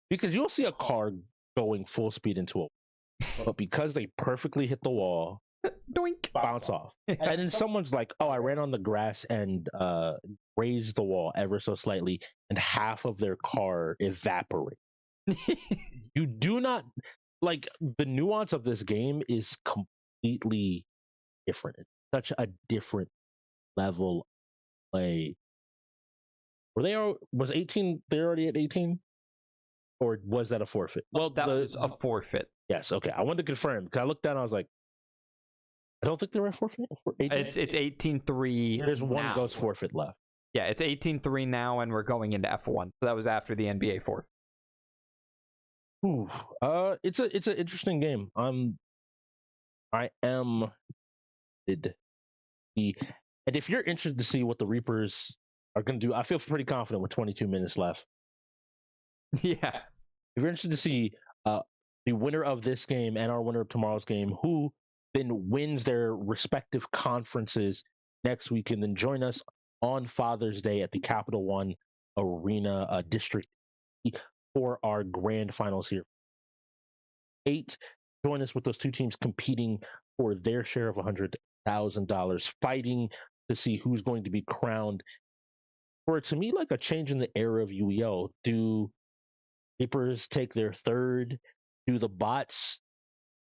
because you'll see a car going full speed into a wall, but because they perfectly hit the wall, Doink. bounce off. And then someone's like, "Oh, I ran on the grass and raised the wall ever so slightly, and half of their car evaporate." You do not like the nuance of this game is completely different. It's such a different level of play. Was 18? They're already at 18, or was that a forfeit? Well, that was a forfeit. Yes. Okay, I wanted to confirm because I looked down. I was like, I don't think they were at forfeit. It's 18-3. There's one now. ghost forfeit left. Yeah, it's 18-3 now, and we're going into F1. So that was after the NBA forfeit. Ooh, it's an interesting game. I am and if you're interested to see what the Reapers are going to do, I feel pretty confident with 22 minutes left. Yeah. If you're interested to see the winner of this game and our winner of tomorrow's game, who then wins their respective conferences next week, and then join us on Father's Day at the Capital One Arena District for our grand finals here. 8, join us with those two teams competing for their share of $100,000, fighting to see who's going to be crowned. For to me, like a change in the era of UEL. Do Reapers take their third? Do the bots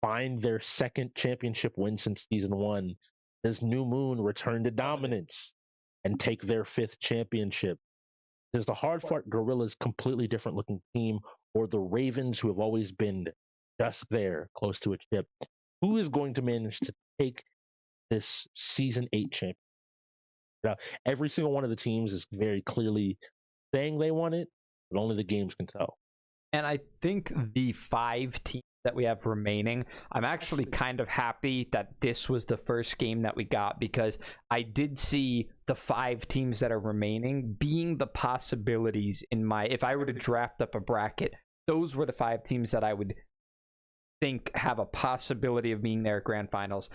find their second championship win since season 1? Does New Moon return to dominance and take their 5th championship? Is the Hard Fart Gorillas completely different looking team, or the Ravens, who have always been just there, close to a chip? Who is going to manage to take this season 8 championship? Now, every single one of the teams is very clearly saying they want it, but only the games can tell. And I think the 5 teams that we have remaining, I'm actually kind of happy that this was the first game that we got, because I did see the 5 teams that are remaining being the possibilities in my, if I were to draft up a bracket, those were the 5 teams that I would think have a possibility of being there at grand finals.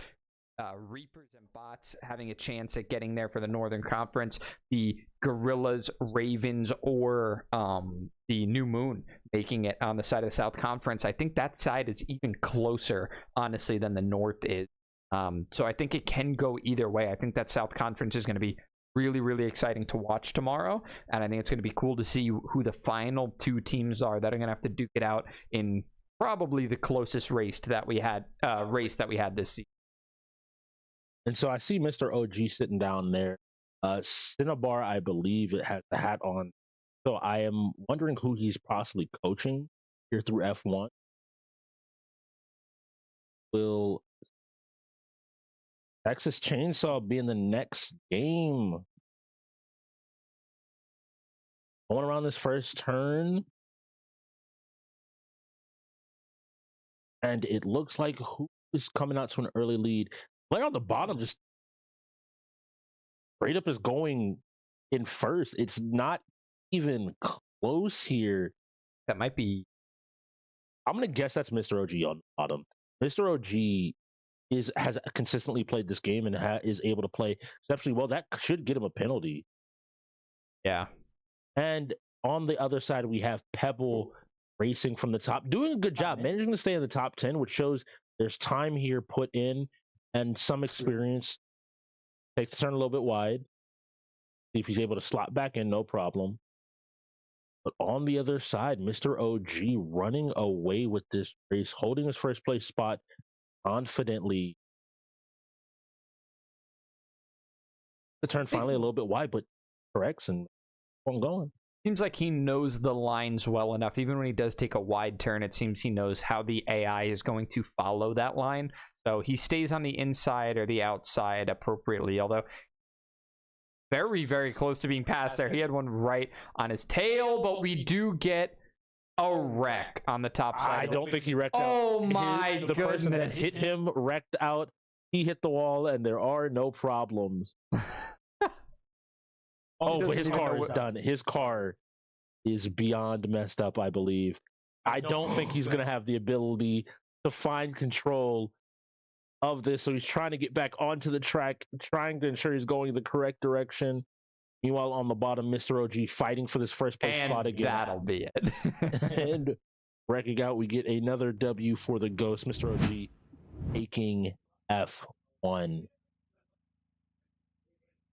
Reapers and bots having a chance at getting there for the Northern Conference, the Gorillas, Ravens, or the New Moon making it on the side of the South Conference. I think that side is even closer, honestly, than the North is. So I think it can go either way. I think that South Conference is going to be really, really exciting to watch tomorrow, and I think it's going to be cool to see who the final 2 teams are that are going to have to duke it out in probably the closest race that we had this season. And so I see Mr. OG sitting down there. Cinnabar, I believe, it has the hat on. So I am wondering who he's possibly coaching here through F1. Will Texas Chainsaw be in the next game? Going around this first turn. And it looks like who is coming out to an early lead. Player on the bottom just straight up is going in first. It's not even close here. That might be. I'm gonna guess that's Mr. OG on the bottom. Mr. OG has consistently played this game and is able to play exceptionally well. That should get him a penalty. Yeah. And on the other side, we have Pebble racing from the top, doing a good job, managing to stay in the top 10, which shows there's time here put in and some experience. Takes the turn a little bit wide. See if he's able to slot back in, no problem. But on the other side, Mr. OG running away with this race, holding his first place spot confidently. The turn finally a little bit wide, but corrects and I'm going. Seems like he knows the lines well enough. Even when he does take a wide turn, it seems he knows how the AI is going to follow that line. So he stays on the inside or the outside appropriately, although very, very close to being passed there. He had one right on his tail, but we do get a wreck on the top side. I don't think he wrecked out. Oh my The goodness. person that hit him wrecked out. He hit the wall and there are no problems. Oh, but his car is done. His car is beyond messed up, I believe. I don't think he's going to have the ability to find control of this. So he's trying to get back onto the track, trying to ensure he's going the correct direction. Meanwhile, on the bottom, Mr. OG fighting for this first place spot again. That'll be it. And wrecking out, we get another W for the Ghost. Mr. OG taking F1.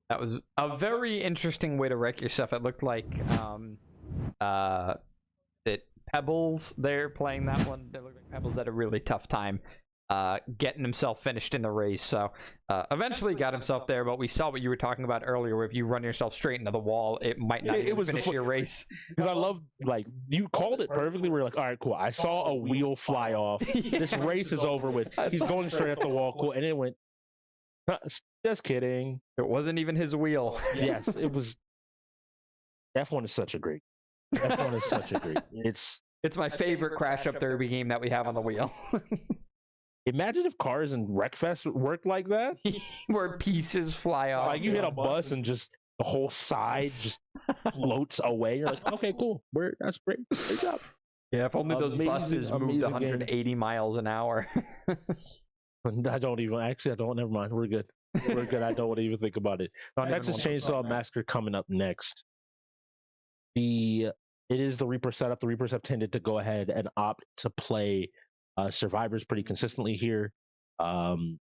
That was a very interesting way to wreck yourself. It looked like that Pebbles there playing that one. It looked like Pebbles had a really tough time getting himself finished in the race. So eventually got himself there, but we saw what you were talking about earlier, where if you run yourself straight into the wall, it might not even finish your race. Because I love, like, you called it perfectly. We're like, all right, cool. I saw a wheel fly off. Yeah. This race is over with. He's going straight at the wall. Cool. And it went, just kidding. It wasn't even his wheel. Yes, it was. F1 is such a great. F1 is such a great. It's my favorite crash up derby game that we have on the wheel. Imagine if cars and Wreckfest worked like that. Where pieces fly off. Like you hit a bus and just the whole side just floats away. You're like, okay, cool. That's great. Great job. Yeah, if only those buses moved 180 miles an hour. I don't. Never mind. We're good. We're good. I don't want to even think about it. Texas Chainsaw Massacre coming up next. It is the Reaper setup. The Reapers have tended to go ahead and opt to play Survivors pretty consistently here. And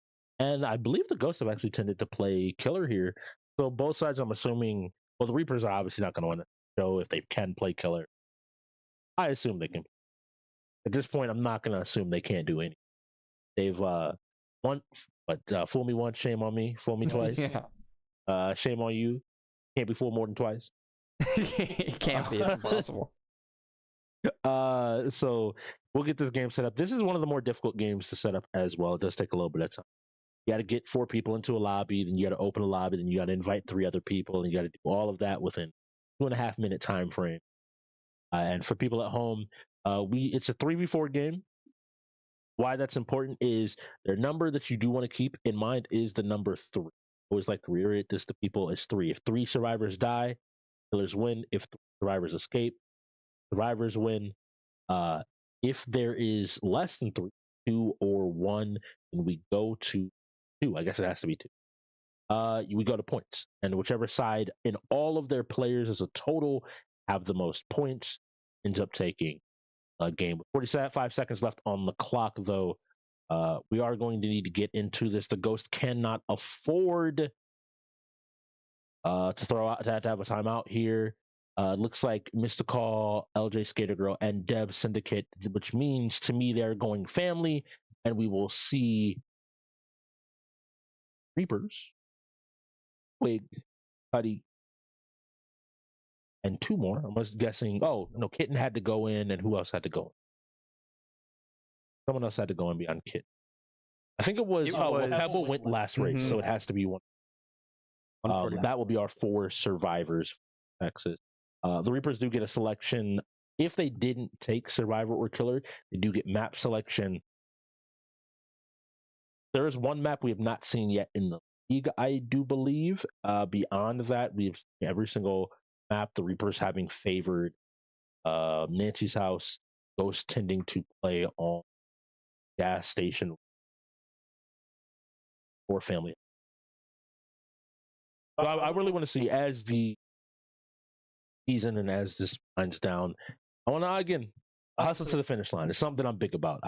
I believe the Ghosts have actually tended to play Killer here. So both sides, I'm assuming, well, the Reapers are obviously not going to win the show if they can play Killer. I assume they can. At this point, I'm not going to assume they can't do anything. They've won, but fool me once, shame on me. Fool me twice. Yeah. Shame on you. Can't be fooled more than twice. It can't be. It's impossible. So we'll get this game set up. This is one of the more difficult games to set up as well. It does take a little bit of time. You got to get 4 people into a lobby, then you got to open a lobby, then you got to invite 3 other people, and you got to do all of that within 2.5 minute time frame. And for people at home, it's a 3v4 game. Why that's important is their number that you do want to keep in mind is the number 3. Always like to reiterate this to people: is 3. If 3 survivors die, killers win. If 3 survivors escape, survivors win. If there is less than 3, 2 or 1, then we go to 2. I guess it has to be 2. We go to points, and whichever side in all of their players as a total have the most points ends up taking a game. 45 seconds left on the clock, though. We are going to need to get into this. The Ghost cannot afford to have a timeout here. Looks like Mystical, LJ Skater Girl, and Deb Syndicate, which means to me they're going family, and we will see Reapers, Wig, Putty, and 2 more. I was guessing. Oh no, Kitten had to go in, and who else had to go in? Someone else had to go in beyond Kitten. I think it was. Pebble went last race, so it has to be one. That will be our 4 survivors. Texas. The Reapers do get a selection. If they didn't take Survivor or Killer, they do get map selection. There is one map we have not seen yet in the league, I do believe. Beyond that, we've seen every single map, the Reapers having favored Nancy's house, Ghost tending to play on gas station or family. So I really want to see, as the season and as this winds down, I want to again hustle to the finish line. It's something I'm big about.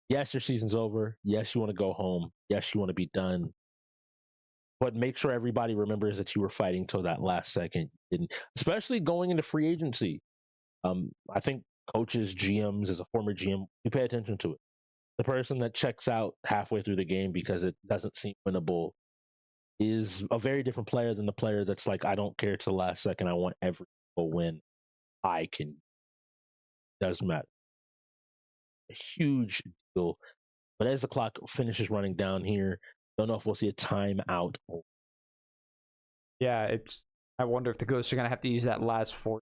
Yes, your season's over. Yes, you want to go home. Yes, you want to be done. But make sure everybody remembers that you were fighting till that last second, and especially going into free agency. I think coaches, GMs, as a former GM, you pay attention to it. The person that checks out halfway through the game because it doesn't seem winnable is a very different player than the player that's like, I don't care till the last second. I want every win I can. Doesn't matter. A huge deal. But as the clock finishes running down here, don't know if we'll see a timeout. Yeah, I wonder if the Ghosts are going to have to use that last 4.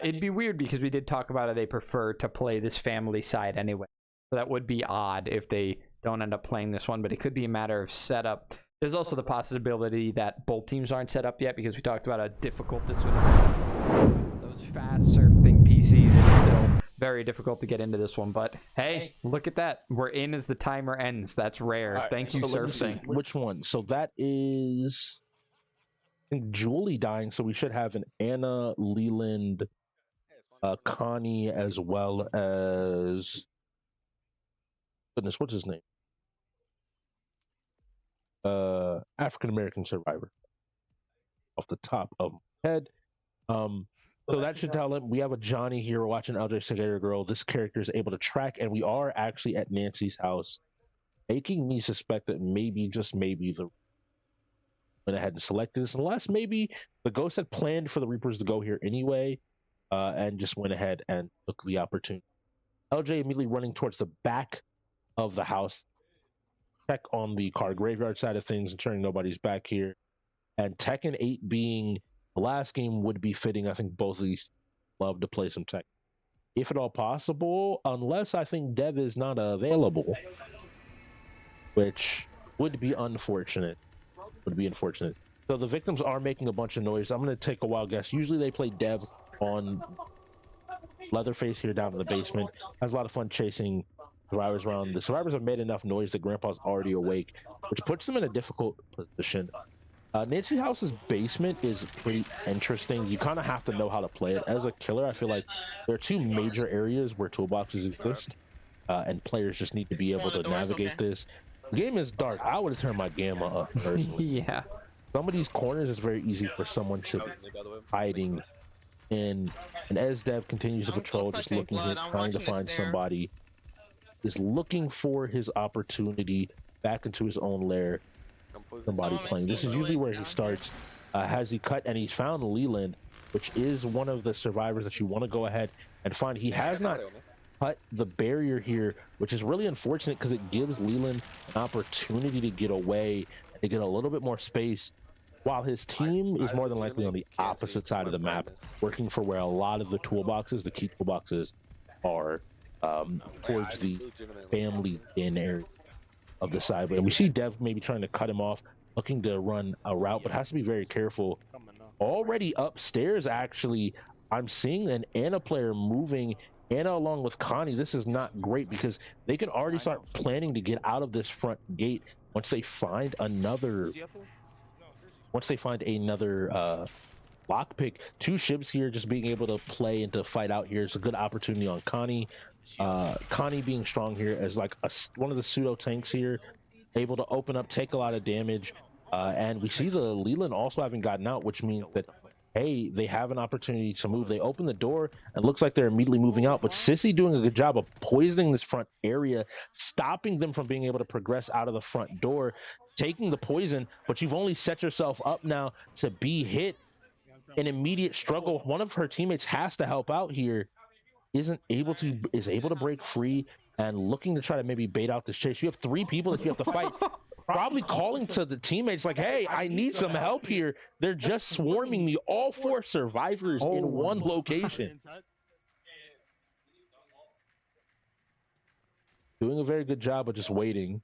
It'd be weird because we did talk about it. They prefer to play this family side anyway. So that would be odd if they don't end up playing this one, but it could be a matter of setup. There's also the possibility that both teams aren't set up yet because we talked about how difficult this was to set up. Those fast SurfThing PCs, it's still very difficult to get into this one. But hey, look at that. We're in as the timer ends. That's rare. Thank you, SurfThing. Which one? So that is... think Julie dying, so we should have an Anna, Leland, Connie, as well as goodness, what's his name? African American survivor. Off the top of my head. So that should tell him we have a Johnny here. We're watching LJ Cigar Girl. This character is able to track, and we are actually at Nancy's house, making me suspect that maybe, just maybe, the went ahead and selected this, unless maybe the ghost had planned for the Reapers to go here anyway, and just went ahead and took the opportunity. LJ immediately running towards the back of the house, check on the car graveyard side of things, ensuring nobody's back here. And Tekken 8 being the last game would be fitting. I think both of these love to play some Tekken, if at all possible, unless I think Dev is not available, which would be unfortunate. So the victims are making a bunch of noise. I'm going to take a wild guess. Usually they play Dev on Leatherface here down in the basement. Has a lot of fun chasing survivors around. The survivors have made enough noise that Grandpa's already awake, which puts them in a difficult position. Nancy House's basement is pretty interesting. You kind of have to know how to play it. As a killer, I feel like there are two major areas where toolboxes exist, and players just need to be able to navigate this. The game is dark. I would have turned my gamma up personally. Yeah. Some of these corners is very easy for someone to be hiding in. And as Dev continues to patrol, just looking here, trying to find somebody, is looking for his opportunity back into his own lair. Somebody playing. This is usually where he starts. Has he cut, and he's found Leland, which is one of the survivors that you want to go ahead and find. He has not cut the barrier here, which is really unfortunate because it gives Leland an opportunity to get away and to get a little bit more space, while his team is more than likely on the opposite side of the map, working for where a lot of the toolboxes, the key toolboxes, are towards the family in area of the side. And we see Dev maybe trying to cut him off, looking to run a route, but has to be very careful. Already upstairs, actually, I'm seeing an Anna player moving. Anna along with Connie. This is not great because they can already start planning to get out of this front gate once they find another lockpick. Two ships here, just being able to play and to fight out here is a good opportunity on Connie. Connie being strong here as like one of the pseudo tanks here, able to open up, take a lot of damage, and we see the Leland also having gotten out, which means that, hey, they have an opportunity to move. They open the door and looks like they're immediately moving out, but Sissy doing a good job of poisoning this front area, stopping them from being able to progress out of the front door, taking the poison, but you've only set yourself up now to be hit. An immediate struggle. One of her teammates has to help out here, is able to break free and looking to try to maybe bait out this chase. You have three people that you have to fight. Probably calling to the teammates like, hey, I need some help here. They're just swarming me. All four survivors in one location. Doing a very good job of just waiting.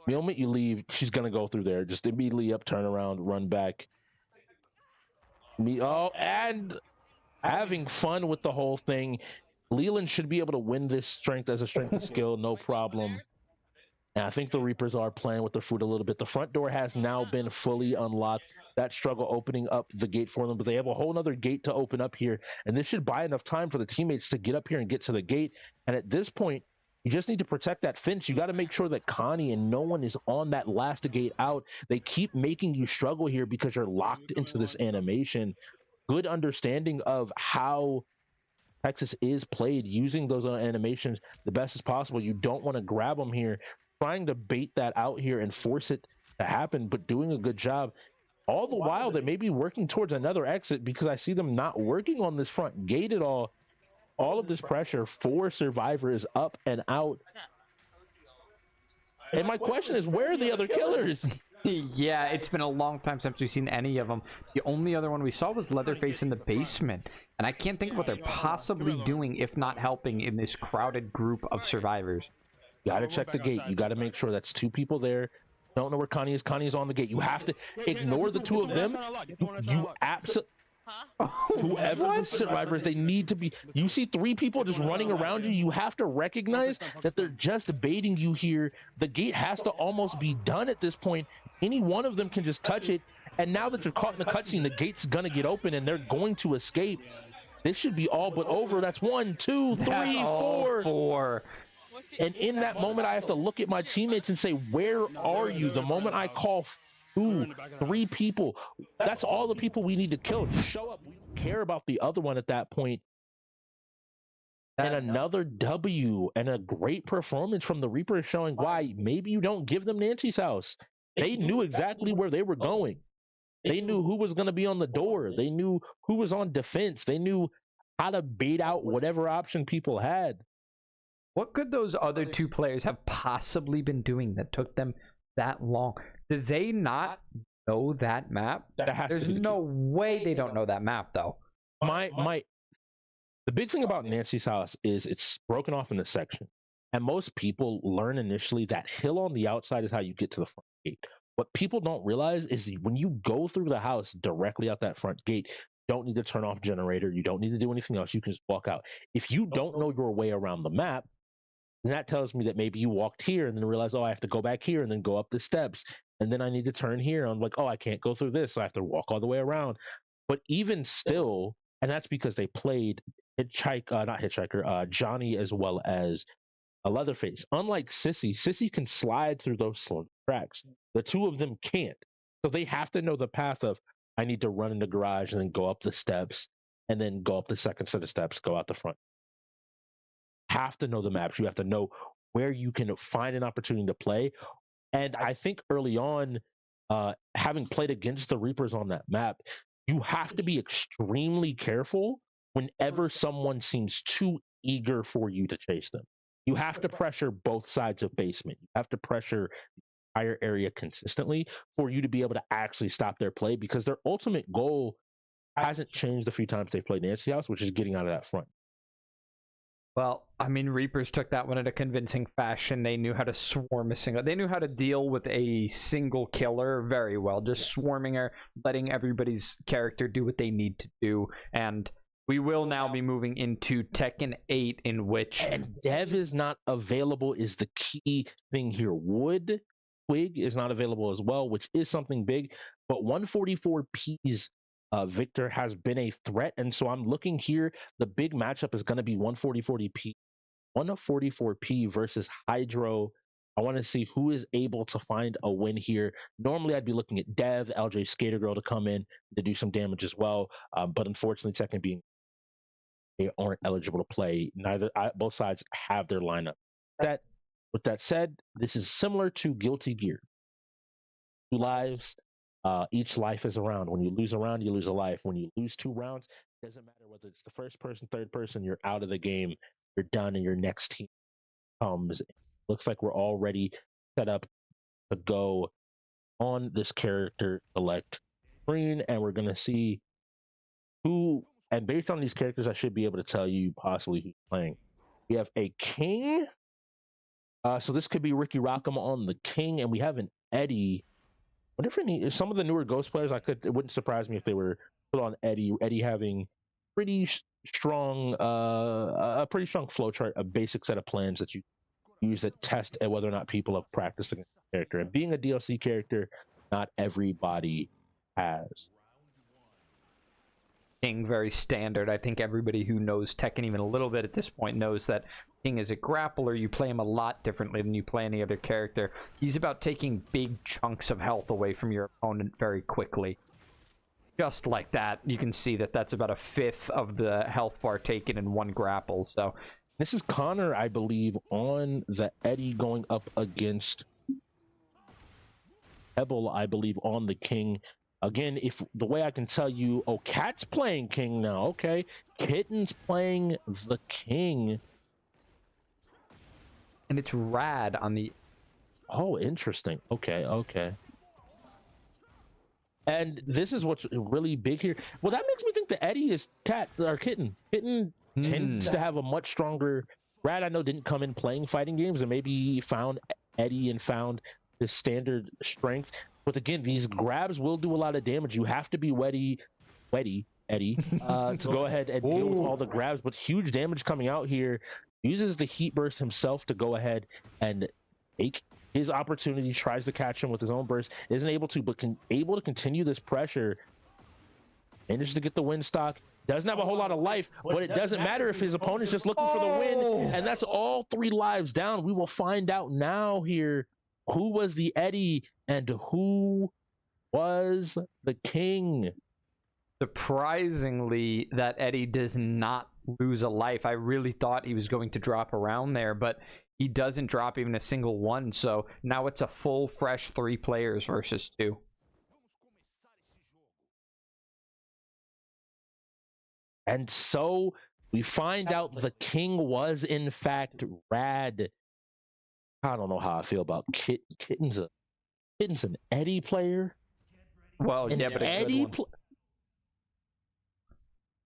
The moment you leave, she's going to go through there. Just immediately up, turn around, run back. And having fun with the whole thing. Leland should be able to win this strength as a strength and skill, no problem. And I think the Reapers are playing with the fruit a little bit. The front door has now been fully unlocked. That struggle opening up the gate for them, but they have a whole nother gate to open up here. And this should buy enough time for the teammates to get up here and get to the gate. And at this point, you just need to protect that fence. You got to make sure that Connie and no one is on that last gate out. They keep making you struggle here because you're locked into this animation. Good understanding of how Texas is played, using those animations the best as possible. You don't want to grab them here, trying to bait that out here and force it to happen, but doing a good job. All the while, they may be working towards another exit because I see them not working on this front gate at all. All of this pressure for Survivor is up and out. And my question is, where are the other killers? Yeah, it's been a long time since we've seen any of them. The only other one we saw was Leatherface in the basement. And I can't think of what they're possibly doing, if not helping, in this crowded group of survivors. You got to check the gate. You got to make sure that's two people there. Don't know where Connie is. Connie is on the gate. You have to ignore the two of them. You absolutely... Whoever the survivors, they need to be. You see three people just running around you. You have to recognize that they're just baiting you here. The gate has to almost be done at this point. Any one of them can just touch it And now that you're caught in the cutscene, the gate's gonna get open and they're going to escape. This should be all but over. That's 1, 2, 3, That's all 4. 4. And in that moment, I have to look at my teammates and say, where are you? The moment I call 2, 3 people, that's all the people we need to kill. Just show up. We don't care about the other one at that point. And another W and a great performance from the Reaper showing why maybe you don't give them Nancy's house. They knew exactly where they were going. They knew who was going to be on the door. They knew who was on defense. They knew how to bait out whatever option people had. What could those other 2 players have possibly been doing that took them that long? Did they not know that map? There's no way they don't know that map, though. The big thing about Nancy's house is it's broken off into section. And most people learn initially that hill on the outside is how you get to the front gate. What people don't realize is when you go through the house directly out that front gate, you don't need to turn off generator. You don't need to do anything else. You can just walk out. If you don't know your way around the map, then that tells me that maybe you walked here and then realized, oh, I have to go back here and then go up the steps. And then I need to turn here. I'm like, oh, I can't go through this. So I have to walk all the way around. But even still, and that's because they played Johnny as well as a Leatherface. Unlike Sissy can slide through those tracks. The 2 of them can't. So they have to know the path of, I need to run in the garage and then go up the steps and then go up the second set of steps, go out the front. Have to know the maps. You have to know where you can find an opportunity to play. And I think early on, having played against the Reapers on that map, you have to be extremely careful whenever someone seems too eager for you to chase them. You have to pressure both sides of basement. You have to pressure the entire area consistently for you to be able to actually stop their play, because their ultimate goal hasn't changed the few times they've played Nancy House, which is getting out of that front. Well, I mean, Reapers took that one in a convincing fashion. They knew how to swarm a single. They knew how to deal with a single killer very well, just swarming her, letting everybody's character do what they need to do. And we will now be moving into Tekken 8, in which... And Dev is not available is the key thing here. Wood Twig is not available as well, which is something big. But 144p's Victor has been a threat, and so I'm looking here. The big matchup is going to be 144p versus Hydro. I want to see who is able to find a win here. Normally, I'd be looking at Dev, LJ Skater Girl to come in to do some damage as well, but unfortunately, Tekken being they aren't eligible to play. Both sides have their lineup. With that said, this is similar to Guilty Gear. 2 lives. Each life is a round. When you lose a round, you lose a life. When you lose 2 rounds, it doesn't matter whether it's the first person, third person, you're out of the game. You're done, and your next team comes. Looks like we're already set up to go on this character select screen, and we're going to see who, and based on these characters, I should be able to tell you possibly who's playing. We have a King. So this could be Ricky Rockham on the King, and we have an Eddie. What if some of the newer Ghost players, it wouldn't surprise me if they were put on Eddie. Eddie having pretty strong, a pretty strong flowchart, a basic set of plans that you use that test at whether or not people have practiced against the character. And being a DLC character, not everybody has. King, very standard. I think everybody who knows Tekken even a little bit at this point knows that King is a grappler. You play him a lot differently than you play any other character. He's about taking big chunks of health away from your opponent very quickly. Just like that, you can see that that's about 1/5 of the health bar taken in 1 grapple. So this is Connor, I believe, on the Eddie going up against Ebel, I believe, on the King. Again, if the way I can tell you, oh, Cat's playing King now. Okay, Kitten's playing the King. And it's Rad on the... Oh, interesting. Okay. And this is what's really big here. Well, that makes me think that Eddie is Kitten. Kitten tends to have a much stronger... Rad, I know, didn't come in playing fighting games, and maybe he found Eddie and found his standard strength. But again, these grabs will do a lot of damage. You have to be Eddie, to go ahead and deal with all the grabs. But huge damage coming out here. Uses the heat burst himself to go ahead and take his opportunity, tries to catch him with his own burst, isn't able to, but able to continue this pressure. Manages to get the win stock. Doesn't have a whole lot of life, but it doesn't matter if his opponent's just looking for the win, and that's all 3 lives down. We will find out now here who was the Eddie and who was the king. Surprisingly, that Eddie does not lose a life. I really thought he was going to drop around there, but he doesn't drop even a single one. So now it's a full, fresh 3 players versus 2. And so we find out the king was, in fact, Rad. I don't know how I feel about Kitten's an Eddie player. Well, An yeah, but Eddie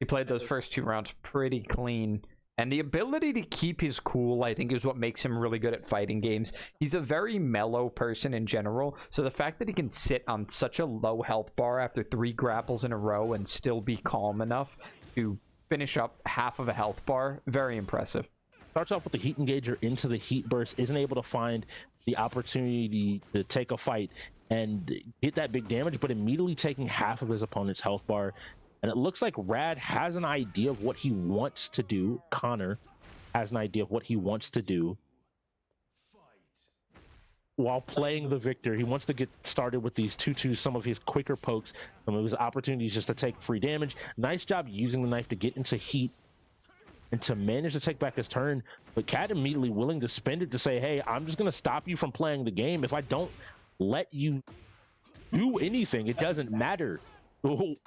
he played those first 2 rounds pretty clean. And the ability to keep his cool, I think, is what makes him really good at fighting games. He's a very mellow person in general. So the fact that he can sit on such a low health bar after 3 grapples in a row and still be calm enough to finish up half of a health bar, very impressive. Starts off with the heat engager into the heat burst, isn't able to find the opportunity to take a fight and get that big damage, but immediately taking half of his opponent's health bar. And it looks like Rad has an idea of what he wants to do. Connor has an idea of what he wants to do while playing the victor. He wants to get started with these 2-2s, some of his quicker pokes, some of his opportunities just to take free damage. Nice job using the knife to get into heat and to manage to take back his turn. But Cat immediately willing to spend it to say, hey, I'm just going to stop you from playing the game. If I don't let you do anything, it doesn't matter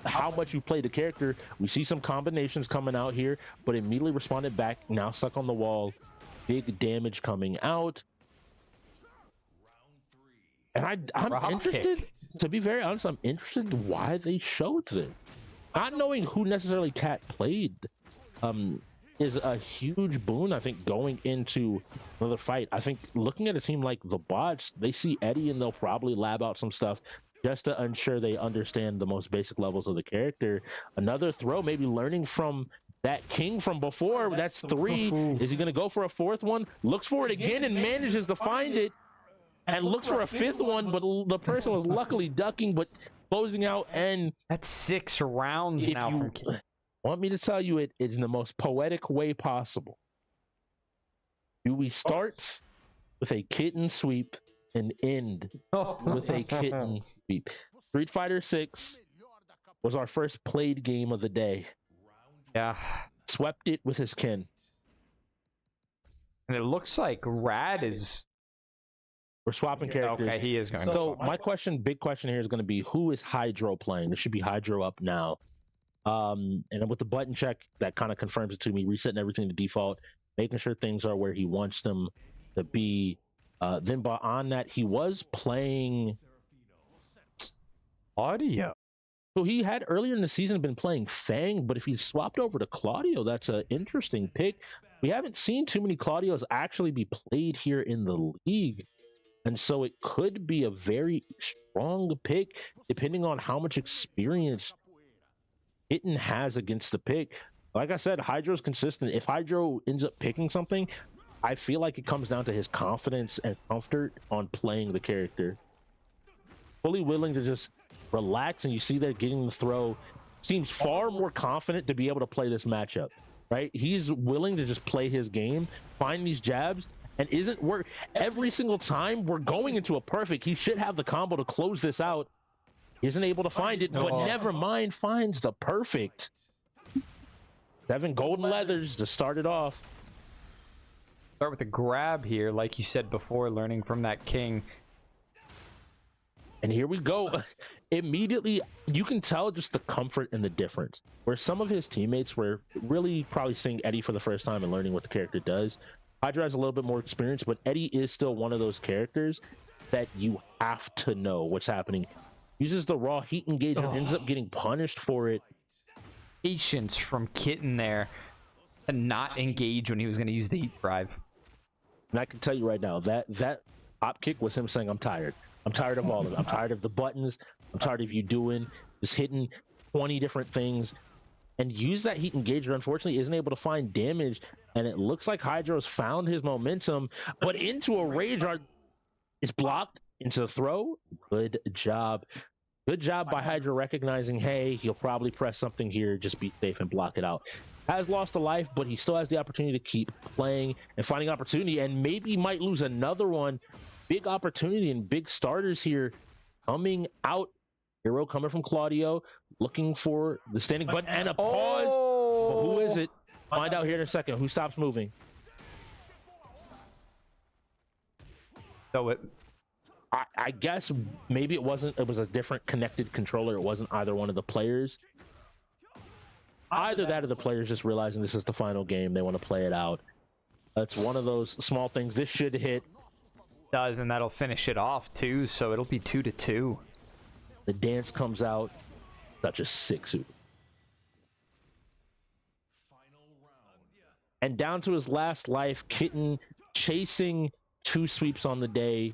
how much you play the character. We see some combinations coming out here, but immediately responded back, now stuck on the wall. Big damage coming out. And I'm interested, to be very honest, I'm interested in why they showed this. Not knowing who necessarily Cat played is a huge boon, I think, going into another fight. I think looking at a team like the Bots, they see Eddie and they'll probably lab out some stuff just to ensure they understand the most basic levels of the character. Another throw, maybe learning from that king from before. That's 3. Is he going to go for a 4th one? Looks for it again and manages to find it. And looks for a 5th one, but the person was luckily ducking, but closing out. And that's 6 rounds now. If you want me to tell you it in the most poetic way possible, do we start with a kitten sweep and end with a kitten sweep? Street Fighter 6 was our first played game of the day. Yeah. Swept it with his kin. And it looks like Rad is... We're swapping characters. Okay, he is going to. So my big question here is going to be, who is Hydro playing? There should be Hydro up now. And then with the button check, that kind of confirms it to me, resetting everything to default, making sure things are where he wants them to be. Then on that, he was playing Audio. So he had earlier in the season been playing Fang, but if he swapped over to Claudio, that's an interesting pick. We haven't seen too many Claudios actually be played here in the league. And so it could be a very strong pick, depending on how much experience Itten has against the pick. Like I said, Hydro's consistent. If Hydro ends up picking something, I feel like it comes down to his confidence and comfort on playing the character. Fully willing to just relax, and you see that getting the throw. Seems far more confident to be able to play this matchup, right? He's willing to just play his game, find these jabs, and every single time we're going into a perfect. He should have the combo to close this out. Isn't able to find it, but never mind, finds the perfect. 7 golden leathers to start it off. Start with a grab here, like you said before, learning from that king. And here we go. Immediately, you can tell just the comfort and the difference. Where some of his teammates were really probably seeing Eddie for the first time and learning what the character does. Hydra has a little bit more experience, but Eddie is still one of those characters that you have to know what's happening. Uses the raw heat engagement, ends up getting punished for it. Patience from Kitten there to not engage when he was going to use the heat drive. And I can tell you right now, that hop kick was him saying, I'm tired. I'm tired of all of it. I'm tired of the buttons. I'm tired of you just hitting 20 different things. And use that heat engager, unfortunately, isn't able to find damage. And it looks like Hydro's found his momentum, but into a rage art. It's blocked into the throw. Good job. Good job by Hydra recognizing, hey, he'll probably press something here. Just be safe and block it out. Has lost a life, but he still has the opportunity to keep playing and finding opportunity, and maybe might lose another one. Big opportunity and big starters here coming out. Hero coming from Claudio, looking for the standing button and a pause. But who is it? Find out here in a second. Who stops moving? So I guess maybe it wasn't. It was a different connected controller. It wasn't either one of the players. Either that or the players just realizing this is the final game. They want to play it out. That's one of those small things. This should hit. does, and that'll finish it off too. So it'll be 2-2. The dance comes out. Such a sick suit. And down to his last life, Kitten chasing 2 sweeps on the day.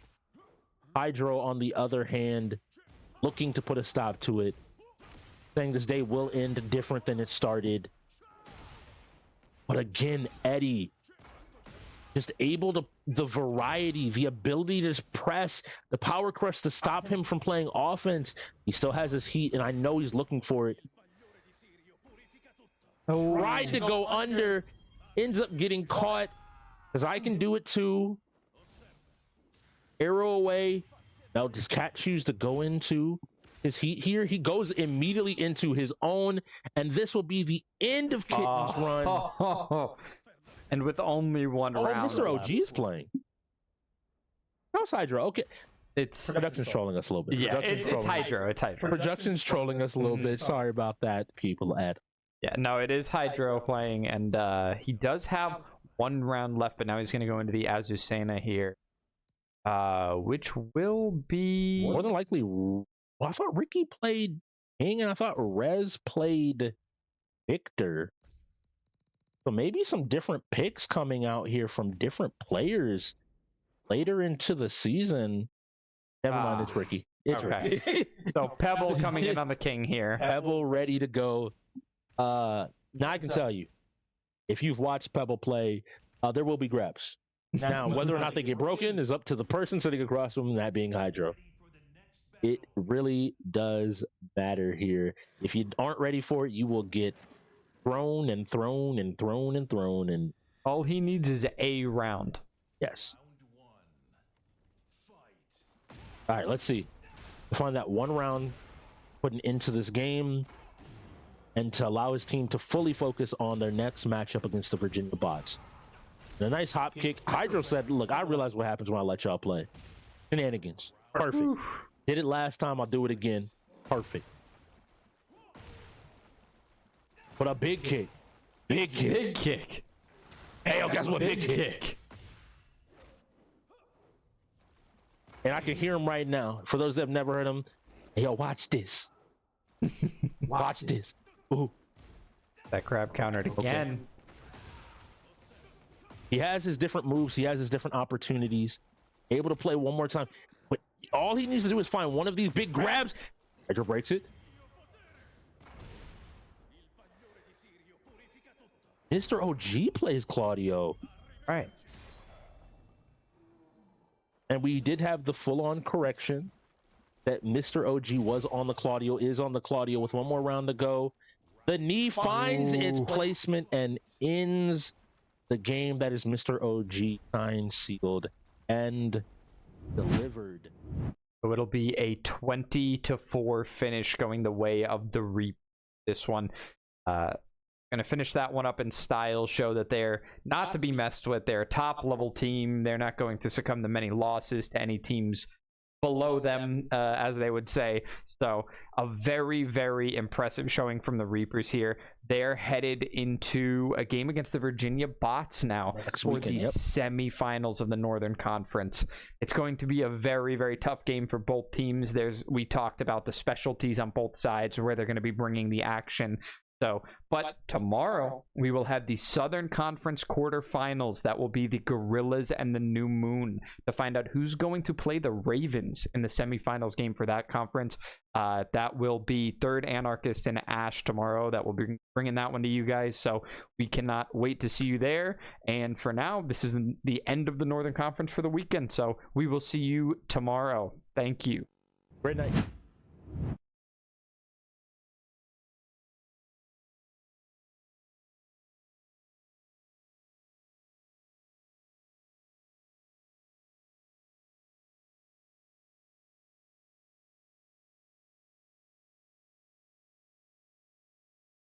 Hydro, on the other hand, looking to put a stop to it, saying this day will end different than it started. But again, Eddie, just able to, the variety, the ability to just press, the power crush to stop him from playing offense. He still has his heat, and I know he's looking for it. Tried to go under, ends up getting caught, because I can do it too. Arrow away. Now does Cat choose to go into his heat here? He goes immediately into his own, and this will be the end of Kitten's run. And with only one round Mr. OG left. is playing. How's Hydra? Okay. It's Production's trolling us a little bit. yeah, it's Hydro. It's Hydro. Production's trolling us a little bit. Sorry about that, people at. Yeah, no, it is Hydro playing, and he does have 1 round left, but now he's going to go into the Azucena here, which will be More than likely, well, I thought Ricky played King, and I thought Rez played Victor. So maybe some different picks coming out here from different players later into the season. Never mind, it's Ricky. It's okay. Ricky. So Pebble coming in on the King here. Pebble ready to go. Now I can tell you, if you've watched Pebble play, there will be grabs. Now, whether or not they get broken is up to the person sitting across from them, that being Hydro. It really does matter here. If you aren't ready for it, you will get thrown and thrown and thrown and thrown. And All he needs is a round. yes. All right, let's see. Find that 1 round, putting into this game, and to allow his team to fully focus on their next matchup against the Virginia Bots. And a nice hop kick. Hydro said, look, I realize what happens when I let y'all play. Shenanigans. Perfect. Did it last time, I'll do it again. Perfect. But a big kick. Big kick. Big kick. Hey, yo, guess what? Big Big kick. kick. And I can hear him right now. For those that have never heard him, hey, yo, watch this. Watch this. Ooh. That grab countered again. He has his different moves. He has his different opportunities. Able to play one more time. But all he needs to do is find one of these big grabs. Hydro breaks it. Mr. OG plays Claudio. All right. And we did have the full-on correction that Mr. OG was on the Claudio, is on the Claudio with 1 more round to go. The knee finds its placement and ends the game. That is Mr. OG signed, sealed, and delivered. So it'll be a 20-4 finish going the way of the Reap. This one. Going to finish that one up in style, show that they're not to be messed with. They're a top-level team. They're not going to succumb to many losses to any teams below them, as they would say. So a very, very impressive showing from the Reapers here. They're headed into a game against the Virginia Bots now for the semifinals of the Northern Conference. It's going to be a very, very tough game for both teams. We talked about the specialties on both sides, where they're going to be bringing the action. So, but tomorrow we will have the Southern Conference quarterfinals. That will be the Gorillas and the New Moon to find out who's going to play the Ravens in the semifinals game for that conference. That will be Third Anarchist and Ash tomorrow. That will be bringing that one to you guys. So we cannot wait to see you there. And for now, this is the end of the Northern Conference for the weekend. So we will see you tomorrow. Thank you. Great night.